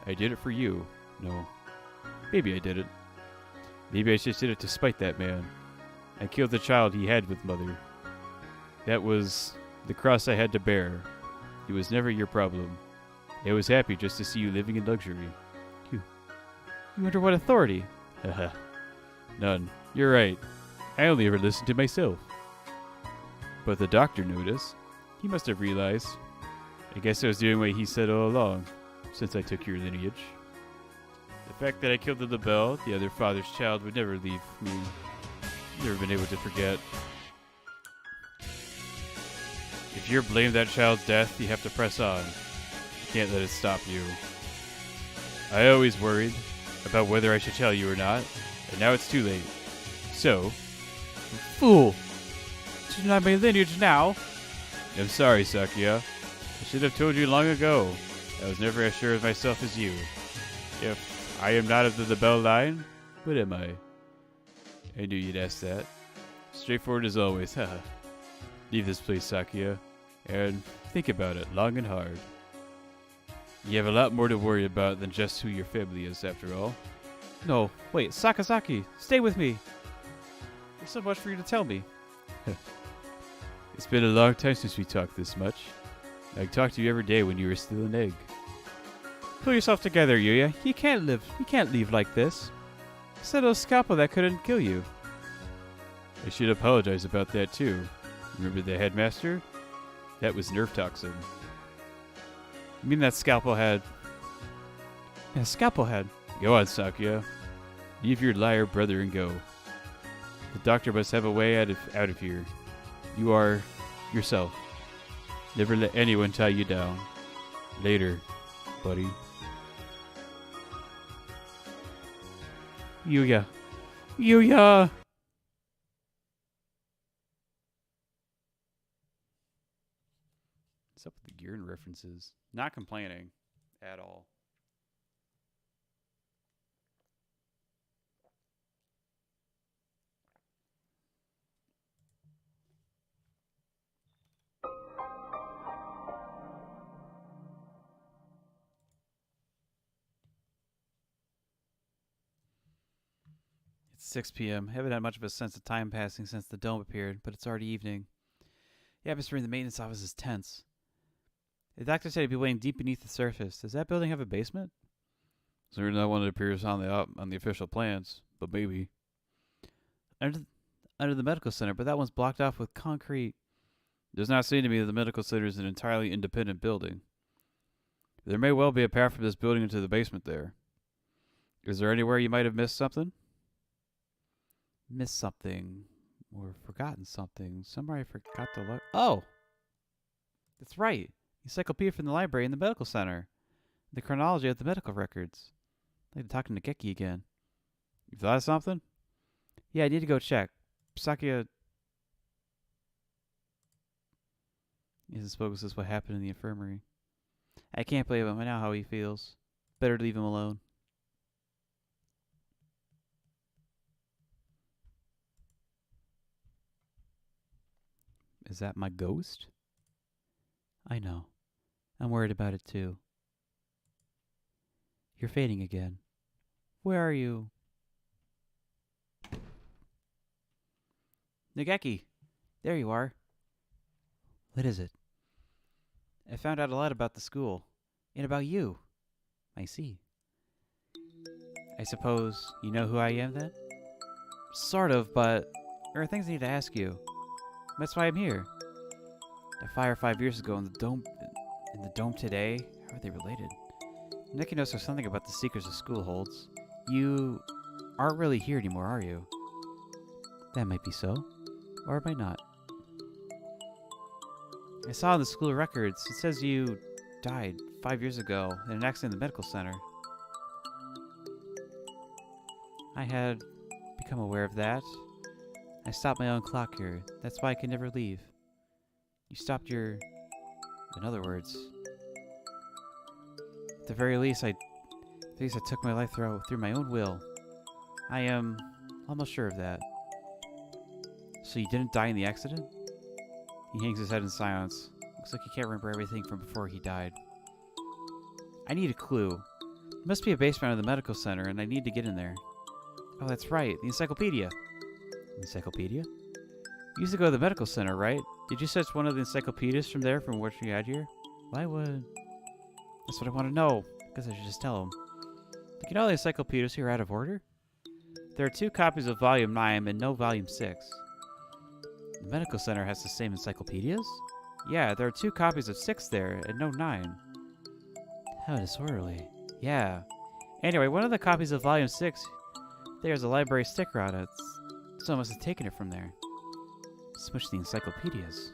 I did it for you. No. Maybe I did it. Maybe I just did it to spite that man. I killed the child he had with Mother. That was the cross I had to bear. It was never your problem. I was happy just to see you living in luxury. You under what authority? Haha. None. You're right. I only ever listened to myself. But the doctor noticed. He must have realized. I guess I was doing what he said all along, since I took your lineage. The fact that I killed the bell, the other father's child, would never leave me. Never been able to forget. If you're blamed that child's death, you have to press on. You can't let it stop you. I always worried about whether I should tell you or not, and now it's too late. So, fool! You deny my lineage now? I'm sorry, Sakia. I should have told you long ago. I was never as sure of myself as you. If I am not of the Bell line, what am I? I knew you'd ask that. Straightforward as always, haha. Leave this place, Sakia, and think about it long and hard. You have a lot more to worry about than just who your family is, after all. No, wait, Sakazaki, stay with me. There's so much for you to tell me. It's been a long time since we talked this much. I talked to you every day when you were still an egg. Pull yourself together, Yuya. You can't leave like this. I said a scalpel that couldn't kill you. I should apologize about that too. Remember the headmaster? That was nerve toxin. You mean that scalpel had... Yeah, scalpel head. Go on, Sakuya. Leave your liar brother and go. The doctor must have a way out of here. You are yourself. Never let anyone tie you down. Later, buddy. Yuya. Yuya! What's up with the Gearin references? Not complaining at all. It's 6 p.m. Haven't had much of a sense of time passing since the dome appeared, but it's already evening. The atmosphere in the maintenance office is tense. The doctor said he'd be waiting deep beneath the surface. Does that building have a basement? Certainly not one that appears on the official plans, but maybe. Under the medical center, but that one's blocked off with concrete. It does not seem to me that the medical center is an entirely independent building. There may well be a path from this building into the basement there. Is there anywhere you might have missed something? Missed something. Or forgotten something. Somewhere I forgot to look. Oh! That's right. Encyclopedia from the library in the medical center. The chronology of the medical records. I'd like to talk to Nageki again. You thought of something? Yeah, I need to go check. Sakia isn't spoken since what happened in the infirmary. I can't blame him. I know how he feels. Better to leave him alone. Is that my ghost? I know. I'm worried about it too. You're fading again. Where are you? Nageki! There you are. What is it? I found out a lot about the school. And about you. I see. I suppose you know who I am then? Sort of, but there are things I need to ask you. That's why I'm here. The fire 5 years ago in the dome today, how are they related? Nikki knows there's something about the secrets the school holds. You aren't really here anymore, are you? That might be so. Or it might not. I saw in the school records, it says you died 5 years ago in an accident in the medical center. I had become aware of that. I stopped my own clock here. That's why I can never leave. You stopped your... In other words... At the very least, I took my life through my own will. I am almost sure of that. So you didn't die in the accident? He hangs his head in silence. Looks like he can't remember everything from before he died. I need a clue. There must be a basement of the medical center, and I need to get in there. Oh, that's right. The encyclopedia. Encyclopedia? You used to go to the medical center, right? Did you search one of the encyclopedias from there from what you had here? Why would... That's what I want to know. I guess I should just tell him. Like, you know the encyclopedias here are out of order? There are 2 copies of Volume 9 and no Volume 6. The medical center has the same encyclopedias? Yeah, there are 2 copies of 6 there and no 9. How disorderly. Yeah. Anyway, one of the copies of Volume 6, there's a library sticker on it. Someone must have taken it from there. Smush the encyclopedias.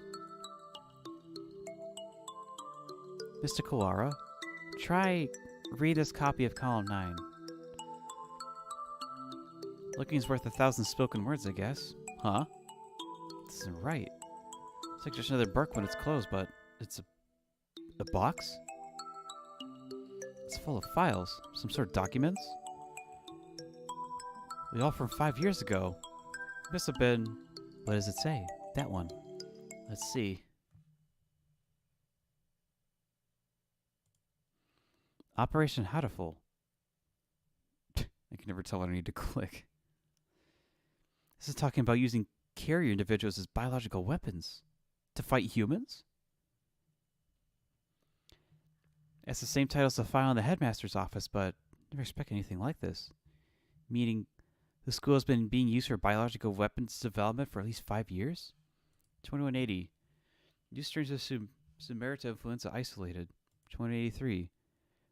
Mr. Kawara, try read this copy of Column 9. Looking's worth 1,000 spoken words, I guess. Huh? This isn't right. It's like just another book when it's closed, but it's a box? It's full of files. Some sort of documents? They all from 5 years ago. It must have been... What does it say? That one. Let's see. Operation Hatoful. I can never tell what I need to click. This is talking about using carrier individuals as biological weapons to fight humans? It's the same title as the file in the headmaster's office, but never expect anything like this. Meaning, the school has been being used for biological weapons development for at least 5 years? 2180. New strains of Sumerita influenza isolated. 2183.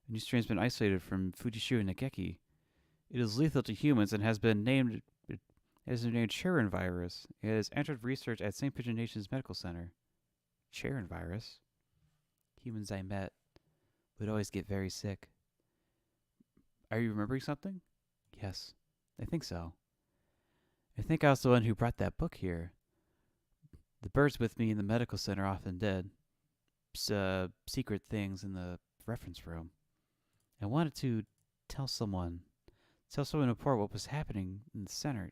A new strain has been isolated from Fujishu and Nageki. It is lethal to humans and has been named... It is named Charon virus. It has entered research at St. Pigeon Nation's Medical Center. Charon virus? Humans I met would always get very sick. Are you remembering something? Yes, I think so. I think I was the one who brought that book here. The birds with me in the medical center often did. Secret things in the reference room. I wanted to tell someone important what was happening in the center.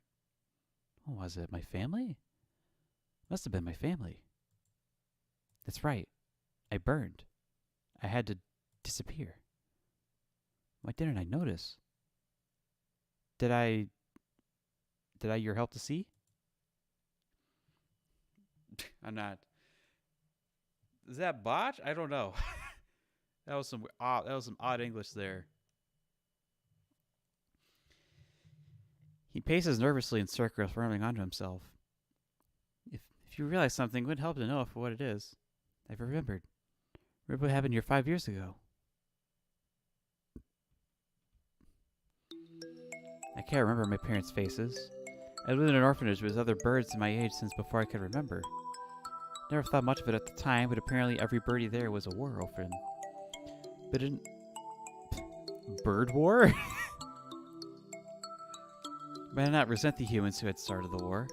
What was it? My family? Must have been my family. That's right. I burned. I had to disappear. Why didn't I notice? Did I your help to see? I'm not. Is that botch? I don't know. That was some odd English there. He paces nervously in circles, rambling onto himself. If you realize something, it would help to know for what it is. I've remembered. Remember what happened here 5 years ago. I can't remember my parents' faces. I lived in an orphanage with other birds my age since before I could remember. Never thought much of it at the time, but apparently every birdie there was a war orphan. But didn't... Bird war? But I did not resent the humans who had started the war.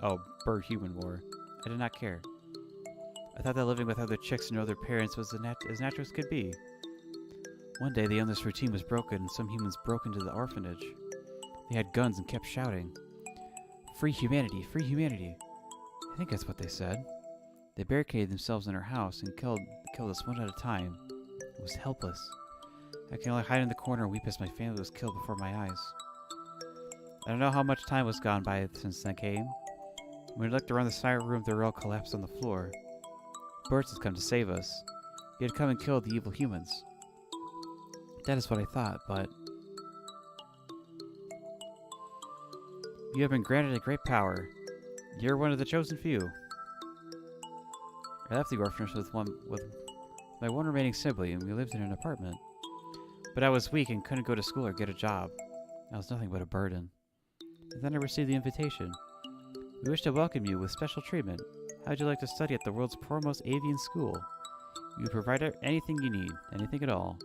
Oh, bird-human war. I did not care. I thought that living with other chicks and other parents was as natural as could be. One day, the endless routine was broken, and some humans broke into the orphanage. They had guns and kept shouting, "Free humanity! Free humanity!" I think that's what they said. They barricaded themselves in our house and killed us one at a time. I was helpless. I could only hide in the corner and weep as my family was killed before my eyes. I don't know how much time was gone by since I came. When we looked around the side room, the rail collapsed on the floor. Birds had come to save us. He had come and killed the evil humans. That is what I thought, but... You have been granted a great power. You're one of the chosen few. I left the orphanage with my one remaining sibling, and we lived in an apartment. But I was weak and couldn't go to school or get a job. I was nothing but a burden. And then I received the invitation. We wish to welcome you with special treatment. How would you like to study at the world's foremost avian school? We provide anything you need, anything at all.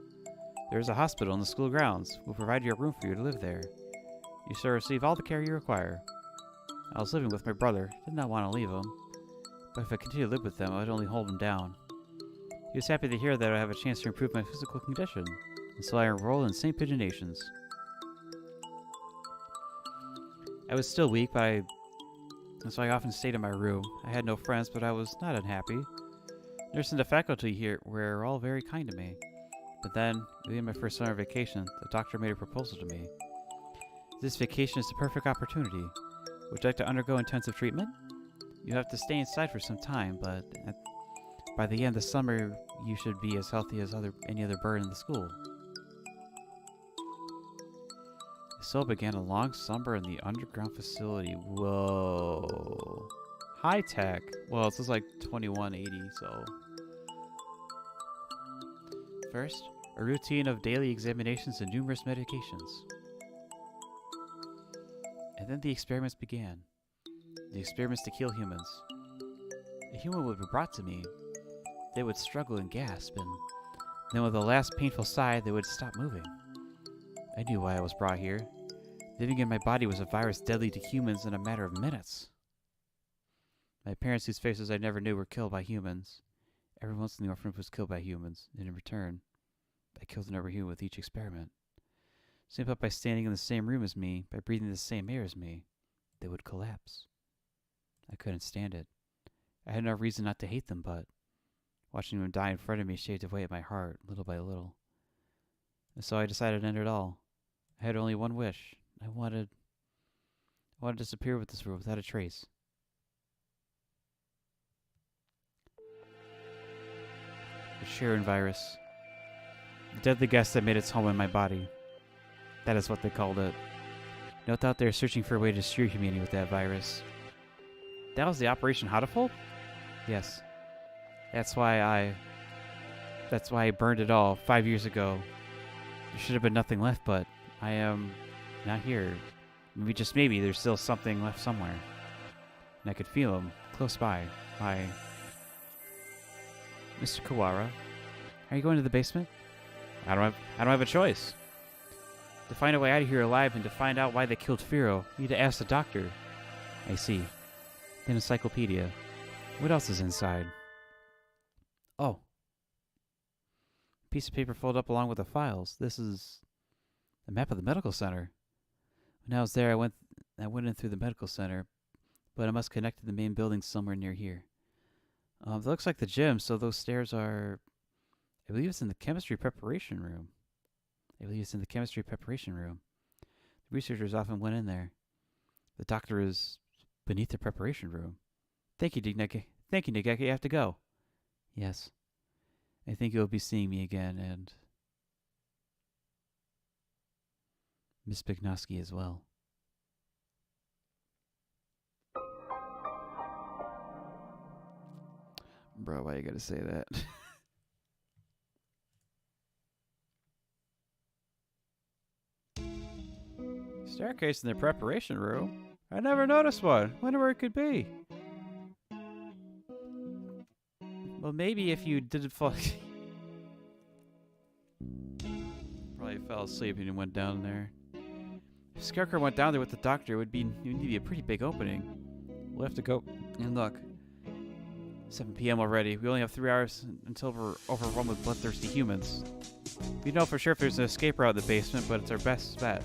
There is a hospital in the school grounds. We'll provide you a room for you to live there. You shall receive all the care you require. I was living with my brother. Did not want to leave him. But if I continued to live with them, I would only hold him down. He was happy to hear that I have a chance to improve my physical condition, and so I enrolled in St. Pigeon Nations. I was still weak, and so I often stayed in my room. I had no friends, but I was not unhappy. Nurse and the faculty here were all very kind to me. But then, within my first summer vacation, the doctor made a proposal to me. This vacation is the perfect opportunity. Would you like to undergo intensive treatment? You have to stay inside for some time, but by the end of the summer, you should be as healthy as any other bird in the school. soul began a long slumber in the underground facility. Whoa. High tech. Well, this is like 2180, so. First, a routine of daily examinations and numerous medications. And then the experiments began. The experiments to kill humans. A human would be brought to me. They would struggle and gasp, and then with the last painful sigh, they would stop moving. I knew why I was brought here. Living in my body was a virus deadly to humans in a matter of minutes. My parents, whose faces I never knew, were killed by humans. Everyone else in the orphanage was killed by humans, and in return, I killed another human with each experiment. Simply by standing in the same room as me, by breathing the same air as me, they would collapse. I couldn't stand it. I had no reason not to hate them, but watching them die in front of me shaved away at my heart, little by little. And so I decided to end it all. I had only one wish. I wanted to disappear with this world without a trace. The Sharon virus. The deadly gas that made its home in my body. That is what they called it. No doubt they were searching for a way to destroy humanity with that virus. That was the Operation Hatoful? Yes. That's why I burned it all 5 years ago. There should have been nothing left, but I am not here. Maybe, just maybe, there's still something left somewhere. And I could feel him close by. Mr. Kawara, are you going to the basement? I don't have a choice. To find a way out of here alive and to find out why they killed Firo, you need to ask the doctor. I see. An encyclopedia. What else is inside? Oh. Piece of paper folded up along with the files. This is a map of the medical center. When I was there, I went in through the medical center, but I must connect to the main building somewhere near here. It looks like the gym, so those stairs are... I believe it's in the chemistry preparation room. The researchers often went in there. The doctor is beneath the preparation room. Thank you, Nigeki. I have to go. Yes. I think you'll be seeing me again, and Miss McNosky as well. Bro, why you gotta say that? Staircase in the preparation room? I never noticed one. Wonder where it could be. Well, maybe if you didn't fall... Probably fell asleep and went down there. If Scarecrow went down there with the doctor, it would need to be a pretty big opening. We'll have to go and look. 7 p.m. already. We only have 3 hours until we're overrun with bloodthirsty humans. We know for sure if there's an escape route in the basement, but it's our best bet.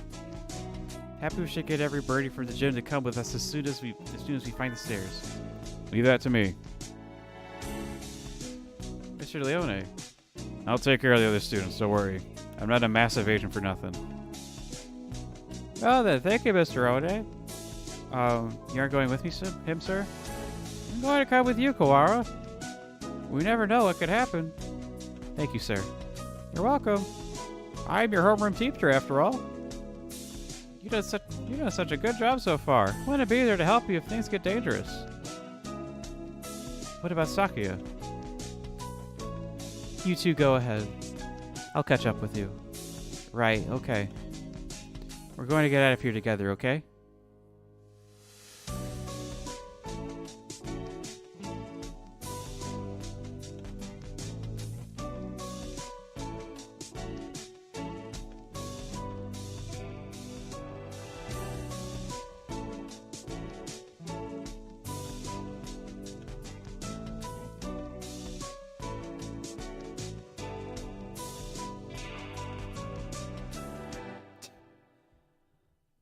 Happy we should get every birdie from the gym to come with us as soon as we find the stairs. Leave that to me. Mr. Leone. I'll take care of the other students, don't worry. I'm not a massive agent for nothing. Oh then, thank you, Mr. One. You aren't going with me, sir? I'm going to come with you, Kawara. We never know what could happen. Thank you, sir. You're welcome. I'm your homeroom teacher, after all. You've done such a good job so far. I want to be there to help you if things get dangerous. What about Sakuya? You two go ahead. I'll catch up with you. Right, okay. We're going to get out of here together, okay?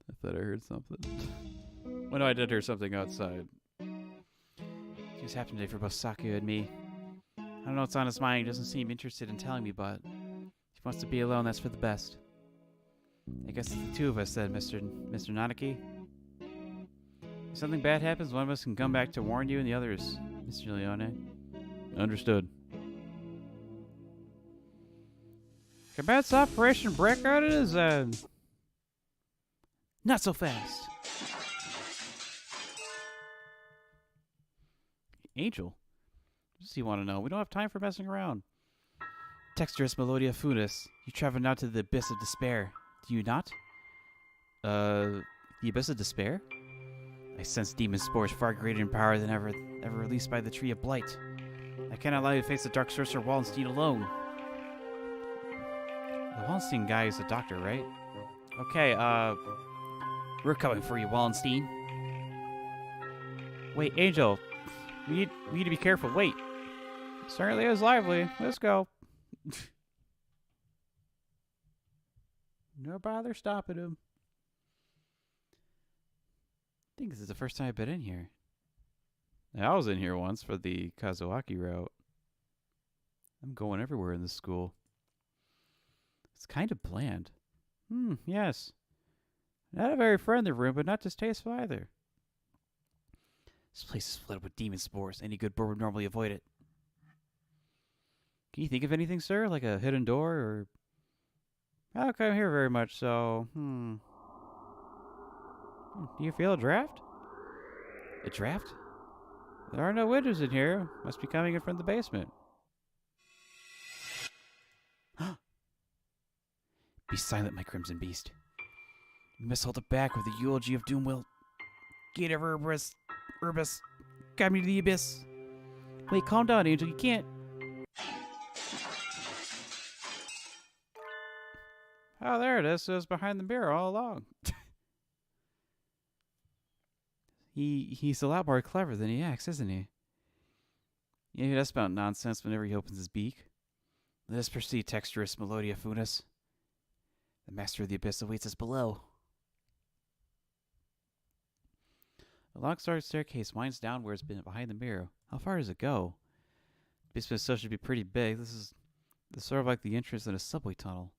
I thought I heard something. Well, no, I did hear something outside. Things happened today for both Sakuya and me. I don't know what's on his mind. He doesn't seem interested in telling me, but if he wants to be alone, that's for the best. I guess it's the two of us, said Mr. Nanaki. If something bad happens, one of us can come back to warn you, and the other is Mr. Leone. Understood. Commence Operation Breakout it is, Not so fast. Angel? What does he want to know? We don't have time for messing around. Texturous Melodia Funis. You travel now to the Abyss of Despair. Do you not? The Abyss of Despair? I sense demon spores far greater in power than ever released by the Tree of Blight. I cannot allow you to face the Dark Sorcerer Wallenstein alone. The Wallenstein guy is a doctor, right? Okay, we're coming for you, Wallenstein. Wait, Angel. We need to be careful. Wait. Certainly is lively. Let's go. No bother stopping him. I think this is the first time I've been in here. I was in here once for the Kazuaki route. I'm going everywhere in this school. It's kind of bland. Yes. Not a very friendly room, but not distasteful either. This place is flooded with demon spores. Any good bird would normally avoid it. Can you think of anything, sir? Like a hidden door or... I don't come here very much, so... Do you feel a draft? A draft? There are no windows in here. Must be coming in from the basement. Be silent, my crimson beast. You must hold it back with the eulogy of doom will. Get ever Urbis. Guide me to the abyss. Wait, calm down, Angel. You can't... Oh, there it is. It was behind the mirror all along. He's a lot more clever than he acts, isn't he? Yeah, he does spout nonsense whenever he opens his beak. Let us proceed, Texturous Melodia Funis. The Master of the Abyss awaits us below. A long starred staircase winds downwards behind the mirror. How far does it go? The basement itself should be pretty big. This is sort of like the entrance in a subway tunnel.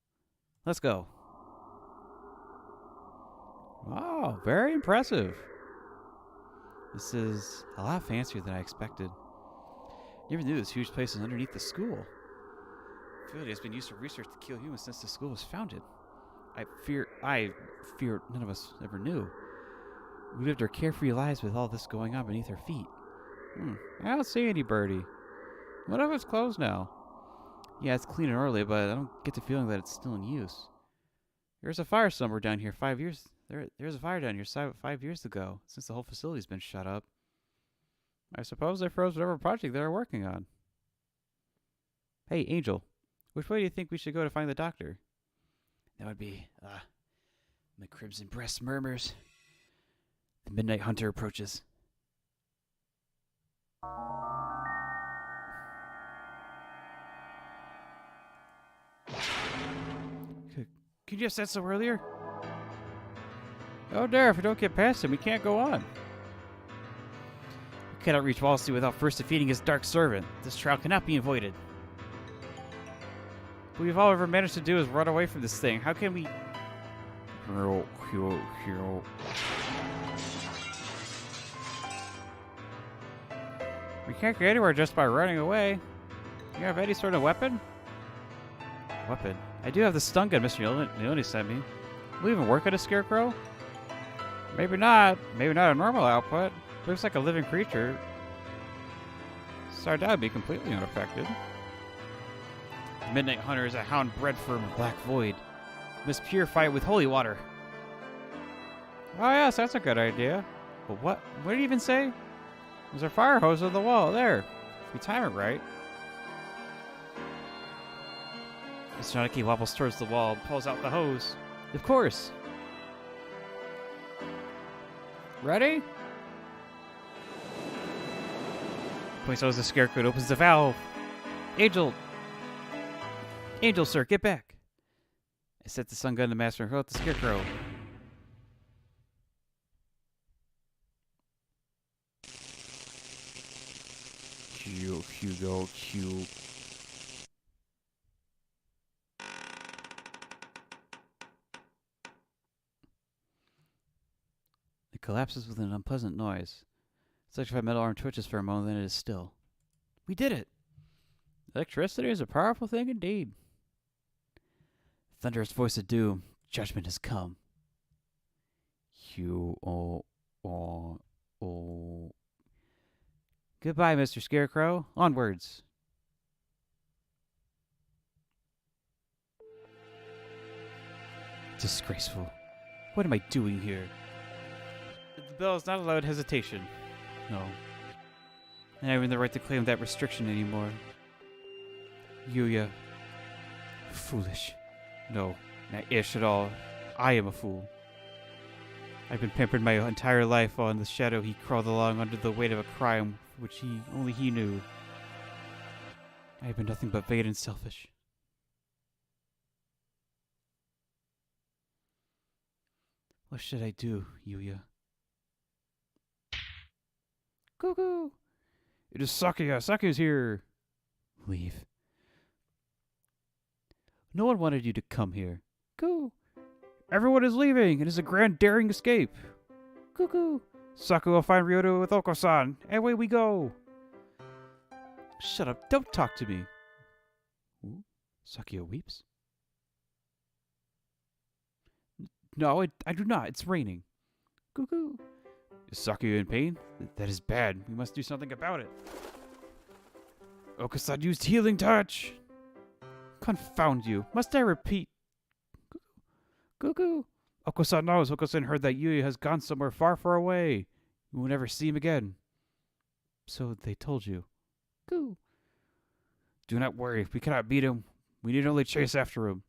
Let's go. Wow, very impressive. This is a lot fancier than I expected. Never knew this huge place was underneath the school. I feel it has been used for research to kill humans since the school was founded. I fear none of us ever knew. We lived our carefree lives with all this going on beneath our feet. I don't see any birdie. What if it's closed now? Yeah, it's clean and early, but I don't get the feeling that it's still in use. There's a fire somewhere down here 5 years. There's a fire down here 5 years ago, since the whole facility's been shut up. I suppose they froze whatever project they're working on. Hey, Angel, which way do you think we should go to find the doctor? That would be, my crimson breast murmurs. The Midnight Hunter approaches. Could you have said so earlier? Oh, dear, if we don't get past him, we can't go on. We cannot reach Wallenstein without first defeating his dark servant. This trial cannot be avoided. What we've all ever managed to do is run away from this thing. How can we... We can't get anywhere just by running away. You have any sort of weapon? Weapon? I do have the stun gun Mr. Leone sent me. Will it even work at a scarecrow? Maybe not. Maybe not a normal output. Looks like a living creature. Started out to be completely unaffected. The Midnight Hunter is a hound bred for the Black Void. We must purify it with holy water. Oh yes, that's a good idea. But what did he even say? There's a fire hose on the wall. There. If we time it right. Mr. Nanuki wobbles towards the wall and pulls out the hose. Of course. Ready? Points out the scarecrow and opens the valve. Angel, sir, get back. I set the stun gun to Master and hurl at the scarecrow. Hugo. It collapses with an unpleasant noise. It's like if a metal arm twitches for a moment, then it is still. We did it! Electricity is a powerful thing indeed. Thunderous voice of doom. Judgment has come. you. Oh. Goodbye, Mr. Scarecrow. Onwards. Disgraceful. What am I doing here? The bell is not allowed hesitation. No. I don't have the right to claim that restriction anymore. Yuya. Foolish. No, not ish at all. I am a fool. I've been pampered my entire life while in the shadow he crawled along under the weight of a crime which only he knew. I have been nothing but vain and selfish. What should I do, Yuya? Cuckoo! It is Sakuya. Sakuya's here. Leave. No one wanted you to come here. Go. Everyone is leaving. It is a grand daring escape. Cuckoo. Saku will find Ryoto with Oko-san. And away we go. Shut up. Don't talk to me. Ooh. Sakuya weeps. No, I do not. It's raining. Cuckoo. Is Sakuya in pain? That is bad. We must do something about it. Oko-san used healing touch. Confound you. Must I repeat? Cuckoo. Oko-san knows. Oko-san heard that Yuya has gone somewhere far, far away. We will never see him again. So they told you. Coo. Do not worry. We cannot beat him. We need only chase after him.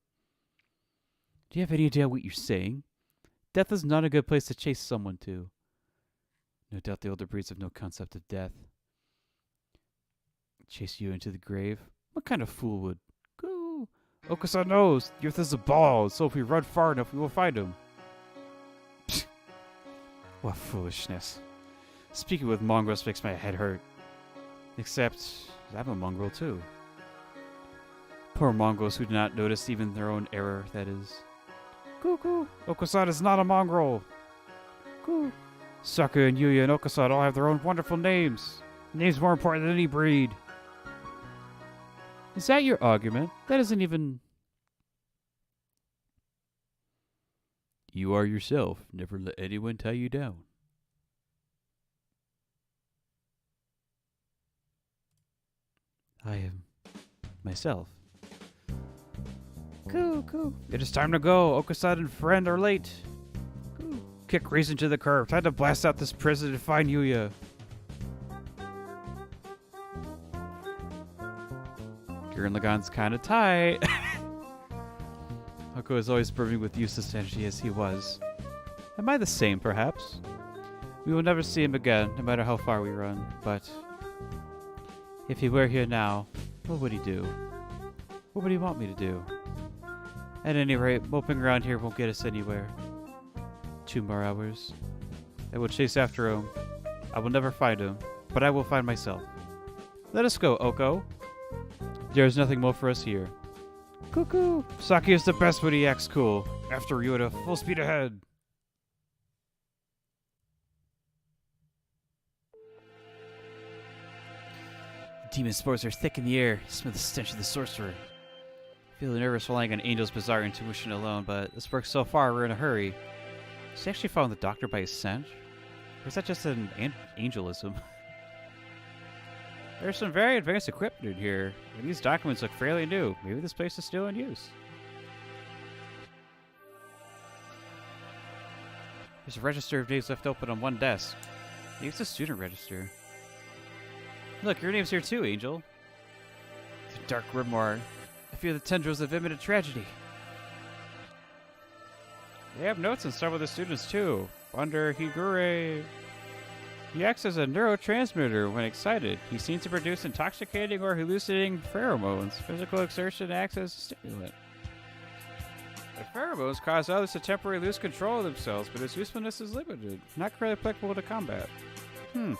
Do you have any idea what you're saying? Death is not a good place to chase someone to. No doubt the older breeds have no concept of death. Chase you into the grave? What kind of fool would? Go! Oko-san knows. The earth is a ball, so if we run far enough, we will find him. What foolishness. Speaking with mongrels makes my head hurt. Except, I'm a mongrel too. Poor mongrels who do not notice even their own error, that is. Cuckoo! Oko-san is not a mongrel! Coo! Saku and Yuya and Oko-san all have their own wonderful names. Names more important than any breed. Is that your argument? That isn't even... You are yourself. Never let anyone tie you down. I am myself. Coo. It is time to go. Oko-san and friend are late. Coo. Kick reason to the curb. Time to blast out this prison and find Yuya. Gurren Lagann's kind of tight. Oko is always brimming with useless energy as he was. Am I the same, perhaps? We will never see him again, no matter how far we run, but... if he were here now, what would he do? What would he want me to do? At any rate, moping around here won't get us anywhere. 2 more hours. I will chase after him. I will never find him, but I will find myself. Let us go, Oko. There is nothing more for us here. Cuckoo! Saki is the best when he acts cool. After Ryota, full speed ahead. Demon spores are thick in the air. Smell the stench of the sorcerer. I feel nervous relying on Angel's bizarre intuition alone, but this works so far we're in a hurry. Does he actually follow the doctor by his scent? Or is that just an angelism? There's some very advanced equipment in here, and these documents look fairly new. Maybe this place is still in use. There's a register of names left open on one desk. Maybe it's a student register. Look, your name's here too, Angel. The dark grimoire. I fear the tendrils of imminent tragedy. They have notes on some of the students too. Under Higure. He acts as a neurotransmitter when excited. He seems to produce intoxicating or hallucinating pheromones. Physical exertion acts as a stimulant. The pheromones cause others to temporarily lose control of themselves, but its usefulness is limited. Not currently applicable to combat. I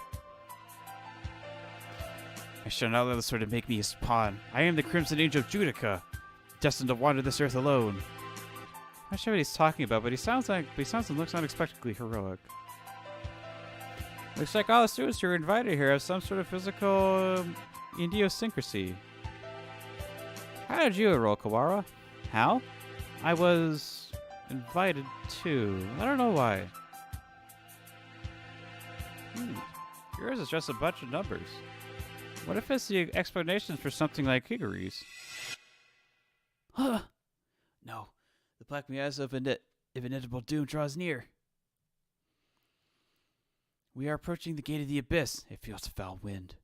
shall not let this sort of make me his pawn. I am the Crimson Angel of Judica, destined to wander this earth alone. I'm not sure what he's talking about, but he sounds and looks unexpectedly heroic. Looks like all the students who are invited here have some sort of physical idiosyncrasy. How did you enroll, Kawara? How? I was invited too. I don't know why. Yours is just a bunch of numbers. What if it's the explanation for something like Higury's? Huh? No. The black miasma of inevitable doom draws near. We are approaching the gate of the abyss. It feels a foul wind.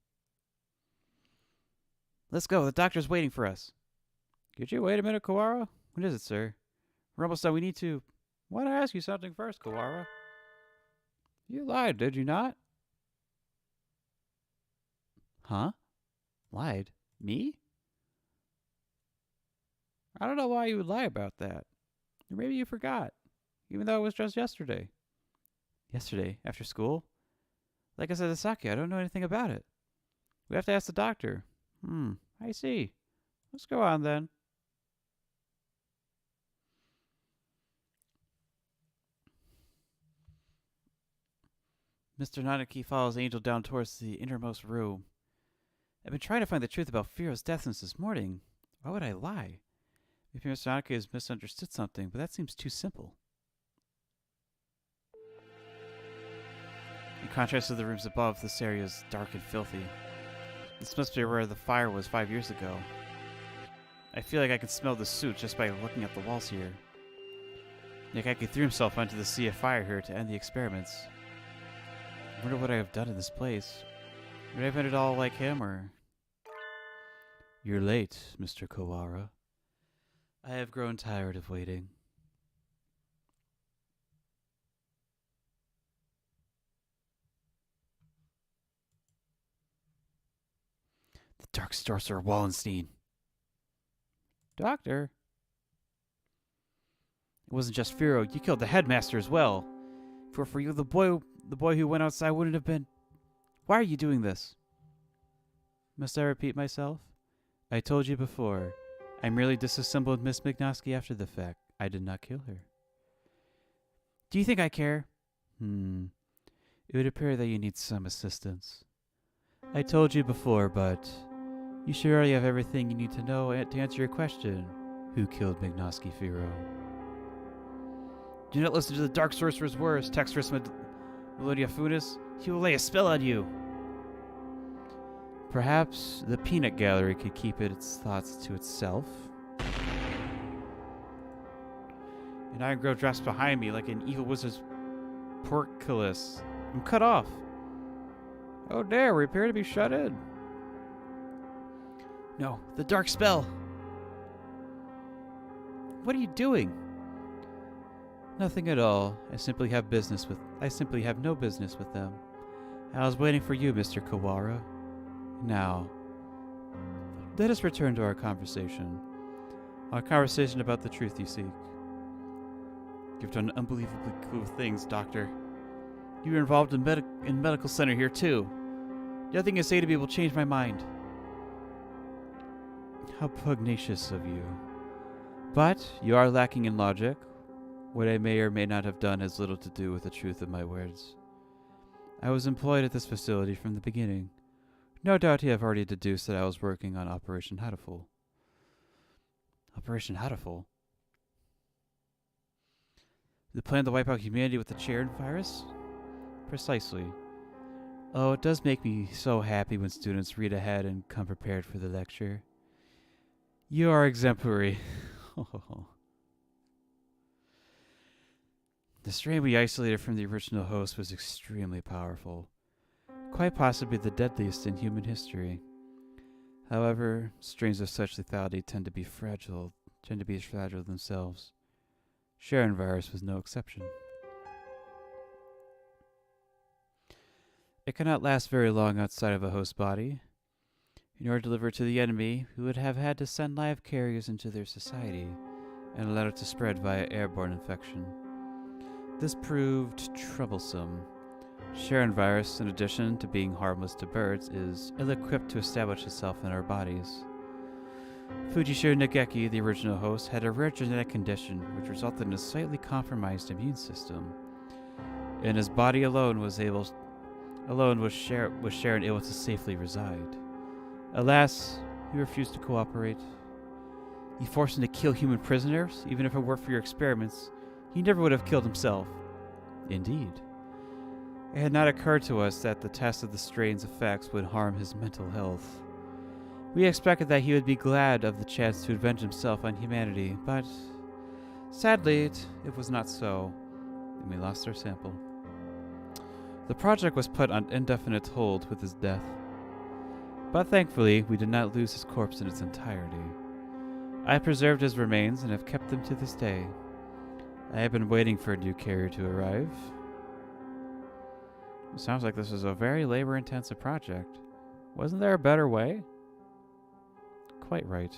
Let's go. The doctor's waiting for us. Could you wait a minute, Kawara? What is it, sir? We're almost done. We need to... I want to ask you something first, Kawara. You lied, did you not? Huh? Lied? Me? I don't know why you would lie about that. Or maybe you forgot, even though it was just yesterday. Yesterday, after school? Like I said to Saki, I don't know anything about it. We have to ask the doctor. I see. Let's go on then. Mr. Nanaki follows Angel down towards the innermost room. I've been trying to find the truth about Firo's death since this morning. Why would I lie? Maybe Mr. Nanaki has misunderstood something, but that seems too simple. In contrast to the rooms above, this area is dark and filthy. This must be where the fire was 5 years ago. I feel like I can smell the soot just by looking at the walls here. Nakaki threw himself onto the sea of fire here to end the experiments. I wonder what I have done in this place. Would I have ended all like him, or... You're late, Mr. Kawara. I have grown tired of waiting. The Dark Sorcerer Wallenstein. Doctor? It wasn't just Firo. You killed the headmaster as well. If it were for you, the boy who went outside wouldn't have been... Why are you doing this? Must I repeat myself? I told you before. I merely disassembled Miss McNosky after the fact. I did not kill her. Do you think I care? It would appear that you need some assistance. I told you before, but you should already have everything you need to know to answer your question. Who killed McNosky Firo? Do not listen to the Dark Sorcerer's words, Textress Melodia Funis. He will lay a spell on you. Perhaps the peanut gallery could keep its thoughts to itself. An iron grove drops behind me like an evil wizard's portcullis. I'm cut off. Oh dear, we appear to be shut in. No, the dark spell. What are you doing? Nothing at all. I simply have no business with them. I was waiting for you, Mr. Kawara. Now, let us return to our conversation. Our conversation about the truth you seek. You've done unbelievably cool things, Doctor. You were involved in medical center here, too. Nothing you say to me will change my mind. How pugnacious of you. But you are lacking in logic. What I may or may not have done has little to do with the truth of my words. I was employed at this facility from the beginning. No doubt you have already deduced that I was working on Operation Hatoful. Operation Hatoful? The plan to wipe out humanity with the Charon virus? Precisely. Oh, it does make me so happy when students read ahead and come prepared for the lecture. You are exemplary. The strain we isolated from the original host was extremely powerful. Quite possibly the deadliest in human history. However, strains of such lethality tend to be fragile themselves. Charon virus was no exception. It cannot last very long outside of a host body. In order to deliver it to the enemy, we would have had to send live carriers into their society and allow it to spread via airborne infection. This proved troublesome. Charon virus, in addition to being harmless to birds, is ill-equipped to establish itself in our bodies. Fujishiro Nageki, the original host, had a rare genetic condition which resulted in a slightly compromised immune system. In his body alone was Charon able to safely reside. Alas, he refused to cooperate. You forced him to kill human prisoners, even if it were for your experiments. He never would have killed himself. Indeed. It had not occurred to us that the test of the strain's effects would harm his mental health. We expected that he would be glad of the chance to avenge himself on humanity, but sadly, it was not so, and we lost our sample. The project was put on indefinite hold with his death, but thankfully, we did not lose his corpse in its entirety. I preserved his remains and have kept them to this day. I have been waiting for a new carrier to arrive. It sounds like this was a very labor-intensive project. Wasn't there a better way? Quite right.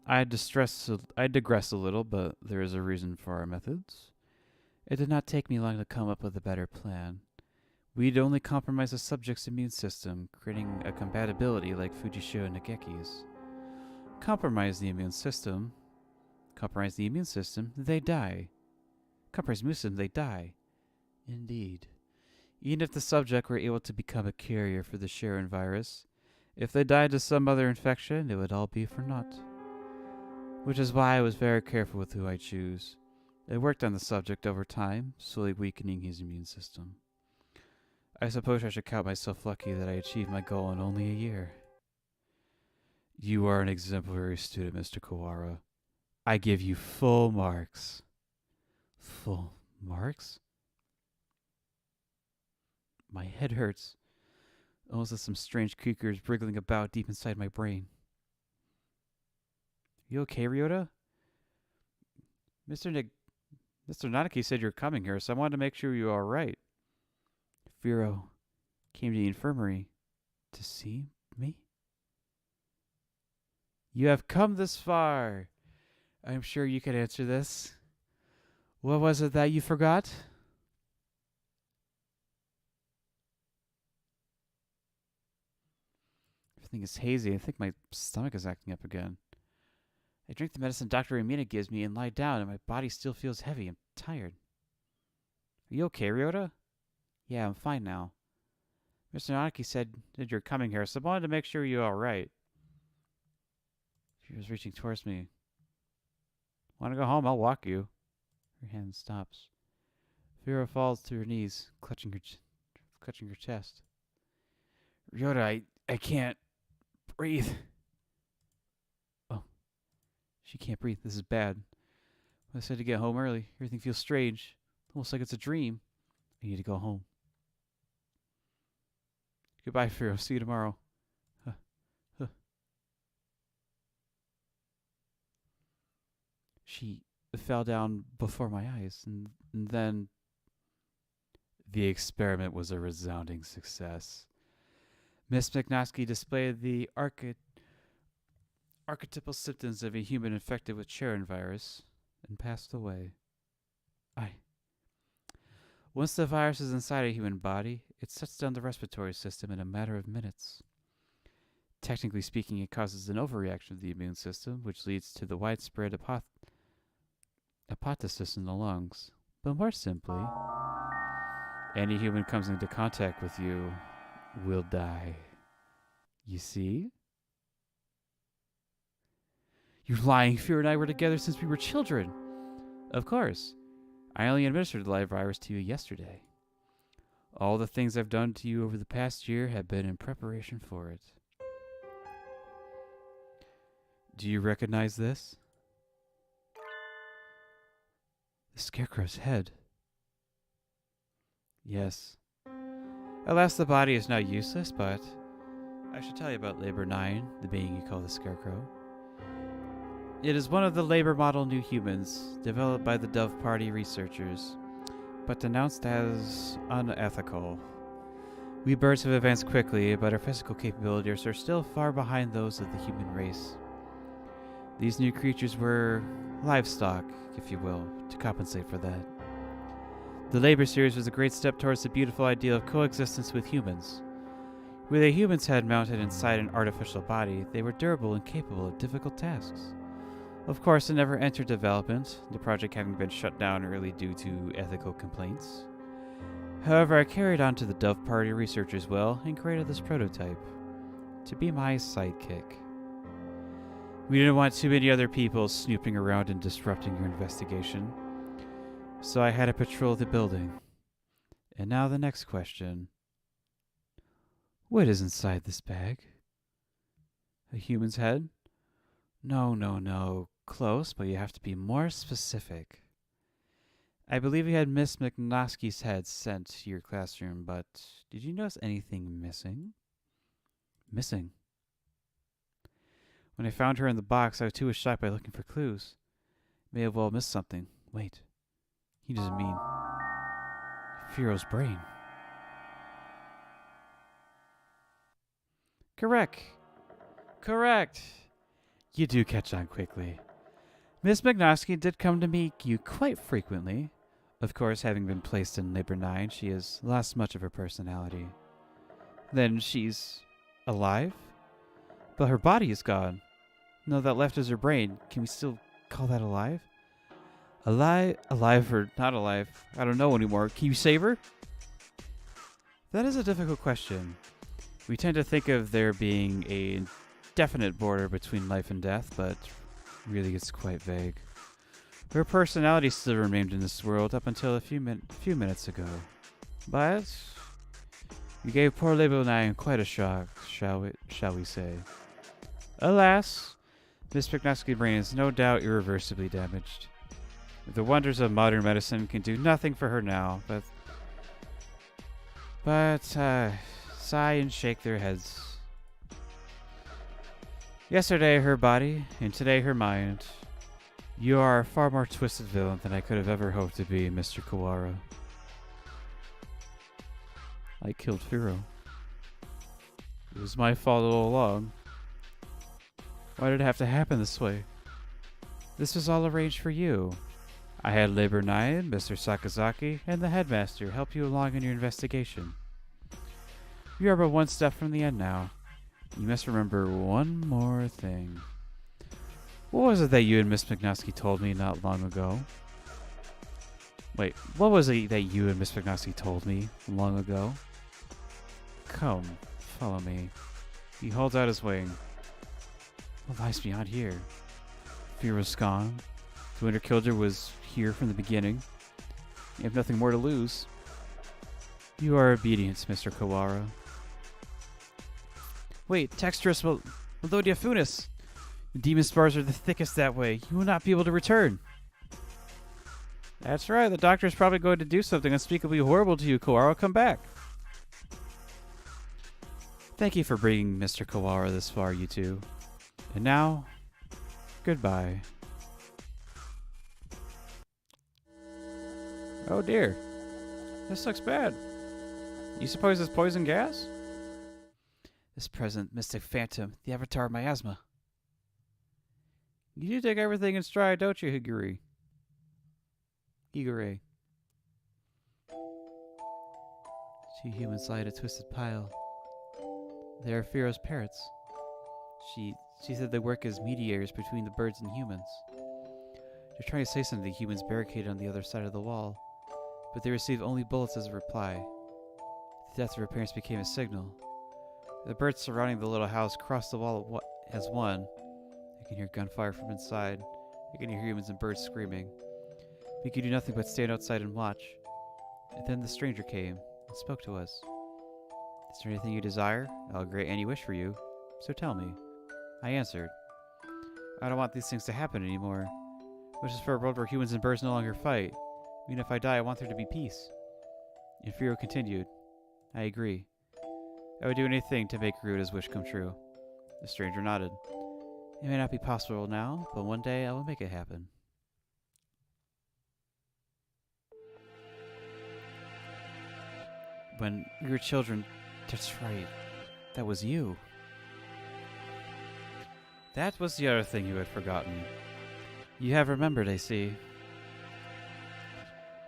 I digress a little, but there is a reason for our methods. It did not take me long to come up with a better plan. We'd only compromise the subject's immune system, creating a compatibility like Fujisho and Nageki's. Compromise the immune system, they die. Compromise the immune system, they die. Indeed. Even if the subject were able to become a carrier for the Sharon virus, if they died to some other infection, it would all be for naught. Which is why I was very careful with who I choose. I worked on the subject over time, slowly weakening his immune system. I suppose I should count myself lucky that I achieved my goal in only a year. You are an exemplary student, Mr. Kawara. I give you full marks. Full marks? My head hurts. Almost as some strange creatures wriggling about deep inside my brain. You okay, Ryota? Mr. Nanaki said you're coming here, so I wanted to make sure you are alright. Firo came to the infirmary to see me? You have come this far. I'm sure you can answer this. What was it that you forgot? Everything is hazy. I think my stomach is acting up again. I drink the medicine Dr. Amina gives me and lie down, and my body still feels heavy and tired. Are you okay, Ryota? Yeah, I'm fine now. Mr. Nanaki said that you're coming here, so I wanted to make sure you're alright. She was reaching towards me. Want to go home? I'll walk you. Her hand stops. Firo falls to her knees, clutching her chest. Ryota, I can't breathe. Oh, she can't breathe. This is bad. I said to get home early. Everything feels strange, almost like it's a dream. I need to go home. Goodbye, Firo. See you tomorrow. She fell down before my eyes, and then the experiment was a resounding success. Miss McNosky displayed the archetypal symptoms of a human infected with Sharon virus and passed away. Once the virus is inside a human body, it shuts down the respiratory system in a matter of minutes. Technically speaking, it causes an overreaction of the immune system, which leads to the widespread apoptosis in the lungs. But more simply, any human comes into contact with you will die. You see? You're lying. Firo and I were together since we were children. Of course. I only administered the live virus to you yesterday. All the things I've done to you over the past year have been in preparation for it. Do you recognize this? The Scarecrow's head. Yes. Alas, the body is now useless, but I should tell you about Labor 9, the being you call the Scarecrow. It is one of the labor model new humans, developed by the Dove Party researchers, but denounced as unethical. We birds have advanced quickly, but our physical capabilities are still far behind those of the human race. These new creatures were livestock, if you will, to compensate for that. The Labor Series was a great step towards the beautiful ideal of coexistence with humans. With a human's head mounted inside an artificial body, they were durable and capable of difficult tasks. Of course, it never entered development, the project having been shut down early due to ethical complaints. However, I carried on to the Dove Party researchers well and created this prototype to be my sidekick. We didn't want too many other people snooping around and disrupting your investigation, so I had to patrol the building. And now the next question. What is inside this bag? A human's head? No, no, no. Close, but you have to be more specific. I believe you had Miss McNosky's head sent to your classroom, but did you notice anything missing? Missing? When I found her in the box, I was too shocked by looking for clues. May have well missed something. Wait. He doesn't mean Firo's brain. Correct. Correct. You do catch on quickly. Miss McNosky did come to meet you quite frequently. Of course, having been placed in Labor 9, she has lost much of her personality. Then she's alive? But her body is gone. No, that left is her brain. Can we still call that alive? Alive or not alive? I don't know anymore. Can you save her? That is a difficult question. We tend to think of there being a definite border between life and death, but really it's quite vague. Her personality still remained in this world up until a few minutes ago. But you gave poor Label 9 quite a shock, shall we say. Alas, Miss McNosky's brain is no doubt irreversibly damaged. The wonders of modern medicine can do nothing for her now, but sigh and shake their heads. Yesterday her body, and today her mind. You are a far more twisted villain than I could have ever hoped to be, Mr. Kawara. I killed Firo. It was my fault all along. Why did it have to happen this way? This was all arranged for you. I had Labor 9, Mr. Sakazaki, and the headmaster help you along in your investigation. You are but one step from the end now. You must remember one more thing. What was it that you and Miss McNosky told me not long ago? Wait, what was it that you and Miss McNosky told me long ago? Come, follow me. He holds out his wing. What lies beyond here? Fear was gone. The Winter Killjoy was here from the beginning. You have nothing more to lose. You are obedience, Mr. Kawara. Wait, Texturus Melodia Funis! The demon spars are the thickest that way. You will not be able to return. That's right, the doctor is probably going to do something unspeakably horrible to you, Kawara. Come back. Thank you for bringing Mr. Kawara this far, you two. And now, goodbye. Oh dear. This looks bad. You suppose it's poison gas? This present mystic phantom, the avatar of miasma. You do take everything in stride, don't you, Higure? Higure. Two humans lie in a twisted pile. They are Firo's parrots. She said they work as mediators between the birds and humans. They're trying to say something to the humans barricaded on the other side of the wall, but they received only bullets as a reply. The death of her parents became a signal. The birds surrounding the little house crossed the wall as one. I can hear gunfire from inside. I can hear humans and birds screaming. We could do nothing but stand outside and watch. And then the stranger came and spoke to us. Is there anything you desire? I'll grant any wish for you. So tell me. I answered. I don't want these things to happen anymore. Wish is for a world where humans and birds no longer fight. Even if I die, I want there to be peace. And Firo continued. I agree. I would do anything to make Garuda's wish come true. The stranger nodded. It may not be possible now, but one day I will make it happen. When we were children, that's right. That was you. That was the other thing you had forgotten. You have remembered, I see.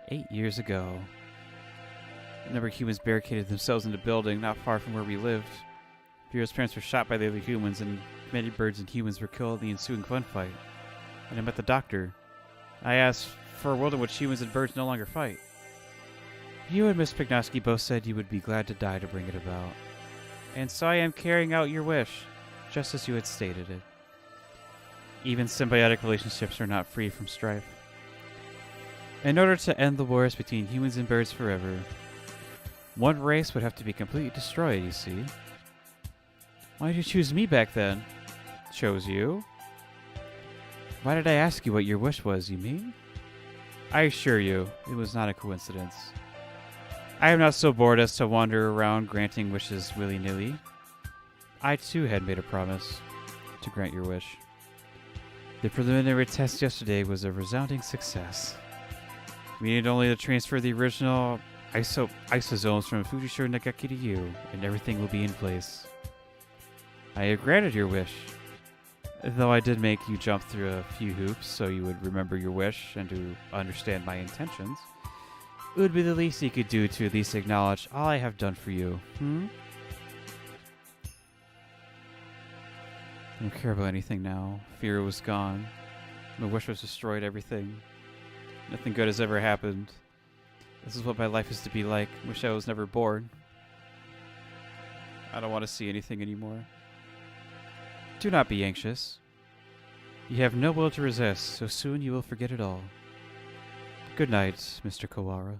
8 years ago, a number of humans barricaded themselves in a building not far from where we lived. Firo's parents were shot by the other humans, and many birds and humans were killed in the ensuing gunfight. And I met the doctor. I asked for a world in which humans and birds no longer fight. You and Miss McNosky both said you would be glad to die to bring it about. And so I am carrying out your wish, just as you had stated it. Even symbiotic relationships are not free from strife. In order to end the wars between humans and birds forever, One race would have to be completely destroyed, you see. Why did you choose me back then? Chose you? Why did I ask you what your wish was, you mean? I assure you, it was not a coincidence. I am not so bored as to wander around granting wishes willy-nilly. I too had made a promise to grant your wish. The preliminary test yesterday was a resounding success. We needed only to transfer the original isosomes from Fujishiro Nagaki to you, and everything will be in place. I have granted your wish. Though I did make you jump through a few hoops so you would remember your wish and to understand my intentions, it would be the least you could do to at least acknowledge all I have done for you. I don't care about anything now. Firo was gone. My wish was destroyed, everything. Nothing good has ever happened. This is what my life is to be like. Wish I was never born. I don't want to see anything anymore. Do not be anxious. You have no will to resist, so soon you will forget it all. Good night, Mr. Kawara.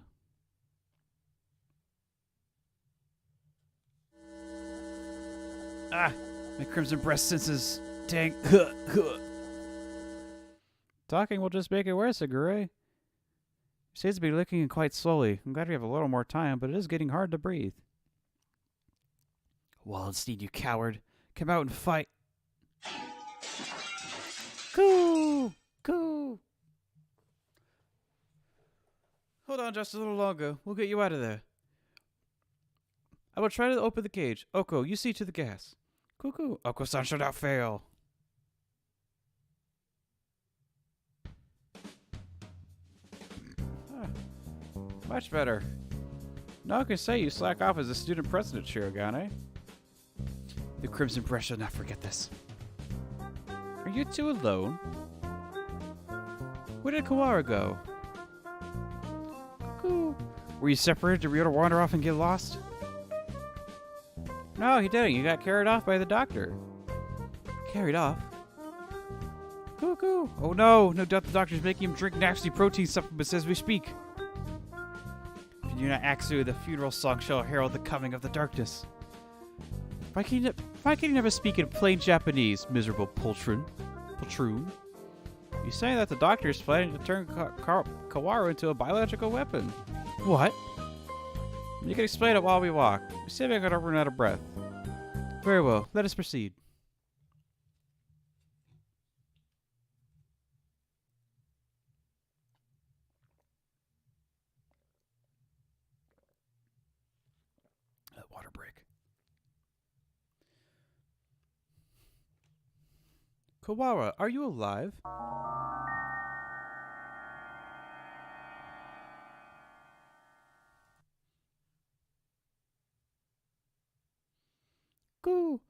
Ah! My crimson breast senses. Dang. Talking will just make it worse, Agure. He seems to be licking quite slowly. I'm glad we have a little more time, but it is getting hard to breathe. Wallenstein, you coward. Come out and fight. Coo! Coo! Hold on just a little longer. We'll get you out of there. I will try to open the cage. Oko, you see to the gas. Cuckoo. Oko-san should not fail. Much better. No one can say you slack off as a student president, Shirogane. The Crimson Breast shall not forget this. Are you two alone? Where did Kawara go? Cuckoo. Were you separated? Did Ryota wander off and get lost? No, he didn't. He got carried off by the doctor. Carried off? Cuckoo. Oh no, no doubt the doctor's making him drink nasty protein supplements as we speak. If you do not act soon, the funeral song shall herald the coming of the darkness. Why can you never speak in plain Japanese, miserable poltroon? You saying that the doctor is planning to turn Kawara into a biological weapon? What? You can explain it while we walk. We say I'm gonna run out of breath. Very well, let us proceed. Water break. Kawara, are you alive? Go.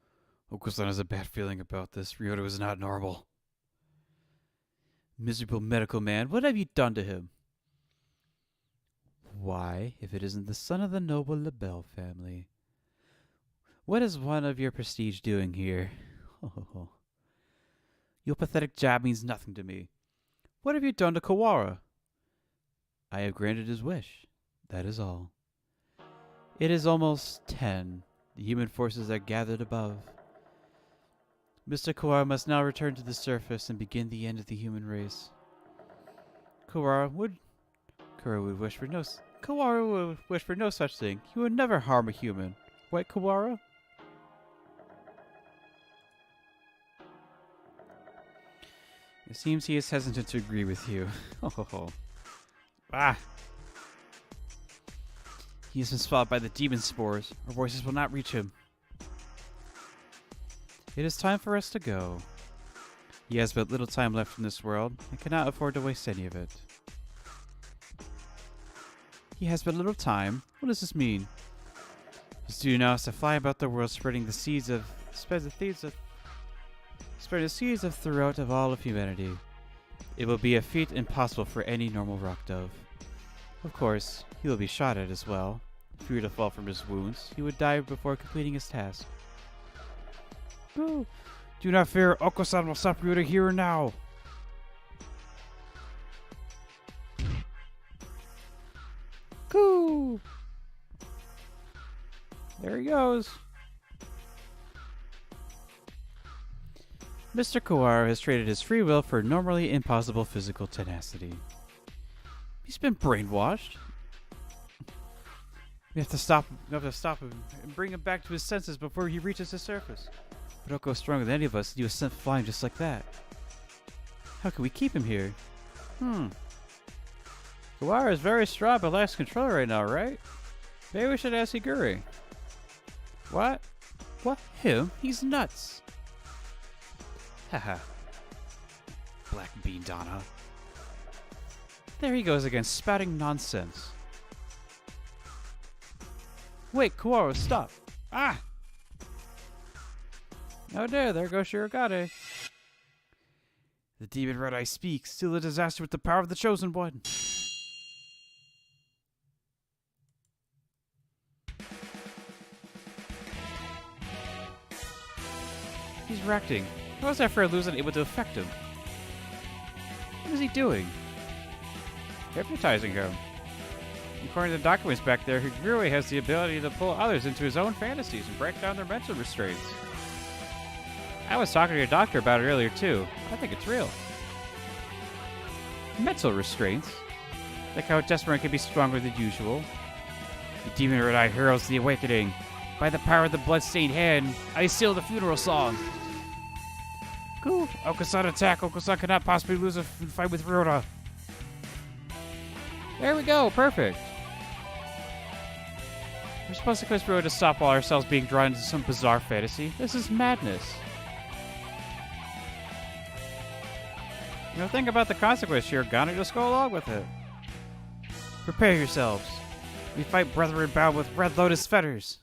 Oko-san has a bad feeling about this. Ryota is not normal. Miserable medical man, what have you done to him? Why, if it isn't the son of the noble LaBelle family? What is one of your prestige doing here? Your pathetic job means nothing to me. What have you done to Kawara? I have granted his wish. That is all. It is almost 10. The human forces are gathered above. Mr. Kawara must now return to the surface and begin the end of the human race. Kawara would wish for no such thing. He would never harm a human. Right, Kawara? It seems he is hesitant to agree with you. Ah! He has been swallowed by the demon spores. Our voices will not reach him. It is time for us to go. He has but little time left in this world and cannot afford to waste any of it. He has but little time? What does this mean? His duty now is to fly about the world spreading the seeds of throughout of all of humanity. It will be a feat impossible for any normal rock dove. Of course, he will be shot at as well. If he were to fall from his wounds, he would die before completing his task. Oh, do not fear, Oko-san will stop Ryota here and now. Coo! There he goes. Mr. Kawara has traded his free will for normally impossible physical tenacity. He's been brainwashed. We have to stop him and bring him back to his senses before he reaches the surface. But Oko's stronger than any of us, and he was sent flying just like that. How can we keep him here? Kawara is very strong but lacks control right now, right? Maybe we should ask Higuri. What? What? Him? He's nuts. Haha. Black Bean Donna. There he goes again, spouting nonsense. Wait, Kawara, stop. Ah! Oh dear, there goes Shirogane. The demon Red Eye speaks. Seal the disaster with the power of the Chosen One. He's reacting. How is that for Illusion able to affect him? What is he doing? Hypnotizing him. According to the documents back there, Higuri has the ability to pull others into his own fantasies and break down their mental restraints. I was talking to your doctor about it earlier too. I think it's real. Mental restraints? Like how Desperate can be stronger than usual. The demon Red Eye heralds the awakening. By the power of the blood-stained hand, I seal the funeral song. Cool. Okusan attack. Okusan cannot possibly lose a fight with Rhoda. There we go. Perfect. We're supposed to quest Rhoda to stop all ourselves being drawn into some bizarre fantasy. This is madness. You know, think about the consequence here. Gonna just go along with it. Prepare yourselves. We fight brethren bound with red lotus fetters.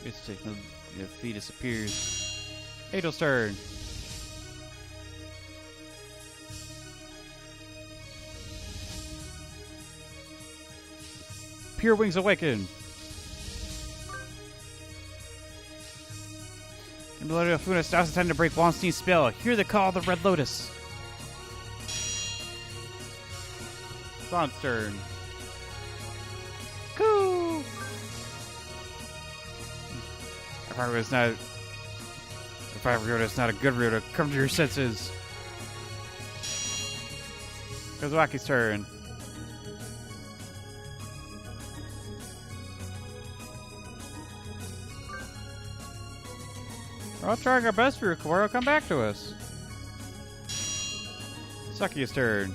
It's taking the fee disappears. Adel's turn. Pure Wings awaken. Melody of Funa stops time to break Wallenstein's spell. Hear the call of the Red Lotus. Ron's turn. Cool. If Ryoda is not a good Ryoda, come to your senses. Kazuaki's turn. We're all trying our best for you, Kawara. Come back to us. Saki's turn.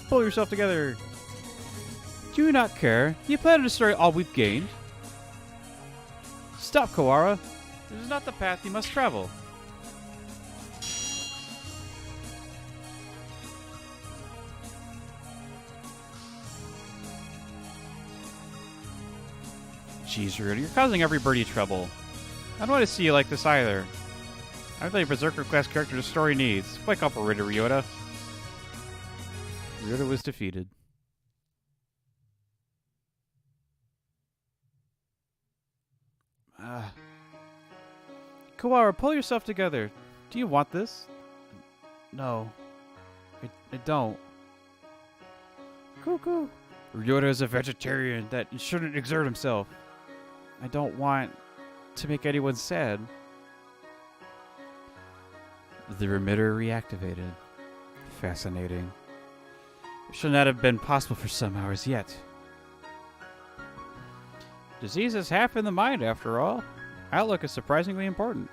Pull yourself together. Do you not care? You plan to destroy all we've gained? Stop, Kawara. This is not the path you must travel. Jeez, Rudy, you're causing everybody trouble. I don't want to see you like this either. I'm the Berserker class character the story needs. Wake up already, Ryota. Ryota was defeated. Kawara, pull yourself together. Do you want this? No. I don't. Cuckoo. Ryota is a vegetarian that shouldn't exert himself. I don't want to make anyone sad. The remitter reactivated. Fascinating. It should not have been possible for some hours yet. Disease is half in the mind, after all. Outlook is surprisingly important.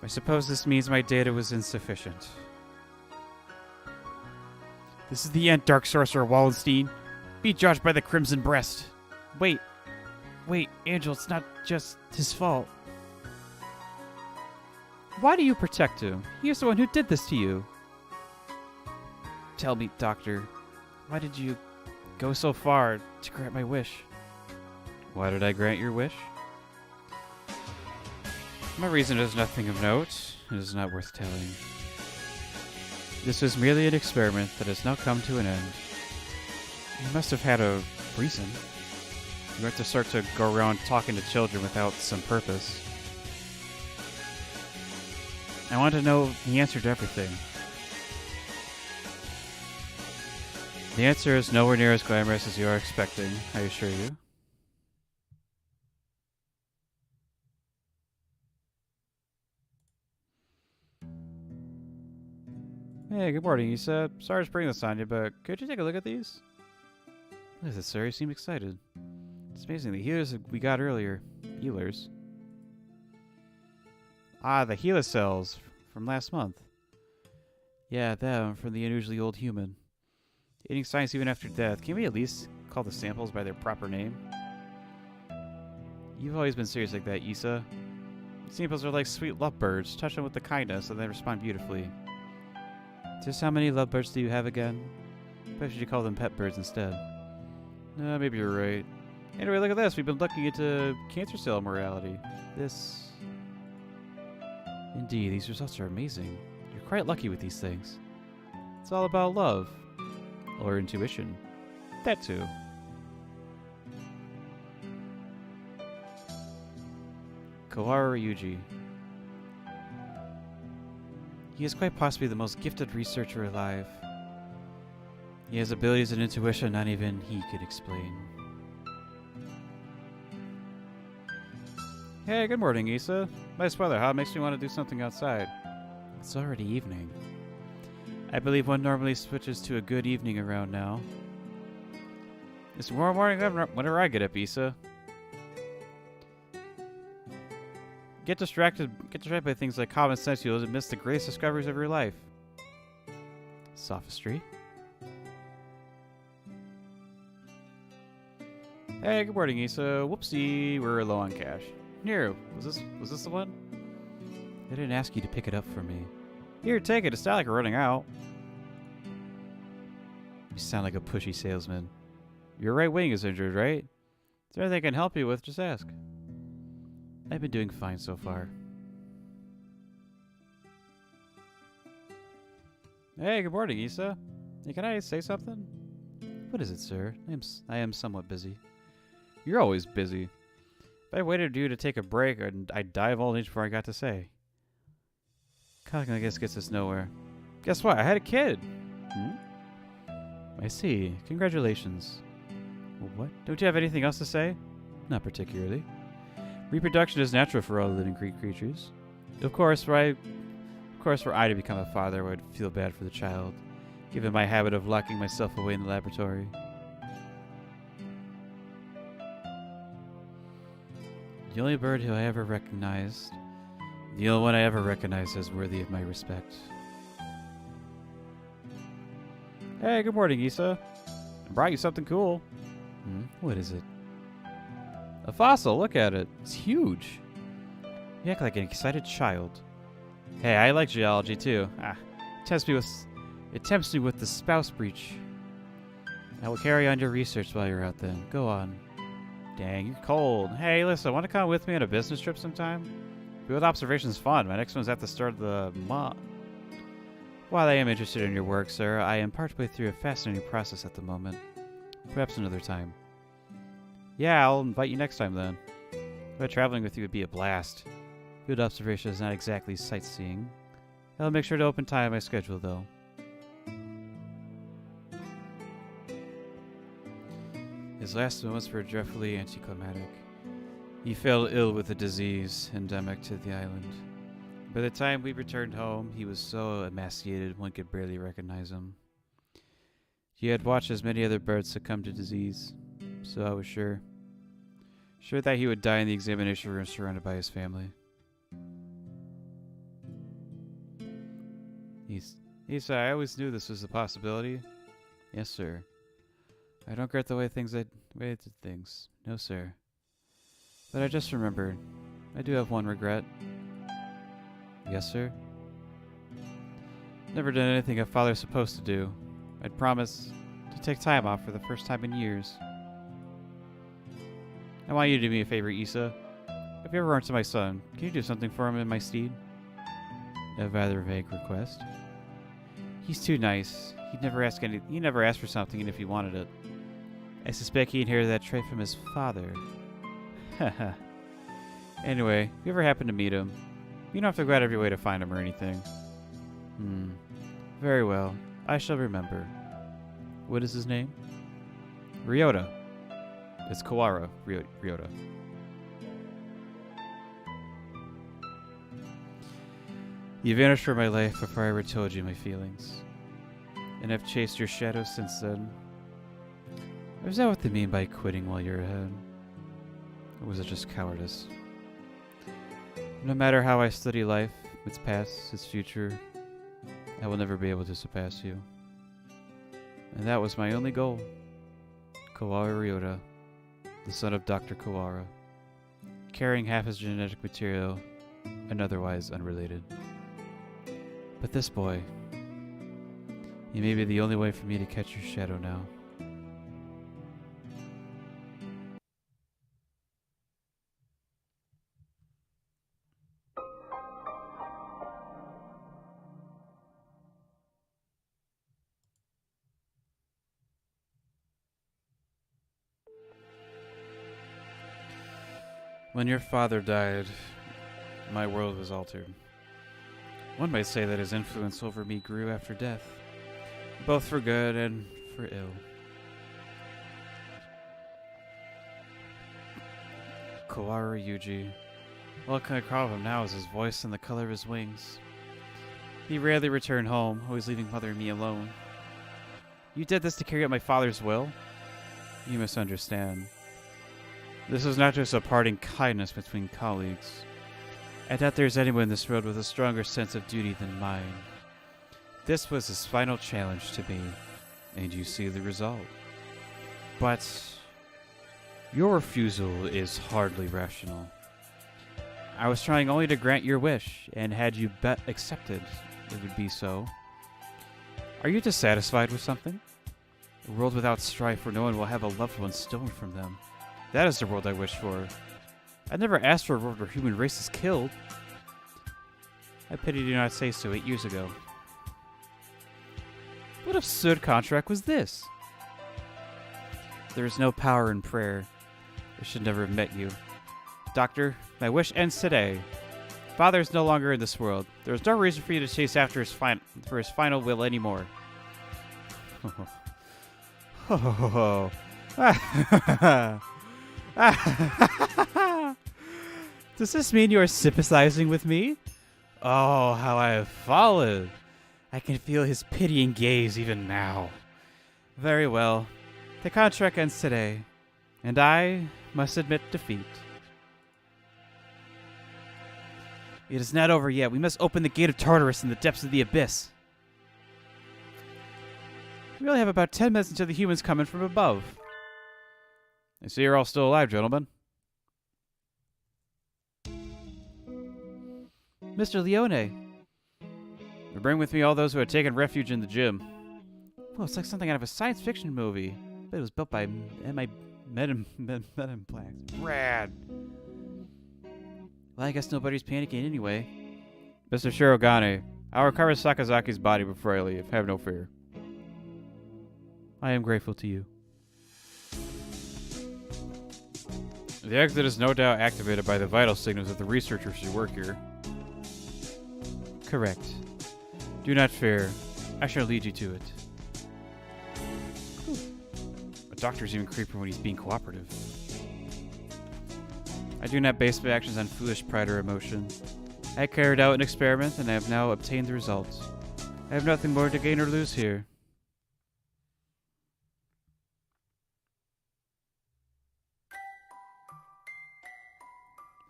I suppose this means my data was insufficient. This is the end, Dark Sorcerer Wallenstein. Be judged by the Crimson Breast. Wait, Angel, it's not just his fault. Why do you protect him? He is the one who did this to you. Tell me, Doctor, why did you go so far to grant my wish? Why did I grant your wish? My reason is nothing of note. It is not worth telling. This was merely an experiment that has now come to an end. You must have had a reason. You have to start to go around talking to children without some purpose. I want to know the answer to everything. The answer is nowhere near as glamorous as you are expecting, I assure you. Hey, good morning, Issa. Sorry to spring this on you, but could you take a look at these? Look at this, sir. You seem excited. It's amazing. The healers we got earlier. Healers? Ah, the healer cells from last month. Yeah, them from the unusually old human. Eating science even after death. Can we at least call the samples by their proper name? You've always been serious like that, Issa. Samples are like sweet lovebirds. Touch them with the kindness and they respond beautifully. Just how many lovebirds do you have again? Perhaps you should call them pet birds instead. Maybe you're right. Anyway, look at this. We've been looking into cancer cell morality. Indeed, these results are amazing. You're quite lucky with these things. It's all about love. Or intuition. That too. Kohara Ryuji. He is quite possibly the most gifted researcher alive. He has abilities and intuition not even he could explain. Hey, good morning, Issa. Nice weather, huh? Makes me want to do something outside. It's already evening. I believe one normally switches to a good evening around now. It's tomorrow morning whenever I get up, Issa. Get distracted by things like common sense, you'll miss the greatest discoveries of your life. Sophistry. Hey, good morning, Issa. Whoopsie, we're low on cash. Here, was this the one? I didn't ask you to pick it up for me. Here, take it. It's not like we're running out. You sound like a pushy salesman. Your right wing is injured, right? Is there anything I can help you with? Just ask. I've been doing fine so far. Hey, good morning, Issa. Hey, can I say something? What is it, sir? I am somewhat busy. You're always busy. If I waited for you to take a break, I'd die of old age before I got to say. Talking like this gets us nowhere. Guess what? I had a kid. I see. Congratulations. What? Don't you have anything else to say? Not particularly. Reproduction is natural for all living creatures. Of course, were I to become a father, I would feel bad for the child, given my habit of locking myself away in the laboratory. The only bird who I ever recognized, the only one I ever recognized as worthy of my respect. Hey, good morning, Issa. I brought you something cool. What is it? A fossil, look at it. It's huge. You act like an excited child. Hey, I like geology too. It tempts me with the spouse breach. I will carry on your research while you're out then. Go on. Dang, you're cold. Hey, listen, want to come with me on a business trip sometime? Field observation's fun. My next one's at the start of the month. While I am interested in your work, sir, I am partway through a fascinating process at the moment. Perhaps another time. Yeah, I'll invite you next time then. But traveling with you would be a blast. Field observation is not exactly sightseeing. I'll make sure to open time in my schedule, though. His last moments were dreadfully anticlimactic. He fell ill with a disease endemic to the island. By the time we returned home, he was so emaciated one could barely recognize him. He had watched as many other birds succumb to disease, so I was sure that he would die in the examination room surrounded by his family. He said, I always knew this was a possibility. Yes, sir. I don't regret the way I did things. No, sir. But I just remembered. I do have one regret. Yes, sir? Never done anything a father's supposed to do. I'd promised to take time off for the first time in years. I want you to do me a favor, Issa. If you ever run to my son, can you do something for him in my stead? A rather vague request. He's too nice. He never asked for something, even if he wanted it. I suspect he inherited that trait from his father. Haha. Anyway, if you ever happen to meet him, you don't have to go out of your way to find him or anything. Very well. I shall remember. What is his name? Ryota. It's Kawara Ryota. You vanished from my life before I ever told you my feelings. And I've chased your shadow since then. Is that what they mean by quitting while you're ahead? Or was it just cowardice? No matter how I study life, its past, its future, I will never be able to surpass you. And that was my only goal. Kawara Ryota, the son of Dr. Kawara, carrying half his genetic material and otherwise unrelated. But this boy, he may be the only way for me to catch your shadow now. When your father died, my world was altered. One might say that his influence over me grew after death, both for good and for ill. Kawara Yuji. All I call him now is his voice and the color of his wings. He rarely returned home, always leaving Mother and me alone. You did this to carry out my father's will? You misunderstand. This was not just a parting kindness between colleagues. I doubt there's anyone in this world with a stronger sense of duty than mine. This was his final challenge to me, and you see the result. But your refusal is hardly rational. I was trying only to grant your wish, and had you accepted, it would be so. Are you dissatisfied with something? A world without strife where no one will have a loved one stolen from them. That is the world I wish for. I never asked for a world where human race is killed. I pity you not say so 8 years ago. What absurd contract was this? There is no power in prayer. I should never have met you. Doctor, my wish ends today. Father is no longer in this world. There is no reason for you to chase after his final will anymore. Does this mean you are sympathizing with me? Oh, how I have fallen. I can feel his pitying gaze even now. Very well. The contract ends today, and I must admit defeat. It is not over yet. We must open the gate of Tartarus in the depths of the abyss. We only have about 10 minutes until the humans come in from above. I see you're all still alive, gentlemen. Mr. Leone. I bring with me all those who had taken refuge in the gym. Well, it's like something out of a science fiction movie. But it was built by Medimplants. Rad. Well, I guess nobody's panicking anyway. Mr. Shirogane, I'll recover Sakazaki's body before I leave. Have no fear. I am grateful to you. The exit is no doubt activated by the vital signals of the researchers who work here. Correct. Do not fear. I shall lead you to it. A doctor's even creepier when he's being cooperative. I do not base my actions on foolish pride or emotion. I carried out an experiment, and I have now obtained the results. I have nothing more to gain or lose here.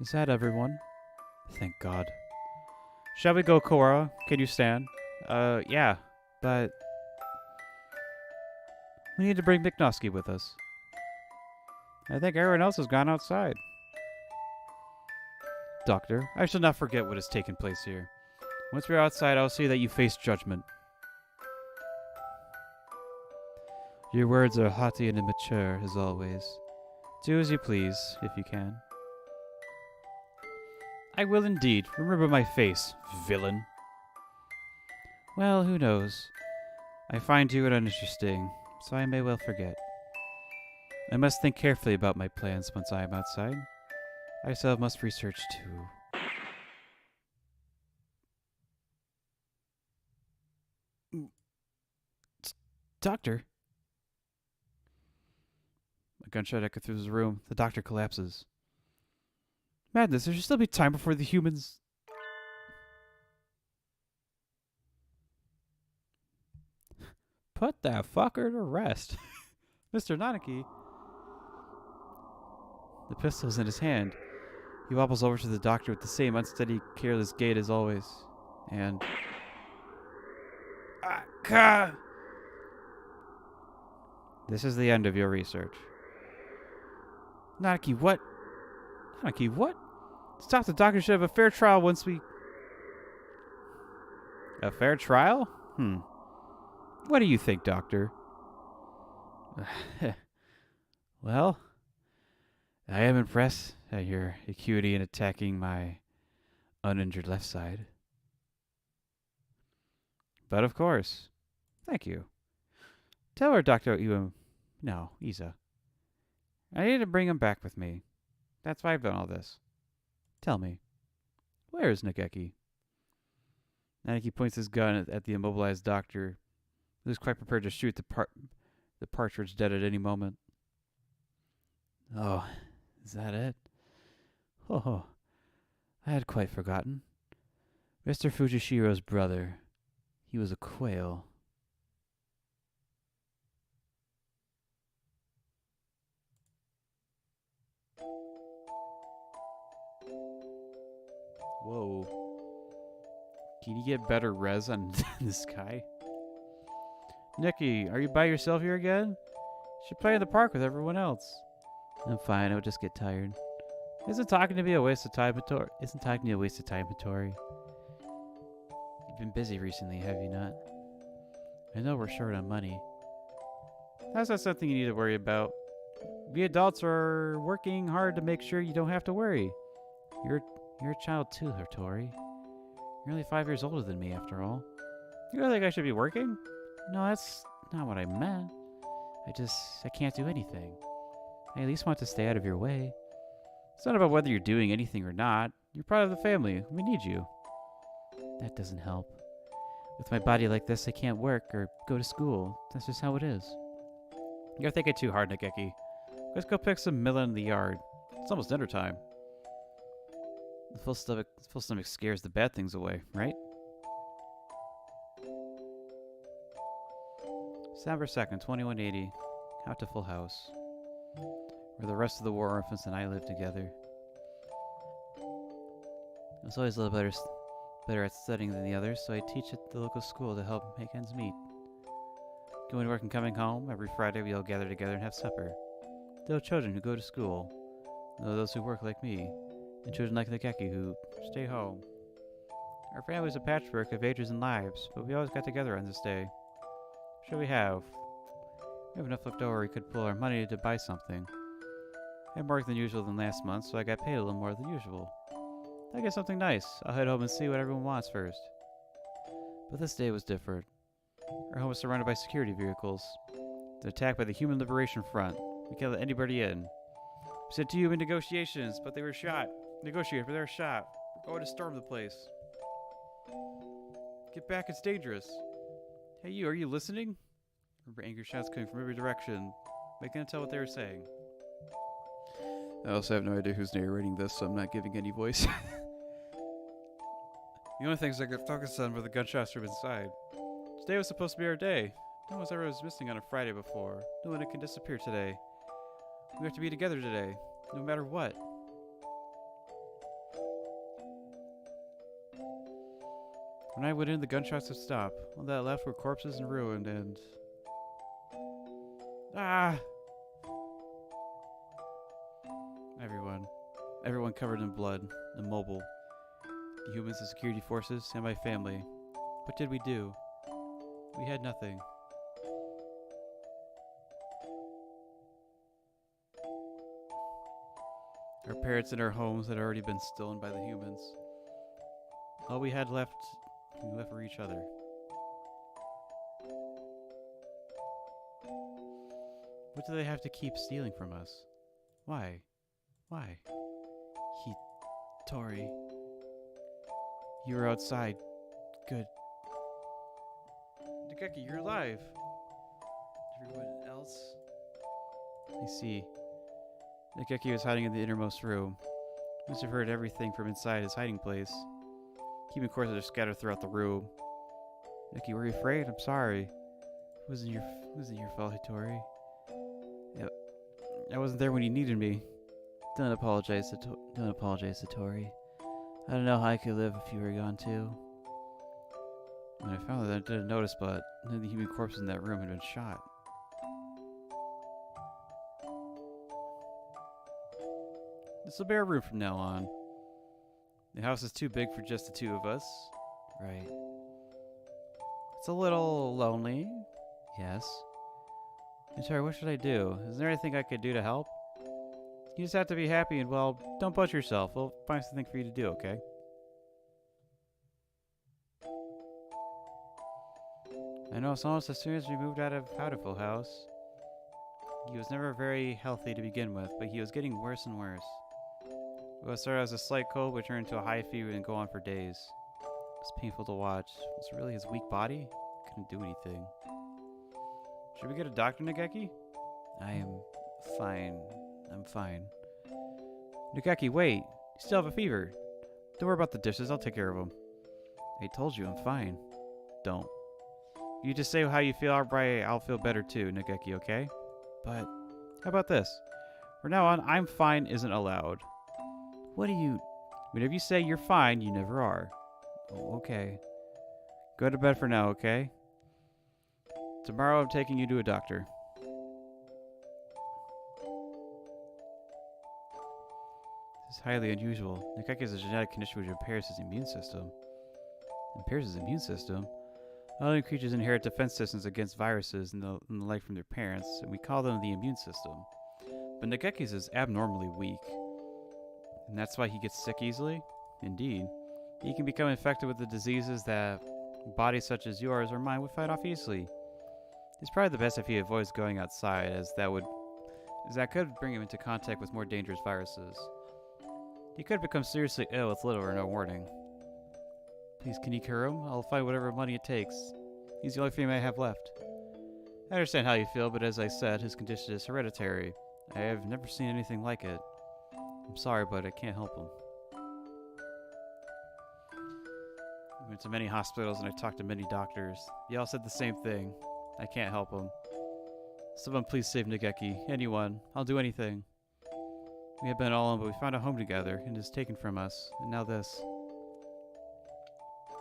Is that everyone? Thank God. Shall we go, Kawara? Can you stand? Yeah, but we need to bring McNosky with us. I think everyone else has gone outside. Doctor, I shall not forget what has taken place here. Once we're outside, I'll see that you face judgment. Your words are haughty and immature, as always. Do as you please, if you can. I will indeed. Remember my face, villain. Well, who knows? I find you uninteresting, so I may well forget. I must think carefully about my plans once I am outside. I still must research too. Doctor? A gunshot echoes through the room. The doctor collapses. Madness, there should still be time before the humans... Put that fucker to rest. Mr. Nanaki. The pistol's in his hand. He wobbles over to the doctor with the same unsteady, careless gait as always. And... This is the end of your research. Nanaki, what? Nanaki, what? Stop, the doctor should have a fair trial once we... A fair trial? What do you think, Doctor? Well, I am impressed at your acuity in attacking my uninjured left side. But of course. Thank you. Tell her, Dr. Isa. I need to bring him back with me. That's why I've done all this. Tell me, where is Nageki? Nanaki points his gun at the immobilized doctor, who is quite prepared to shoot the partridge dead at any moment. Oh, is that it? Oh, I had quite forgotten. Mr. Fujishiro's brother. He was a quail. Whoa. Can you get better res on this guy? Nikki, are you by yourself here again? You should play in the park with everyone else. I'm fine, I'll just get tired. Isn't talking to me a waste of time, Hattori? You've been busy recently, have you not? I know we're short on money. That's not something you need to worry about. We adults are working hard to make sure you don't have to worry. You're a child too, Hattori. You're only 5 years older than me, after all. You really think I should be working? No, that's not what I meant. I can't do anything. I at least want to stay out of your way. It's not about whether you're doing anything or not. You're part of the family. We need you. That doesn't help. With my body like this, I can't work or go to school. That's just how it is. You're thinking too hard, Nageki. Let's go pick some melon in the yard. It's almost dinner time. The full stomach scares the bad things away, right? December 2nd, 2180. Hatoful house, where the rest of the war orphans and I live together. I was always a little better at studying than the others, so I teach at the local school to help make ends meet. Going to work and coming home, every Friday we all gather together and have supper. There are children who go to school, there are those who work like me, and children like Nageki who stay home. Our family is a patchwork of ages and lives, but we always got together on this day. What should we have? We have enough left over we could pull our money to buy something. I had more work than usual than last month, so I got paid a little more than usual. I get something nice. I'll head home and see what everyone wants first. But this day was different. Our home was surrounded by security vehicles. They're attacked by the Human Liberation Front. We can't let anybody in. We sent to human negotiations, but they were shot. Negotiators, but they were shot. We're going to storm the place. Get back, it's dangerous. Hey you, are you listening? Remember angry shouts coming from every direction. I can't tell what they were saying. I also have no idea who's narrating this, so I'm not giving any voice. The only things I could focus on were the gunshots from inside. Today was supposed to be our day. No one's ever was missing on a Friday before. No one can disappear today. We have to be together today, no matter what. When I went in, the gunshots had stopped. All that left were corpses and ruin, and... Everyone covered in blood, immobile. The humans, the security forces, and my family. What did we do? We had nothing. Our parents and our homes had already been stolen by the humans. All we had left, we left for each other. What do they have to keep stealing from us? Why? Why? Tori. You were outside. Good. Nageki, you're alive. Everyone else? I see. Nageki was hiding in the innermost room. He must have heard everything from inside his hiding place. Human corpses are scattered throughout the room. Nageki, were you afraid? I'm sorry. It wasn't your fault, Hitori. Yep. I wasn't there when you needed me. Don't apologize, Hitori. I don't know how I could live if you were gone too. When I found that, I didn't notice, but none of the human corpses in that room had been shot. This will be our room from now on. The house is too big for just the two of us. Right. It's a little lonely. Yes. Sorry, what should I do? Is there anything I could do to help? You just have to be happy and, well, don't push yourself. We'll find something for you to do, okay? I know it's almost as soon as we moved out of Hatoful house. He was never very healthy to begin with, but he was getting worse and worse. It started as a slight cold, would turn into a high fever and go on for days. It was painful to watch. Was it really his weak body? Couldn't do anything. Should we get a doctor, Nageki? I am fine. I'm fine. Nageki, wait. You still have a fever. Don't worry about the dishes. I'll take care of them. I told you I'm fine. Don't. You just say how you feel, I'll feel better too, Nageki, okay? But how about this? From now on, I'm fine isn't allowed. What do you... Whenever you say you're fine, you never are. Oh, okay. Go to bed for now, okay? Tomorrow I'm taking you to a doctor. This is highly unusual. Nageki has a genetic condition which impairs his immune system. Impairs his immune system? All living creatures inherit defense systems against viruses and the like from their parents, and we call them the immune system. But Nageki's is abnormally weak. And that's why he gets sick easily? Indeed. He can become infected with the diseases that bodies such as yours or mine would fight off easily. It's probably the best if he avoids going outside, as that could bring him into contact with more dangerous viruses. He could become seriously ill with little or no warning. Please, can you cure him? I'll find whatever money it takes. He's the only thing I have left. I understand how you feel, but as I said, his condition is hereditary. I have never seen anything like it. I'm sorry, but I can't help him. I went to many hospitals and I talked to many doctors. They all said the same thing. I can't help him. Someone please save Nageki. Anyone. I'll do anything. We have been all alone, but we found a home together, and it is taken from us. And now this.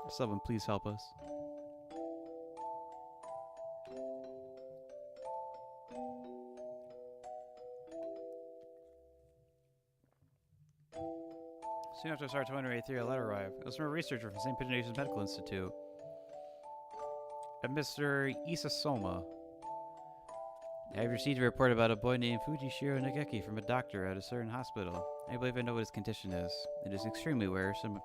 Someone please help us. Soon after Star 2083, a letter arrived. It was from a researcher from St. Pigeon Medical Institute. Mr. Isasoma. I have received a report about a boy named Fujishiro Nageki from a doctor at a certain hospital. I believe I know what his condition is. It is extremely rare, so my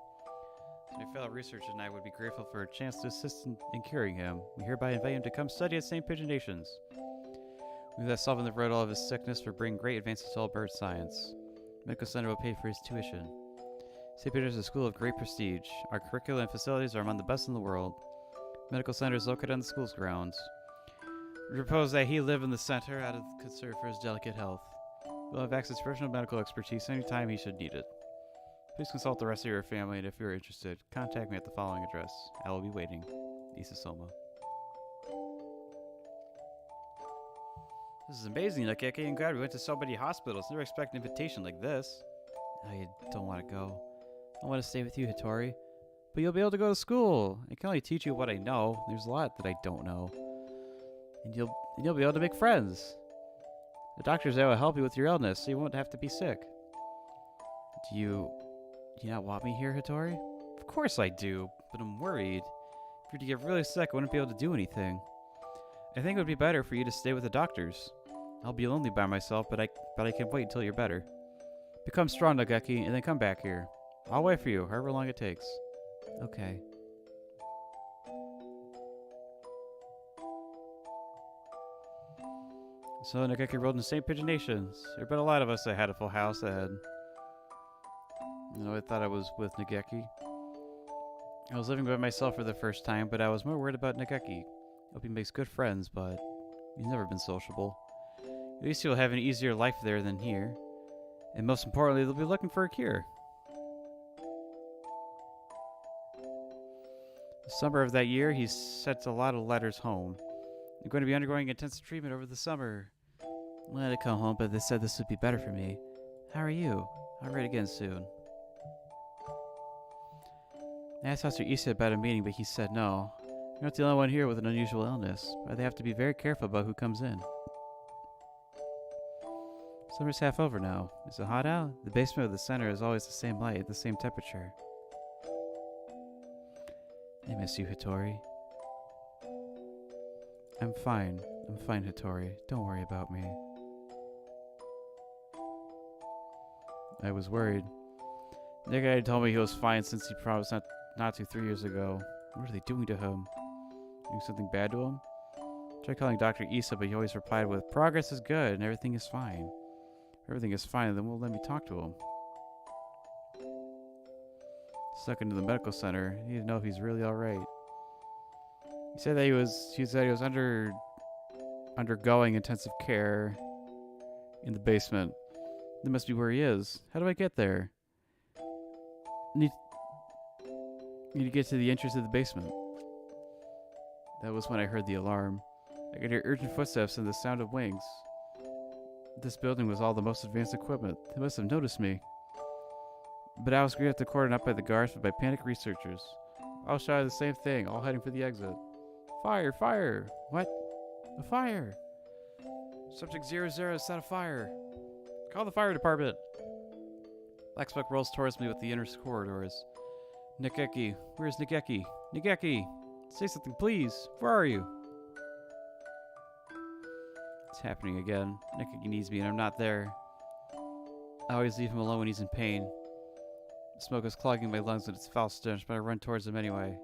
fellow researchers and I would be grateful for a chance to assist in curing him. We hereby invite him to come study at St. Pigeon Nations. We thus solve the riddle of his sickness for bringing great advances to all bird science. The medical center will pay for his tuition. St. Peter's is a school of great prestige. Our curriculum and facilities are among the best in the world. The medical center is located on the school's grounds. We propose that he live in the center out of concern for his delicate health. We'll have access to personal medical expertise anytime he should need it. Please consult the rest of your family, and if you're interested, contact me at the following address. I will be waiting. Isasoma. This is amazing, Nageki. I'm glad we went to so many hospitals. Never expect an invitation like this. I don't want to go. I want to stay with you, Hitori. But you'll be able to go to school. I can only teach you what I know. There's a lot that I don't know. And you'll be able to make friends. The doctors there will help you with your illness, so you won't have to be sick. Do you not want me here, Hitori? Of course I do, but I'm worried. If you were to get really sick, I wouldn't be able to do anything. I think it would be better for you to stay with the doctors. I'll be lonely by myself, but I can wait until you're better. Become strong, Nageki, and then come back here. I'll wait for you, however long it takes. Okay. So Nageki rolled in St. Pigeon Nations. There have been a lot of us that had a full house that had... I thought I was with Nageki. I was living by myself for the first time, but I was more worried about Nageki. I hope he makes good friends, but he's never been sociable. At least you'll have an easier life there than here. And most importantly, they'll be looking for a cure. The summer of that year, he sent a lot of letters home. I'm going to be undergoing intensive treatment over the summer. I wanted to come home, but they said this would be better for me. How are you? I'll write again soon. I asked Dr. Issa about a meeting, but he said no. You're not the only one here with an unusual illness, but they have to be very careful about who comes in. Summer's half over now. Is it hot out? The basement of the center is always the same light, the same temperature. I miss you, Hattori. I'm fine, Hattori. Don't worry about me. I was worried. Nick had told me he was fine since he promised not to 3 years ago. What are they doing to him? Doing something bad to him? I tried calling Dr. Issa, but he always replied with, "Progress is good and everything is fine." Everything is fine, and then won't let me talk to him. Stuck into the medical center. I need to know if he's really alright. He said that he was undergoing intensive care in the basement. That must be where he is. How do I get there? Need to get to the entrance of the basement. That was when I heard the alarm. I could hear urgent footsteps and the sound of wings. This building was all the most advanced equipment. They must have noticed me. But I was greeted at the corner not by the guards, but by panicked researchers. All shouted the same thing, all heading for the exit. Fire! Fire! What? A fire! Subject 00 set a fire. Call the fire department. Black smoke rolls towards me with the inner corridors. Nageki. Where's Nageki? Nageki! Say something, please. Where are you? It's happening again. Nageki needs me and I'm not there. I always leave him alone when he's in pain. The smoke is clogging my lungs with its foul stench, but I run towards him anyway.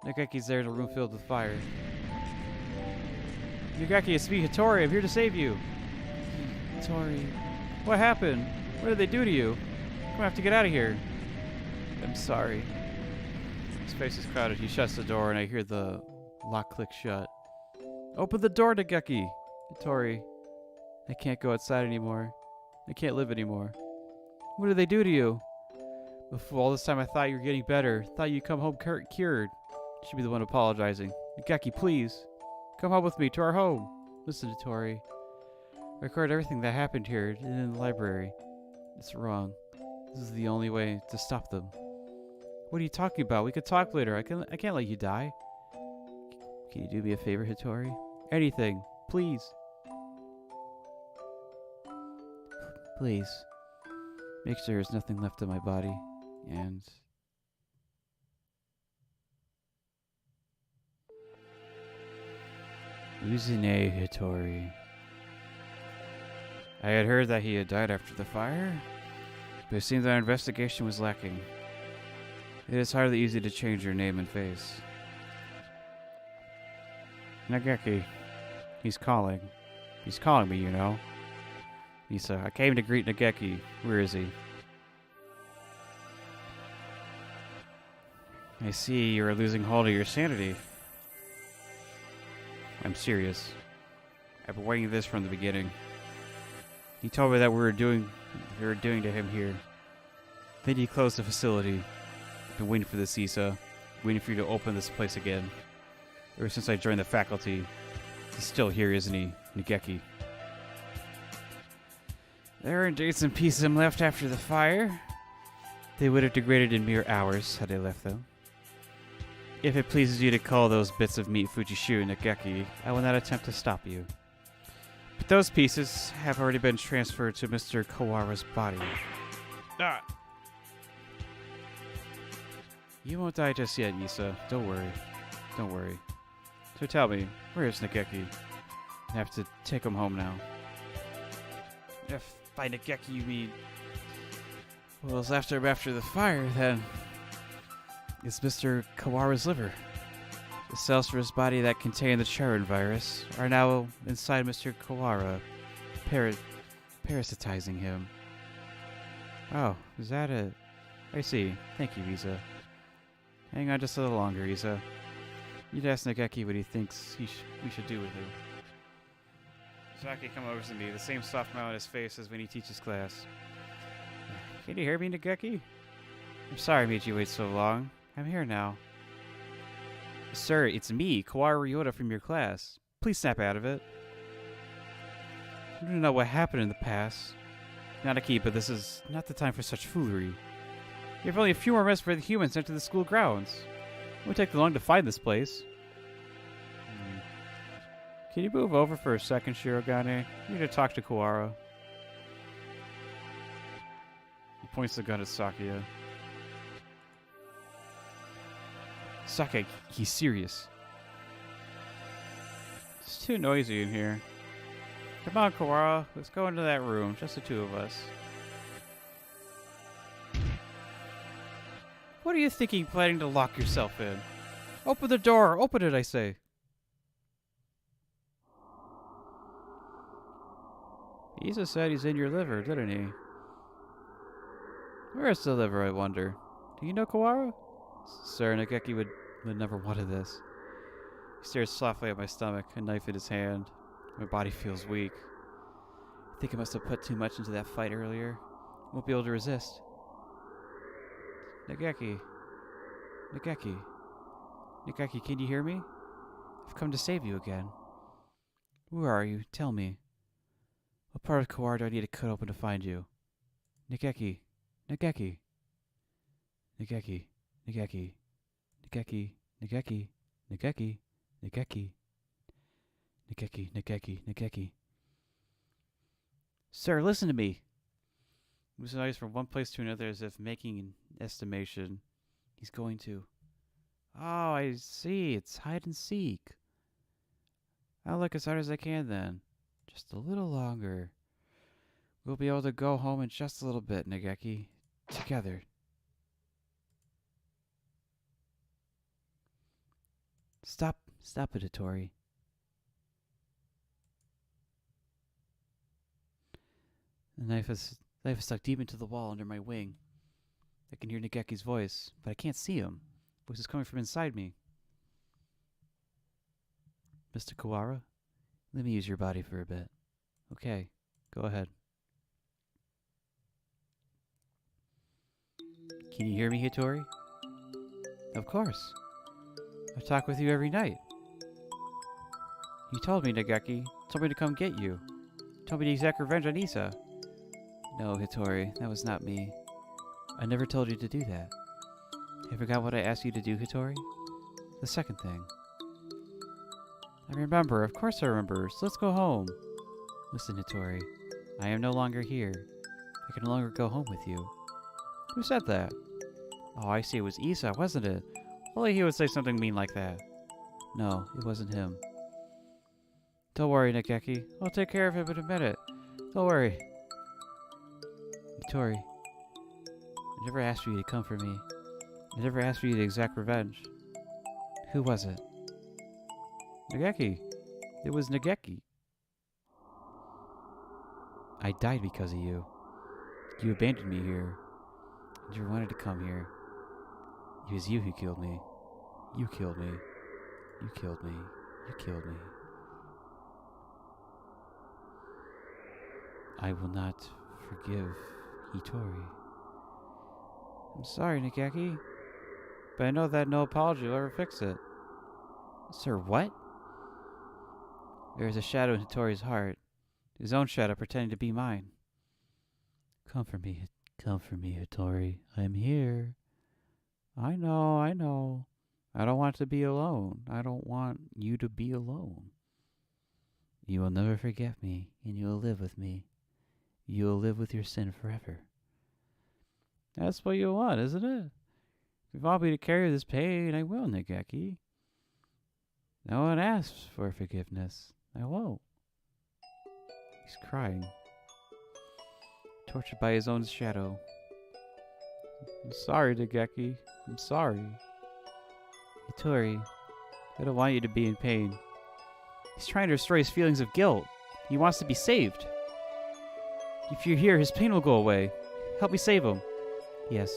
Nageki's there in a room filled with fire. Nageki, it's me, Hattori. I'm here to save you. Hattori. What happened? What did they do to you? I'm gonna have to get out of here. I'm sorry. His face is crowded. He shuts the door and I hear the lock click shut. Open the door, Nageki. Hattori. I can't go outside anymore. I can't live anymore. What did they do to you? Before all this time I thought you were getting better. Thought you'd come home cured. She'd be the one apologizing. Nageki, please. Come home with me to our home. Listen, Hattori. I recorded everything that happened here and in the library. It's wrong. This is the only way to stop them. What are you talking about? We could talk later. I can't let you die. Can you do me a favor, Hattori? Anything. Please. Please. Make sure there's nothing left of my body. And... Uzune Hattori. I had heard that he had died after the fire, but it seemed that our investigation was lacking. It is hardly easy to change your name and face. Nageki. He's calling. He's calling me, you know. Issa, I came to greet Nageki. Where is he? I see you are losing hold of your sanity. I'm serious. I've been waiting this from the beginning. He told me that we were doing to him here. Then he closed the facility. I've been waiting for this, Issa. Waiting for you to open this place again. Ever since I joined the faculty. He's still here, isn't he, Nageki? There are dates and pieces of him left after the fire. They would have degraded in mere hours had they left them. If it pleases you to call those bits of meat Fujishu, Nageki, I will not attempt to stop you. But those pieces have already been transferred to Mr. Kawara's body. Ah! You won't die just yet, Issa. Don't worry. Don't worry. So tell me, where is Nageki? I have to take him home now. If by Nageki you mean... Well, it's after the fire, then... It's Mr. Kawara's liver. The cells for his body that contain the Charon virus are now inside Mr. Kawara, parasitizing him. Oh, is that it? I see. Thank you, Issa. Hang on just a little longer, Issa. You'd ask Nageki what he thinks we should do with him. Saki comes over to me, the same soft smile on his face as when he teaches class. Can you hear me, Nageki? I'm sorry I made you wait so long. I'm here now. Sir, it's me, Kawaru Ryota from your class. Please snap out of it. I don't know what happened in the past. Nanaki, but this is not the time for such foolery. You have only a few more minutes for the humans to enter the school grounds. It won't take too long to find this place. Can you move over for a second, Shirogane? I need to talk to Kawaru. He points the gun at Sakuya. Sake, he's serious. It's too noisy in here. Come on, Kawaru. Let's go into that room. Just the two of us. What are you thinking, planning to lock yourself in? Open the door! Open it, I say! Isa said he's in your liver, didn't he? Where's the liver, I wonder? Do you know Kawaru? Sir, Nageki would never wanted this. He stares softly at my stomach, a knife in his hand. My body feels weak. I think I must have put too much into that fight earlier. I won't be able to resist. Nageki. Nageki. Nageki, can you hear me? I've come to save you again. Where are you? Tell me. What part of Kawaru do I need to cut open to find you? Nageki. Nageki. Nageki. Nageki. Nageki. Nageki. Nageki. Nageki. Nageki. Nageki. Nageki. Sir, listen to me. He moves his eyes from one place to another as if making an estimation. He's going to. Oh, I see. It's hide and seek. I'll look as hard as I can then. Just a little longer. We'll be able to go home in just a little bit, Nageki. Together. Stop it, Hattori. The knife is stuck deep into the wall under my wing. I can hear Nageki's voice, but I can't see him. Voice is coming from inside me. Mr. Kawaru, let me use your body for a bit. Okay, go ahead. Can you hear me, Hattori? Of course. I talk with you every night. You told me, Nageki. Told me to come get you. Told me to exact revenge on Isa. No, Hattori, that was not me. I never told you to do that. You forgot what I asked you to do, Hattori? The second thing. I remember, of course I remember, so let's go home. Listen, Hattori, I am no longer here. I can no longer go home with you. Who said that? Oh, I see, it was Isa, wasn't it? Only he would say something mean like that. No, it wasn't him. Don't worry, Nageki. I'll take care of him in a minute. Don't worry. Hattori, I never asked for you to come for me. I never asked for you to exact revenge. Who was it? Nageki. It was Nageki. I died because of you. You abandoned me here. You never wanted to come here. It was you who killed me. You killed me. You killed me. You killed me. I will not forgive Hattori. I'm sorry, Nageki, but I know that no apology will ever fix it. Sir, what? There is a shadow in Hattori's heart. His own shadow pretending to be mine. Come for me, Hattori. I'm here. I know. I don't want to be alone. I don't want you to be alone. You will never forget me, and you will live with me. You will live with your sin forever. That's what you want, isn't it? If you want me to carry this pain, I will, Nageki. No one asks for forgiveness. I won't. He's crying. Tortured by his own shadow. I'm sorry, Nageki. I'm sorry. Hattori, I don't want you to be in pain. He's trying to restore his feelings of guilt. He wants to be saved. If you're here, his pain will go away. Help me save him. Yes.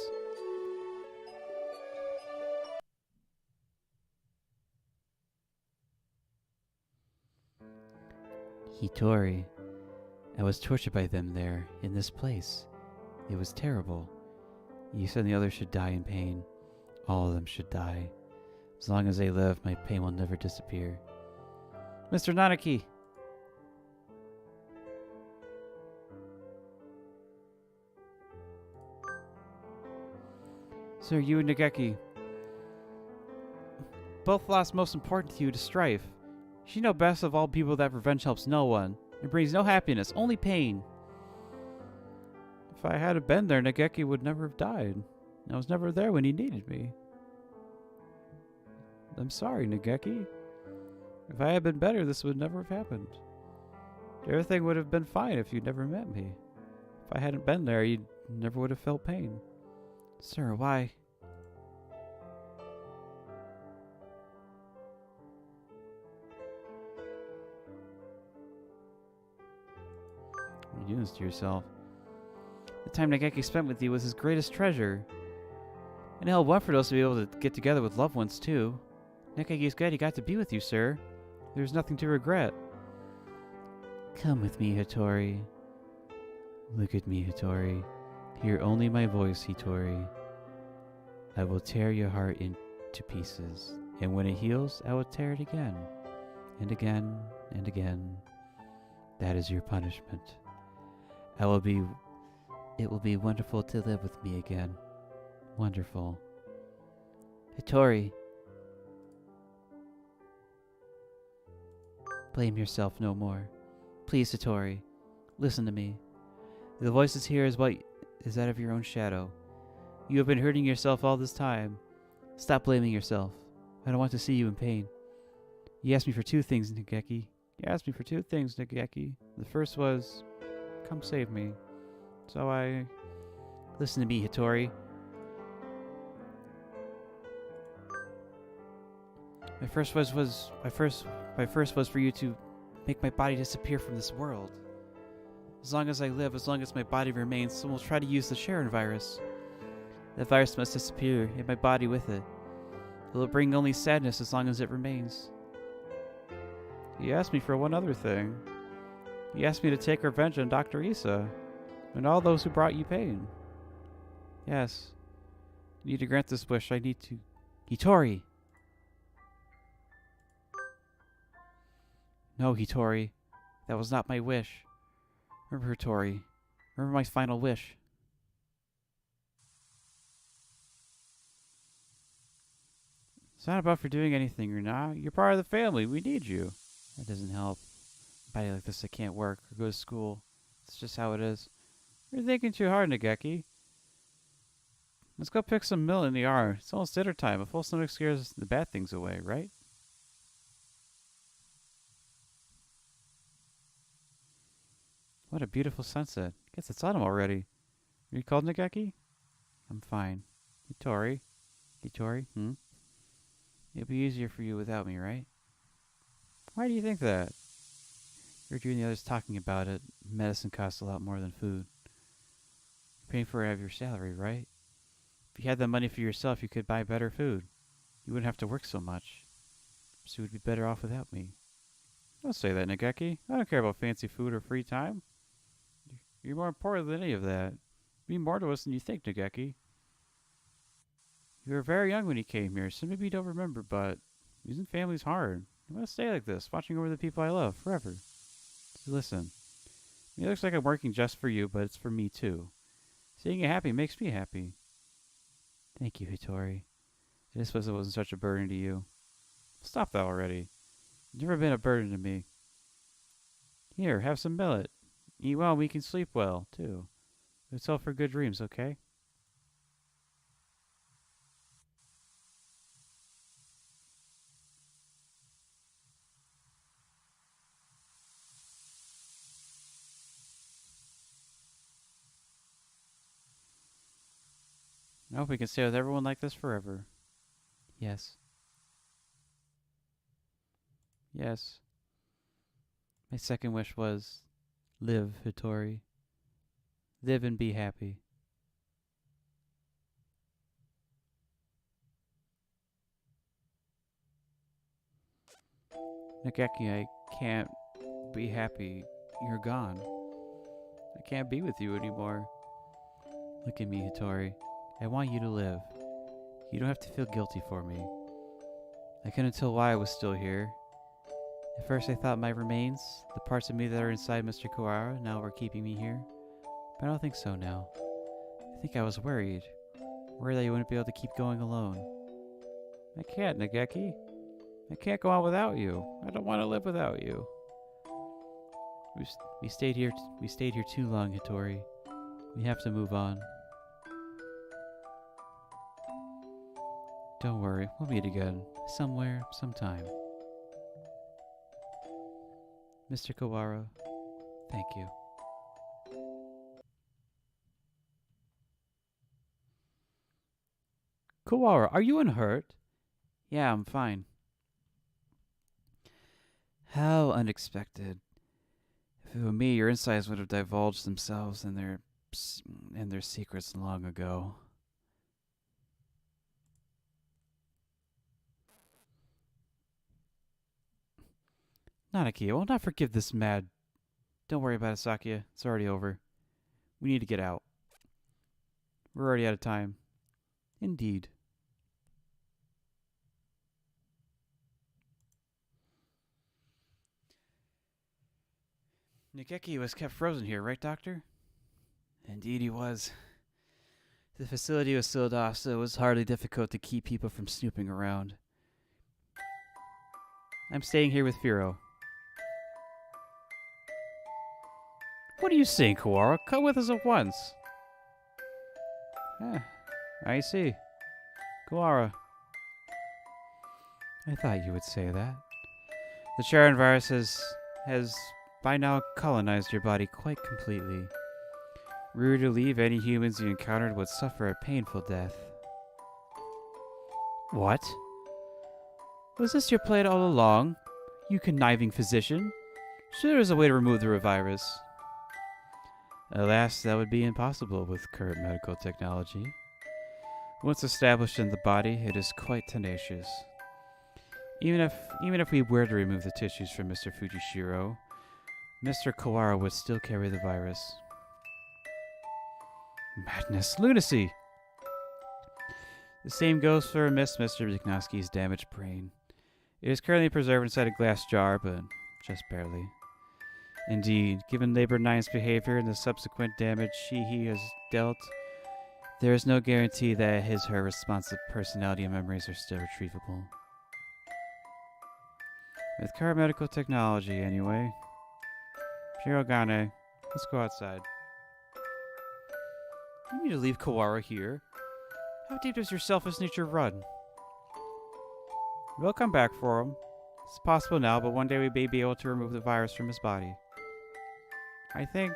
Hitori, I was tortured by them there, in this place. It was terrible. You said the others should die in pain. All of them should die. As long as they live, my pain will never disappear. Mr. Nanaki! Sir, you and Nageki both lost most important to you to strife. You know best of all people that revenge helps no one. It brings no happiness, only pain. If I hadn't been there, Nageki would never have died. I was never there when he needed me. I'm sorry, Nageki. If I had been better, this would never have happened. Everything would have been fine if you'd never met me. If I hadn't been there, you never would have felt pain. Sir, why? What are you doing this to yourself? The time Nageki spent with you was his greatest treasure. And hell, one for those to be able to get together with loved ones, too. Nageki's glad he got to be with you, sir. There's nothing to regret. Come with me, Hitori. Look at me, Hitori. Hear only my voice, Hitori. I will tear your heart into pieces, and when it heals, I will tear it again, and again, and again. That is your punishment. It will be wonderful to live with me again. Wonderful. Hitori. Blame yourself no more. Please, Hitori. Listen to me. The voice here is that of your own shadow. You have been hurting yourself all this time. Stop blaming yourself. I don't want to see you in pain. You asked me for two things, Nageki. The first was, come save me. So I... Listen to me, Hitori. My first was for you to make my body disappear from this world. As long as I live, as long as my body remains, someone will try to use the Sharon virus. That virus must disappear, and my body with it. It will bring only sadness as long as it remains. You asked me for one other thing. You asked me to take revenge on Dr. Issa, and all those who brought you pain. Yes. I need to grant this wish. I need to... Hitori! No, Hitori. That was not my wish. Remember, Hitori. Remember my final wish. It's not about for doing anything or not. You're part of the family. We need you. That doesn't help. A body like this, I can't work or go to school. It's just how it is. You're thinking too hard, Nageki. Let's go pick some millet in the yard. It's almost dinner time. A full stomach scares the bad things away, right? What a beautiful sunset. Guess it's autumn already. Are you called Nageki? I'm fine. Hitori? It'll be easier for you without me, right? Why do you think that? Heard you and the others talking about it. Medicine costs a lot more than food. You're paying for it out of your salary, right? If you had the money for yourself, you could buy better food. You wouldn't have to work so much. So you would be better off without me. Don't say that, Nageki. I don't care about fancy food or free time. You're more important than any of that. You mean more to us than you think, Nageki. You were very young when you came here, so maybe you don't remember, but losing family's hard. I want to stay like this, watching over the people I love, forever. So listen, it looks like I'm working just for you, but it's for me too. Seeing you happy makes me happy. Thank you, Hitori. I just wish it wasn't such a burden to you. Stop that already. You've never been a burden to me. Here, have some millet. Eat well, we can sleep well, too. Let's hope for good dreams, okay? I hope we can stay with everyone like this forever. Yes. Yes. My second wish was, live, Hitori. Live and be happy. Nageki, I can't be happy you're gone. I can't be with you anymore. Look at me, Hattori. I want you to live. You don't have to feel guilty for me. I couldn't tell why I was still here. At first I thought my remains, the parts of me that are inside Mr. Kawara, now were keeping me here. But I don't think so now. I think I was worried. Worried that you wouldn't be able to keep going alone. I can't, Nageki. I can't go on without you. I don't want to live without you. We stayed here too long, Hattori. We have to move on. Don't worry, we'll meet again. Somewhere, sometime. Mr. Kawara, thank you. Kawara, are you unhurt? Yeah, I'm fine. How unexpected. If it were me, your insides would have divulged themselves and their secrets long ago. Nanaki, I will not forgive this mad. Don't worry about it, Sakia. It's already over. We need to get out. We're already out of time. Indeed. Nageki was kept frozen here, right, Doctor? Indeed he was. The facility was sealed off, so it was hardly difficult to keep people from snooping around. I'm staying here with Firo. What are you saying, Kawara? Come with us at once. I see. Kawara. I thought you would say that. The Charon virus has by now colonized your body quite completely. Were you to leave, any humans you encountered would suffer a painful death. What? Was this your plan all along? You conniving physician? Sure, there is a way to remove the virus. Alas, that would be impossible with current medical technology. Once established in the body, it is quite tenacious. Even if we were to remove the tissues from Mr. Fujishiro, Mr. Kawara would still carry the virus. Madness! Lunacy! The same goes for Mr. McNosky's damaged brain. It is currently preserved inside a glass jar, but just barely. Indeed, given Labor 9's behavior and the subsequent damage he has dealt, there is no guarantee that her responsive personality and memories are still retrievable. With current medical technology, anyway. Shirogane, let's go outside. You need to leave Kawara here? How deep does your selfish nature run? We'll come back for him. It's possible now, but one day we may be able to remove the virus from his body. I think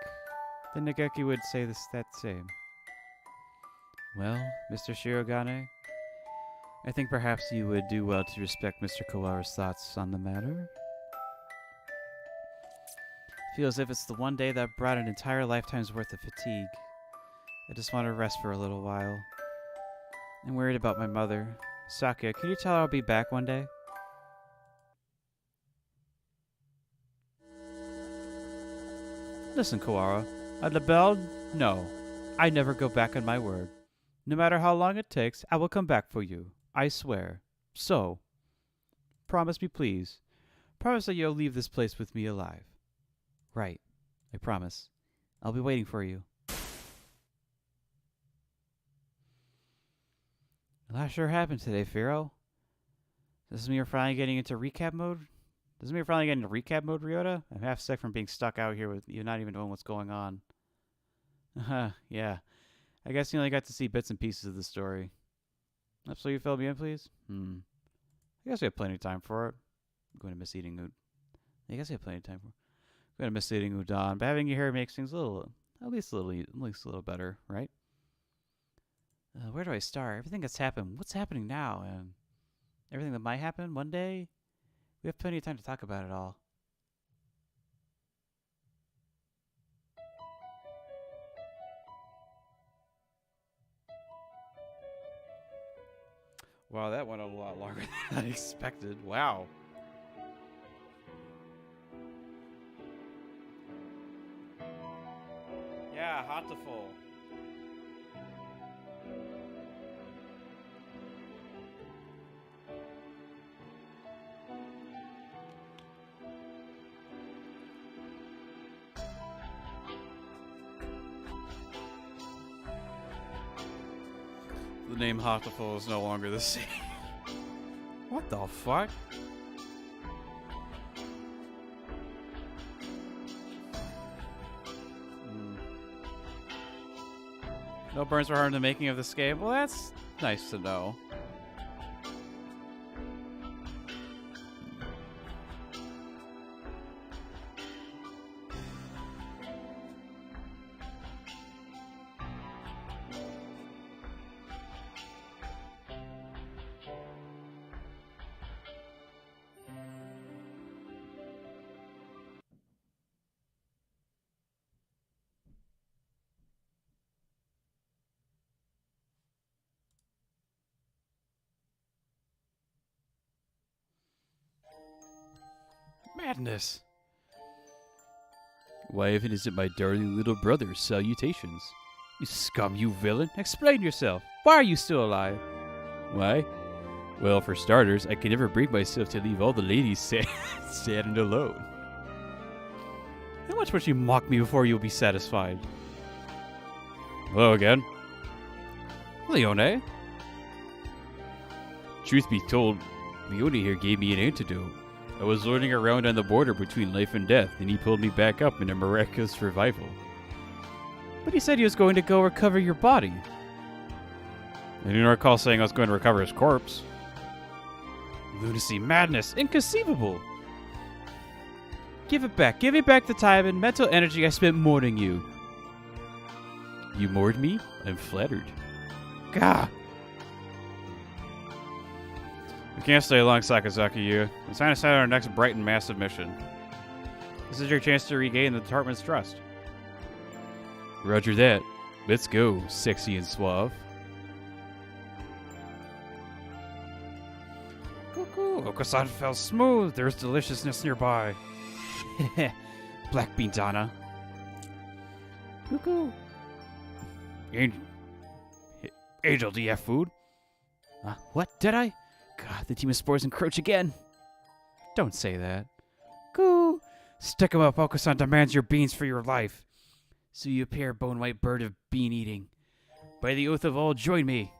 the Nageki would say that same. Well, Mr. Shirogane, I think perhaps you would do well to respect Mr. Kawara's thoughts on the matter. I feel as if it's the one day that brought an entire lifetime's worth of fatigue. I just want to rest for a little while. I'm worried about my mother. Sakia, can you tell her I'll be back one day? Listen, Kawara. At the bell, no. I never go back on my word. No matter how long it takes, I will come back for you. I swear. So, promise me, please. Promise that you'll leave this place with me alive. Right. I promise. I'll be waiting for you. A lot sure happened today, Firo. Does this mean you're finally getting into recap mode? Does this mean you're finally getting into recap mode, Ryota? I'm half sick from being stuck out here with you not even knowing what's going on. Yeah. I guess you only got to see bits and pieces of the story. So you fill me in, please? I guess we have plenty of time for it. I'm going to miss eating udon. I guess we have plenty of time for it. I'm going to miss eating udon, but having you here makes things at least a little better, right? Where do I start? Everything that's happened. What's happening now? And everything that might happen one day? We have plenty of time to talk about it all. Wow, that went a lot longer than I expected. Wow. Yeah, Hatoful. The name Hatoful is no longer the same. What the fuck? No burns were harmed in the making of this game. Well, that's nice to know. Madness. Why, if it isn't my darling little brother, salutations. You scum, you villain. Explain yourself. Why are you still alive? Why? Well, for starters, I can never bring myself to leave all the ladies sad and alone. How much must you mock me before you'll be satisfied? Hello again. Leone? Truth be told, Leone here gave me an antidote. I was lording around on the border between life and death, and he pulled me back up in a miraculous revival. But he said he was going to go recover your body. I didn't recall saying I was going to recover his corpse. Lunacy, madness, inconceivable! Give it back. Give me back the time and mental energy I spent mourning you. You mourned me? I'm flattered. Gah! We can't stay long, Sakazaki. It's time to set our next bright and massive mission. This is your chance to regain the department's trust. Roger that. Let's go, sexy and suave. Cuckoo, Okasan fell smooth. There's deliciousness nearby. Black bean Donna. Cuckoo. Angel, do you have food? What? Did I? God, the team of spores encroach again. Don't say that. Goo! Stick 'em up. Okusan demands your beans for your life. So you appear, bone-white bird of bean eating. By the oath of all, join me.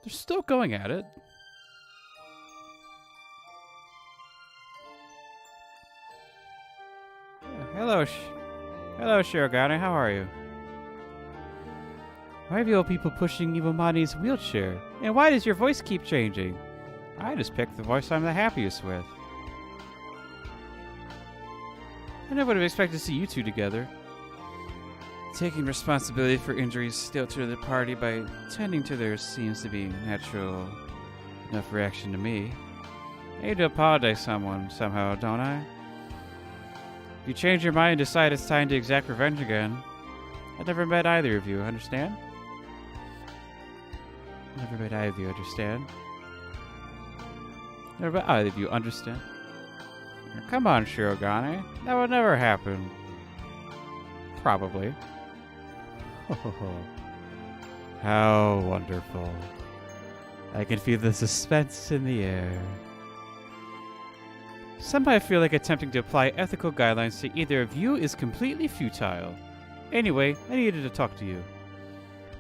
They're still going at it. Hello, Shirogane. How are you? Why have you old people pushing Ivomani's wheelchair? And why does your voice keep changing? I just picked the voice I'm the happiest with. I never would have expected to see you two together. Taking responsibility for injuries still to the party by tending to theirs seems to be a natural enough reaction to me. I need to apologize somehow, don't I? If you change your mind and decide it's time to exact revenge again, I've never met either of you, understand? Never met either of you, understand? Never met either of you, understand? Come on, Shirogane. That would never happen. Probably. How wonderful. I can feel the suspense in the air. Somehow I feel like attempting to apply ethical guidelines to either of you is completely futile. Anyway, I needed to talk to you.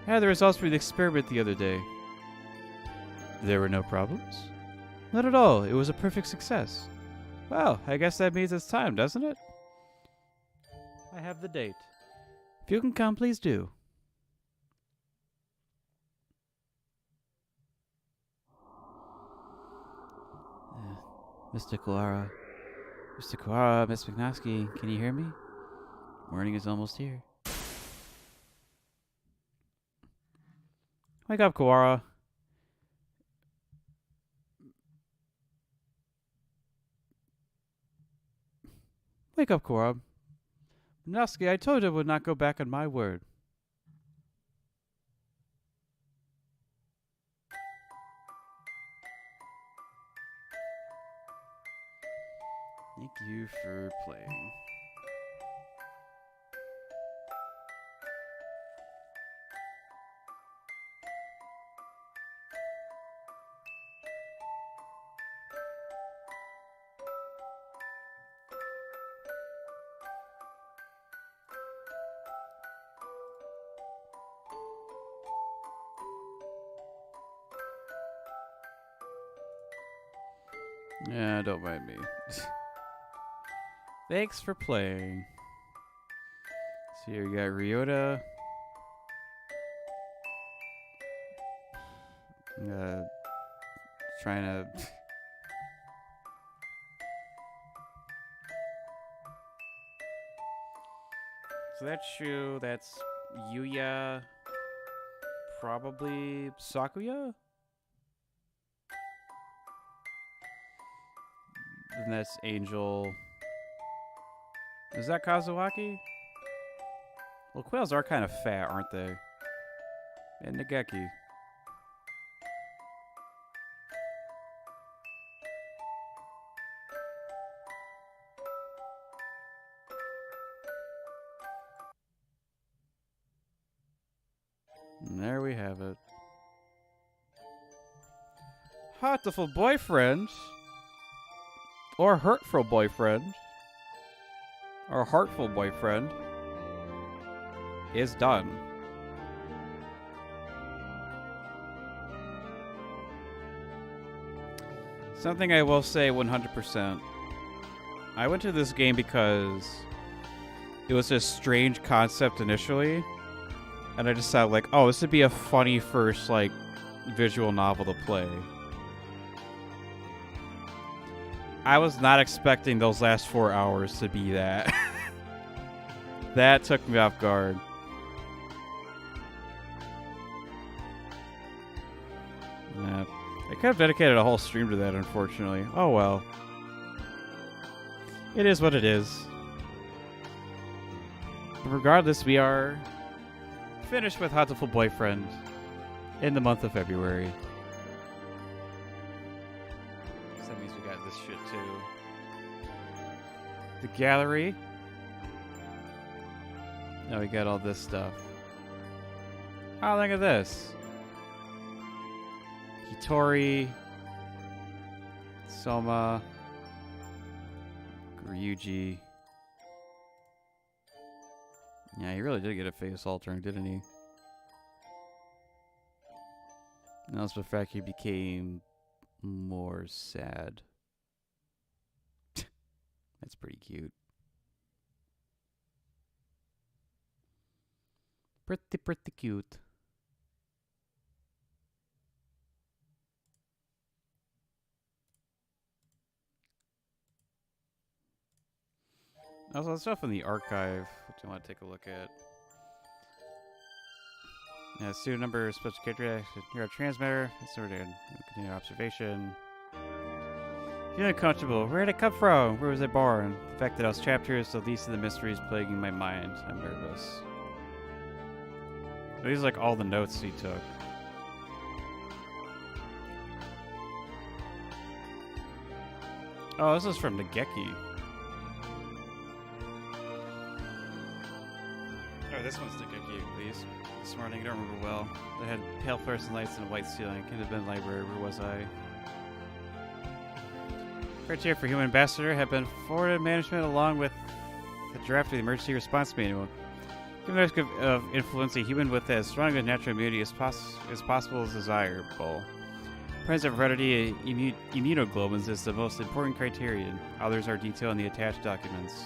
I had the results from the experiment the other day. There were no problems? Not at all. It was a perfect success. Well, I guess that means it's time, doesn't it? I have the date. If you can come, please do. Mr. Kuara. Mr. Kuara, Miss McNosky, can you hear me? Morning is almost here. Wake up, Kuara. Wake up, Kuara. McNosky, I told you I would not go back on my word. Thank you for playing. Yeah, don't mind me. Thanks for playing. So here we got Ryota. Trying to... So that's Shu, that's Yuya, probably Sakuya? And that's Angel. Is that Kazuaki? Well, quails are kind of fat, aren't they? And Nageki. And there we have it. Hatoful boyfriend. Or hurtful boyfriend. Or heartful boyfriend. Is done. Something I will say 100%. I went to this game because it was a strange concept initially. And I decided, like, oh, this would be a funny first, like, visual novel to play. I was not expecting those last 4 hours to be that. That took me off guard. Yeah. I could have dedicated a whole stream to that, unfortunately. Oh well. It is what it is. But regardless, we are finished with Hatoful Boyfriend in the month of February. So that means we got this shit too. The gallery. Now we got all this stuff. Oh, look at this. Hitori, Soma, Ryuji. Yeah, he really did get a face altering, didn't he? And also the fact he became more sad. That's pretty cute. Pretty cute. Also, stuff in the archive, which I want to take a look at. Yeah, student number, special character, neurotransmitter, sort of continue observation. Feeling comfortable. Where did it come from? Where was it born? The fact that those chapters, the least of the mysteries plaguing my mind. I'm nervous. These are like all the notes he took. Oh, this is from Nageki. Oh, this one's Nageki, please. This morning, I don't remember well. They had pale fluorescent lights and a white ceiling. Could have been library. Where was I? Criteria for Human Ambassador have been forwarded to management along with the draft of the Emergency Response Manual. Given the risk of influencing a human with as strong a natural immunity as possible is desirable. Presence of heredity immunoglobulins is the most important criterion. Others are detailed in the attached documents.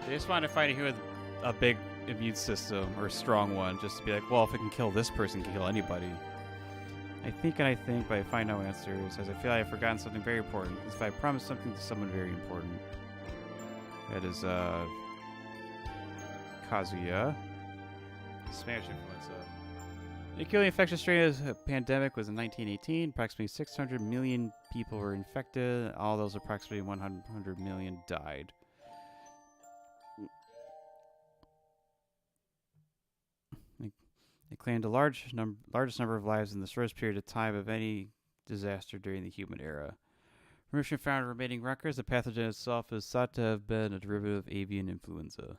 They just want to find a human with a big immune system, or a strong one, just to be like, well, if it can kill this person, it can kill anybody. I think, but I find no answers, as I feel like I've forgotten something very important. As if I promised something to someone very important. That is, Kazuya. Spanish influenza. The killing infectious strain of the pandemic was in 1918. Approximately 600 million people were infected. All those approximately 100 million died. It claimed the largest number of lives in the shortest period of time of any disaster during the human era. Information found in remaining records, the pathogen itself is thought to have been a derivative of avian influenza.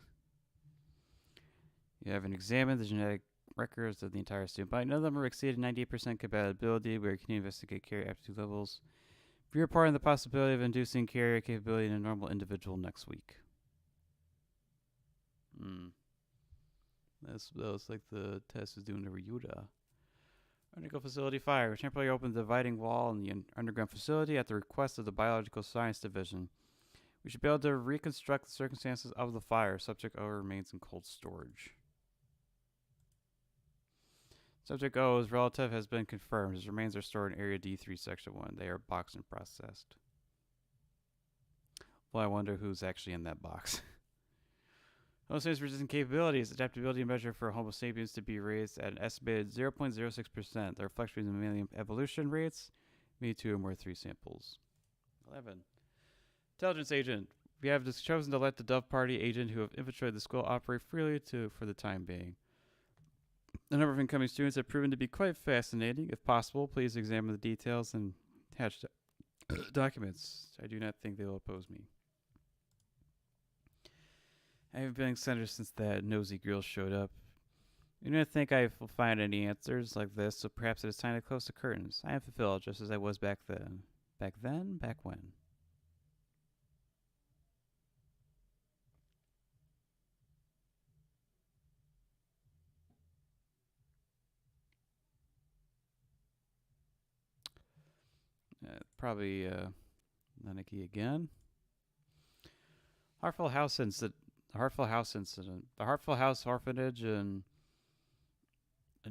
You haven't examined the genetic records of the entire student body. None of them are exceeded 98% compatibility. We can investigate carrier aptitude levels. We report on the possibility of inducing carrier capability in a normal individual next week. That was like the test is doing to Ryuta. Underground facility fire. We temporarily opened the dividing wall in the underground facility at the request of the Biological Science Division. We should be able to reconstruct the circumstances of the fire. Subject O remains in cold storage. Subject O's relative has been confirmed. His remains are stored in Area D3, Section 1. They are boxed and processed. Well, I wonder who's actually in that box. Homo sapiens' resistant capabilities. Adaptability measure for Homo sapiens to be raised at an estimated 0.06%. There are fluctuations in mammalian evolution rates. Me 2 or more 3 samples. 11. Intelligence agent. We have just chosen to let the Dove Party agent who have infiltrated the school operate freely for the time being. The number of incoming students have proven to be quite fascinating. If possible, please examine the details and attached documents. I do not think they will oppose me. I haven't been in center since that nosy girl showed up. I don't think I will find any answers like this, so perhaps it is time to close the curtains. I am fulfilled just as I was back then. Back then? Back when? Probably Neneki again. Hartful House incident. The Hartful House Orphanage in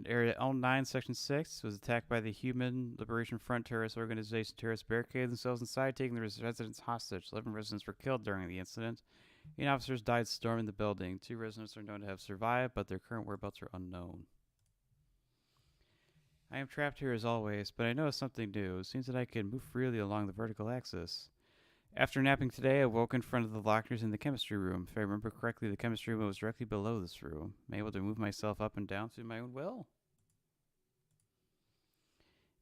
Area L9, Section 6 was attacked by the Human Liberation Front terrorist organization. Terrorists barricaded themselves inside, taking the residents hostage. 11 residents were killed during the incident. 8 officers died storming the building. 2 residents are known to have survived, but their current whereabouts are unknown. I am trapped here as always, but I noticed something new. It seems that I can move freely along the vertical axis. After napping today, I woke in front of the lockers in the chemistry room. If I remember correctly, the chemistry room was directly below this room. Am I able to move myself up and down through my own will?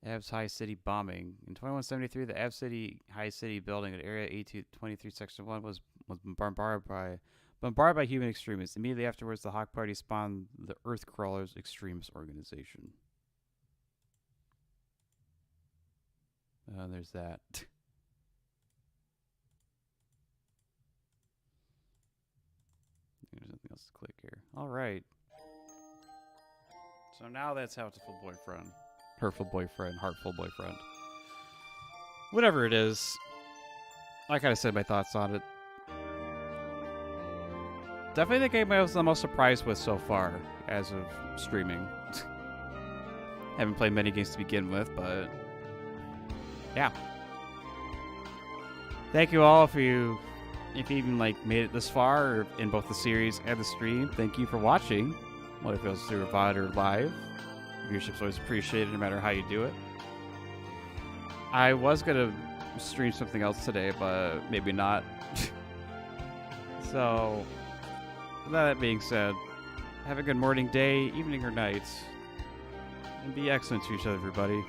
Avs High City bombing. In 2173, the Avs City High City building at Area A23 Section 1 was bombarded by human extremists. Immediately afterwards, the Hawk Party spawned the Earth Crawlers extremist organization. There's that. There's nothing else to click here. All right. So now that's Hatoful boyfriend. Hurtful boyfriend. Heartful boyfriend. Whatever it is. I kind of said my thoughts on it. Definitely the game I was the most surprised with so far as of streaming. Haven't played many games to begin with, but yeah. Thank you all if you even like made it this far in both the series and the stream. Thank you for watching. Whether it goes through a VOD or live. Viewership's always appreciated no matter how you do it. I was gonna stream something else today, but maybe not. So, with that being said, have a good morning, day, evening, or night. And be excellent to each other, everybody.